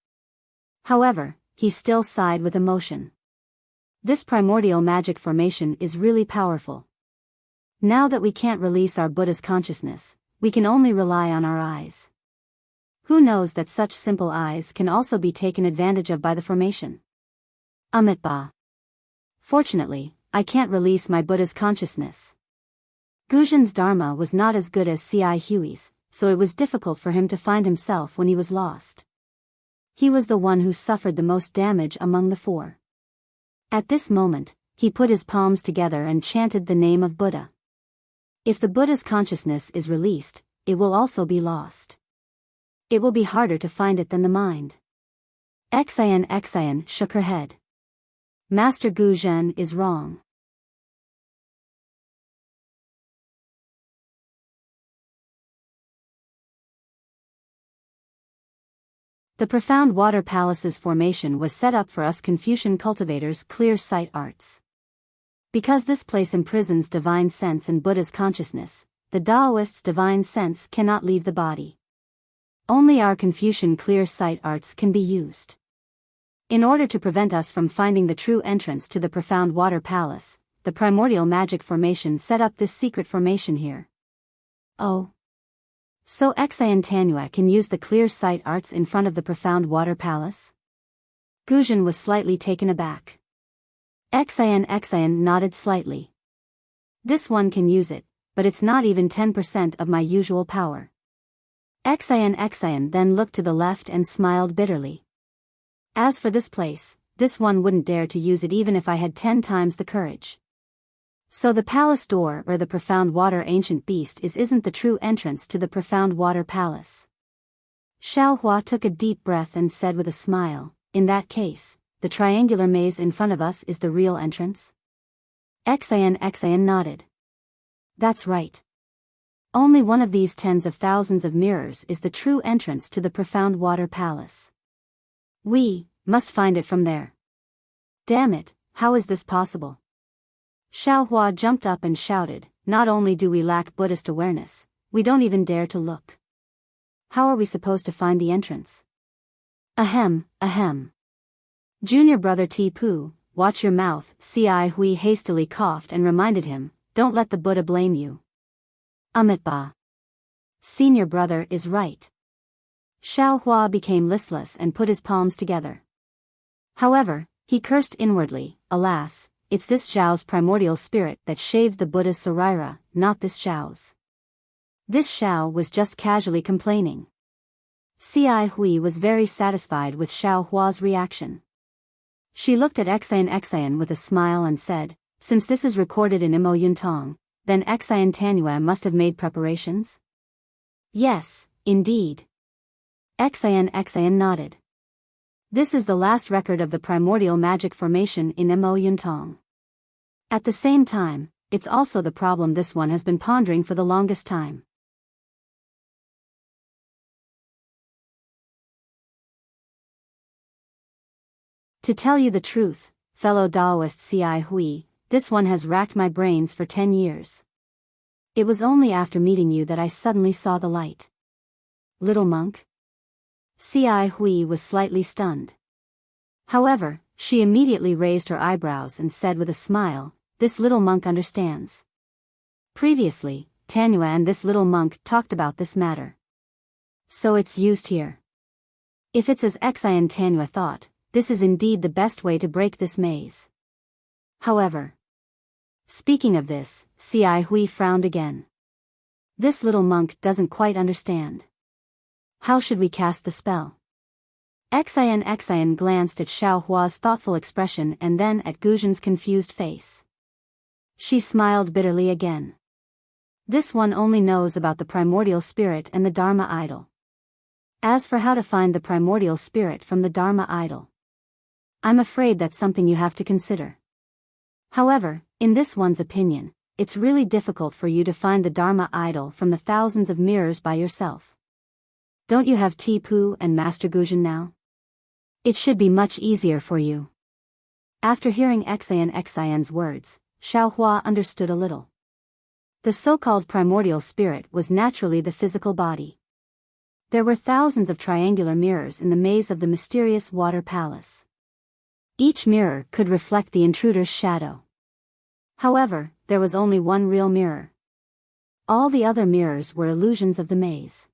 However, he still sighed with emotion. This primordial magic formation is really powerful. Now that we can't release our Buddha's consciousness, we can only rely on our eyes. Who knows that such simple eyes can also be taken advantage of by the formation? Amitabha. Fortunately, I can't release my Buddha's consciousness. Guzhen's Dharma was not as good as Ci Hui's, so it was difficult for him to find himself when he was lost. He was the one who suffered the most damage among the four. At this moment, he put his palms together and chanted the name of Buddha. If the Buddha's consciousness is released, it will also be lost. It will be harder to find it than the mind. Xian shook her head. Master Guzhen is wrong. The profound water palace's formation was set up for us Confucian cultivators' clear sight arts. Because this place imprisons divine sense and Buddha's consciousness, the Taoist's divine sense cannot leave the body. Only our Confucian clear sight arts can be used. In order to prevent us from finding the true entrance to the profound water palace, the primordial magic formation set up this secret formation here. Oh. So Xian Tanua can use the clear sight arts in front of the profound water palace? Guzhen was slightly taken aback. Xian nodded slightly. This one can use it, but it's not even 10% of my usual power. Xian then looked to the left and smiled bitterly. As for this place, this one wouldn't dare to use it even if I had 10 times the courage. So the palace door or the profound water ancient beast isn't the true entrance to the profound water palace. Xiaohua took a deep breath and said with a smile, "In that case, the triangular maze in front of us is the real entrance?" Xian nodded. That's right. Only one of these tens of thousands of mirrors is the true entrance to the profound water palace. We must find it from there. Damn it, how is this possible? Xiaohua jumped up and shouted, "Not only do we lack Buddhist awareness, we don't even dare to look. How are we supposed to find the entrance?" Ahem. Junior brother Tipu, watch your mouth, Ci Hui hastily coughed and reminded him, "Don't let the Buddha blame you." Amitabha. Senior brother is right. Xiaohua became listless and put his palms together. However, he cursed inwardly, "Alas, it's this Zhao's primordial spirit that shaved the Buddha's Sarira, not this Zhao's." This Xiao was just casually complaining. Ci Hui was very satisfied with Xiaohua's reaction. She looked at Xian with a smile and said, "Since this is recorded in Imo Yuntong, then Xian Tanua must have made preparations?" "Yes, indeed." Xian nodded. This is the last record of the primordial magic formation in Imo Yuntong. At the same time, it's also the problem this one has been pondering for the longest time. To tell you the truth, fellow Taoist Ci Hui, this one has racked my brains for 10 years. It was only after meeting you that I suddenly saw the light. Little monk? Ci Hui was slightly stunned. However, She immediately raised her eyebrows and said with a smile, "This little monk understands." Previously, Tanua and this little monk talked about this matter. So it's used here. If it's as Xi and Tanua thought, this is indeed the best way to break this maze. However, speaking of this, Ci Hui frowned again. This little monk doesn't quite understand. How should we cast the spell? Xian glanced at Xiao Hua's thoughtful expression and then at Guzhen's confused face. She smiled bitterly again. This one only knows about the primordial spirit and the Dharma idol. As for how to find the primordial spirit from the Dharma idol, I'm afraid that's something you have to consider. However, in this one's opinion, it's really difficult for you to find the Dharma idol from the thousands of mirrors by yourself. Don't you have Tipu and Master Guzhen now? It should be much easier for you. After hearing Xian's words, Xiao Hua understood a little. The so-called primordial spirit was naturally the physical body. There were thousands of triangular mirrors in the maze of the mysterious water palace. Each mirror could reflect the intruder's shadow. However, there was only one real mirror. All the other mirrors were illusions of the maze.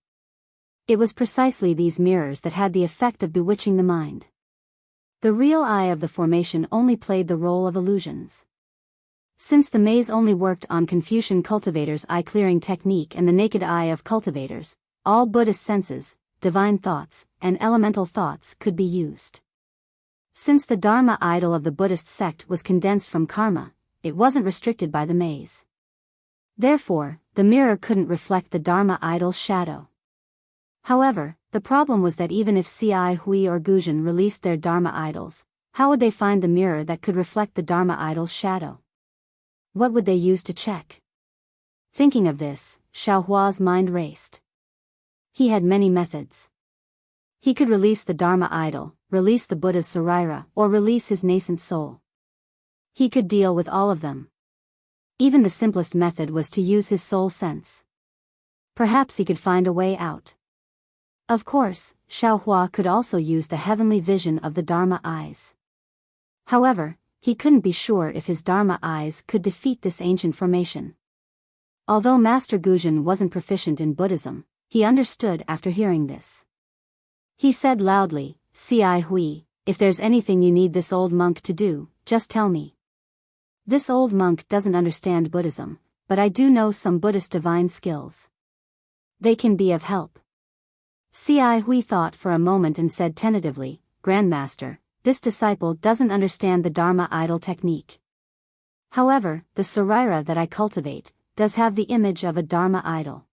It was precisely these mirrors that had the effect of bewitching the mind. The real eye of the formation only played the role of illusions. Since the maze only worked on Confucian cultivators' eye-clearing technique and the naked eye of cultivators, all Buddhist senses, divine thoughts, and elemental thoughts could be used. Since the Dharma idol of the Buddhist sect was condensed from karma, it wasn't restricted by the maze. Therefore, the mirror couldn't reflect the Dharma idol's shadow. However, the problem was that even if Ci Hui or Guzhen released their Dharma idols, how would they find the mirror that could reflect the Dharma idol's shadow? What would they use to check? Thinking of this, Xiao Hua's mind raced. He had many methods. He could release the Dharma idol, release the Buddha's Sarira, or release his nascent soul. He could deal with all of them. Even the simplest method was to use his soul sense. Perhaps he could find a way out. Of course, Xiao Hua could also use the heavenly vision of the Dharma eyes. However, he couldn't be sure if his Dharma eyes could defeat this ancient formation. Although Master Guzhen wasn't proficient in Buddhism, he understood after hearing this. He said loudly, "Ci Hui, if there's anything you need this old monk to do, just tell me. This old monk doesn't understand Buddhism, but I do know some Buddhist divine skills. They can be of help." Ci Hui thought for a moment and said tentatively, "Grandmaster, this disciple doesn't understand the Dharma idol technique. However, the Sarira that I cultivate does have the image of a Dharma idol.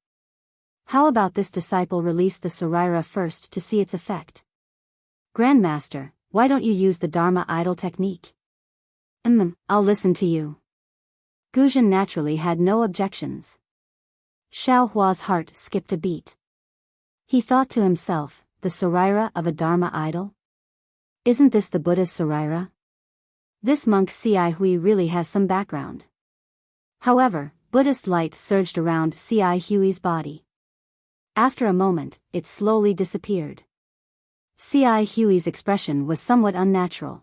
How about this disciple release the Sarira first to see its effect? Grandmaster, why don't you use the Dharma idol technique?" I'll listen to you." Guzhen naturally had no objections. Xiao Hua's heart skipped a beat. He thought to himself, the Sarira of a Dharma idol? Isn't this the Buddha's Sarira? This monk Ci Hui really has some background. However, Buddhist light surged around Ci Hui's body. After a moment, it slowly disappeared. Ci Hui's expression was somewhat unnatural.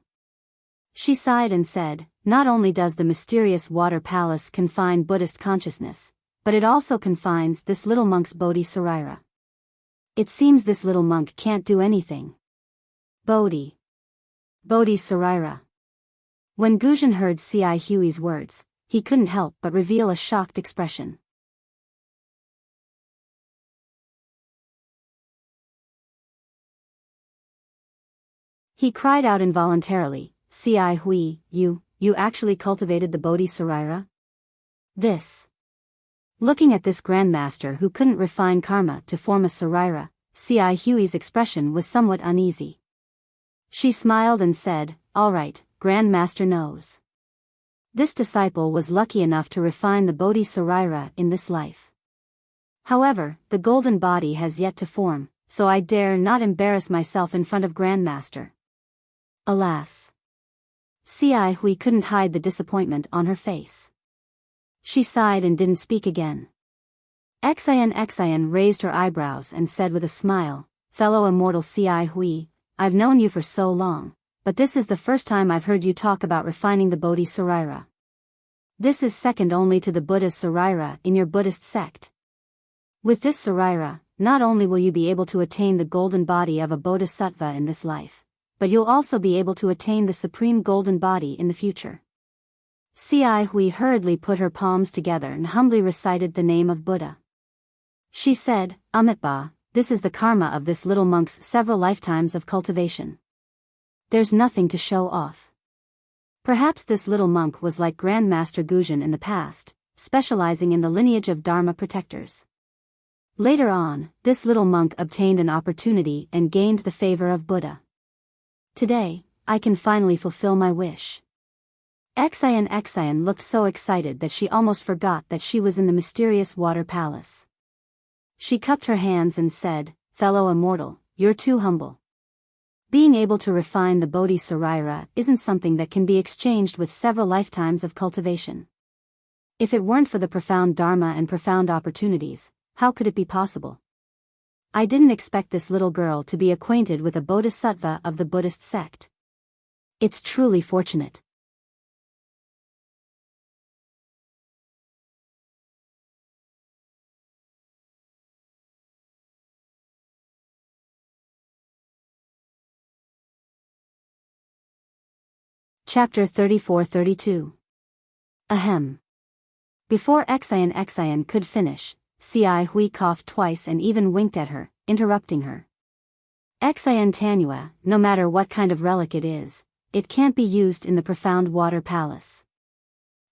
She sighed and said, "Not only does the mysterious water palace confine Buddhist consciousness, but it also confines this little monk's Bodhi Sarira. It seems this little monk can't do anything. Bodhi Sarira." When Guzhen heard Ci Hui's words, he couldn't help but reveal a shocked expression. He cried out involuntarily, "Ci Hui, you actually cultivated the Bodhi Sarira?" This. Looking at this grandmaster who couldn't refine karma to form a Sarira, Ci Hui's expression was somewhat uneasy. She smiled and said, "All right, grandmaster knows. This disciple was lucky enough to refine the Bodhi Sarira in this life. However, the golden body has yet to form, so I dare not embarrass myself in front of grandmaster." Alas. Ci Hui couldn't hide the disappointment on her face. She sighed and didn't speak again. Xian raised her eyebrows and said with a smile, "Fellow immortal Ci Hui, I've known you for so long, but this is the first time I've heard you talk about refining the Bodhi Sarira. This is second only to the Buddha's Sarira in your Buddhist sect. With this Sarira, not only will you be able to attain the golden body of a bodhisattva in this life, but you'll also be able to attain the supreme golden body in the future. Cai Hui hurriedly put her palms together and humbly recited the name of Buddha. She said, Amitabha, this is the karma of this little monk's several lifetimes of cultivation. There's nothing to show off. Perhaps this little monk was like Grandmaster Guzhen in the past, specializing in the lineage of Dharma protectors. Later on, this little monk obtained an opportunity and gained the favor of Buddha. Today, I can finally fulfill my wish. Xian looked so excited that she almost forgot that she was in the mysterious water palace. She cupped her hands and said, Fellow Immortal, you're too humble. Being able to refine the Bodhi Sarira isn't something that can be exchanged with several lifetimes of cultivation. If it weren't for the profound Dharma and profound opportunities, how could it be possible? I didn't expect this little girl to be acquainted with a bodhisattva of the Buddhist sect. It's truly fortunate. Chapter 34-32. Ahem. Before Xian could finish, Cai Hui coughed twice and even winked at her, interrupting her. Xian Tanua, no matter what kind of relic it is, it can't be used in the profound water palace.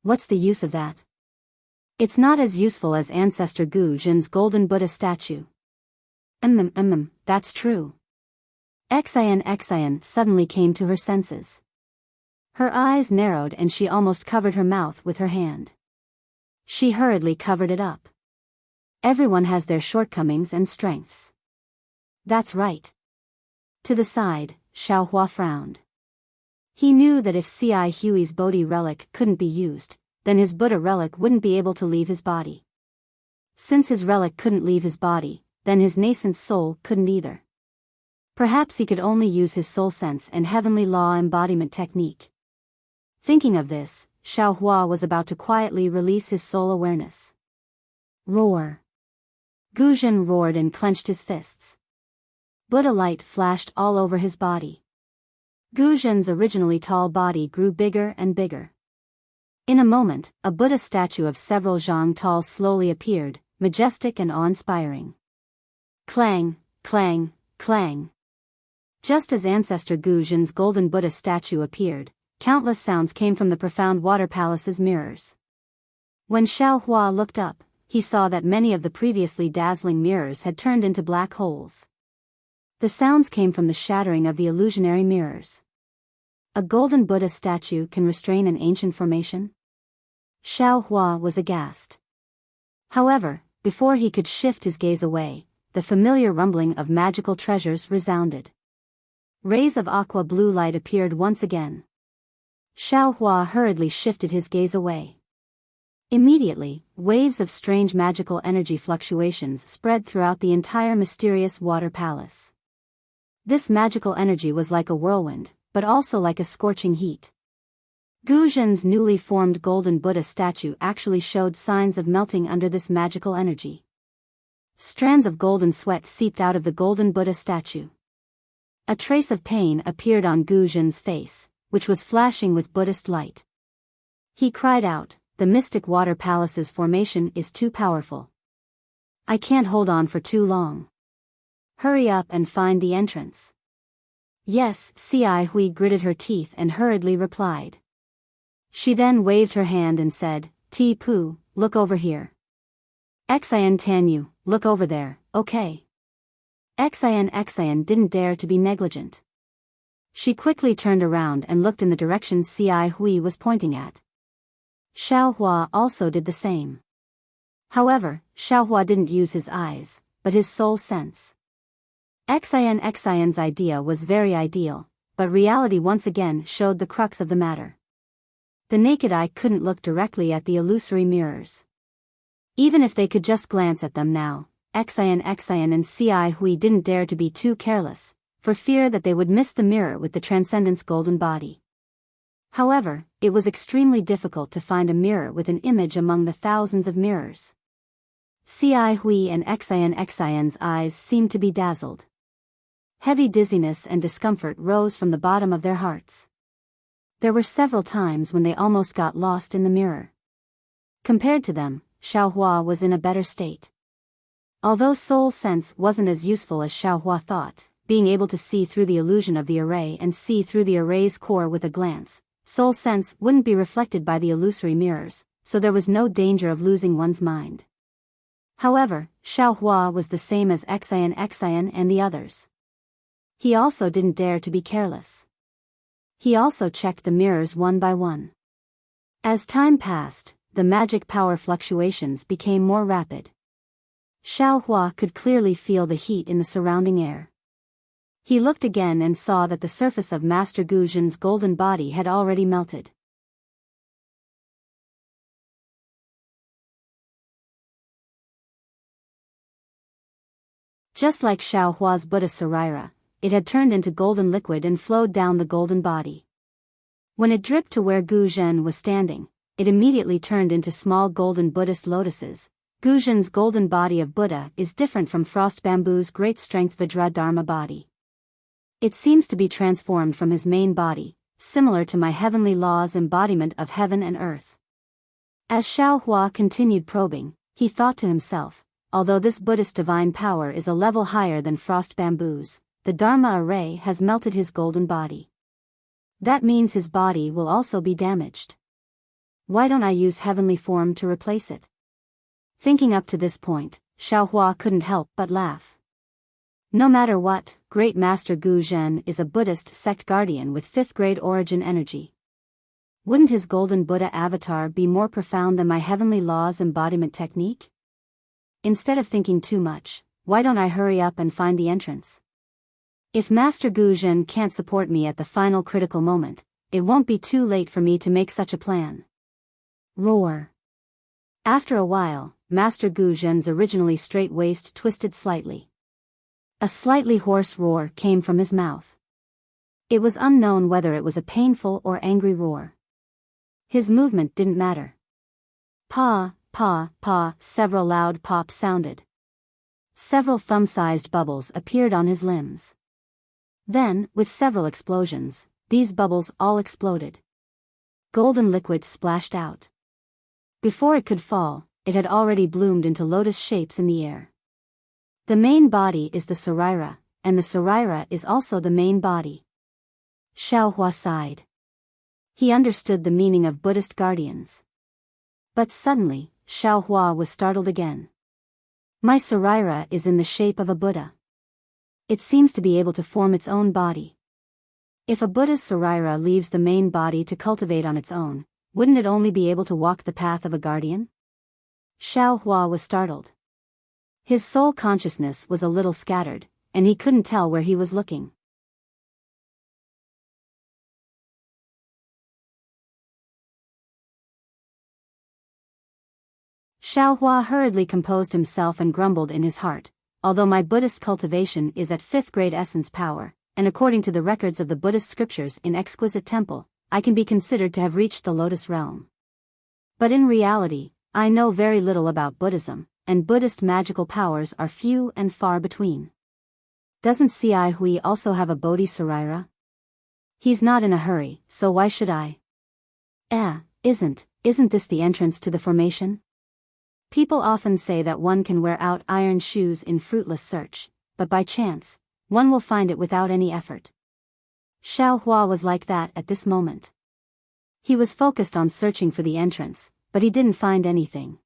What's the use of that? It's not as useful as Ancestor Guzhen's golden Buddha statue. That's true. Xian suddenly came to her senses. Her eyes narrowed and she almost covered her mouth with her hand. She hurriedly covered it up. Everyone has their shortcomings and strengths. That's right. To the side, Xiaohua frowned. He knew that if Cai Hui's Bodhi relic couldn't be used, then his Buddha relic wouldn't be able to leave his body. Since his relic couldn't leave his body, then his nascent soul couldn't either. Perhaps he could only use his soul sense and heavenly law embodiment technique. Thinking of this, Xiaohua was about to quietly release his soul awareness. Roar. Guzhen roared and clenched his fists. Buddha light flashed all over his body. Guzhen's originally tall body grew bigger and bigger. In a moment, a Buddha statue of several zhang tall slowly appeared, majestic and awe-inspiring. Clang, clang, clang. Just as Ancestor Guzhen's golden Buddha statue appeared, countless sounds came from the profound water palace's mirrors. When Xiaohua looked up, he saw that many of the previously dazzling mirrors had turned into black holes. The sounds came from the shattering of the illusionary mirrors. A golden Buddha statue can restrain an ancient formation? Xiaohua was aghast. However, before he could shift his gaze away, the familiar rumbling of magical treasures resounded. Rays of aqua blue light appeared once again. Xiaohua hurriedly shifted his gaze away. Immediately, waves of strange magical energy fluctuations spread throughout the entire mysterious water palace. This magical energy was like a whirlwind, but also like a scorching heat. Guzhen's newly formed golden Buddha statue actually showed signs of melting under this magical energy. Strands of golden sweat seeped out of the golden Buddha statue. A trace of pain appeared on Guzhen's face, which was flashing with Buddhist light. He cried out, "The mystic water palace's formation is too powerful. I can't hold on for too long. Hurry up and find the entrance." Yes, Cai Hui gritted her teeth and hurriedly replied. She then waved her hand and said, "Ti Pu, look over here. Xian Tanyu, look over there, okay." Xian didn't dare to be negligent. She quickly turned around and looked in the direction Cai Hui was pointing at. Xiaohua also did the same. However, Xiaohua didn't use his eyes, but his soul sense. Xian's idea was very ideal, but reality once again showed the crux of the matter. The naked eye couldn't look directly at the illusory mirrors. Even if they could just glance at them now, Xian and Cai Hui didn't dare to be too careless, for fear that they would miss the mirror with the Transcendent's golden body. However, it was extremely difficult to find a mirror with an image among the thousands of mirrors. Ci Hui and Xian's eyes seemed to be dazzled. Heavy dizziness and discomfort rose from the bottom of their hearts. There were several times when they almost got lost in the mirror. Compared to them, Xiaohua was in a better state. Although soul sense wasn't as useful as Xiaohua thought, being able to see through the illusion of the array and see through the array's core with a glance, soul sense wouldn't be reflected by the illusory mirrors, so there was no danger of losing one's mind. However, Xiaohua was the same as Xian and the others. He also didn't dare to be careless. He also checked the mirrors one by one. As time passed, the magic power fluctuations became more rapid. Xiaohua could clearly feel the heat in the surrounding air. He looked again and saw that the surface of Master Gu Zhen's golden body had already melted. Just like Xiaohua's Buddha Saraira, it had turned into golden liquid and flowed down the golden body. When it dripped to where Gu Zhen was standing, it immediately turned into small golden Buddhist lotuses. Gu Zhen's golden body of Buddha is different from Frost Bamboo's great strength Vajra Dharma body. It seems to be transformed from his main body, similar to my heavenly law's embodiment of heaven and earth. As Xiaohua continued probing, he thought to himself, although this Buddhist divine power is a level higher than Frost Bamboo's, the Dharma array has melted his golden body. That means his body will also be damaged. Why don't I use heavenly form to replace it? Thinking up to this point, Xiaohua couldn't help but laugh. No matter what, Great Master Gu Zhen is a Buddhist sect guardian with 5th grade origin energy. Wouldn't his golden Buddha avatar be more profound than my heavenly law's embodiment technique? Instead of thinking too much, why don't I hurry up and find the entrance? If Master Gu Zhen can't support me at the final critical moment, it won't be too late for me to make such a plan. Roar. After a while, Master Gu Zhen's originally straight waist twisted slightly. A slightly hoarse roar came from his mouth. It was unknown whether it was a painful or angry roar. His movement didn't matter. Pa, pa, pa, several loud pops sounded. Several thumb-sized bubbles appeared on his limbs. Then, with several explosions, these bubbles all exploded. Golden liquid splashed out. Before it could fall, it had already bloomed into lotus shapes in the air. The main body is the Saraira, and the Saraira is also the main body. Xiaohua sighed. He understood the meaning of Buddhist guardians. But suddenly, Xiaohua was startled again. My Saraira is in the shape of a Buddha. It seems to be able to form its own body. If a Buddha's Saraira leaves the main body to cultivate on its own, wouldn't it only be able to walk the path of a guardian? Xiaohua was startled. His soul consciousness was a little scattered, and he couldn't tell where he was looking. Xiaohua hurriedly composed himself and grumbled in his heart, although my Buddhist cultivation is at 5th grade essence power, and according to the records of the Buddhist scriptures in Exquisite Temple, I can be considered to have reached the lotus realm. But in reality, I know very little about Buddhism, and Buddhist magical powers are few and far between. Doesn't Ci Hui also have a Bodhi Saraira? He's not in a hurry, so why should I? Isn't this the entrance to the formation? People often say that one can wear out iron shoes in fruitless search, but by chance, one will find it without any effort. Xiaohua was like that at this moment. He was focused on searching for the entrance, but he didn't find anything.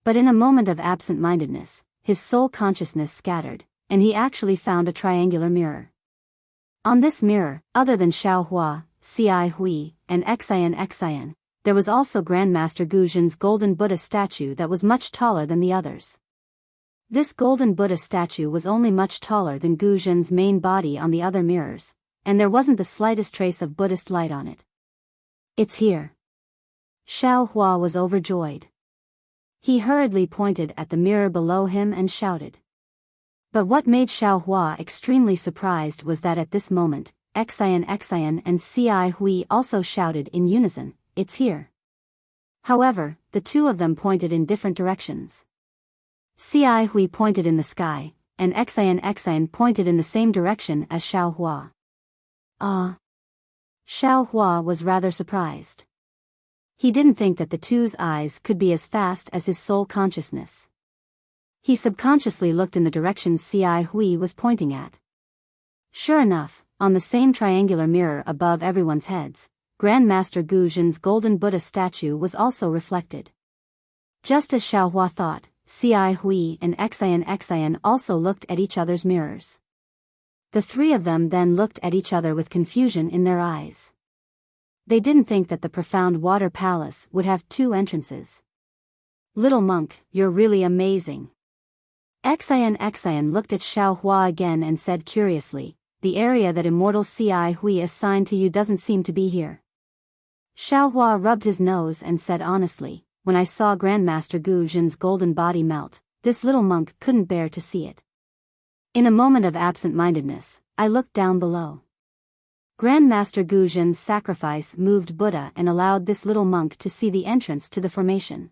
But in a moment of absent-mindedness, his soul consciousness scattered, and he actually found a triangular mirror. On this mirror, other than Xiaohua, Ci Hui, and Xian, there was also Grandmaster Gu Zhen's golden Buddha statue that was much taller than the others. This golden Buddha statue was only much taller than Gu Zhen's main body on the other mirrors, and there wasn't the slightest trace of Buddhist light on it. It's here. Xiaohua was overjoyed. He hurriedly pointed at the mirror below him and shouted. But what made Xiao Hua extremely surprised was that at this moment, Xian and Ci Hui also shouted in unison, "It's here." However, the two of them pointed in different directions. Ci Hui pointed in the sky, and Xian pointed in the same direction as Xiao Hua. Xiao Hua was rather surprised. He didn't think that the two's eyes could be as fast as his soul consciousness. He subconsciously looked in the direction Ci Hui was pointing at. Sure enough, on the same triangular mirror above everyone's heads, Grandmaster Gu Zhen's golden Buddha statue was also reflected. Just as Xiao Hua thought, Ci Hui and Xian also looked at each other's mirrors. The three of them then looked at each other with confusion in their eyes. They didn't think that the profound water palace would have two entrances. "Little monk, you're really amazing." Xian looked at Xiao Hua again and said curiously, "The area that Immortal Ci Hui assigned to you doesn't seem to be here." Xiao Hua rubbed his nose and said honestly, "When I saw Grandmaster Gu Zhen's golden body melt, this little monk couldn't bear to see it. In a moment of absent-mindedness, I looked down below. Grandmaster Gu Zhen's sacrifice moved Buddha and allowed this little monk to see the entrance to the formation."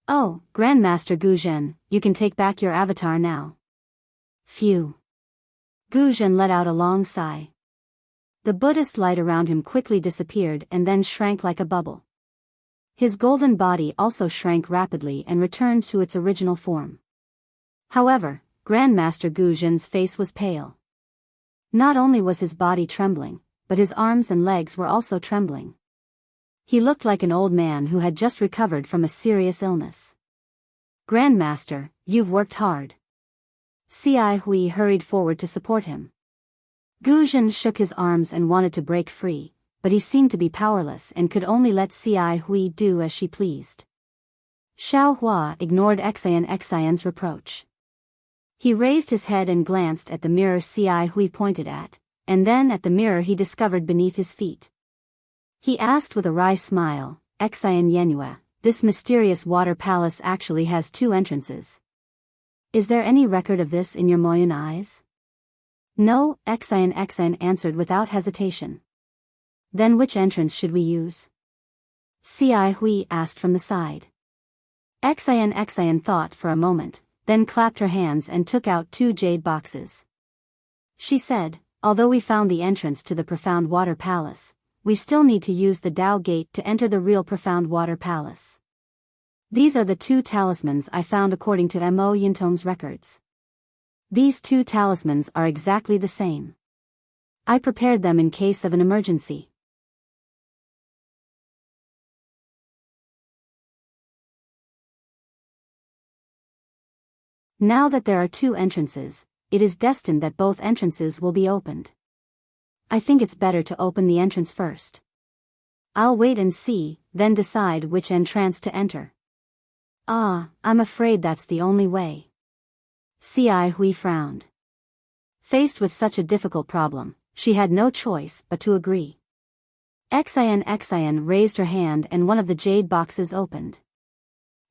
"Oh, Grandmaster Gu Zhen, you can take back your avatar now." Phew. Gu Zhen let out a long sigh. The Buddhist light around him quickly disappeared and then shrank like a bubble. His golden body also shrank rapidly and returned to its original form. However, Grandmaster Gu Zhen's face was pale. Not only was his body trembling, but his arms and legs were also trembling. He looked like an old man who had just recovered from a serious illness. "Grandmaster, you've worked hard." Ci Hui hurried forward to support him. Gu Zhen shook his arms and wanted to break free, but he seemed to be powerless and could only let Ci Hui do as she pleased. Xiao Hua ignored Xian's reproach. He raised his head and glanced at the mirror Ci Hui pointed at, and then at the mirror he discovered beneath his feet. He asked with a wry smile, "Xian Yenhua, this mysterious water palace actually has two entrances. Is there any record of this in your Moyun eyes?" "No," Xian answered without hesitation. "Then which entrance should we use?" Ci Hui asked from the side. Xian thought for a moment, then clapped her hands and took out two jade boxes. She said, "Although we found the entrance to the profound water palace, we still need to use the Dao Gate to enter the real profound water palace. These are the two talismans I found according to Mo Yintong's records. These two talismans are exactly the same. I prepared them in case of an emergency." Now that there are two entrances, it is destined that both entrances will be opened. I think it's better to open the entrance first. I'll wait and see, then decide which entrance to enter. I'm afraid that's the only way." Ci Hui frowned. Faced with such a difficult problem, she had no choice but to agree. Xian raised her hand and one of the jade boxes opened.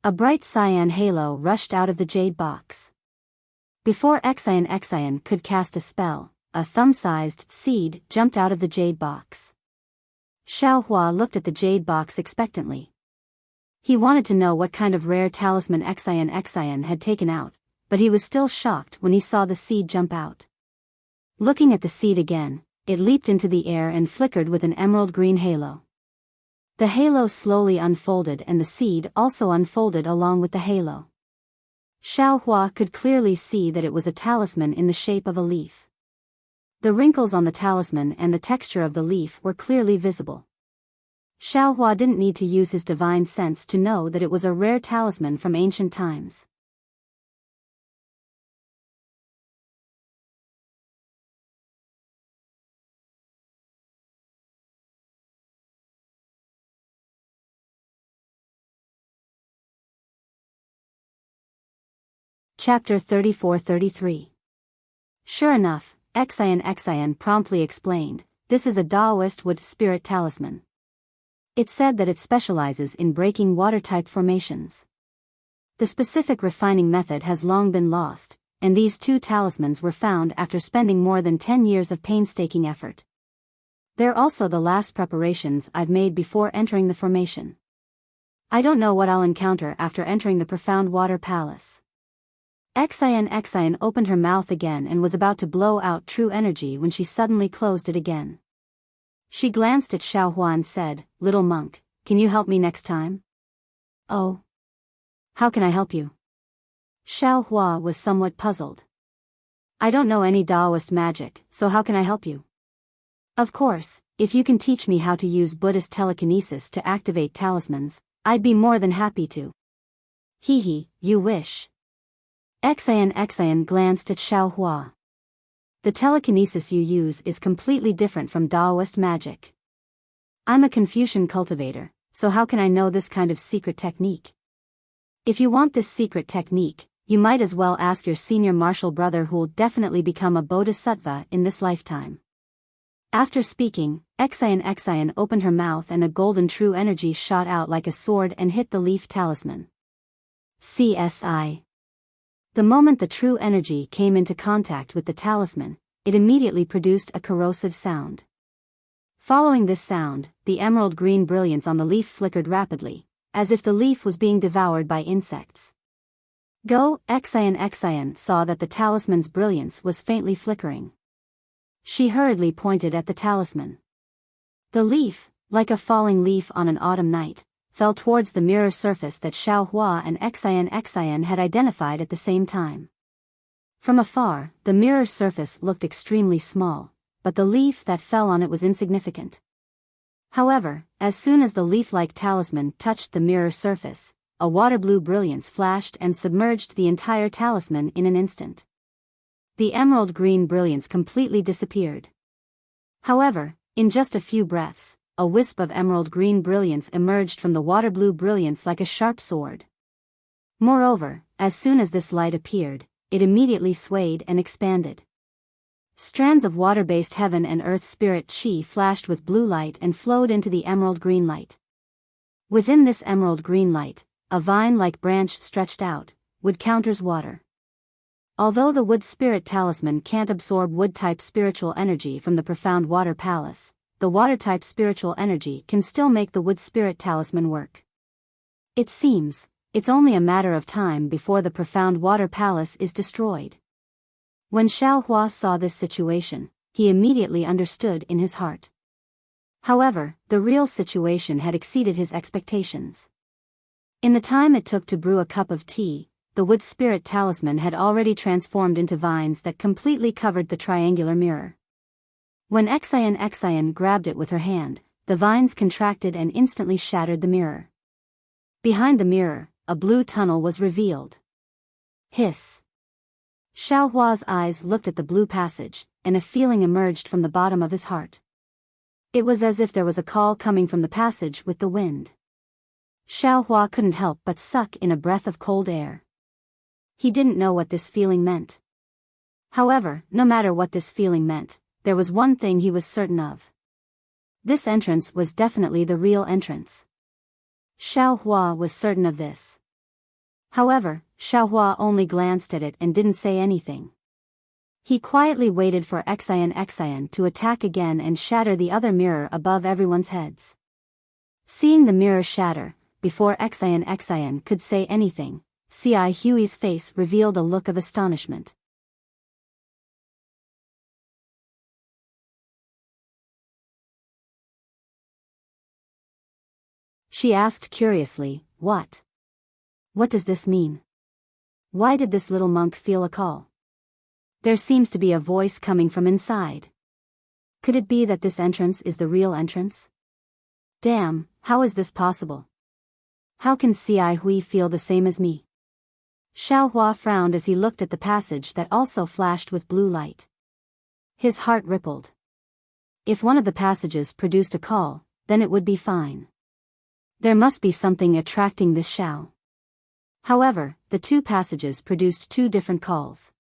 A bright cyan halo rushed out of the jade box. Before Xian could cast a spell, a thumb-sized seed jumped out of the jade box. Xiao Hua looked at the jade box expectantly. He wanted to know what kind of rare talisman Xian had taken out, but he was still shocked when he saw the seed jump out. Looking at the seed again, it leaped into the air and flickered with an emerald green halo. The halo slowly unfolded and the seed also unfolded along with the halo. Xiao Hua could clearly see that it was a talisman in the shape of a leaf. The wrinkles on the talisman and the texture of the leaf were clearly visible. Xiao Hua didn't need to use his divine sense to know that it was a rare talisman from ancient times. Chapter 34-33. Sure enough, Xian promptly explained, "This is a Taoist wood spirit talisman. It said that it specializes in breaking water-type formations. The specific refining method has long been lost, and these 2 talismans were found after spending more than 10 years of painstaking effort. They're also the last preparations I've made before entering the formation. I don't know what I'll encounter after entering the profound water palace. Xian opened her mouth again and was about to blow out true energy when she suddenly closed it again. She glanced at Xiaohua and said, "Little monk, can you help me next time?" "Oh. How can I help you?" Xiaohua was somewhat puzzled. "I don't know any Taoist magic, so how can I help you?" "Of course, if you can teach me how to use Buddhist telekinesis to activate talismans, I'd be more than happy to." "Hee, you wish." Xian glanced at Xiaohua. "The telekinesis you use is completely different from Taoist magic. I'm a Confucian cultivator, so how can I know this kind of secret technique? If you want this secret technique, you might as well ask your senior martial brother who'll definitely become a bodhisattva in this lifetime." After speaking, Xian opened her mouth and a golden true energy shot out like a sword and hit the leaf talisman. CSI. The moment the true energy came into contact with the talisman, it immediately produced a corrosive sound. Following this sound, the emerald green brilliance on the leaf flickered rapidly, as if the leaf was being devoured by insects. Xian saw that the talisman's brilliance was faintly flickering. She hurriedly pointed at the talisman. The leaf, like a falling leaf on an autumn night, fell towards the mirror surface that Xiaohua and Xian had identified at the same time. From afar, the mirror surface looked extremely small, but the leaf that fell on it was insignificant. However, as soon as the leaf-like talisman touched the mirror surface, a water-blue brilliance flashed and submerged the entire talisman in an instant. The emerald green brilliance completely disappeared. However, in just a few breaths, a wisp of emerald green brilliance emerged from the water blue brilliance like a sharp sword. Moreover, as soon as this light appeared, it immediately swayed and expanded. Strands of water-based heaven and earth spirit chi flashed with blue light and flowed into the emerald green light. Within this emerald green light, a vine-like branch stretched out, wood counters water. Although the wood spirit talisman can't absorb wood-type spiritual energy from the profound water palace, the water-type spiritual energy can still make the wood spirit talisman work. It seems, it's only a matter of time before the profound water palace is destroyed. When Xiaohua saw this situation, he immediately understood in his heart. However, the real situation had exceeded his expectations. In the time it took to brew a cup of tea, the wood spirit talisman had already transformed into vines that completely covered the triangular mirror. When Xian grabbed it with her hand, the vines contracted and instantly shattered the mirror. Behind the mirror, a blue tunnel was revealed. Hiss. Xiaohua's eyes looked at the blue passage, and a feeling emerged from the bottom of his heart. It was as if there was a call coming from the passage with the wind. Xiaohua couldn't help but suck in a breath of cold air. He didn't know what this feeling meant. However, no matter what this feeling meant, there was one thing he was certain of. This entrance was definitely the real entrance. Xiaohua was certain of this. However, Xiaohua only glanced at it and didn't say anything. He quietly waited for Xian to attack again and shatter the other mirror above everyone's heads. Seeing the mirror shatter, before Xian could say anything, Ci Hui's face revealed a look of astonishment. She asked curiously, "What? What does this mean? Why did this little monk feel a call? There seems to be a voice coming from inside. Could it be that this entrance is the real entrance? Damn, how is this possible? How can Ci Hui feel the same as me?" Xiaohua frowned as he looked at the passage that also flashed with blue light. His heart rippled. If one of the passages produced a call, then it would be fine. There must be something attracting this Xiao. However, the 2 passages produced 2 different calls.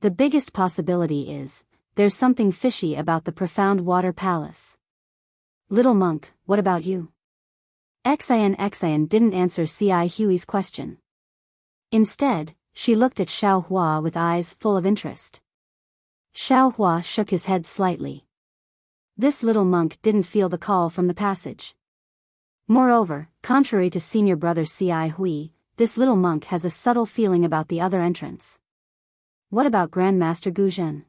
The biggest possibility is, there's something fishy about the profound water palace. "Little monk, what about you?" Xian didn't answer Ci Hui's question. Instead, She looked at Xiao Hua with eyes full of interest. Xiao Hua shook his head slightly. This little monk didn't feel the call from the passage. Moreover, contrary to senior brother Ci Hui, this little monk has a subtle feeling about the other entrance. What about Grandmaster Gu Zhen?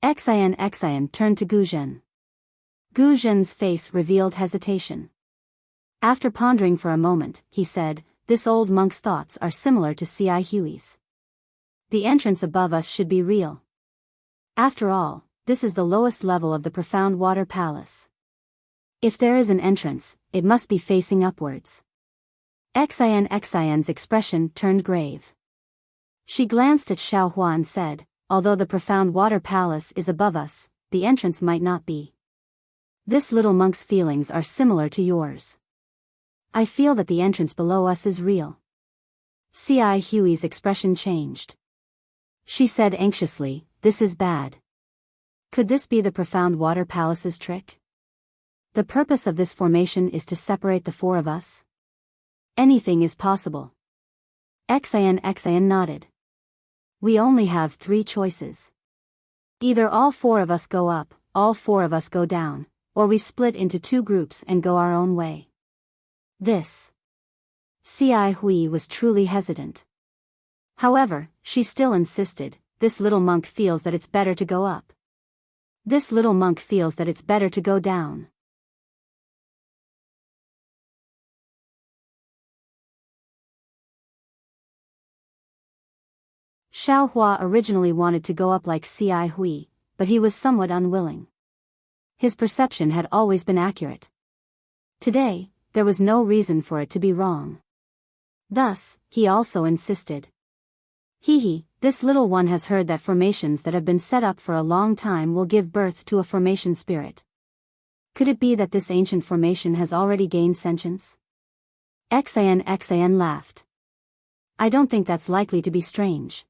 Xian turned to Gu Zhen. Gu Zhen's face revealed hesitation. After pondering for a moment, he said, "This old monk's thoughts are similar to Ci Hui's. The entrance above us should be real. After all, this is the lowest level of the profound water palace. If there is an entrance, it must be facing upwards." Xian's expression turned grave. She glanced at Xiao Hua and said, "Although the profound water palace is above us, the entrance might not be. This little monk's feelings are similar to yours. I feel that the entrance below us is real." Ci Hui's expression changed. She said anxiously, "This is bad. Could this be the profound water palace's trick? The purpose of this formation is to separate the four of us? Anything is possible." Xian nodded. "We only have 3 choices. Either all 4 of us go up, all 4 of us go down, or we split into 2 groups and go our own way." This. Ci Hui was truly hesitant. However, she still insisted, "This little monk feels that it's better to go up. This little monk feels that it's better to go down." Xiao Hua originally wanted to go up like Ci Hui, but he was somewhat unwilling. His perception had always been accurate. Today, there was no reason for it to be wrong. Thus, he also insisted. This little one has heard that formations that have been set up for a long time will give birth to a formation spirit. Could it be that this ancient formation has already gained sentience?" Xian laughed. "I don't think that's likely to be strange.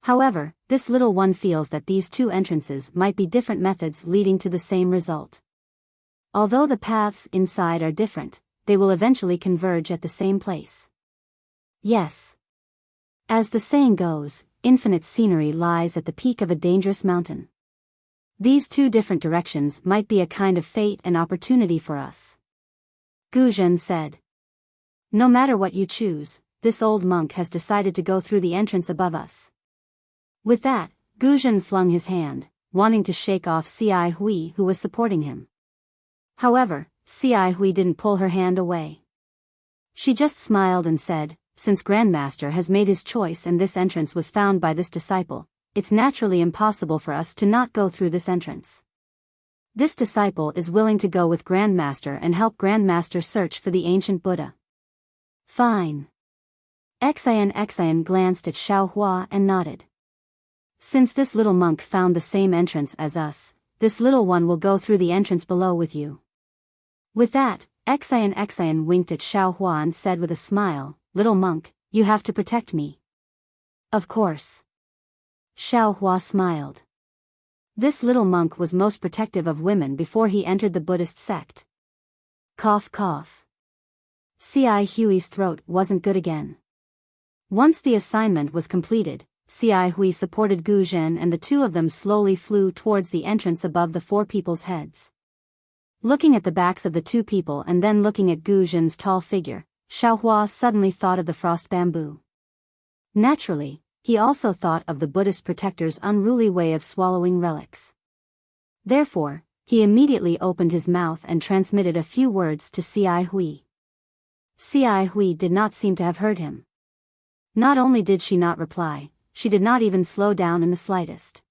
However, this little one feels that these 2 entrances might be different methods leading to the same result. Although the paths inside are different, they will eventually converge at the same place. Yes. As the saying goes, infinite scenery lies at the peak of a dangerous mountain. These 2 different directions might be a kind of fate and opportunity for us." Gu Zhen said. "No matter what you choose, this old monk has decided to go through the entrance above us." With that, Gu Zhen flung his hand, wanting to shake off Ci Hui who was supporting him. However, Ci Hui didn't pull her hand away. She just smiled and said, "Since Grandmaster has made his choice and this entrance was found by this disciple, it's naturally impossible for us to not go through this entrance. This disciple is willing to go with Grandmaster and help Grandmaster search for the ancient Buddha." "Fine." Xian glanced at Xiao Hua and nodded. "Since this little monk found the same entrance as us, this little one will go through the entrance below with you." With that, Xian winked at Xiao Hua and said with a smile, "Little monk, you have to protect me." "Of course." Xiao Hua smiled. This little monk was most protective of women before he entered the Buddhist sect. Cough cough. Ci Hui's throat wasn't good again. Once the assignment was completed, Ci Hui supported Gu Zhen and the 2 of them slowly flew towards the entrance above the 4 people's heads. Looking at the backs of the 2 people and then looking at Gu Zhen's tall figure, Xiao Hua suddenly thought of the frost bamboo. Naturally, he also thought of the Buddhist protector's unruly way of swallowing relics. Therefore, he immediately opened his mouth and transmitted a few words to Ci Hui. Ci Hui did not seem to have heard him. Not only did she not reply, she did not even slow down in the slightest.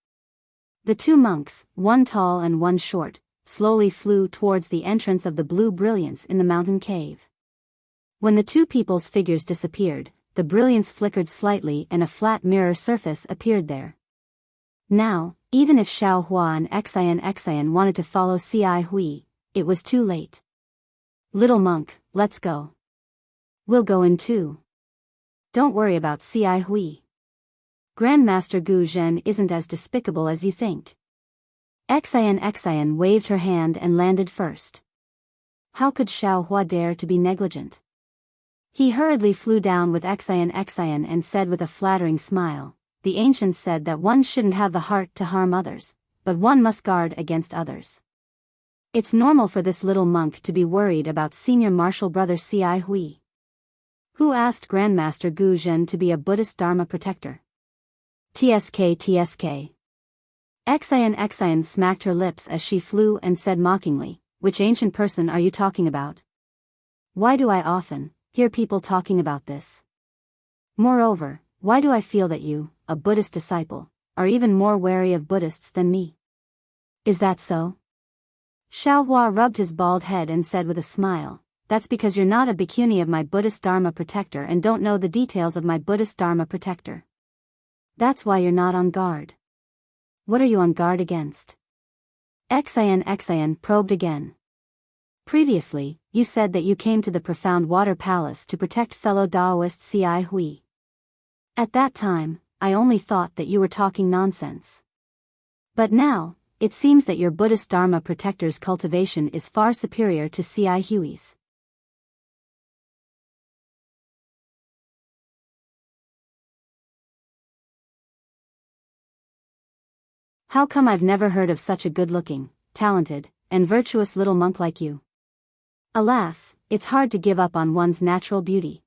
The 2 monks, one tall and one short, slowly flew towards the entrance of the blue brilliance in the mountain cave. When the 2 people's figures disappeared, the brilliance flickered slightly and a flat mirror surface appeared there. Now, even if Xiao Hua and Xian wanted to follow Ci Hui, it was too late. "Little monk, let's go. We'll go in too. Don't worry about Ci Hui. Grandmaster Gu Zhen isn't as despicable as you think." Xian waved her hand and landed first. How could Xiao Hua dare to be negligent? He hurriedly flew down with Xian and said with a flattering smile, "The ancients said that one shouldn't have the heart to harm others, but one must guard against others. It's normal for this little monk to be worried about senior martial brother Ci Hui. Who asked Grandmaster Gu Zhen to be a Buddhist Dharma protector? TSK. Xian smacked her lips as she flew and said mockingly, "Which ancient person are you talking about? Why do I often hear people talking about this? Moreover, why do I feel that you, a Buddhist disciple, are even more wary of Buddhists than me? Is that so?" Xiaohua rubbed his bald head and said with a smile, "That's because you're not a bhikkhuni of my Buddhist Dharma protector and don't know the details of my Buddhist Dharma protector. That's why you're not on guard. What are you on guard against?" Xian probed again. "Previously, you said that you came to the Profound Water Palace to protect fellow Daoist Ci Hui. At that time, I only thought that you were talking nonsense. But now, it seems that your Buddhist Dharma protector's cultivation is far superior to Ci Hui's. How come I've never heard of such a good-looking, talented, and virtuous little monk like you? Alas, it's hard to give up on one's natural beauty.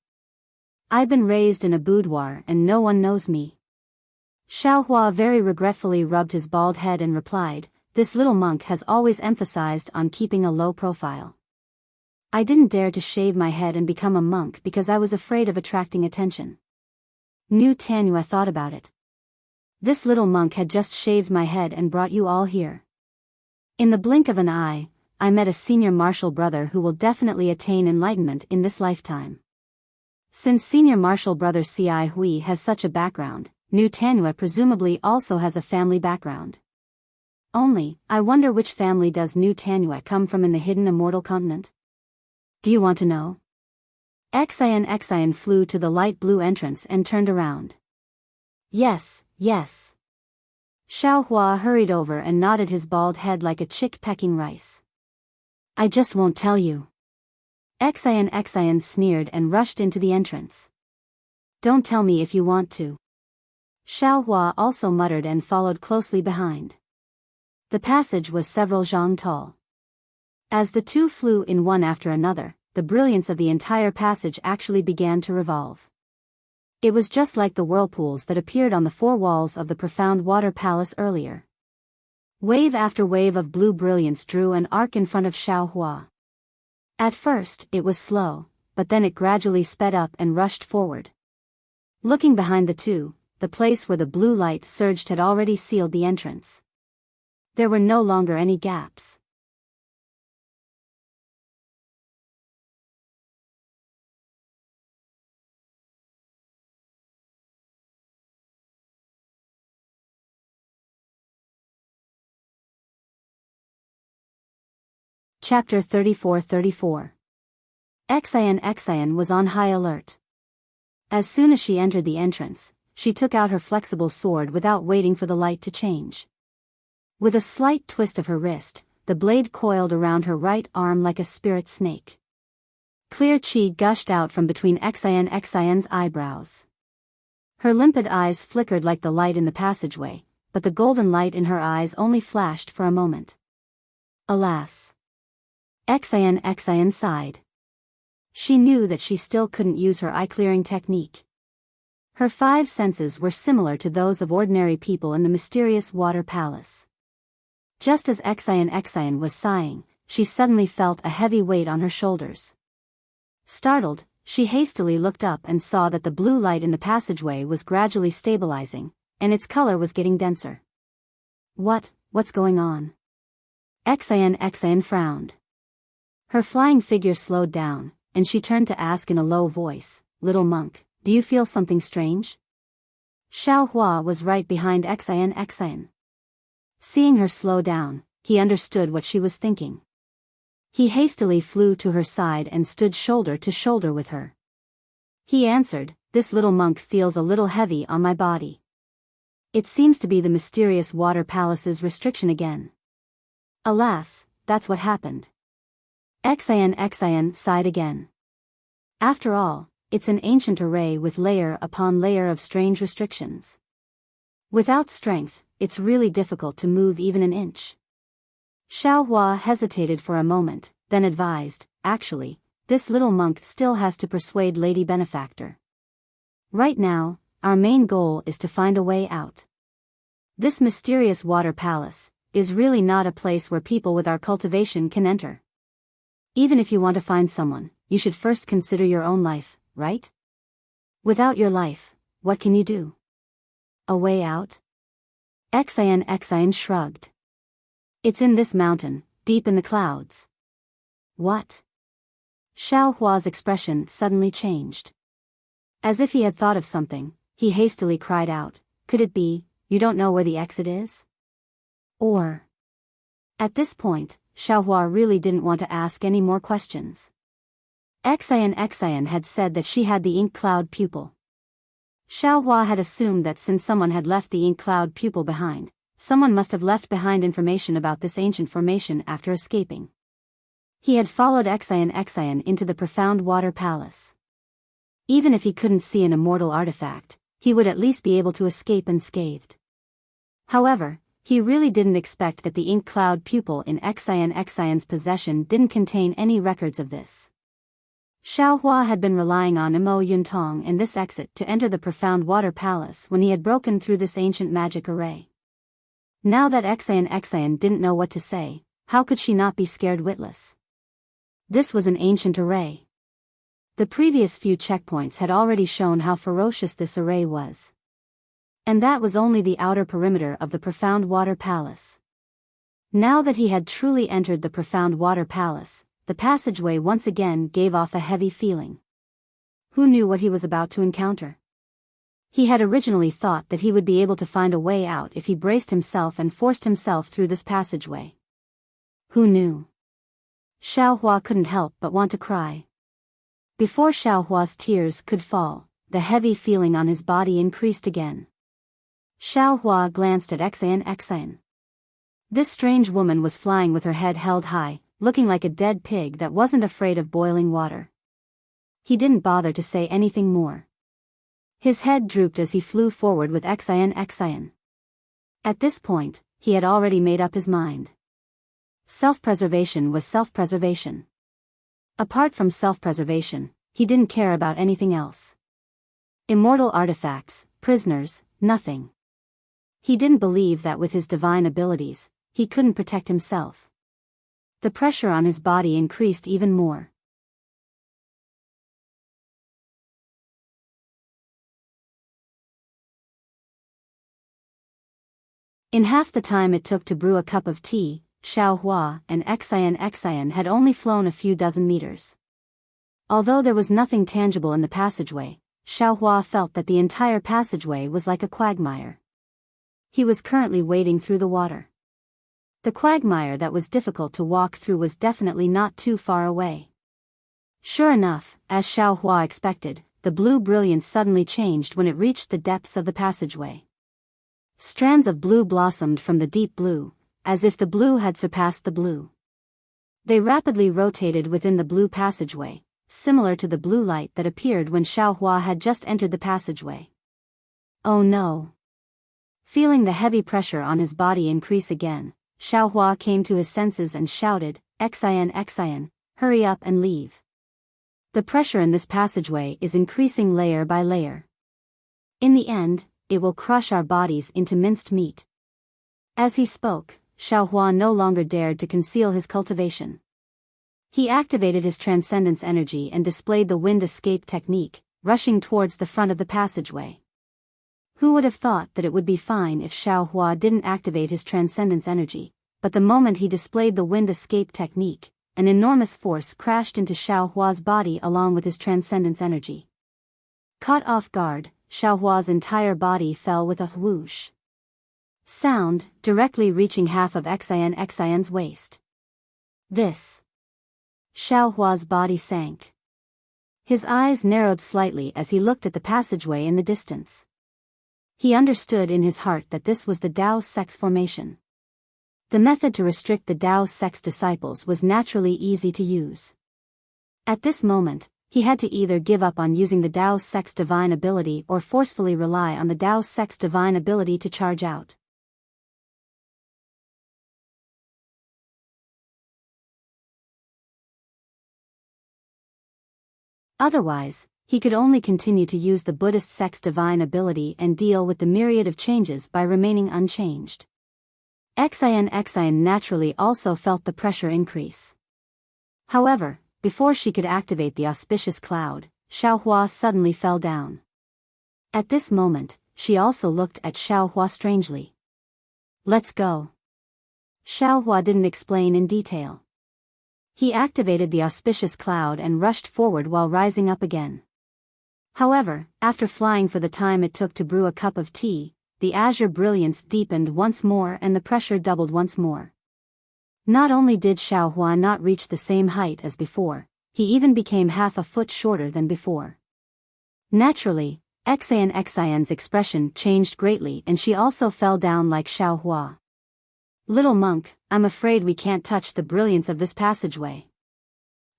I've been raised in a boudoir and no one knows me." Xiaohua very regretfully rubbed his bald head and replied, "This little monk has always emphasized on keeping a low profile. I didn't dare to shave my head and become a monk because I was afraid of attracting attention. Nu Tanyue thought about it. This little monk had just shaved my head and brought you all here. In the blink of an eye, I met a senior martial brother who will definitely attain enlightenment in this lifetime. Since senior martial brother Ci Hui has such a background, Nu Tanyue presumably also has a family background. Only, I wonder which family does Nu Tanyue come from in the hidden Immortal continent? Do you want to know?" Xian flew to the light blue entrance and turned around. Yes. Xiaohua hurried over and nodded his bald head like a chick pecking rice. "I just won't tell you." Xian sneered and rushed into the entrance. "Don't tell me if you want to." Xiaohua also muttered and followed closely behind. The passage was several zhang tall. As the two flew in one after another, the brilliance of the entire passage actually began to revolve. It was just like the whirlpools that appeared on the four walls of the Profound Water Palace earlier. Wave after wave of blue brilliance drew an arc in front of Xiaohua. At first, it was slow, but then it gradually sped up and rushed forward. Looking behind the two, the place where the blue light surged had already sealed the entrance. There were no longer any gaps. Chapter 34. Xian was on high alert. As soon as she entered the entrance, she took out her flexible sword without waiting for the light to change. With a slight twist of her wrist, the blade coiled around her right arm like a spirit snake. Clear chi gushed out from between Xian's eyebrows. Her limpid eyes flickered like the light in the passageway, but the golden light in her eyes only flashed for a moment. Alas! Xian sighed. She knew that she still couldn't use her eye-clearing technique. Her five senses were similar to those of ordinary people in the mysterious water palace. Just as Xian was sighing, she suddenly felt a heavy weight on her shoulders. Startled, she hastily looked up and saw that the blue light in the passageway was gradually stabilizing, and its color was getting denser. What's going on? Xian frowned. Her flying figure slowed down, and she turned to ask in a low voice, "Little monk, do you feel something strange?" Xiaohua was right behind Xian. Seeing her slow down, he understood what she was thinking. He hastily flew to her side and stood shoulder to shoulder with her. He answered, "This little monk feels a little heavy on my body. It seems to be the mysterious water palace's restriction again." Alas, that's what happened. Xian sighed again. After all, it's an ancient array with layer upon layer of strange restrictions. Without strength, it's really difficult to move even an inch. Xiao Hua hesitated for a moment, then advised, actually, this little monk still has to persuade Lady Benefactor. Right now, our main goal is to find a way out. This mysterious water palace is really not a place where people with our cultivation can enter. Even if you want to find someone, you should first consider your own life, right? Without your life, what can you do? A way out? Xian shrugged. It's in this mountain, deep in the clouds. What? Xiao Hua's expression suddenly changed. As if he had thought of something, he hastily cried out, could it be, you don't know where the exit is? Or... At this point, Xiao Hua really didn't want to ask any more questions. Xian had said that she had the ink cloud pupil. Xiao Hua had assumed that since someone had left the ink cloud pupil behind, someone must have left behind information about this ancient formation after escaping. He had followed Xian into the profound water palace. Even if he couldn't see an immortal artifact, he would at least be able to escape unscathed. However, he really didn't expect that the ink cloud pupil in Xian's possession didn't contain any records of this. Xiao Hua had been relying on Imo Yuntong and this exit to enter the profound water palace when he had broken through this ancient magic array. Now that Xian didn't know what to say, how could she not be scared witless? This was an ancient array. The previous few checkpoints had already shown how ferocious this array was. And that was only the outer perimeter of the profound water palace. Now that he had truly entered the profound water palace, the passageway once again gave off a heavy feeling. Who knew what he was about to encounter? He had originally thought that he would be able to find a way out if he braced himself and forced himself through this passageway. Who knew? Xiao Hua couldn't help but want to cry. Before Xiao Hua's tears could fall, the heavy feeling on his body increased again. Xiao Hua glanced at Xian. This strange woman was flying with her head held high, looking like a dead pig that wasn't afraid of boiling water. He didn't bother to say anything more. His head drooped as he flew forward with Xian. At this point, he had already made up his mind. Self-preservation was self-preservation. Apart from self-preservation, he didn't care about anything else. Immortal artifacts, prisoners, nothing. He didn't believe that with his divine abilities, he couldn't protect himself. The pressure on his body increased even more. In half the time it took to brew a cup of tea, Xiao Hua and Xian had only flown a few dozen meters. Although there was nothing tangible in the passageway, Xiao Hua felt that the entire passageway was like a quagmire. He was currently wading through the water. The quagmire that was difficult to walk through was definitely not too far away. Sure enough, as Xiao Hua expected, the blue brilliance suddenly changed when it reached the depths of the passageway. Strands of blue blossomed from the deep blue, as if the blue had surpassed the blue. They rapidly rotated within the blue passageway, similar to the blue light that appeared when Xiao Hua had just entered the passageway. Oh no! Feeling the heavy pressure on his body increase again, Xiao Hua came to his senses and shouted, Xian, hurry up and leave. The pressure in this passageway is increasing layer by layer. In the end, it will crush our bodies into minced meat. As he spoke, Xiao Hua no longer dared to conceal his cultivation. He activated his transcendence energy and displayed the wind escape technique, rushing towards the front of the passageway. Who would have thought that it would be fine if Xiao Hua didn't activate his transcendence energy, but the moment he displayed the wind escape technique, an enormous force crashed into Xiao Hua's body along with his transcendence energy. Caught off guard, Xiao Hua's entire body fell with a whoosh sound, directly reaching half of Xian's waist. This. Xiao Hua's body sank. His eyes narrowed slightly as he looked at the passageway in the distance. He understood in his heart that this was the Tao's sex formation. The method to restrict the Tao's sex disciples was naturally easy to use. At this moment, he had to either give up on using the Dao Sect's divine ability or forcefully rely on the Dao Sect's divine ability to charge out. Otherwise, he could only continue to use the Buddhist sect's divine ability and deal with the myriad of changes by remaining unchanged. Xian naturally also felt the pressure increase. However, before she could activate the auspicious cloud, Xiaohua suddenly fell down. At this moment, she also looked at Xiaohua strangely. "Let's go." Xiaohua didn't explain in detail. He activated the auspicious cloud and rushed forward while rising up again. However, after flying for the time it took to brew a cup of tea, the azure brilliance deepened once more and the pressure doubled once more. Not only did Xiaohua not reach the same height as before, he even became half a foot shorter than before. Naturally, Xian's expression changed greatly and she also fell down like Xiaohua. "Little monk, I'm afraid we can't touch the brilliance of this passageway."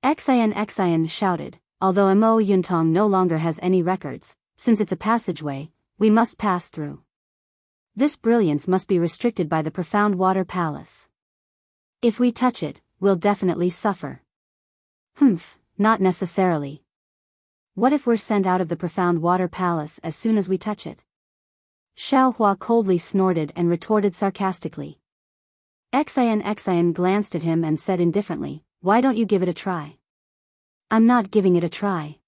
Xian shouted, "Although Mo Yuntong no longer has any records, since it's a passageway, we must pass through. This brilliance must be restricted by the profound water palace. If we touch it, we'll definitely suffer." Not necessarily. What if we're sent out of the profound water palace as soon as we touch it? Xiaohua coldly snorted and retorted sarcastically. Xian glanced at him and said indifferently, "Why don't you give it a try?" "I'm not giving it a try."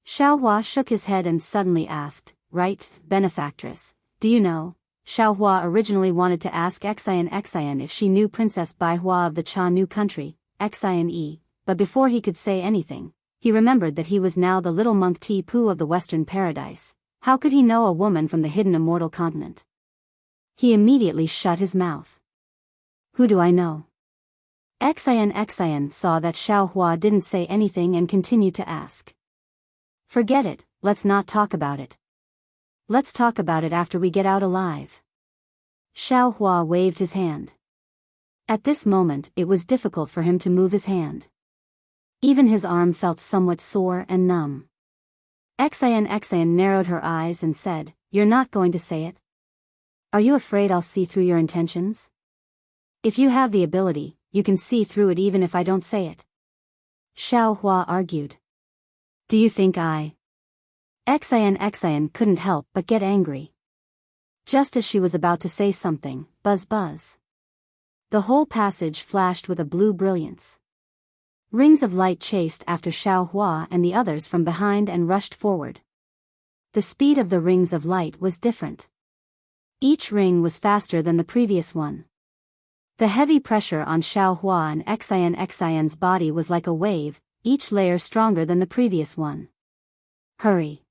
Xiaohua shook his head and suddenly asked, "Right, benefactress, do you know?" Xiaohua originally wanted to ask Xian if she knew Princess Baihua of the Cha Nu country, Xian, but before he could say anything, he remembered that he was now the little monk Ti-Pu of the Western Paradise. How could he know a woman from the hidden Immortal continent? He immediately shut his mouth. "Who do I know?" Xian saw that Xiaohua didn't say anything and continued to ask. "Forget it, let's not talk about it. Let's talk about it after we get out alive." Xiaohua waved his hand. At this moment it was difficult for him to move his hand. Even his arm felt somewhat sore and numb. Xian narrowed her eyes and said, "You're not going to say it? Are you afraid I'll see through your intentions? If you have the ability, you can see through it even if I don't say it." Xiaohua argued. "Do you think I—" Xian couldn't help but get angry. Just as she was about to say something, buzz buzz. The whole passage flashed with a blue brilliance. Rings of light chased after Xiaohua and the others from behind and rushed forward. The speed of the rings of light was different. Each ring was faster than the previous one. The heavy pressure on Xiaohua and Xian's body was like a wave, each layer stronger than the previous one. "Hurry!"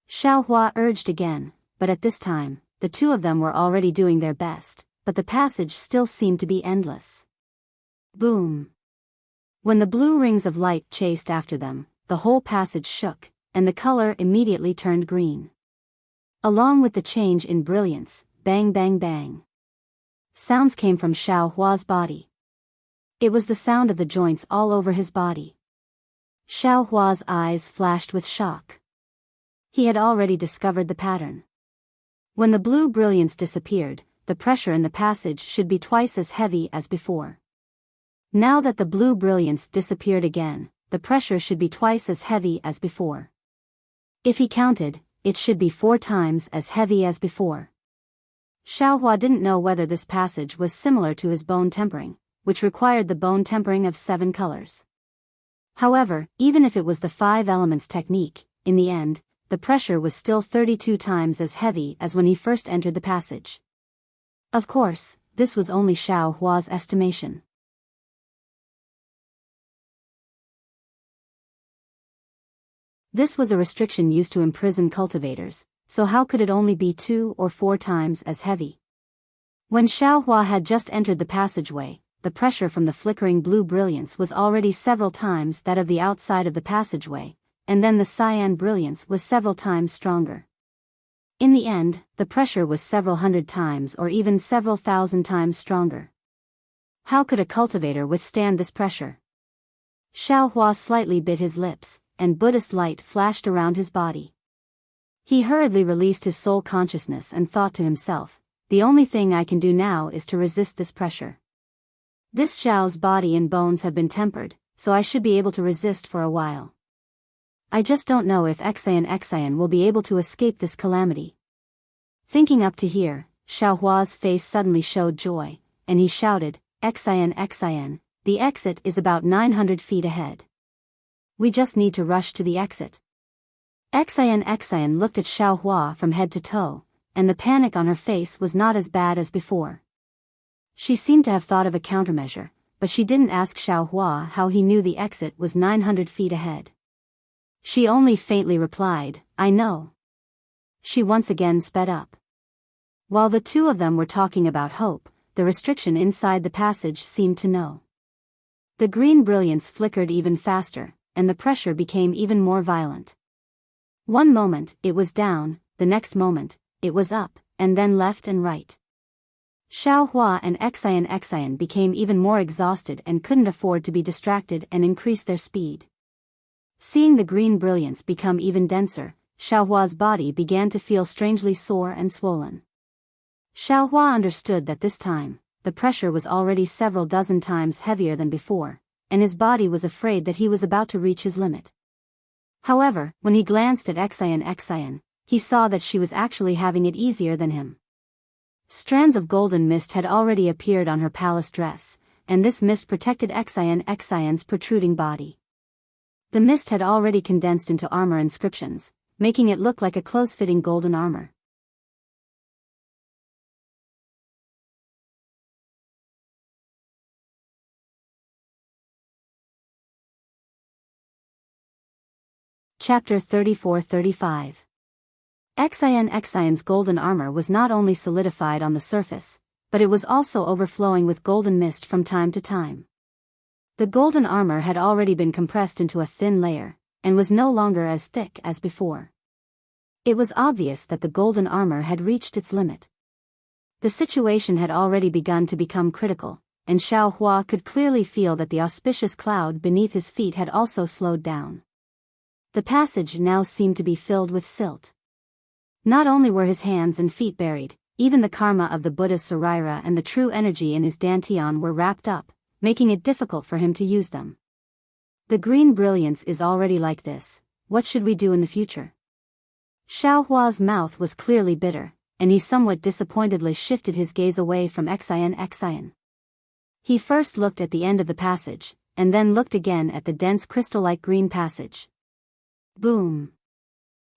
Xiaohua urged again, but at this time, the two of them were already doing their best, but the passage still seemed to be endless. Boom! When the blue rings of light chased after them, the whole passage shook, and the color immediately turned green. Along with the change in brilliance, bang bang bang. Sounds came from Xiaohua's body. It was the sound of the joints all over his body. Xiaohua's eyes flashed with shock. He had already discovered the pattern. When the blue brilliance disappeared, the pressure in the passage should be twice as heavy as before. Now that the blue brilliance disappeared again, the pressure should be twice as heavy as before. If he counted, it should be 4 times as heavy as before. Xiaohua didn't know whether this passage was similar to his bone tempering, which required the bone tempering of 7 colors. However, even if it was the 5 elements technique, in the end, the pressure was still 32 times as heavy as when he first entered the passage. Of course, this was only Xiaohua's estimation. This was a restriction used to imprison cultivators, so how could it only be 2 or 4 times as heavy? When Xiaohua had just entered the passageway, the pressure from the flickering blue brilliance was already several times that of the outside of the passageway, and then the cyan brilliance was several times stronger. In the end, the pressure was several hundred times or even several thousand times stronger. How could a cultivator withstand this pressure? Xiaohua slightly bit his lips, and Buddhist light flashed around his body. He hurriedly released his soul consciousness and thought to himself, the only thing I can do now is to resist this pressure. This Xiao's body and bones have been tempered, so I should be able to resist for a while. I just don't know if Xian will be able to escape this calamity. Thinking up to here, Xiao Hua's face suddenly showed joy, and he shouted, Xian, the exit is about 900 feet ahead. We just need to rush to the exit. Xian looked at Xiao Hua from head to toe, and the panic on her face was not as bad as before. She seemed to have thought of a countermeasure, but she didn't ask Xiao Hua how he knew the exit was 900 feet ahead. She only faintly replied, I know. She once again sped up. While the two of them were talking about hope, the restriction inside the passage seemed to know. The green brilliance flickered even faster, and the pressure became even more violent. One moment, it was down, the next moment, it was up, and then left and right. Xiao Hua and Xian became even more exhausted and couldn't afford to be distracted and increase their speed. Seeing the green brilliance become even denser, Xiao Hua's body began to feel strangely sore and swollen. Xiao Hua understood that this time, the pressure was already several dozen times heavier than before, and his body was afraid that he was about to reach his limit. However, when he glanced at Xian, he saw that she was actually having it easier than him. Strands of golden mist had already appeared on her palace dress, and this mist protected Xian's protruding body. The mist had already condensed into armor inscriptions, making it look like a close-fitting golden armor. Chapter 34-35. Xian's golden armor was not only solidified on the surface, but it was also overflowing with golden mist from time to time. The golden armor had already been compressed into a thin layer, and was no longer as thick as before. It was obvious that the golden armor had reached its limit. The situation had already begun to become critical, and Xiao Hua could clearly feel that the auspicious cloud beneath his feet had also slowed down. The passage now seemed to be filled with silt. Not only were his hands and feet buried, even the karma of the Buddha's Sarira and the true energy in his dantian were wrapped up, making it difficult for him to use them. The green brilliance is already like this, what should we do in the future? Xiao Hua's mouth was clearly bitter, and he somewhat disappointedly shifted his gaze away from Xian. He first looked at the end of the passage, and then looked again at the dense crystal-like green passage. Boom!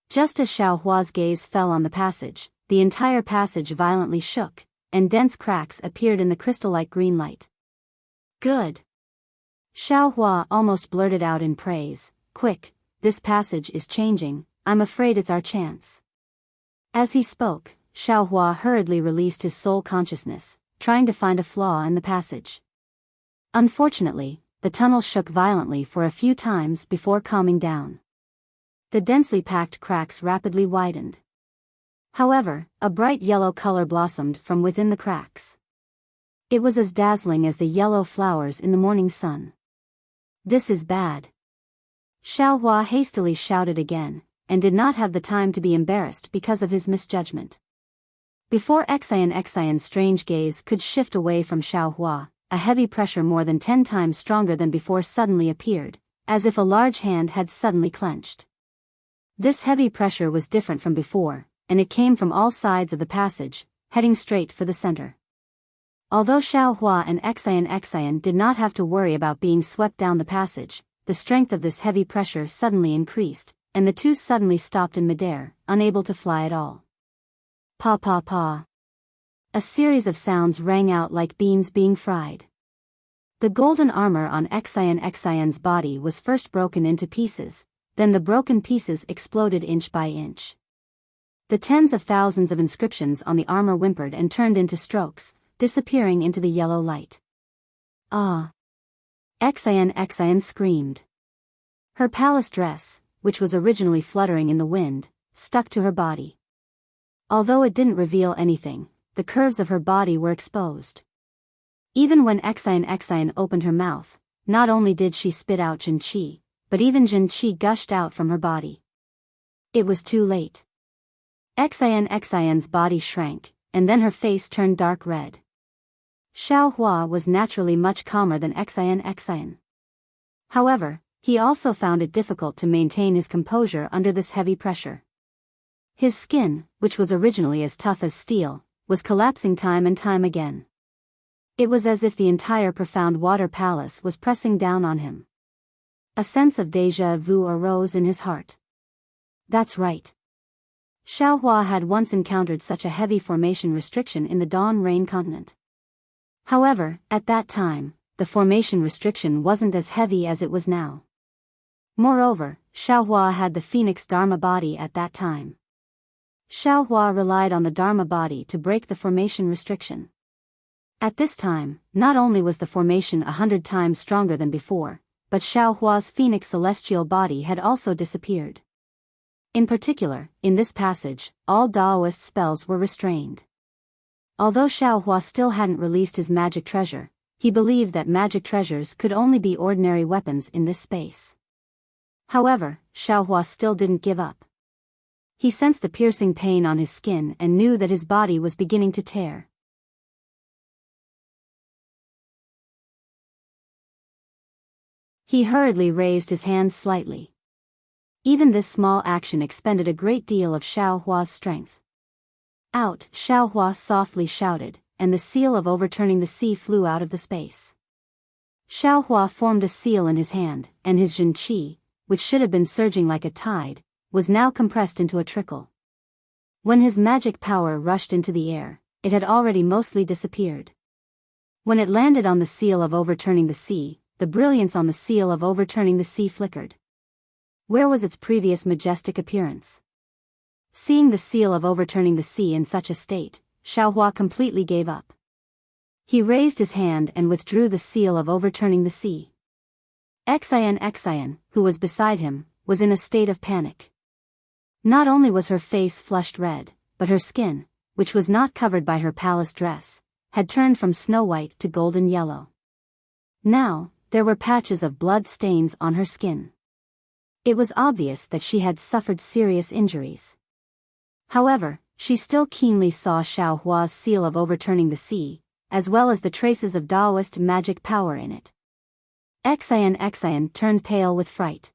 Just as Xiao Hua's gaze fell on the passage, the entire passage violently shook, and dense cracks appeared in the crystal-like green light. Good! Xiao Hua almost blurted out in praise, quick, this passage is changing, I'm afraid it's our chance. As he spoke, Xiao Hua hurriedly released his soul consciousness, trying to find a flaw in the passage. Unfortunately, the tunnel shook violently for a few times before calming down. The densely packed cracks rapidly widened. However, a bright yellow color blossomed from within the cracks. It was as dazzling as the yellow flowers in the morning sun. This is bad. Xiao Hua hastily shouted again, and did not have the time to be embarrassed because of his misjudgment. Before Xian's strange gaze could shift away from Xiao Hua, a heavy pressure more than 10 times stronger than before suddenly appeared, as if a large hand had suddenly clenched. This heavy pressure was different from before, and it came from all sides of the passage, heading straight for the center. Although Xiao Hua and Xian did not have to worry about being swept down the passage, the strength of this heavy pressure suddenly increased, and the two suddenly stopped in midair, unable to fly at all. Pa pa pa. A series of sounds rang out like beans being fried. The golden armor on Xian's body was first broken into pieces, then the broken pieces exploded inch by inch. The tens of thousands of inscriptions on the armor whimpered and turned into strokes, disappearing into the yellow light. Ah! Xian screamed. Her palace dress, which was originally fluttering in the wind, stuck to her body. Although it didn't reveal anything, the curves of her body were exposed. Even when Xian opened her mouth, not only did she spit out Jin Qi, but even Jin Qi gushed out from her body. It was too late. Xian's body shrank, and then her face turned dark red. Xiao Hua was naturally much calmer than Xian. However, he also found it difficult to maintain his composure under this heavy pressure. His skin, which was originally as tough as steel, was collapsing time and time again. It was as if the entire profound water palace was pressing down on him. A sense of déjà vu arose in his heart. That's right. Xiao Hua had once encountered such a heavy formation restriction in the Dawn Rain continent. However, at that time, the formation restriction wasn't as heavy as it was now. Moreover, Xiao Hua had the Phoenix Dharma body at that time. Xiao Hua relied on the Dharma body to break the formation restriction. At this time, not only was the formation 100 times stronger than before, but Xiao Hua's Phoenix celestial body had also disappeared. In particular, in this passage, all Daoist spells were restrained. Although Xiao Hua still hadn't released his magic treasure, he believed that magic treasures could only be ordinary weapons in this space. However, Xiao Hua still didn't give up. He sensed the piercing pain on his skin and knew that his body was beginning to tear. He hurriedly raised his hands slightly. Even this small action expended a great deal of Xiao Hua's strength. Out, Xiao Hua softly shouted, and the seal of overturning the sea flew out of the space. Xiao Hua formed a seal in his hand, and his Jin Qi, which should have been surging like a tide, was now compressed into a trickle. When his magic power rushed into the air, it had already mostly disappeared. When it landed on the seal of overturning the sea, the brilliance on the seal of overturning the sea flickered. Where was its previous majestic appearance? Seeing the seal of overturning the sea in such a state, Xiao Hua completely gave up. He raised his hand and withdrew the seal of overturning the sea. Xian, who was beside him, was in a state of panic. Not only was her face flushed red, but her skin, which was not covered by her palace dress, had turned from snow white to golden yellow. Now, there were patches of blood stains on her skin. It was obvious that she had suffered serious injuries. However, she still keenly saw Xiao Hua's seal of overturning the sea, as well as the traces of Daoist magic power in it. Xian turned pale with fright.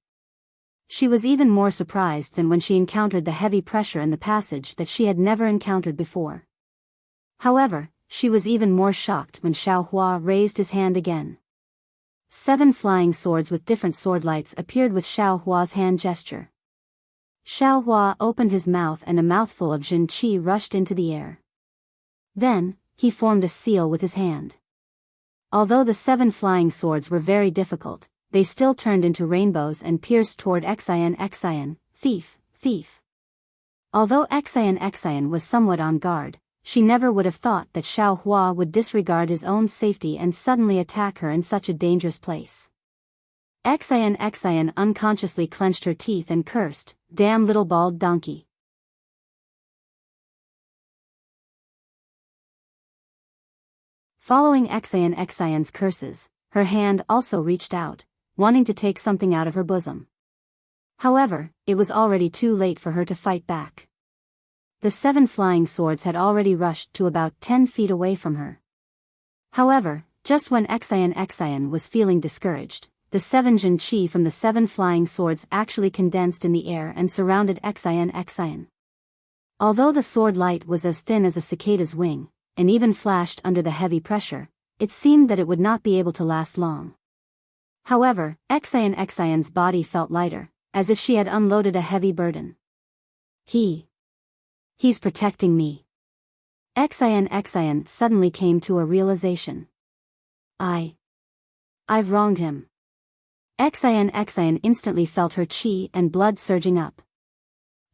She was even more surprised than when she encountered the heavy pressure in the passage that she had never encountered before. However, she was even more shocked when Xiao Hua raised his hand again. 7 flying swords with different sword lights appeared with Xiao Hua's hand gesture. Xiao Hua opened his mouth and a mouthful of Jin Qi rushed into the air. Then, he formed a seal with his hand. Although the 7 flying swords were very difficult, they still turned into rainbows and pierced toward Xian, thief. Although Xian was somewhat on guard, she never would have thought that Xiao Hua would disregard his own safety and suddenly attack her in such a dangerous place. Xian unconsciously clenched her teeth and cursed, "Damn little bald donkey." Following Xian's curses, her hand also reached out, wanting to take something out of her bosom. However, it was already too late for her to fight back. The 7 flying swords had already rushed to about 10 feet away from her. However, just when Xian was feeling discouraged, the 7 Jin Qi from the 7 flying swords actually condensed in the air and surrounded Xian. Although the sword light was as thin as a cicada's wing, and even flashed under the heavy pressure, it seemed that it would not be able to last long. However, Xian's body felt lighter, as if she had unloaded a heavy burden. He's protecting me. Xian suddenly came to a realization. I've wronged him. Xian instantly felt her chi and blood surging up.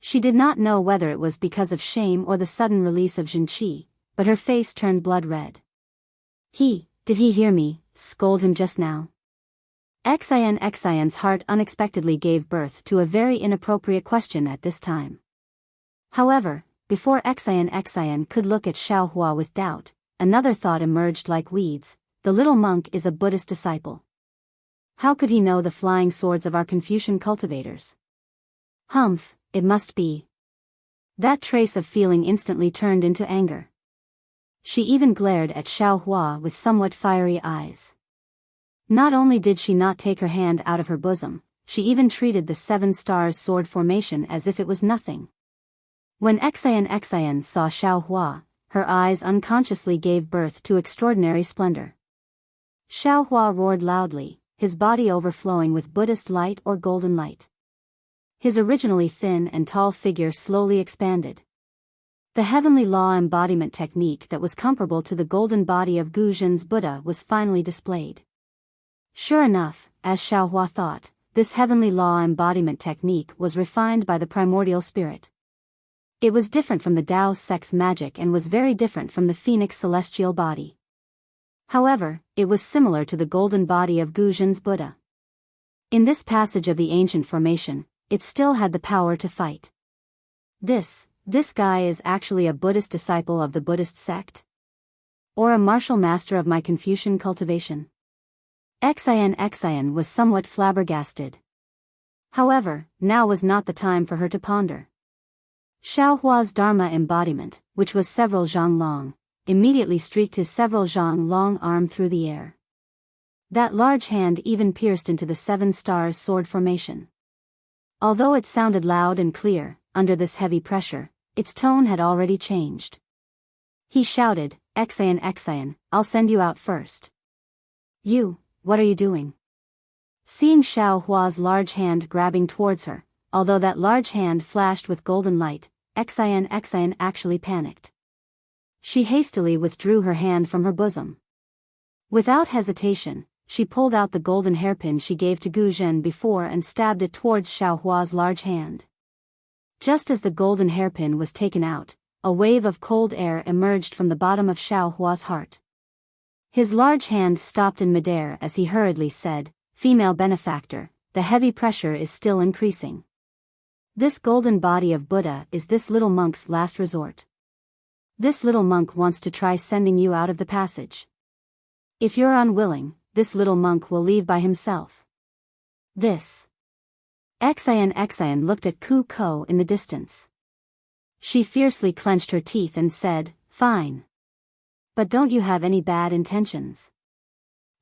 She did not know whether it was because of shame or the sudden release of Jin Qi, but her face turned blood red. Did he hear me scold him just now? Xian's heart unexpectedly gave birth to a very inappropriate question at this time. However, before Xian could look at Xiao Hua with doubt, another thought emerged like weeds: the little monk is a Buddhist disciple. How could he know the flying swords of our Confucian cultivators? Humph, it must be. That trace of feeling instantly turned into anger. She even glared at Xiao Hua with somewhat fiery eyes. Not only did she not take her hand out of her bosom, she even treated the 7 stars sword formation as if it was nothing. When Xian saw Xiao Hua, her eyes unconsciously gave birth to extraordinary splendor. Xiao Hua roared loudly, his body overflowing with Buddhist light or golden light. His originally thin and tall figure slowly expanded. The heavenly law embodiment technique that was comparable to the golden body of Gu Zhen's Buddha was finally displayed. Sure enough, as Xiao Hua thought, this heavenly law embodiment technique was refined by the primordial spirit. It was different from the Tao sex magic and was very different from the phoenix celestial body. However, it was similar to the golden body of Gu Zhen's Buddha. In this passage of the ancient formation, it still had the power to fight. This guy is actually a Buddhist disciple of the Buddhist sect? Or a martial master of my Confucian cultivation? Xian was somewhat flabbergasted. However, now was not the time for her to ponder. Xiao Hua's Dharma embodiment, which was several zhang long, immediately streaked his several zhang long arm through the air. That large hand even pierced into the 7 stars sword formation. Although it sounded loud and clear, under this heavy pressure, its tone had already changed. He shouted, Xian, I'll send you out first. You, what are you doing? Seeing Xiao Hua's large hand grabbing towards her, although that large hand flashed with golden light, Xian actually panicked. She hastily withdrew her hand from her bosom. Without hesitation, she pulled out the golden hairpin she gave to Gu Zhen before and stabbed it towards Xiao Hua's large hand. Just as the golden hairpin was taken out, a wave of cold air emerged from the bottom of Xiao Hua's heart. His large hand stopped in midair as he hurriedly said, "Female benefactor, the heavy pressure is still increasing. This golden body of Buddha is this little monk's last resort. This little monk wants to try sending you out of the passage. If you're unwilling, this little monk will leave by himself." This. Xian looked at Ku Ko in the distance. She fiercely clenched her teeth and said, "Fine. But don't you have any bad intentions?"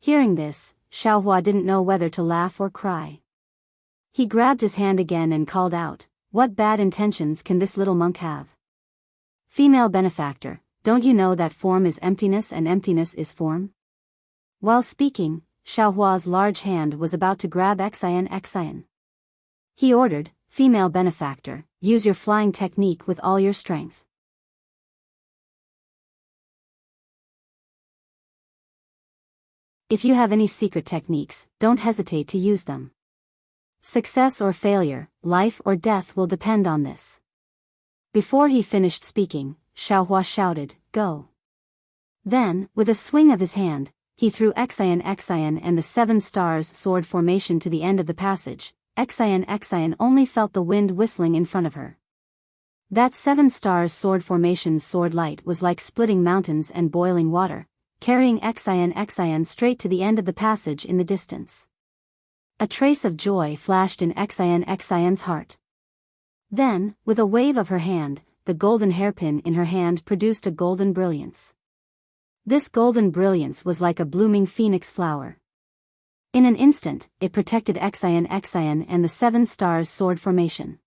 Hearing this, Xiao Hua didn't know whether to laugh or cry. He grabbed his hand again and called out, "What bad intentions can this little monk have? Female benefactor, don't you know that form is emptiness and emptiness is form?" While speaking, Xiao Hua's large hand was about to grab Xian. He ordered, "Female benefactor, use your flying technique with all your strength." If you have any secret techniques, don't hesitate to use them. Success or failure, life or death will depend on this. Before he finished speaking, Xiao Hua shouted, "Go." Then, with a swing of his hand, he threw Xian and the 7 stars sword formation to the end of the passage. Xian only felt the wind whistling in front of her. That 7 stars sword formation's sword light was like splitting mountains and boiling water, carrying Xian straight to the end of the passage in the distance. A trace of joy flashed in Xian's heart. Then, with a wave of her hand, the golden hairpin in her hand produced a golden brilliance. This golden brilliance was like a blooming phoenix flower. In an instant, it protected Xian and the 7 stars sword formation.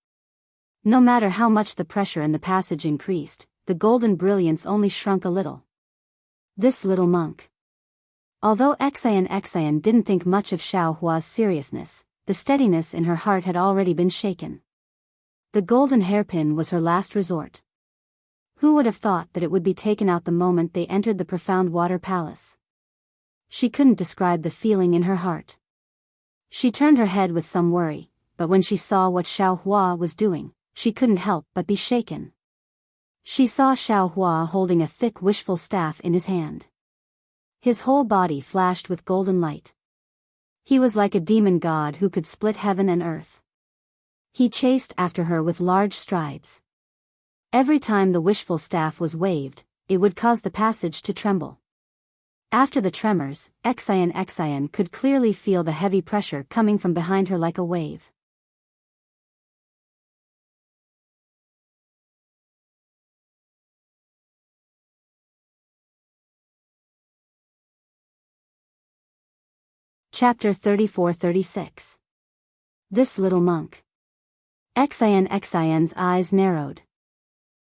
No matter how much the pressure in the passage increased, the golden brilliance only shrunk a little. This little monk. Although Xian didn't think much of Xiao Hua's seriousness, the steadiness in her heart had already been shaken. The golden hairpin was her last resort. Who would have thought that it would be taken out the moment they entered the profound water palace? She couldn't describe the feeling in her heart. She turned her head with some worry, but when she saw what Xiao Hua was doing, she couldn't help but be shaken. She saw Xiao Hua holding a thick wishful staff in his hand. His whole body flashed with golden light. He was like a demon god who could split heaven and earth. He chased after her with large strides. Every time the wishful staff was waved, it would cause the passage to tremble. After the tremors, Xian could clearly feel the heavy pressure coming from behind her like a wave. Chapter 34-36. This little monk. Xian's eyes narrowed.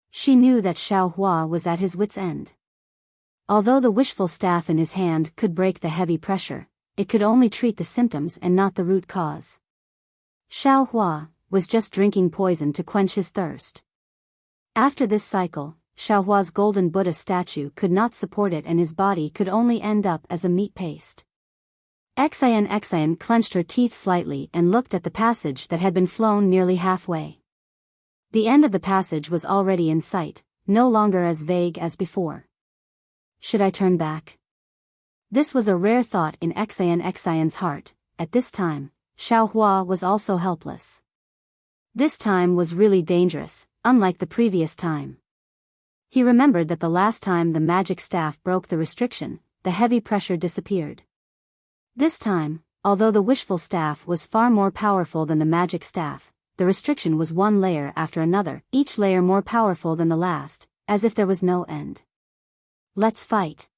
She knew that Xiao Hua was at his wit's end. Although the wishful staff in his hand could break the heavy pressure, it could only treat the symptoms and not the root cause. Xiao Hua was just drinking poison to quench his thirst. After this cycle, Xiao Hua's golden Buddha statue could not support it and his body could only end up as a meat paste. Xian clenched her teeth slightly and looked at the passage that had been flown nearly halfway. The end of the passage was already in sight, no longer as vague as before. Should I turn back? This was a rare thought in Xian's heart. At this time, Xiao Hua was also helpless. This time was really dangerous, unlike the previous time. He remembered that the last time the magic staff broke the restriction, the heavy pressure disappeared. This time, although the wishful staff was far more powerful than the magic staff, the restriction was one layer after another, each layer more powerful than the last, as if there was no end. Let's fight.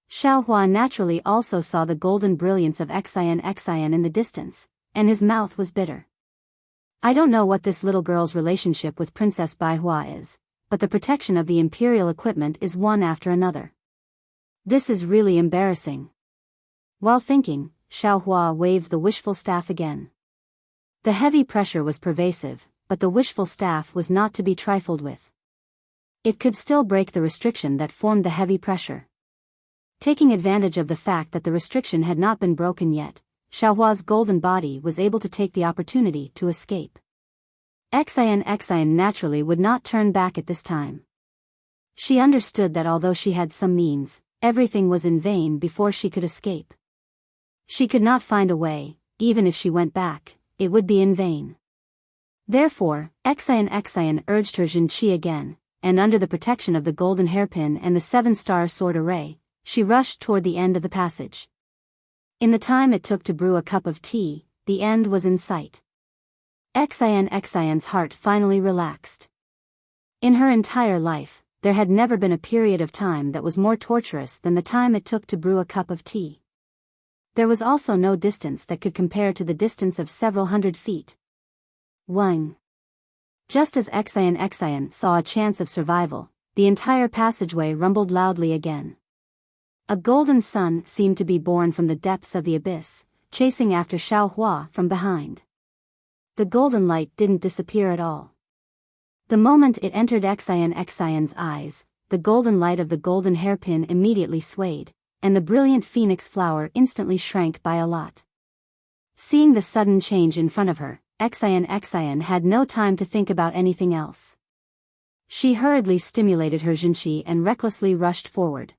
Xiao Hua naturally also saw the golden brilliance of Xian in the distance, and his mouth was bitter. I don't know what this little girl's relationship with Princess Biyao is, but the protection of the imperial equipment is one after another. This is really embarrassing. While thinking, Xiao Hua waved the wishful staff again. The heavy pressure was pervasive, but the wishful staff was not to be trifled with. It could still break the restriction that formed the heavy pressure. Taking advantage of the fact that the restriction had not been broken yet, Xiao Hua's golden body was able to take the opportunity to escape. Xian naturally would not turn back at this time. She understood that although she had some means, everything was in vain before she could escape. She could not find a way, even if she went back, it would be in vain. Therefore, Xian urged her Jinqi again, and under the protection of the golden hairpin and the 7-star sword array, she rushed toward the end of the passage. In the time it took to brew a cup of tea, the end was in sight. Xian's heart finally relaxed. In her entire life, there had never been a period of time that was more torturous than the time it took to brew a cup of tea. There was also no distance that could compare to the distance of several hundred feet. Wang. Just as Xian saw a chance of survival, the entire passageway rumbled loudly again. A golden sun seemed to be born from the depths of the abyss, chasing after Xiao Hua from behind. The golden light didn't disappear at all. The moment it entered Xian's eyes, the golden light of the golden hairpin immediately swayed, and the brilliant phoenix flower instantly shrank by a lot. Seeing the sudden change in front of her, Xian had no time to think about anything else. She hurriedly stimulated her Jinqi and recklessly rushed forward.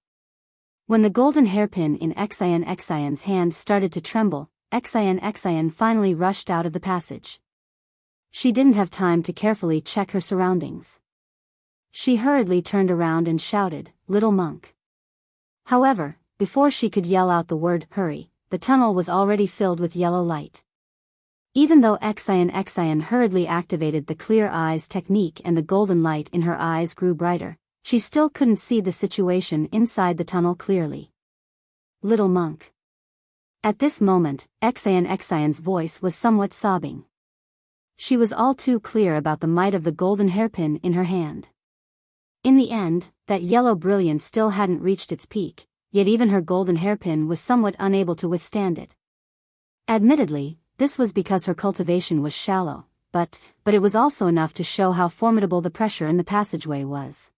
When the golden hairpin in Xian's hand started to tremble, Xian finally rushed out of the passage. She didn't have time to carefully check her surroundings. She hurriedly turned around and shouted, "Little monk." However, before she could yell out the word, "Hurry," the tunnel was already filled with yellow light. Even though Xian hurriedly activated the clear eyes technique and the golden light in her eyes grew brighter, she still couldn't see the situation inside the tunnel clearly. "Little monk." At this moment, Xian's voice was somewhat sobbing. She was all too clear about the might of the golden hairpin in her hand. In the end, that yellow brilliance still hadn't reached its peak, yet even her golden hairpin was somewhat unable to withstand it. Admittedly, this was because her cultivation was shallow, but it was also enough to show how formidable the pressure in the passageway was.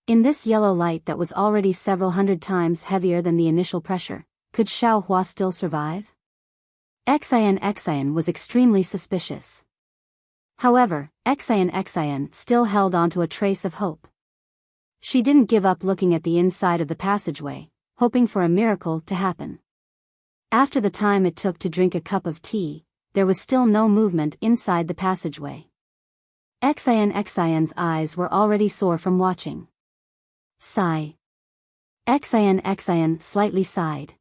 In this yellow light that was already several hundred times heavier than the initial pressure, could Xiao Hua still survive? Xian was extremely suspicious. However, Xian still held on to a trace of hope. She didn't give up looking at the inside of the passageway, hoping for a miracle to happen. After the time it took to drink a cup of tea, there was still no movement inside the passageway. Xian's eyes were already sore from watching. Sigh. Xian slightly sighed.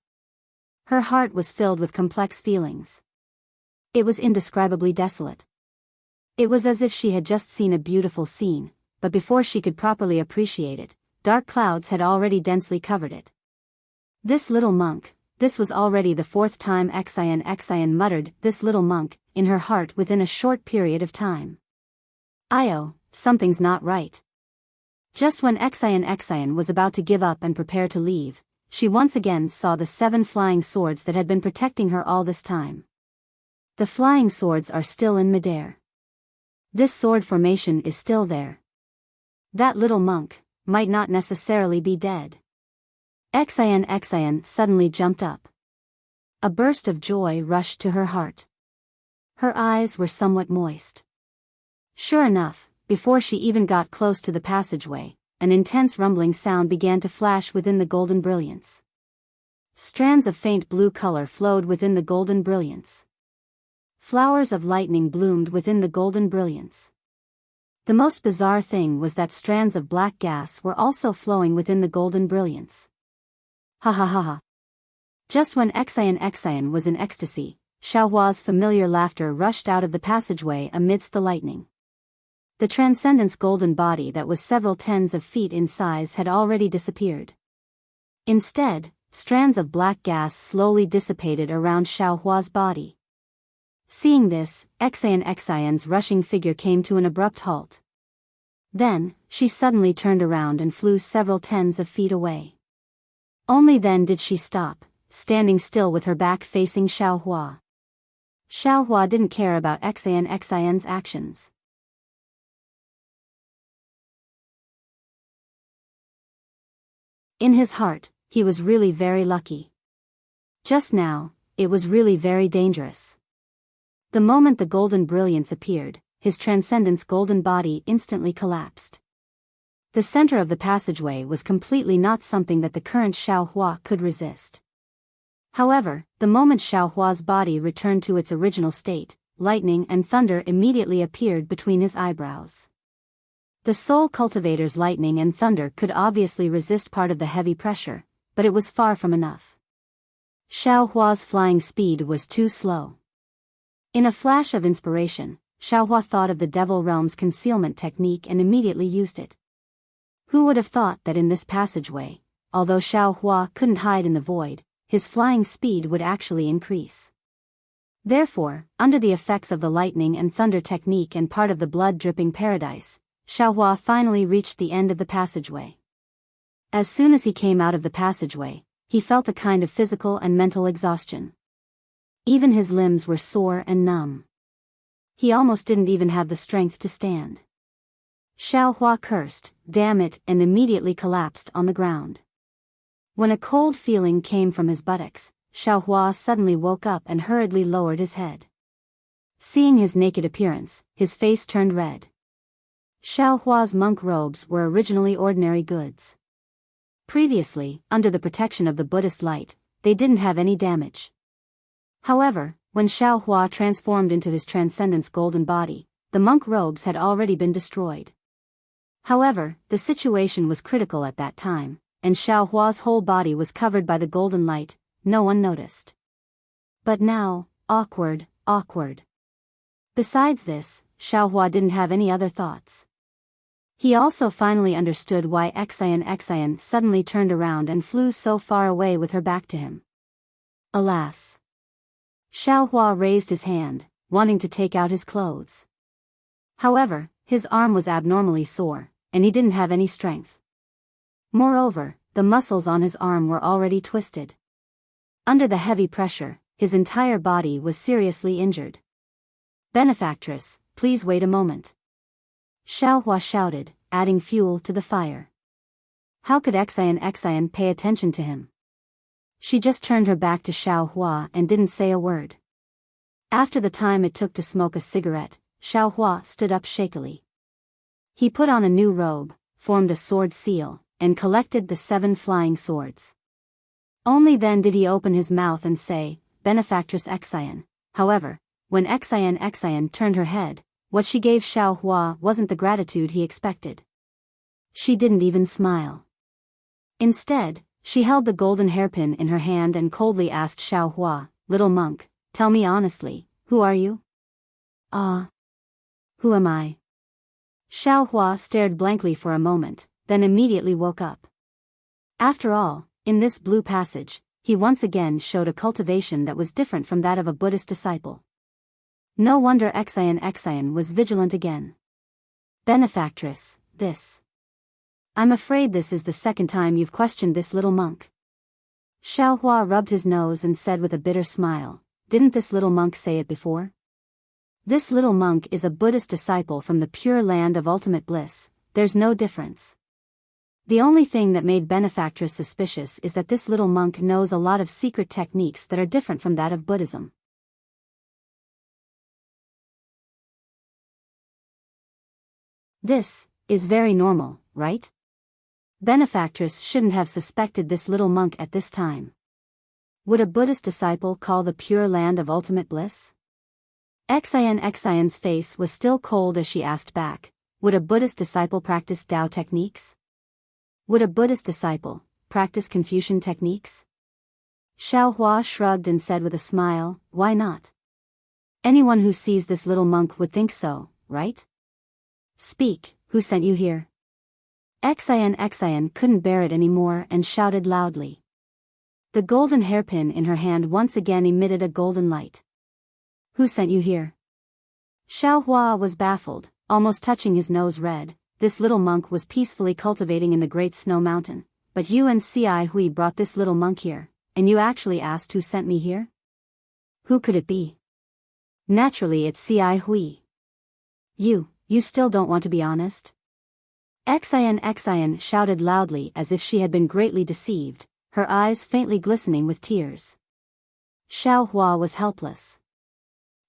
Her heart was filled with complex feelings. It was indescribably desolate. It was as if she had just seen a beautiful scene, but before she could properly appreciate it, dark clouds had already densely covered it. This little monk, this was already the fourth time Xian muttered this little monk, in her heart within a short period of time. Io, something's not right. Just when Xian was about to give up and prepare to leave, she once again saw the 7 flying swords that had been protecting her all this time. The flying swords are still in midair. This sword formation is still there. That little monk might not necessarily be dead. Xian suddenly jumped up. A burst of joy rushed to her heart. Her eyes were somewhat moist. Sure enough, before she even got close to the passageway, an intense rumbling sound began to flash within the golden brilliance. Strands of faint blue color flowed within the golden brilliance. Flowers of lightning bloomed within the golden brilliance. The most bizarre thing was that strands of black gas were also flowing within the golden brilliance. Ha ha ha ha. Just when Xian was in ecstasy, Xiaohua's familiar laughter rushed out of the passageway amidst the lightning. The transcendent's golden body that was several tens of feet in size had already disappeared. Instead, strands of black gas slowly dissipated around Xiaohua's body. Seeing this, Xian's rushing figure came to an abrupt halt. Then, she suddenly turned around and flew several tens of feet away. Only then did she stop, standing still with her back facing Xiaohua. Xiaohua didn't care about Xian's actions. In his heart, he was really very lucky. Just now, it was really very dangerous. The moment the golden brilliance appeared, his transcendent's golden body instantly collapsed. The center of the passageway was completely not something that the current Xiaohua could resist. However, the moment Xiaohua's body returned to its original state, lightning and thunder immediately appeared between his eyebrows. The soul cultivator's lightning and thunder could obviously resist part of the heavy pressure, but it was far from enough. Xiaohua's flying speed was too slow. In a flash of inspiration, Xiaohua thought of the Devil Realm's concealment technique and immediately used it. Who would have thought that in this passageway, although Xiaohua couldn't hide in the void, his flying speed would actually increase. Therefore, under the effects of the lightning and thunder technique and part of the blood-dripping paradise, Xiaohua finally reached the end of the passageway. As soon as he came out of the passageway, he felt a kind of physical and mental exhaustion. Even his limbs were sore and numb. He almost didn't even have the strength to stand. Xiaohua cursed, "Damn it," and immediately collapsed on the ground. When a cold feeling came from his buttocks, Xiaohua suddenly woke up and hurriedly lowered his head. Seeing his naked appearance, his face turned red. Xiaohua's monk robes were originally ordinary goods. Previously, under the protection of the Buddhist light, they didn't have any damage. However, when Xiaohua transformed into his transcendent's golden body, the monk robes had already been destroyed. However, the situation was critical at that time, and Xiaohua's whole body was covered by the golden light. No one noticed. But now, awkward. Besides this, Xiaohua didn't have any other thoughts. He also finally understood why Xian suddenly turned around and flew so far away with her back to him. Alas! Xiaohua raised his hand, wanting to take out his clothes. However, his arm was abnormally sore, and he didn't have any strength. Moreover, the muscles on his arm were already twisted. Under the heavy pressure, his entire body was seriously injured. "Benefactress, please wait a moment," Xiaohua shouted, adding fuel to the fire. How could Xian pay attention to him? She just turned her back to Xiaohua and didn't say a word. After the time it took to smoke a cigarette, Xiaohua stood up shakily. He put on a new robe, formed a sword seal, and collected the 7 flying swords. Only then did he open his mouth and say, "Benefactress Xian." However, when Xian turned her head, what she gave Xiao Hua wasn't the gratitude he expected. She didn't even smile. Instead, she held the golden hairpin in her hand and coldly asked Xiao Hua, "Little monk, tell me honestly, who are you?" "Ah. Who am I?" Xiao Hua stared blankly for a moment, then immediately woke up. After all, in this blue passage, he once again showed a cultivation that was different from that of a Buddhist disciple. No wonder Xian was vigilant again. "Benefactress, this. I'm afraid this is the second time you've questioned this little monk." Xiao Hua rubbed his nose and said with a bitter smile, "Didn't this little monk say it before? This little monk is a Buddhist disciple from the pure land of ultimate bliss, there's no difference." The only thing that made Benefactress suspicious is that this little monk knows a lot of secret techniques that are different from that of Buddhism. This is very normal, right? Benefactress shouldn't have suspected this little monk at this time. Would a Buddhist disciple call the pure land of ultimate bliss? Xian's face was still cold as she asked back, would a Buddhist disciple practice Tao techniques? Would a Buddhist disciple practice Confucian techniques? Xiao Hua shrugged and said with a smile, "Why not? Anyone who sees this little monk would think so, right? Speak, who sent you here?" Xian couldn't bear it anymore and shouted loudly. The golden hairpin in her hand once again emitted a golden light. "Who sent you here?" Xiao Hua was baffled, almost touching his nose red. This little monk was peacefully cultivating in the Great Snow Mountain, but you and Ci Hui brought this little monk here, and you actually asked who sent me here? Who could it be? Naturally it's Ci Hui. You still don't want to be honest? Xian shouted loudly as if she had been greatly deceived, her eyes faintly glistening with tears. Xiao Hua was helpless.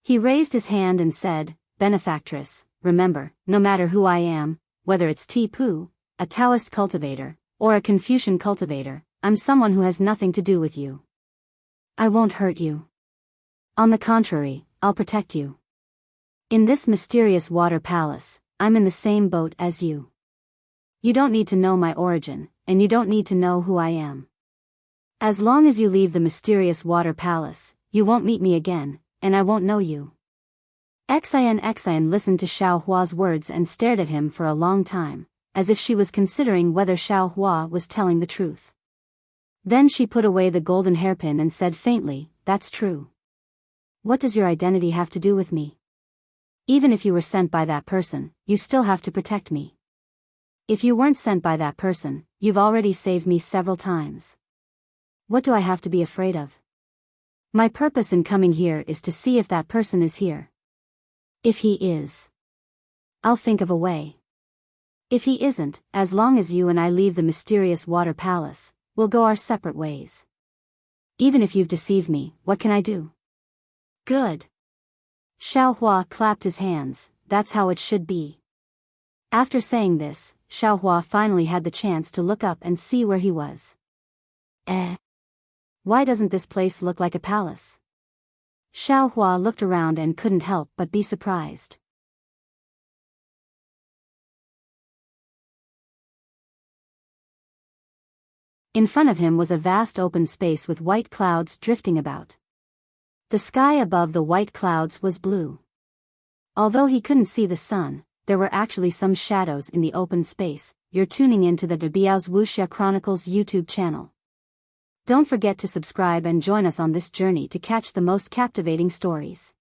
He raised his hand and said, "Benefactress, remember, no matter who I am, whether it's Tipu, a Taoist cultivator, or a Confucian cultivator, I'm someone who has nothing to do with you. I won't hurt you. On the contrary, I'll protect you. In this mysterious water palace, I'm in the same boat as you. You don't need to know my origin, and you don't need to know who I am. As long as you leave the mysterious water palace, you won't meet me again, and I won't know you." Xian listened to Xiao Hua's words and stared at him for a long time, as if she was considering whether Xiao Hua was telling the truth. Then she put away the golden hairpin and said faintly, "That's true. What does your identity have to do with me? Even if you were sent by that person, you still have to protect me. If you weren't sent by that person, you've already saved me several times. What do I have to be afraid of? My purpose in coming here is to see if that person is here. If he is, I'll think of a way. If he isn't, as long as you and I leave the mysterious water palace, we'll go our separate ways. Even if you've deceived me, what can I do?" "Good." Xiao Hua clapped his hands, "That's how it should be." After saying this, Xiao Hua finally had the chance to look up and see where he was. Why doesn't this place look like a palace?" Xiao Hua looked around and couldn't help but be surprised. In front of him was a vast open space with white clouds drifting about. The sky above the white clouds was blue. Although he couldn't see the sun, there were actually some shadows in the open space. You're tuning into the Biyao's Wuxia Chronicles YouTube channel. Don't forget to subscribe and join us on this journey to catch the most captivating stories.